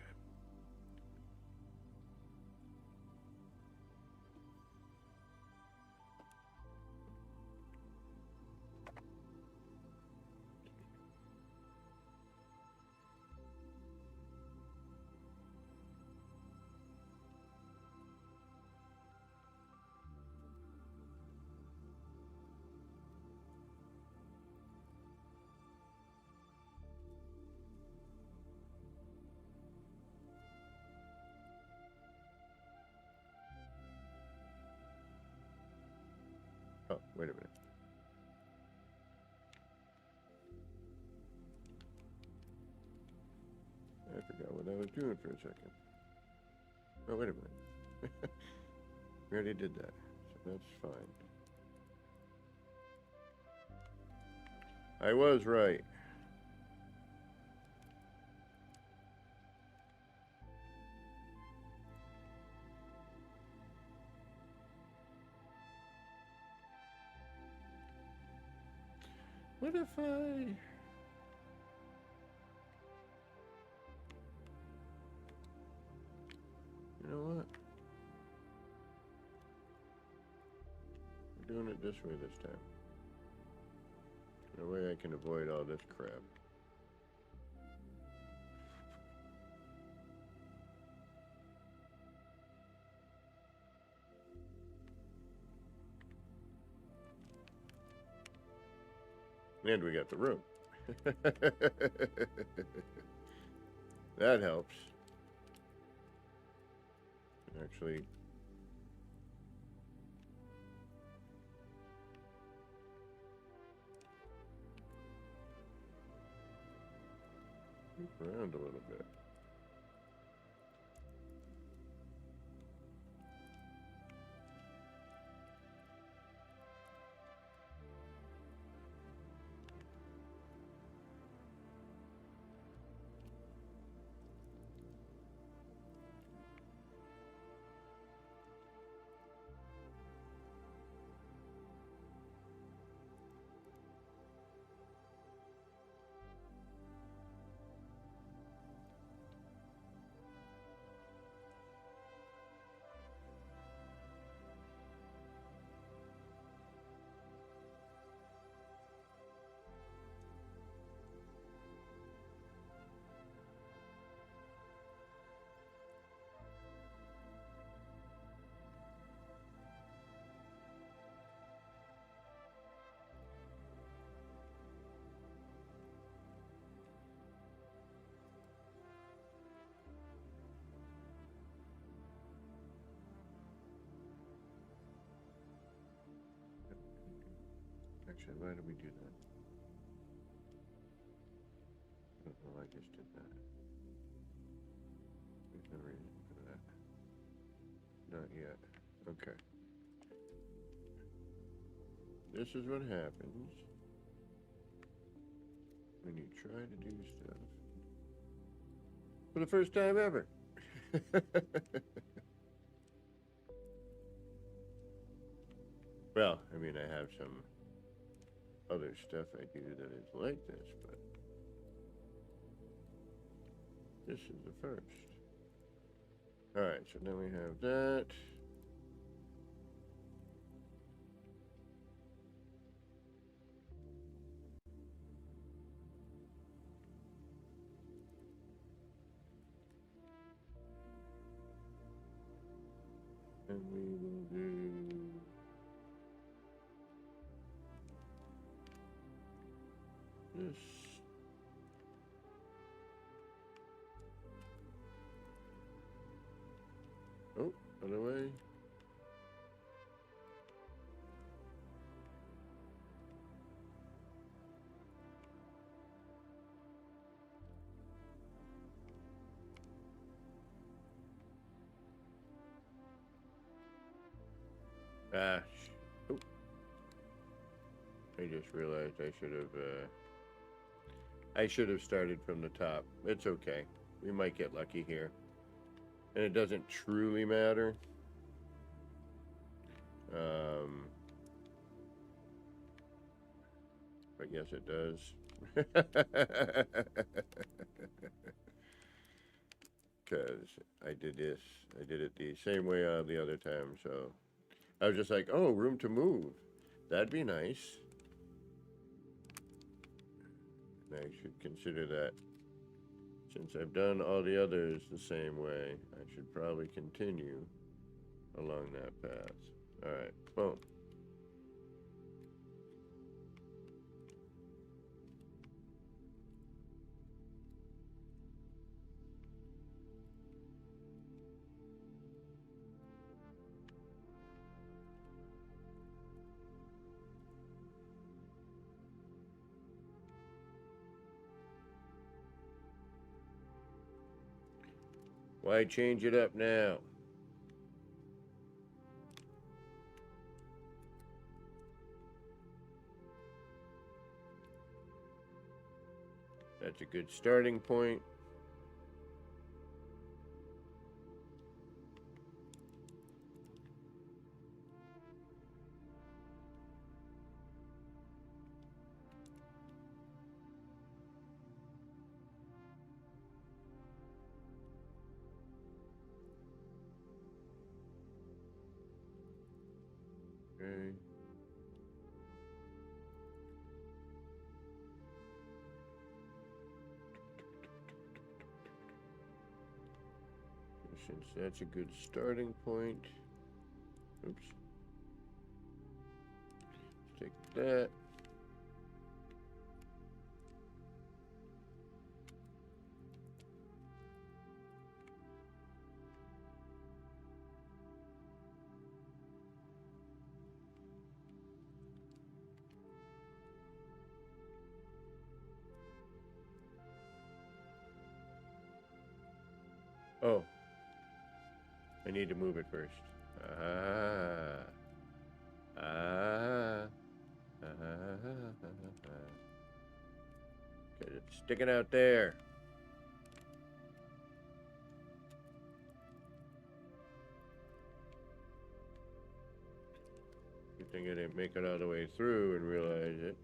Oh, wait a minute. I forgot what I was doing for a second. Oh, wait a minute. We already did that, so that's fine. I was right. What if I... You know what? We're doing it this way this time. In a way I can avoid all this crap. And we got the room. That helps. Actually, move around a little bit. Actually, why did we do that? Oh, well, I just did that. There's no reason for that. Not yet. Okay. This is what happens when you try to do stuff for the first time ever. Well, I mean, I have some other stuff I do that is like this, but this is the first. Alright, so now we have that. And we will do this. Oh, other way. Ah, oh. I just realized I should have started from the top. It's okay. We might get lucky here. And it doesn't truly matter. But yes, it does. Because I did this. I did it the same way the other time, so I was just like, oh, room to move. That'd be nice. And I should consider that. Since I've done all the others the same way, I should probably continue along that path. Alright, boom. Why change it up now? That's a good starting point. Okay. Since that's a good starting point. Oops. Let's take that. Oh. I need to move it first. Ah. Ah. Because it's sticking out there. Good thing I didn't make it all the way through and realize it.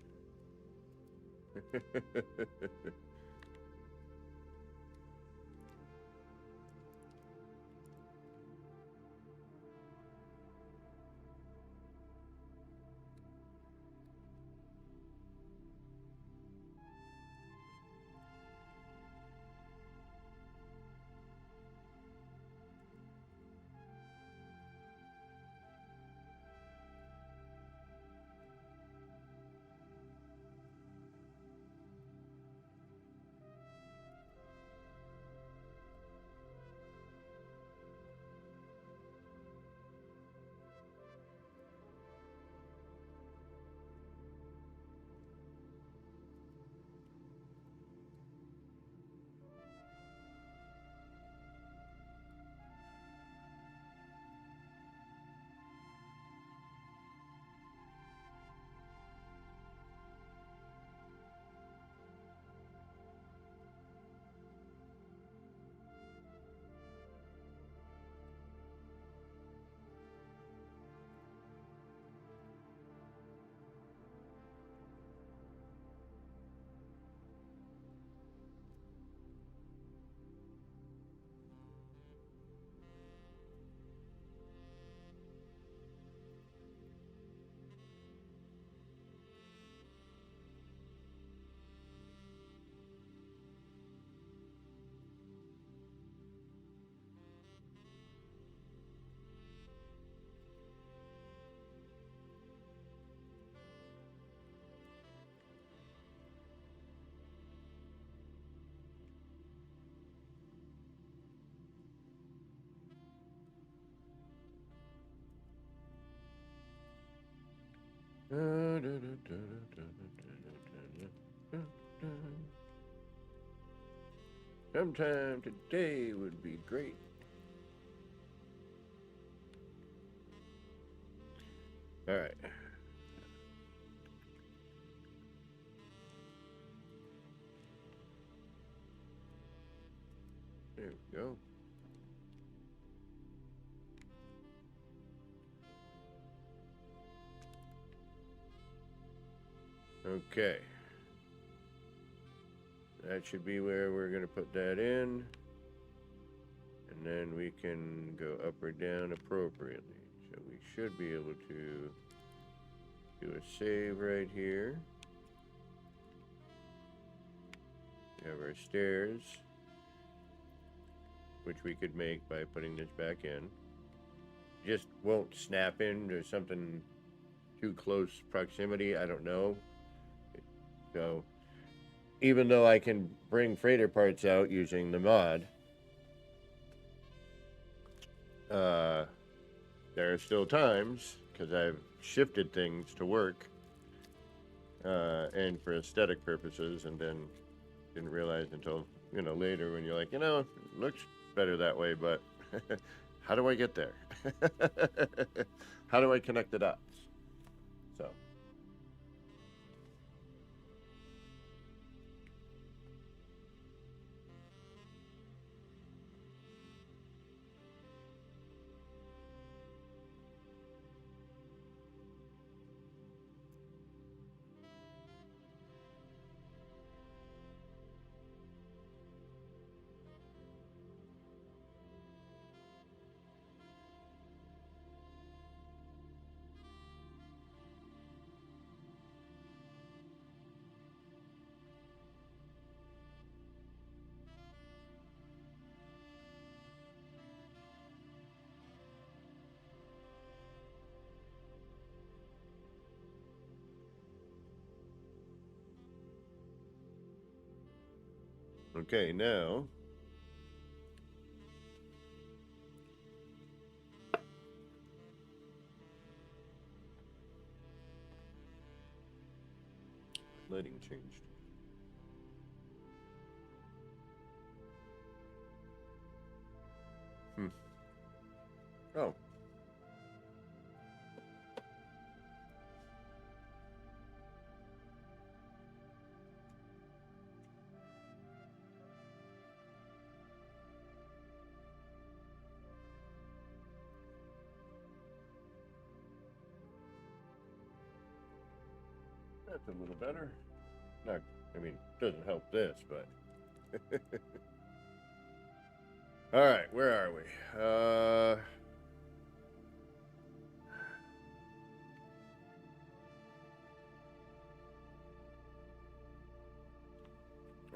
Sometime today would be great. All right. There we go. Okay. That should be where we're going to put that in. And then we can go up or down appropriately. So we should be able to do a save right here. We have our stairs, which we could make by putting this back in. Just won't snap in. There's something too close proximity. I don't know. So even though I can bring freighter parts out using the mod, there are still times, because I've shifted things to work and for aesthetic purposes, and then didn't realize until, later when you're like, it looks better that way, but how do I get there? How do I connect the dots? So. Okay, now lighting changed. Oh. That's a little better. Not, I mean, doesn't help this, but. All right, where are we? All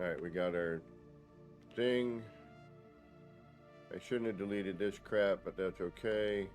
right, we got our thing. I shouldn't have deleted this crap, but that's okay.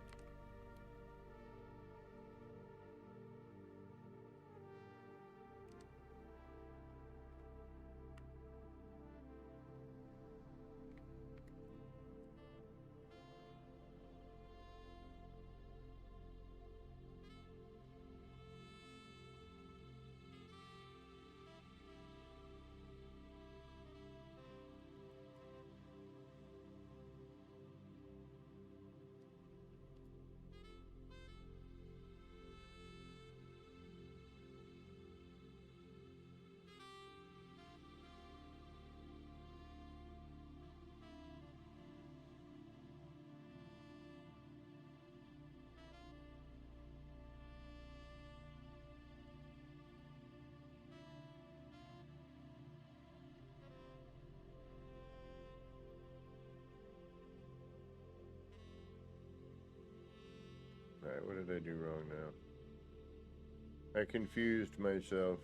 Alright, what did I do wrong now? I confused myself.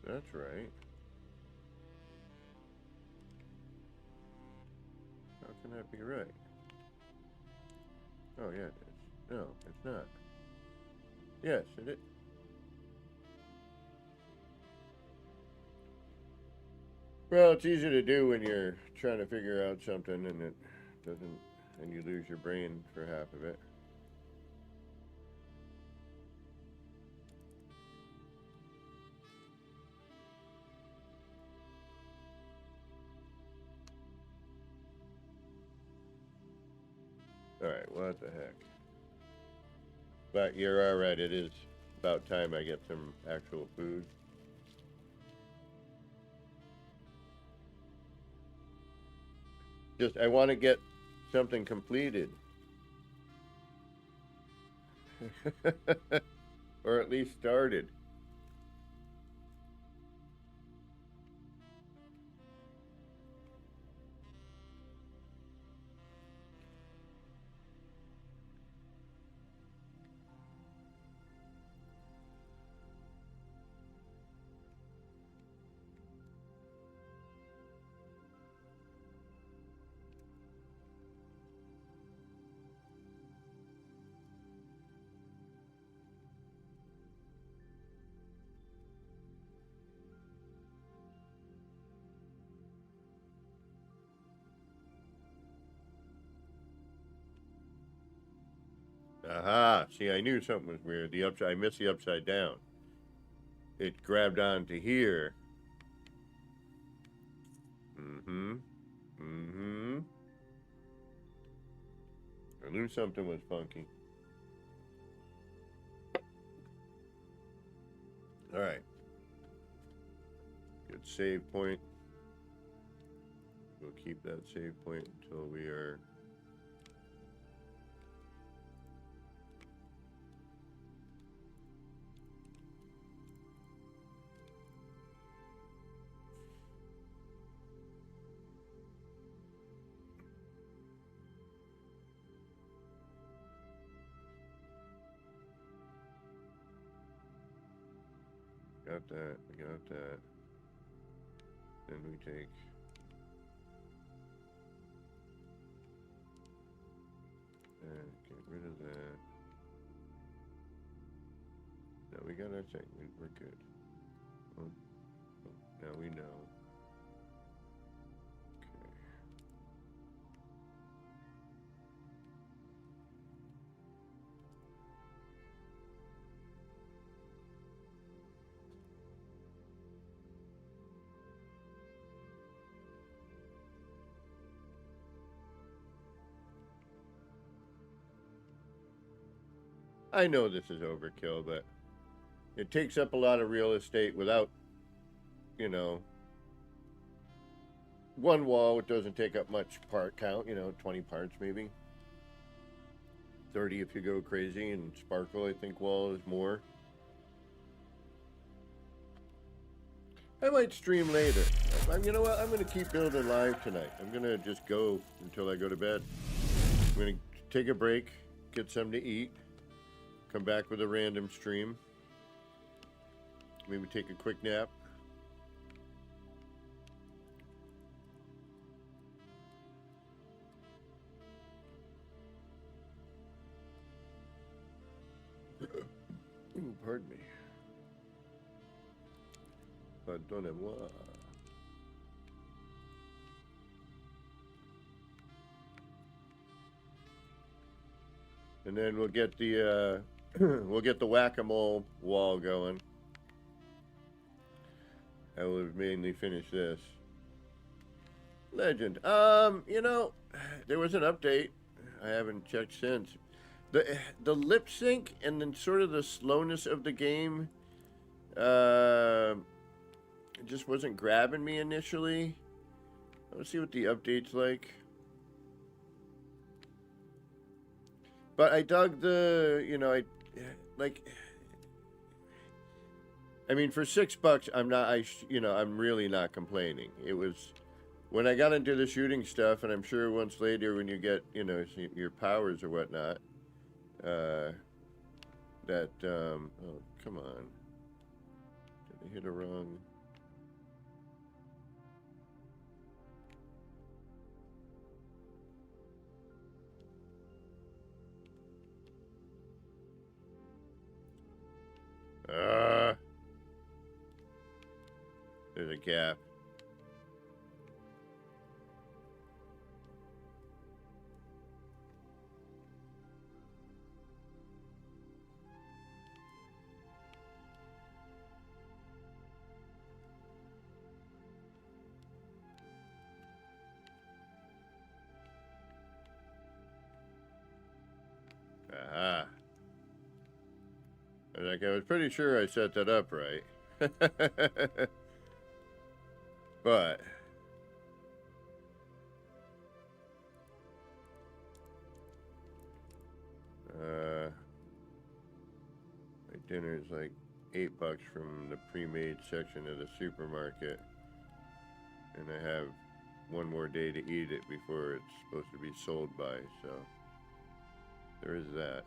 That's right. How can that be right? Oh, yeah, it is. No, it's not. Yes, it is. Well, it's easy to do when you're trying to figure out something and it doesn't, and you lose your brain for half of it. Alright, what the heck. But you're alright, it is about time I get some actual food. Just, I want to get something completed. Or at least started. Aha! See, I knew something was weird. The upside, I missed the upside down. It grabbed onto here. Mm-hmm. Mm-hmm. I knew something was funky. Alright. Good save point. We'll keep that save point until we are... Got that, we got that. Then we take... and get rid of that. Now we got our thing, we're good. Oh, now we know. Okay. I know this is overkill, but it takes up a lot of real estate without, you know, one wall. It doesn't take up much part count, 20 parts maybe. 30 if you go crazy, and sparkle, I think, wall is more. I might stream later. You know what? I'm going to keep building live tonight. I'm going to just go until I go to bed. I'm going to take a break, get something to eat, come back with a random stream. Maybe take a quick nap. Ooh, pardon me. Pardonnez-moi. And then we'll get the we'll get the whack-a-mole wall going. I will mainly finish this. Legend. There was an update. I haven't checked since. The lip sync and then sort of the slowness of the game it just wasn't grabbing me initially. Let's see what the update's like. But I dug the, I mean, for $6, I'm really not complaining. It was, when I got into the shooting stuff, and I'm sure once later when you get, your powers or whatnot, oh, come on. Did I hit a wrong? There's a gap. Aha. I was pretty sure I set that up right. But my dinner is like $8 from the pre-made section of the supermarket, and I have one more day to eat it before it's supposed to be sold by, so there is that.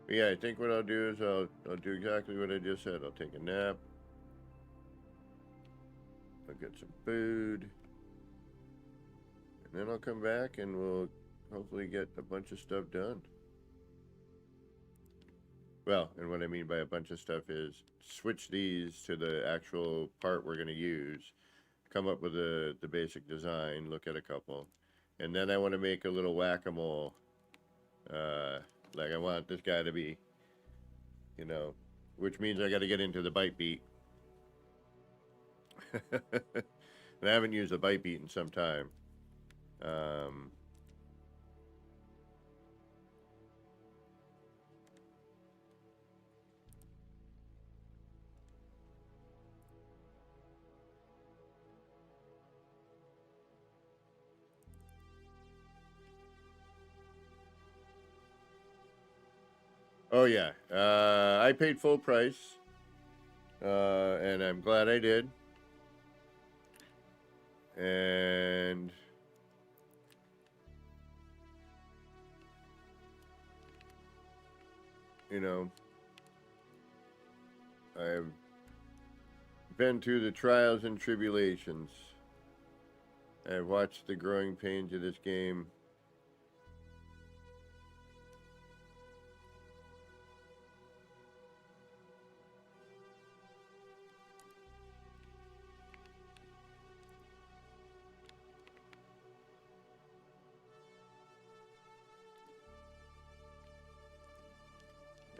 But yeah, I think what I'll do is I'll do exactly what I just said. I'll take a nap. I'll get some food. And then I'll come back and we'll hopefully get a bunch of stuff done. Well, and what I mean by a bunch of stuff is switch these to the actual part we're going to use, come up with the basic design, look at a couple, and then I want to make a little whack-a-mole. Like I want this guy to be, which means I got to get into the bite beat. And I haven't used the bite beat in some time. Oh yeah, I paid full price, and I'm glad I did. And I've been through the trials and tribulations. I've watched the growing pains of this game.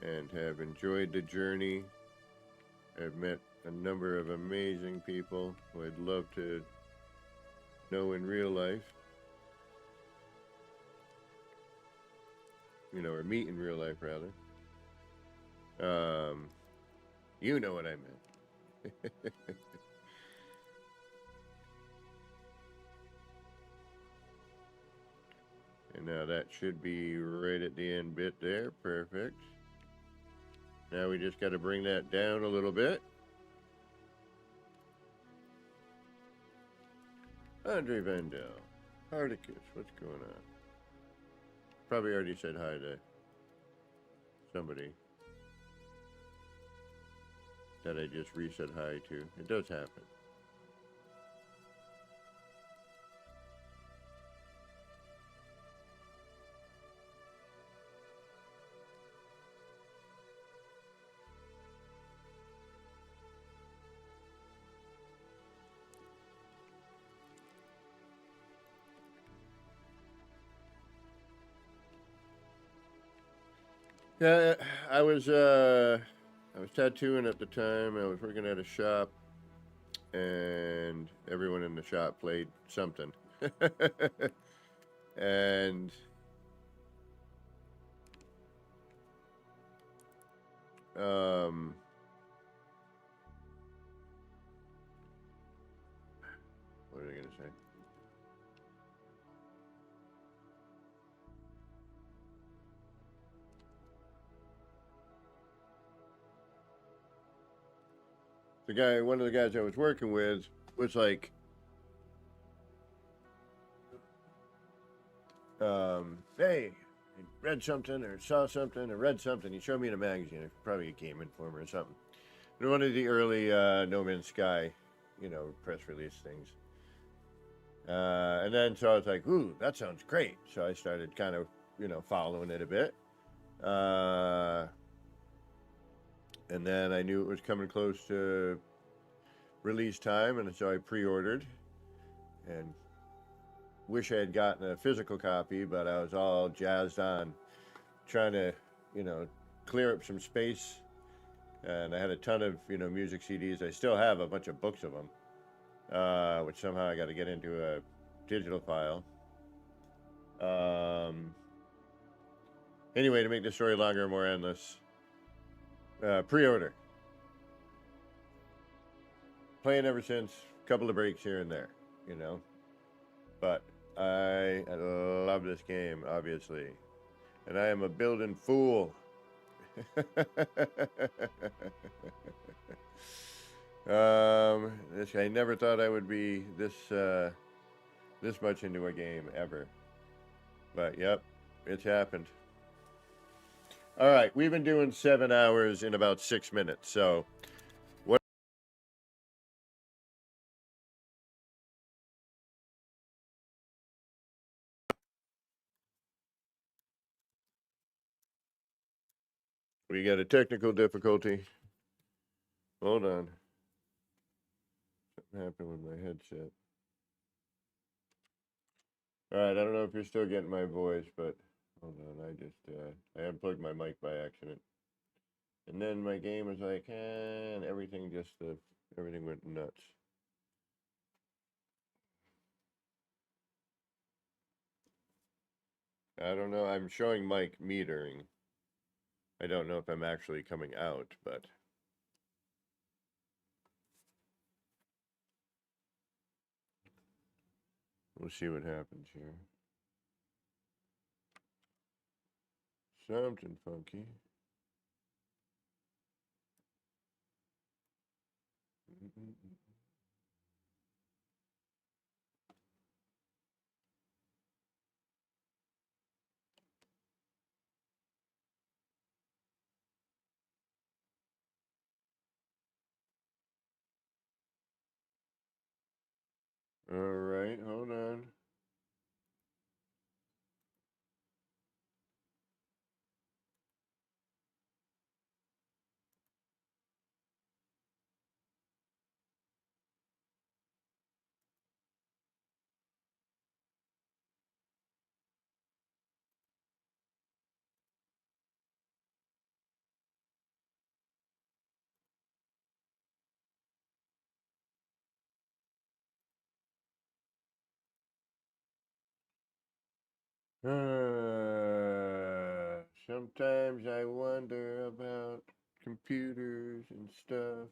And have enjoyed the journey. I've met a number of amazing people who I'd love to know in real life. You know, or meet in real life, rather. You know what I meant. And now that should be right at the end bit there. Perfect. Now we just got to bring that down a little bit. Andre Vandal. Hardicus, what's going on? Probably already said hi to somebody that I just resaid hi to. It does happen. Yeah, I was tattooing at the time. I was working at a shop, and everyone in the shop played something. And what was I gonna say? One of the guys I was working with was like, hey, I read something or saw something or read something. He showed me in a magazine, probably a Game Informer or something. And one of the early No Man's Sky, press release things. And then so I was like, ooh, that sounds great. So I started kind of, following it a bit. And then I knew it was coming close to release time, and so I pre-ordered and wish I had gotten a physical copy, but I was all jazzed on trying to, clear up some space. And I had a ton of, music CDs. I still have a bunch of books of them, which somehow I got to get into a digital file. Anyway, to make the story longer and more endless, pre-order. Playing ever since, a couple of breaks here and there, But I love this game, obviously. And I am a building fool. I never thought I would be this much into a game ever. But yep, it's happened. All right, we've been doing 7 hours in about 6 minutes, so what? We got a technical difficulty. Hold on. Something happened with my headset. All right, I don't know if you're still getting my voice, but hold on. I unplugged my mic by accident. And then my game was like, and everything went nuts. I don't know. I'm showing mic metering. I don't know if I'm actually coming out, but we'll see what happens here. Something funky. All right, hold on. Sometimes I wonder about computers and stuff.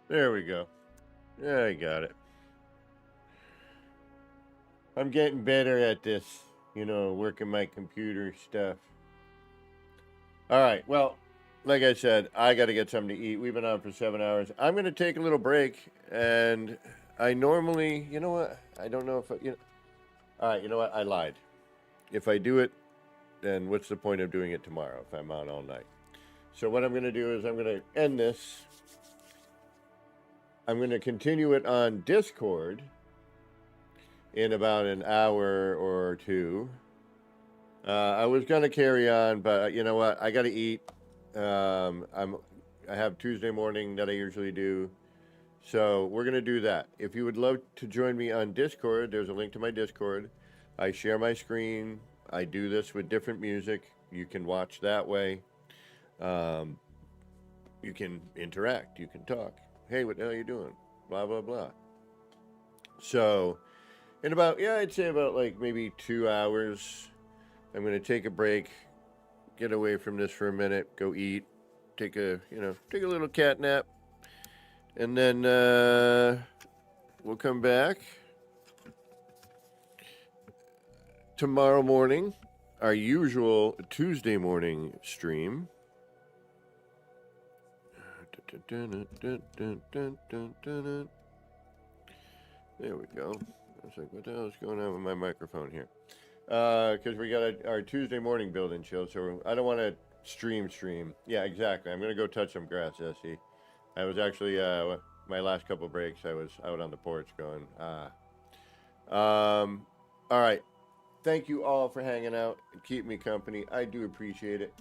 There we go. Yeah, I got it. I'm getting better at this, working my computer stuff. All right, well, like I said, I got to get something to eat. We've been on for 7 hours. I'm going to take a little break, and I normally, you know what? I don't know if, all right, you know what? I lied. If I do it, then what's the point of doing it tomorrow if I'm on all night? So what I'm going to do is I'm going to end this. I'm going to continue it on Discord in about an hour or two. I was going to carry on, but you know what? I got to eat. I have Tuesday morning that I usually do. So we're going to do that. If you would love to join me on Discord, there's a link to my Discord. I share my screen. I do this with different music. You can watch that way. You can interact. You can talk. Hey, what the hell are you doing? Blah, blah, blah. So in about, I'd say about like maybe 2 hours, I'm going to take a break, get away from this for a minute, go eat, take a little cat nap, and then we'll come back tomorrow morning, our usual Tuesday morning stream. There we go. I was like, what the hell is going on with my microphone here? Because we got our Tuesday morning build and chill, so I don't want to stream. Yeah, exactly. I'm going to go touch some grass, Essie. I was actually, my last couple breaks, I was out on the porch going, all right. Thank you all for hanging out and keeping me company. I do appreciate it.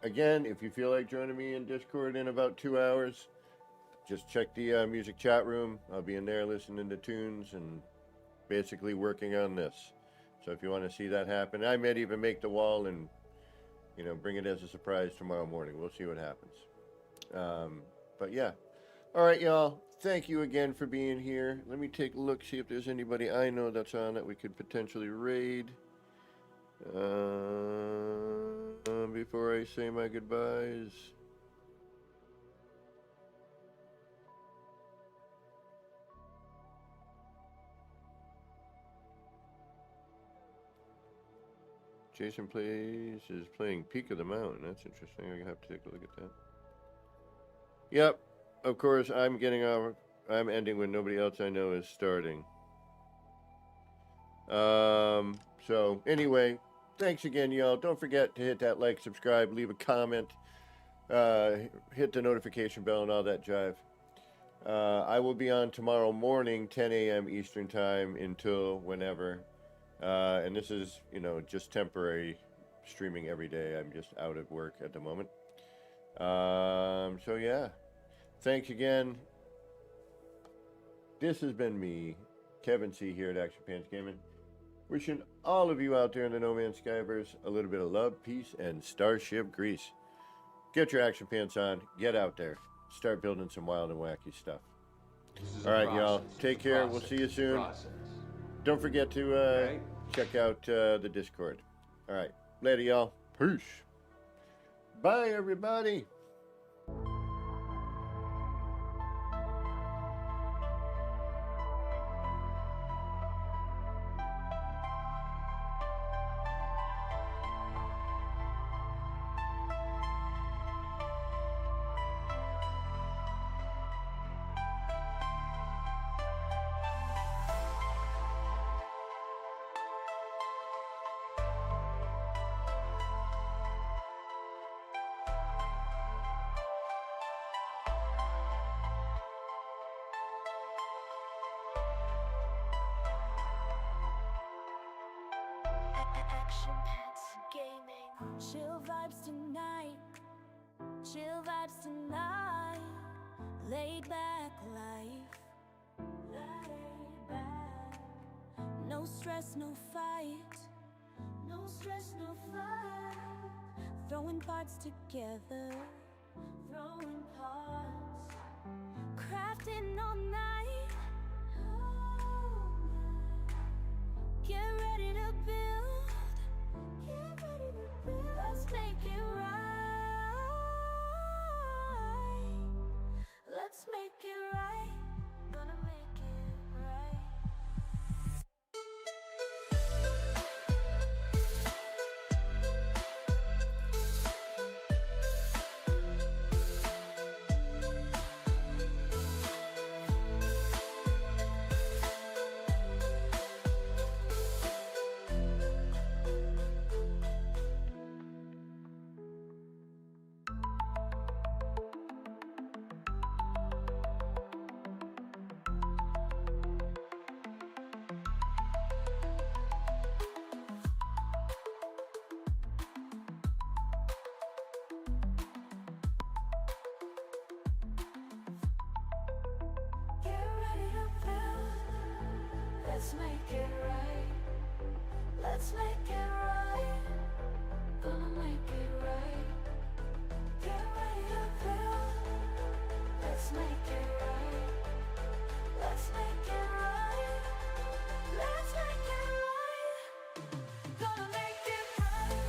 Again, if you feel like joining me in Discord in about 2 hours, just check the music chat room. I'll be in there listening to tunes and basically working on this. So if you want to see that happen, I might even make the wall and, bring it as a surprise tomorrow morning. We'll see what happens. But yeah. All right, y'all. Thank you again for being here. Let me take a look, see if there's anybody I know that's on that we could potentially raid. Before I say my goodbyes. Jason is playing Peak of the Mountain. That's interesting. I have to take a look at that. Yep. Of course, I'm ending when nobody else I know is starting. So anyway, thanks again, y'all. Don't forget to hit that like, subscribe, leave a comment, hit the notification bell and all that jive. I will be on tomorrow morning, 10 a.m. Eastern time until whenever. And this is, just temporary streaming every day. I'm just out of work at the moment. So yeah, thanks again. This has been me, Kevin C. here at Action Pants Gaming. Wishing all of you out there in the No Man's Skyverse a little bit of love, peace, and starship grease. Get your action pants on, get out there, start building some wild and wacky stuff. All right, y'all, take care. We'll see you soon. Don't forget to check out the Discord. All right, later, y'all. Peace. Bye, everybody. action pets gaming. Chill vibes tonight. Chill vibes tonight. Laid back life. Laid back. No stress, no fight. No stress, no fight. Throwing parts together. Throwing parts. Crafting all night. All night. Get ready to build. Get ready to build. Let's make it right. Let's make it right. Gonna make it right. Get ready to build. Let's make it right. Let's make it right. Gonna make it right. Get ready to build. Let's make it right. Let's make it right. Let's make it right. Gonna make it right.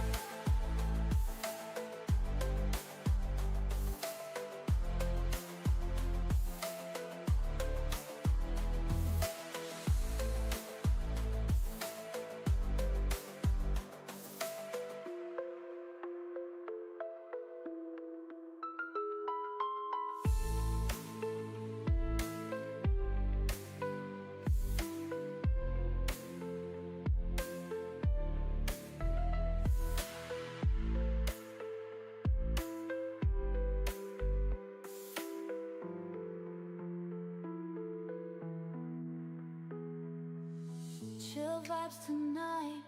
Chill vibes tonight.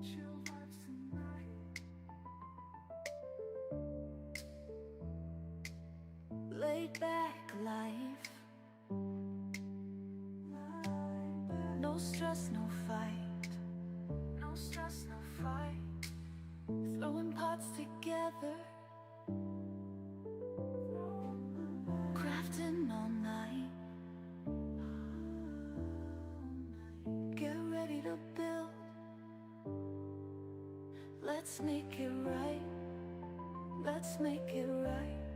Chill vibes tonight. Laid back life. No stress, no fight. No stress, no fight. Throwing parts together. Crafting all night. Get ready to build. Let's make it right. Let's make it right.